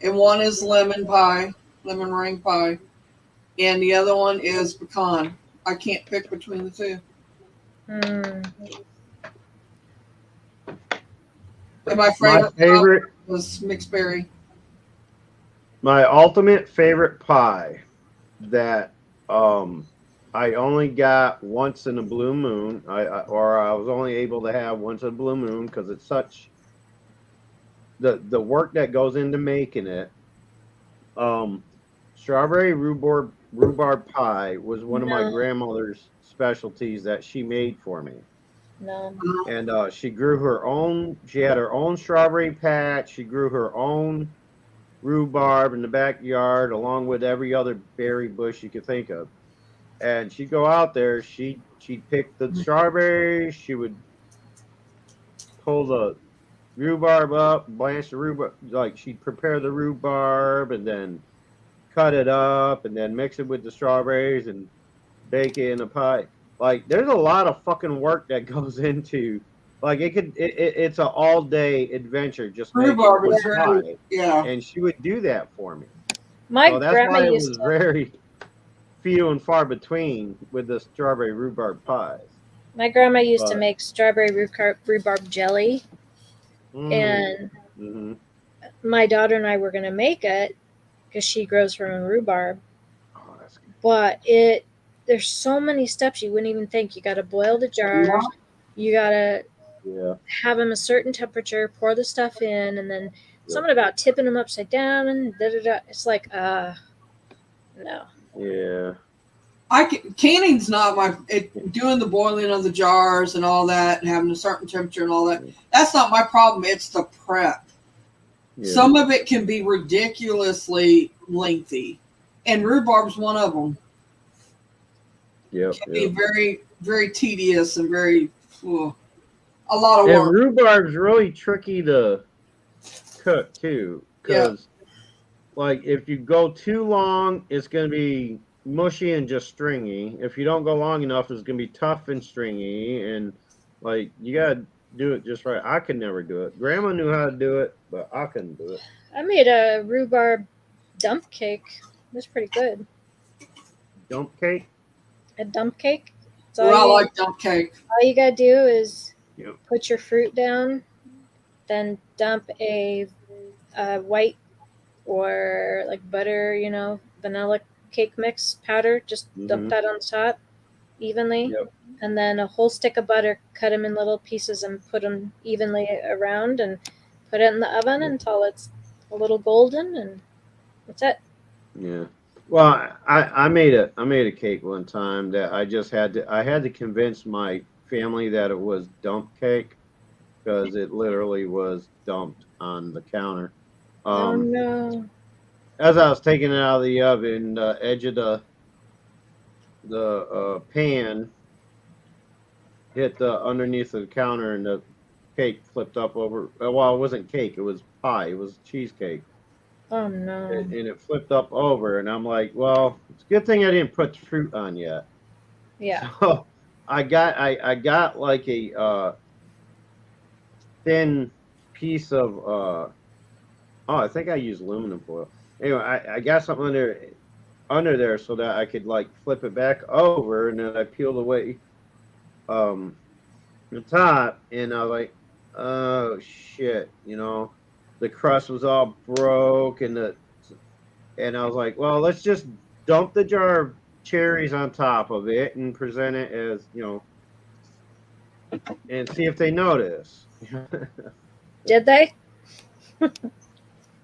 And one is lemon pie, lemon meringue pie, and the other one is pecan. I can't pick between the two. And my favorite was mixed berry. My ultimate favorite pie that I only got once in a blue moon. I was only able to have once in a blue moon because it's such the work that goes into making it. Strawberry rhubarb pie was one of my grandmother's specialties that she made for me. No. And she grew her own. She had her own strawberry patch. She grew her own rhubarb in the backyard, along with every other berry bush you could think of. And she'd go out there. She'd pick the strawberries. She would pull the rhubarb up, blanch the rhubarb. Like she'd prepare the rhubarb and then cut it up and then mix it with the strawberries and bake it in a pie. Like there's a lot of fucking work that goes into. Like it's an all day adventure just making one pie. Yeah. And she would do that for me. My so that's grandma why it used was to. very few and far between with the strawberry rhubarb pies. My grandma used to make strawberry rhubarb jelly, and my daughter and I were going to make it because she grows her own rhubarb. Oh, that's good. But there's so many steps you wouldn't even think. You got to boil the jars. You got to have them a certain temperature, pour the stuff in, and then something about tipping them upside down and da-da-da. It's like, no. Yeah. Canning's not doing the boiling of the jars and all that and having a certain temperature and all that. That's not my problem. It's the prep. Yeah. Some of it can be ridiculously lengthy, and rhubarb's one of them. Yeah, can be very, very tedious and very a lot of work. And rhubarb's really tricky to cook too, because like if you go too long, it's going to be mushy and just stringy. If you don't go long enough, it's going to be tough and stringy, and like you got to do it just right. I could never do it. Grandma knew how to do it, but I couldn't do it. I made a rhubarb dump cake. It was pretty good. Dump cake? A dump cake? I like dump cake. All you got to do is put your fruit down, then dump a white or like butter, vanilla cake mix powder. Just dump that on top evenly. And then a whole stick of butter, cut them in little pieces and put them evenly around and put it in the oven until it's a little golden, and that's it. Yeah. Well, I made a cake one time that I just had to convince my family that it was dump cake because it literally was dumped on the counter. Oh no. As I was taking it out of the oven, the edge of the pan hit the underneath of the counter, and the cake flipped up over. Well, it wasn't cake; it was pie. It was cheesecake. Oh no! And it flipped up over, and I'm like, well, it's a good thing I didn't put the fruit on yet. Yeah. So I got like a thin piece of I think I used aluminum foil. Anyway, I got something under there so that I could like flip it back over, and then I peeled away the top, and I was like, oh shit, the crust was all broke, and I was like, well, let's just dump the jar of cherries on top of it and present it as and see if they notice. Did they?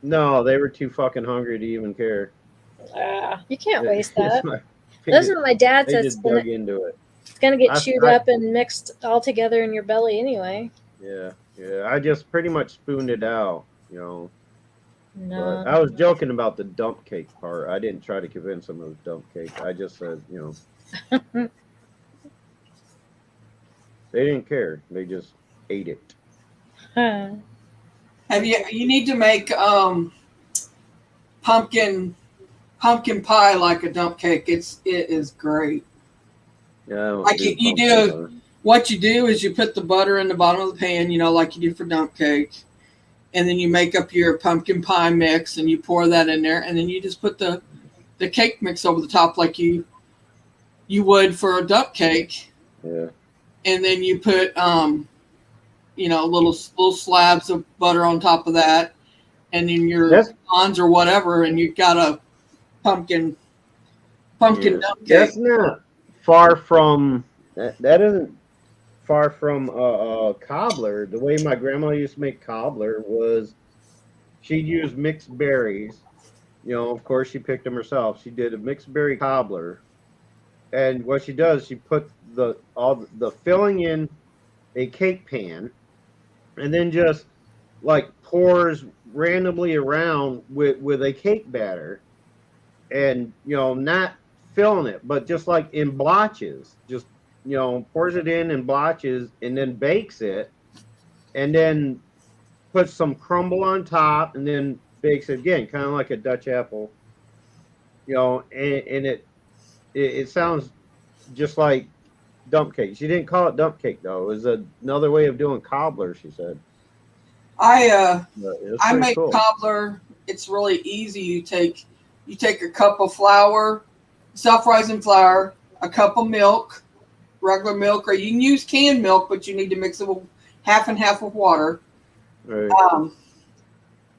No, they were too fucking hungry to even care. You can't waste It's that. like, Listen, my dad they said just dug into it. it's gonna get chewed up and mixed all together in your belly anyway. Yeah. I just pretty much spooned it out, No. But I was joking about the dump cake part. I didn't try to convince them it was dump cake. I just said, they didn't care. They just ate it. Huh. You need to make pumpkin pie like a dump cake. It is great. Yeah, like you do. What you do is you put the butter in the bottom of the pan, like you do for dump cake, and then you make up your pumpkin pie mix and you pour that in there, and then you just put the cake mix over the top like you would for a dump cake. Yeah. And then you put little slabs of butter on top of that, and then your pecans or whatever, and you've got a pumpkin dump cake. That's not far from that isn't far from cobbler. The way my grandma used to make cobbler was she'd use mixed berries. Of course she picked them herself. She did a mixed berry cobbler. And what she does, she put all the filling in a cake pan, and then just like pours randomly around with a cake batter, and not filling it, but just like in blotches, just pours it in blotches, and then bakes it, and then puts some crumble on top, and then bakes it again, kind of like a Dutch apple, and it sounds just like dump cake. She didn't call it dump cake though. It was another way of doing cobbler, she said. I make cool. cobbler. It's really easy. You take a cup of flour, self-rising flour, a cup of milk, regular milk, or you can use canned milk, but you need to mix it with half and half of water. Right.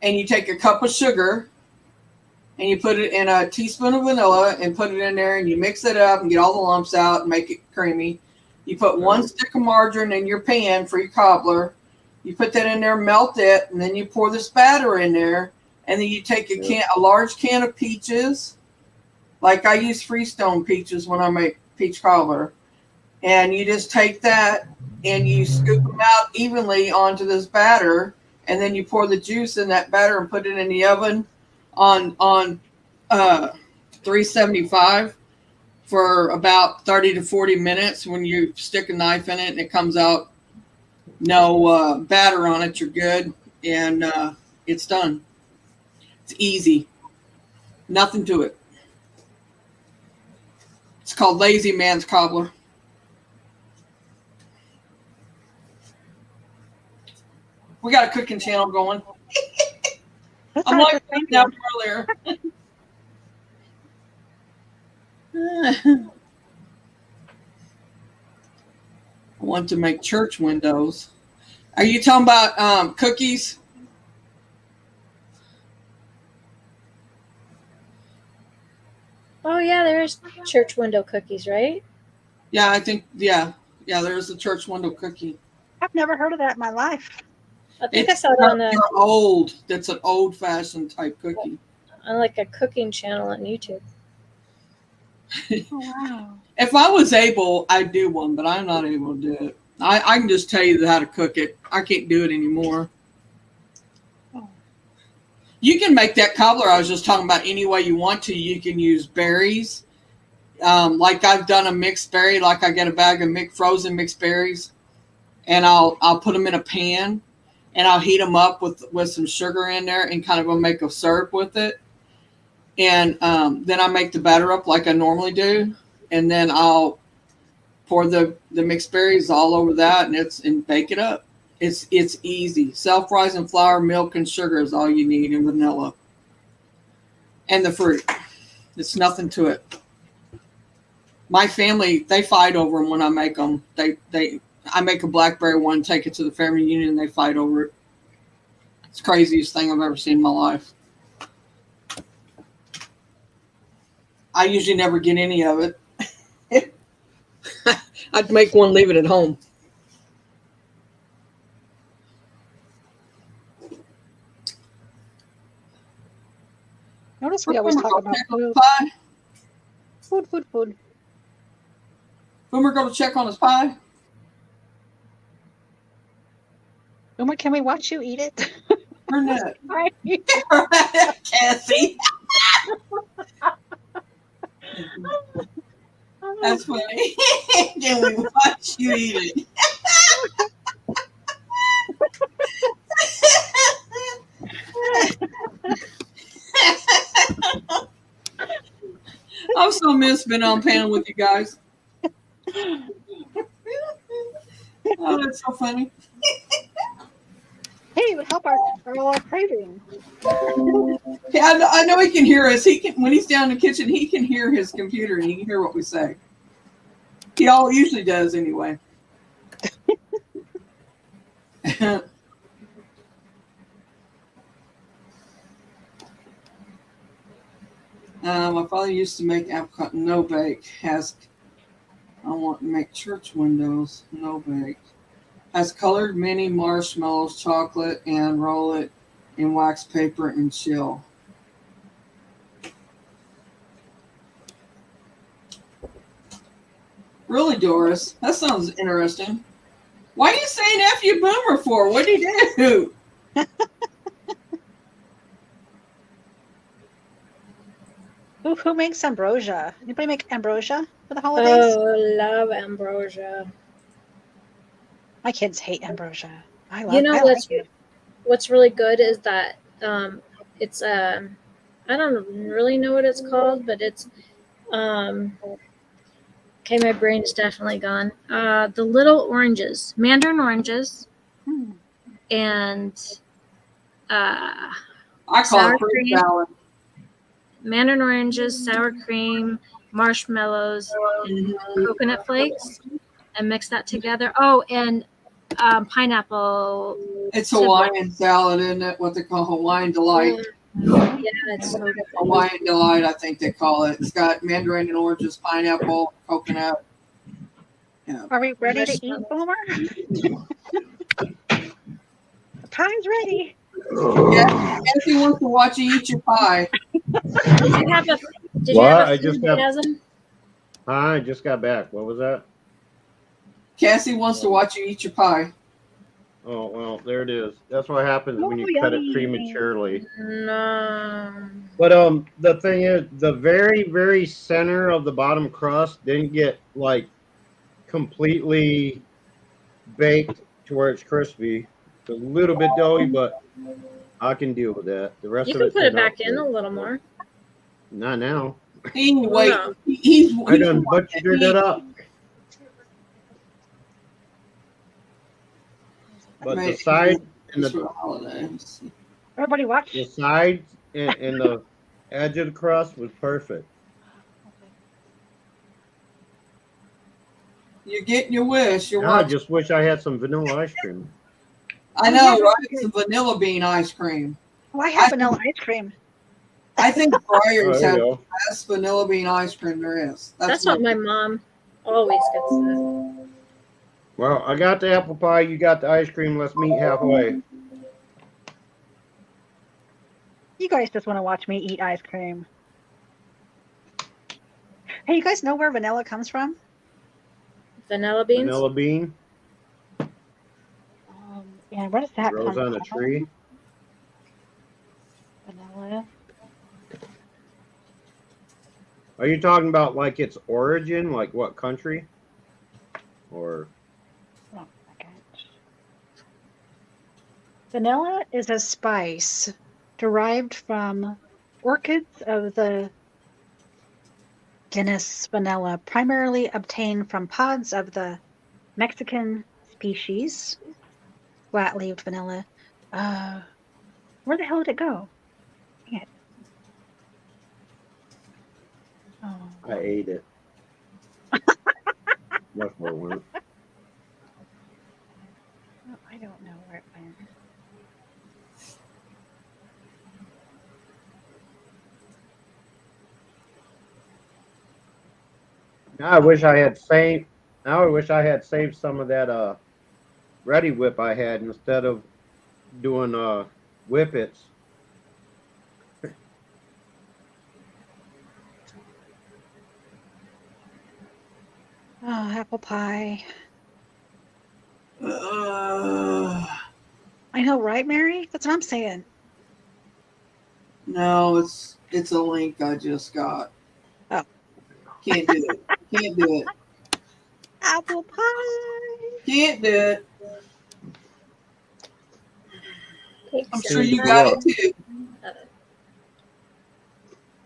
And you take a cup of sugar, and you put it in a teaspoon of vanilla and put it in there, and you mix it up and get all the lumps out and make it creamy. You put one stick of margarine in your pan for your cobbler. You put that in there, melt it, and then you pour this batter in there, and then you take a large can of peaches. Like I use Freestone peaches when I make peach cobbler. And you just take that and you scoop them out evenly onto this batter, and then you pour the juice in that batter and put it in the oven on 375 for about 30 to 40 minutes. When you stick a knife in it and it comes out no batter on it, you're good, and it's done. It's easy. Nothing to it. It's called Lazy Man's Cobbler. We got a cooking channel going. I'm like that earlier. I want to make church windows. Are you talking about cookies? Oh yeah, there's church window cookies, right? Yeah, I think there's a church window cookie. I've never heard of that in my life. I think I saw it on old. That's an old-fashioned type cookie. On like a cooking channel on YouTube. Oh, wow. If I was able, I'd do one, but I'm not able to do it. I can just tell you how to cook it. I can't do it anymore. Oh. You can make that cobbler I was just talking about any way you want to. You can use berries. Like I've done a mixed berry, like I get a bag of frozen mixed berries, and I'll put them in a pan, and I'll heat them up with some sugar in there and kind of make a syrup with it. And then I make the batter up like I normally do, and then I'll pour the mixed berries all over that, and bake it up. It's easy. Self-rising flour, milk, and sugar is all you need, and vanilla, and the fruit. It's nothing to it. My family, they fight over them when I make them. They I make a blackberry one, take it to the family reunion, and they fight over it. It's the craziest thing I've ever seen in my life. I usually never get any of it. I'd make one, leave it at home. Notice we always talk about food. Pie? Food. Boomer go to check on his pie? Boomer, can we watch you eat it? Burnett. Cassie. That's funny. Can we watch you eat it? I'm so missed being on panel with you guys. Oh, that's so funny. Hey, it would help our craving. Yeah, I know he can hear us. He can when he's down in the kitchen. He can hear his computer and he can hear what we say. He usually does anyway. My father used to make apricot no bake. I want to make church windows no bake. Has colored mini marshmallows, chocolate, and roll it in wax paper and chill. Really, Doris? That sounds interesting. Why are you saying F you Boomer for? What did he do? Who makes ambrosia? Anybody make ambrosia for the holidays? Oh, love ambrosia. My kids hate ambrosia. I what's really good is that it's I don't really know what it's called, but it's okay, my brain is definitely gone. The little oranges, mandarin oranges, and I call it fruit salad. Mandarin oranges, sour cream, marshmallows, and coconut flakes, and mix that together. Oh, and pineapple. It's Hawaiian salad, isn't it? What they call Hawaiian Delight. Yeah, it's so good. Hawaiian Delight, I think they call it. It's got mandarin and oranges, pineapple, coconut. Yeah. Are we ready to eat, Boomer? The pine's ready. Yeah, Cassie wants to watch you eat your pie. Did you have a orgasm? I just got back. What was that? Cassie wants to watch you eat your pie. Oh, well, there it is. That's what happens when you cut it prematurely. No. But the thing is, the very, very center of the bottom crust didn't get like completely baked to where it's crispy. It's a little bit doughy, but I can deal with that. The rest You of can it put it back in a little more. Not now. Anyway, I done butchered it up. But the side and everybody watch. The sides and the edge of the crust was perfect. You're getting your wish. I just wish I had some vanilla ice cream. I know, right? Some vanilla bean ice cream. Well, I have vanilla ice cream. I think Breyers have go. the best vanilla bean ice cream there is. That's what my mom always gets. Well, I got the apple pie. You got the ice cream. Let's meet halfway. You guys just want to watch me eat ice cream. Hey, you guys know where vanilla comes from? Vanilla beans? Vanilla bean. Yeah, where does that come from? Grows on a tree. Vanilla. Are you talking about like its origin, like what country? Or vanilla is a spice derived from orchids of the genus Vanilla, primarily obtained from pods of the Mexican species flat-leaved vanilla. Where the hell did it go? Dang it. I ate it. Much more work. Now I wish I had saved. Now I wish I had saved some of that Ready Whip I had instead of doing Whippets. Oh, apple pie. Uh, I know, right, Mary? That's what I'm saying. no, it's a link I just got. Oh. Can't do it. Can't do it. Apple pie. Can't do it. I'm sure you Do got what? it too.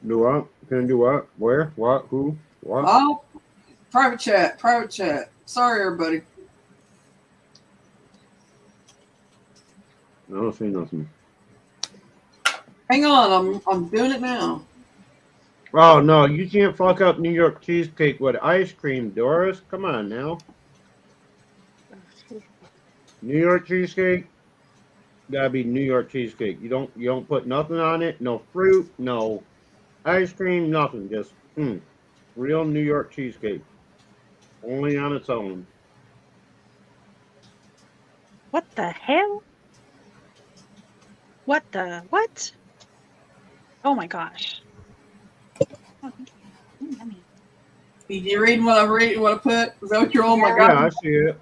Do what? Can do what? Where? What? Who? What? Oh, private chat. Private chat. Sorry, everybody. I don't see nothing. Hang on, I'm doing it now. Oh no, you can't fuck up New York cheesecake with ice cream, Doris. Come on now. New York cheesecake gotta be New York cheesecake. You don't put nothing on it, no fruit, no ice cream, nothing. Just real New York cheesecake. Only on its own. What the hell? What the what? Oh my gosh. You reading what I'm reading? What I put? Is that what you're on? My Yeah, God. I see it.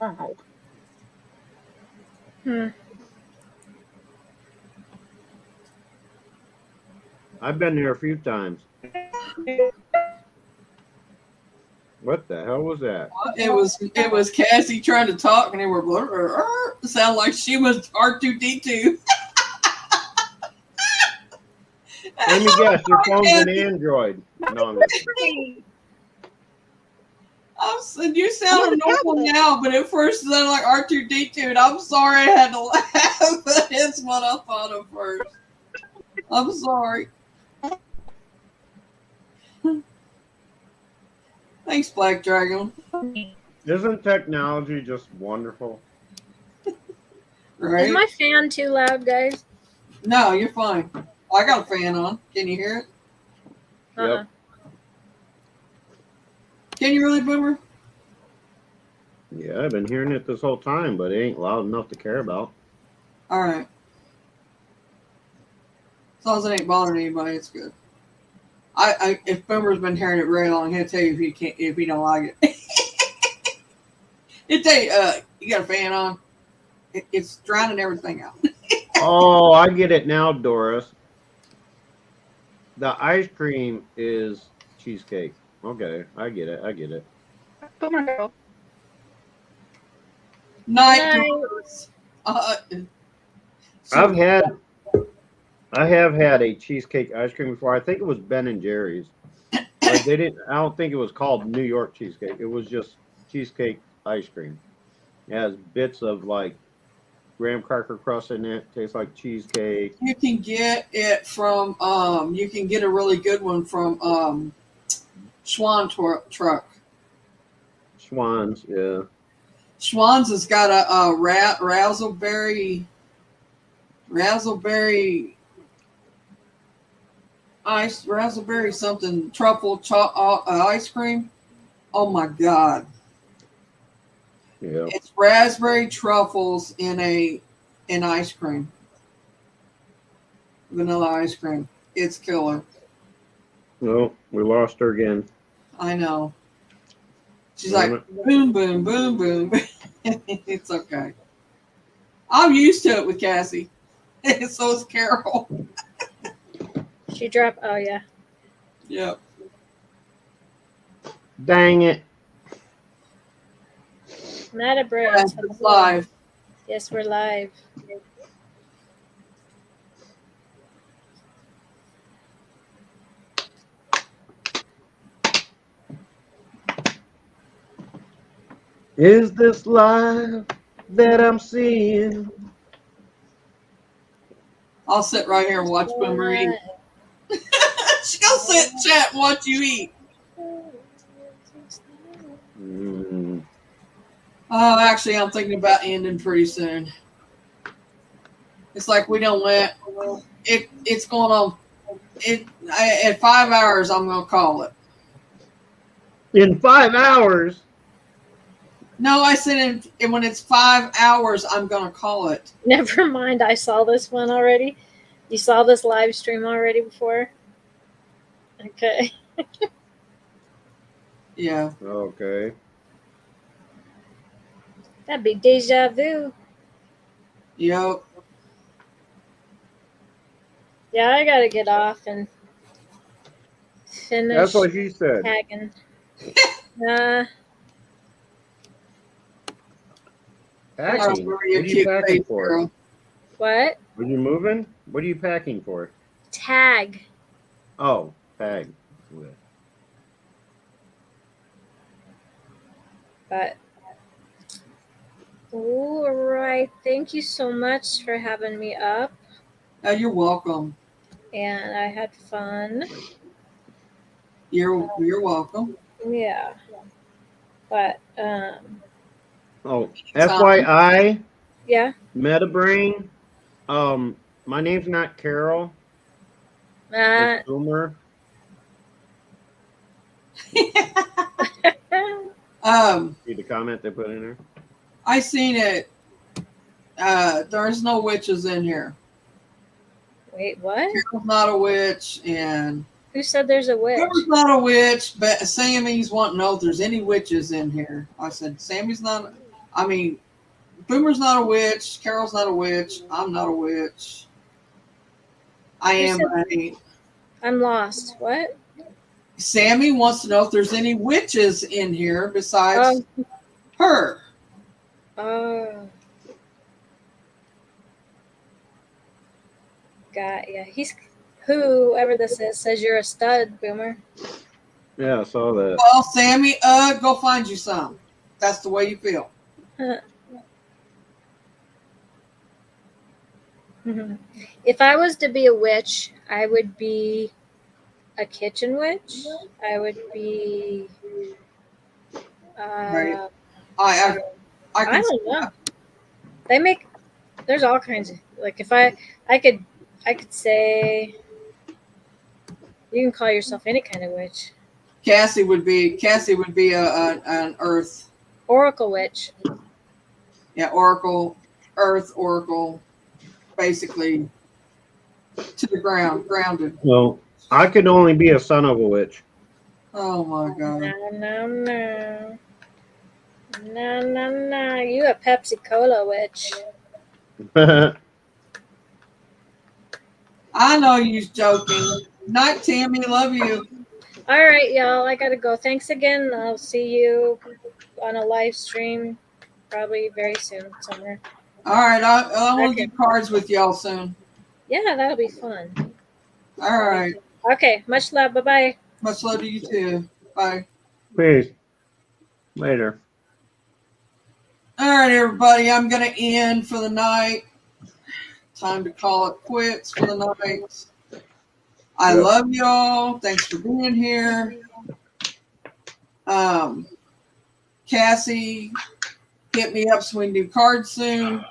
Wow. I've been there a few times. What the hell was that? It was Cassie trying to talk, and they were blah, blah, blah, sound like she was R2D2. Let me guess, your phone's an Android. No, I'm just kidding. You sound normal now, but at first it sounded like R2D2, and I'm sorry I had to laugh, but it's what I thought of first. I'm sorry. Thanks, Black Dragon. Isn't technology just wonderful? Right? Is my fan too loud, guys? No, you're fine. I got a fan on. Can you hear it? Yep. Can you really, Boomer? Yeah, I've been hearing it this whole time, but it ain't loud enough to care about. All right. As long as it ain't bothering anybody, it's good. If Boomer's been hearing it very long, he'll tell you if he don't like it. He'll tell you, you got a fan on. It's drowning everything out. Oh, I get it now, Doris. The ice cream is cheesecake. Okay, I get it. I get it. Boomer girl. Night. I have had a cheesecake ice cream before. I think it was Ben and Jerry's. But they didn't. I don't think it was called New York cheesecake. It was just cheesecake ice cream. It has bits of like graham cracker crust in it. Tastes like cheesecake. You can get it from you can get a really good one from Schwan Truck. Schwann's, yeah. Schwann's has got a razzleberry razzleberry something truffle ice cream. Oh my God. Yeah. It's raspberry truffles in ice cream. Vanilla ice cream. It's killer. No, we lost her again. I know. She's like, boom, boom, boom, boom. It's okay. I'm used to it with Cassie. So is Carol. She dropped. Oh, yeah. Yep. Dang it. Not a break. It's live. Yes, we're live. Is this life that I'm seeing? I'll sit right here and watch Boomer eat. She gonna sit and chat and watch you eat. Oh, actually, I'm thinking about ending pretty soon. It's like we don't let it. It's going on. At 5 hours, I'm going to call it. In 5 hours? No, I said when it's 5 hours, I'm going to call it. Never mind. I saw this one already. You saw this live stream already before? Okay. Yeah. Okay. That'd be deja vu. Yep. Yeah, I gotta get off and finish. That's what she said. Tagging. Packing? What are you packing for? What? Are you moving? What are you packing for? Tag. Oh, tag. Okay. But all right, thank you so much for having me up. You're welcome. And I had fun. You're welcome. Yeah. But Oh, FYI. Yeah. Metabrain. My name's not Carol. It's Boomer. See the comment they put in there? I seen it. There's no witches in here. Wait, what? Carol's not a witch, and who said there's a witch? Carol's not a witch, but Sammy's wanting to know if there's any witches in here. I said, Sammy's not. I mean, Boomer's not a witch. Carol's not a witch. I'm not a witch. I am. I'm lost. What? Sammy wants to know if there's any witches in here besides her. Oh. God, yeah. He's whoever this is says you're a stud, Boomer. Yeah, I saw that. Well, Sammy, go find you some. That's the way you feel. If I was to be a witch, I would be a kitchen witch. I would be. Right. I don't know. They make. There's all kinds of like. If I could say. You can call yourself any kind of witch. Cassie would be an earth oracle witch. Yeah, oracle, earth oracle, basically to the ground, grounded. Well, I could only be a son of a witch. Oh my God! No. You a Pepsi Cola witch. I know you're joking. Night, Tammy. Love you. All right, y'all. I gotta go. Thanks again. I'll see you on a live stream probably very soon somewhere. All right. I want to do cards with y'all soon. Yeah, that'll be fun. All right. Okay. Much love. Bye-bye. Much love to you too. Bye. Peace. Later. All right, everybody. I'm going to end for the night. Time to call it quits for the night. I love y'all. Thanks for being here. Cassie, hit me up so we can do cards soon.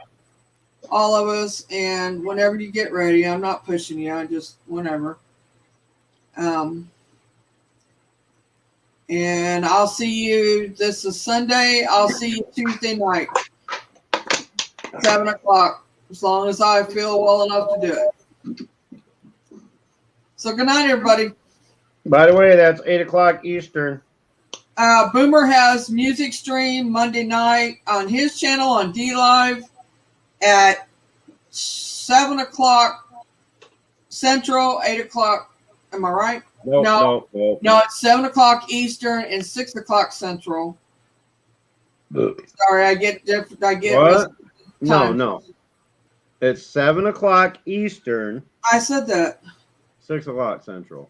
All of us. And whenever you get ready, I'm not pushing you. I just whenever. And I'll see you. This is Sunday. I'll see you Tuesday night, 7 o'clock. As long as I feel well enough to do it. So good night, everybody. By the way, that's 8 o'clock Eastern. Boomer has music stream Monday night on his channel on D Live at 7 o'clock Central, 8 o'clock. Am I right? No. It's 7 o'clock Eastern and 6 o'clock Central. Sorry, I get what? No. It's 7 o'clock Eastern. I said that. 6 o'clock Central.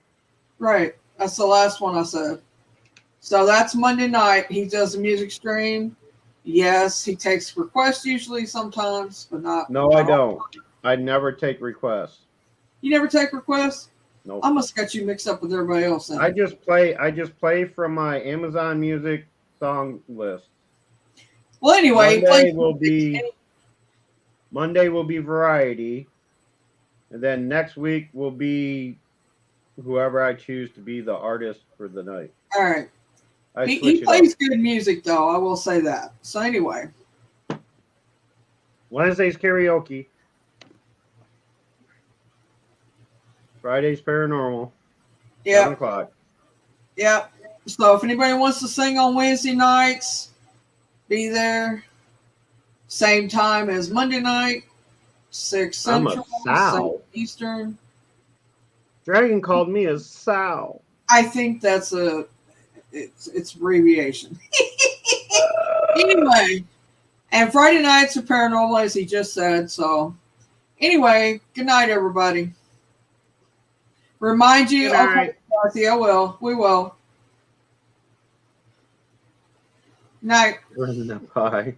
Right. That's the last one I said. So that's Monday night. He does a music stream. Yes, he takes requests usually sometimes, but not. No, I don't. I never take requests. You never take requests? Nope. I must got you mixed up with everybody else. Then. I just play from my Amazon Music song list. Well, anyway, Monday will be variety, and then next week will be whoever I choose to be the artist for the night. All right. He plays good music, though. I will say that. So anyway, Wednesday's karaoke. Friday's paranormal. Yeah. 7 o'clock. Yep. So if anybody wants to sing on Wednesday nights, be there. Same time as Monday night, 6 Central, 7 Eastern. Dragon called me a sow. I think that's it's abbreviation. Anyway, and Friday nights are paranormal, as he just said. So anyway, good night, everybody. Remind you, okay, Dorothy, I will. We will. Night. Bye.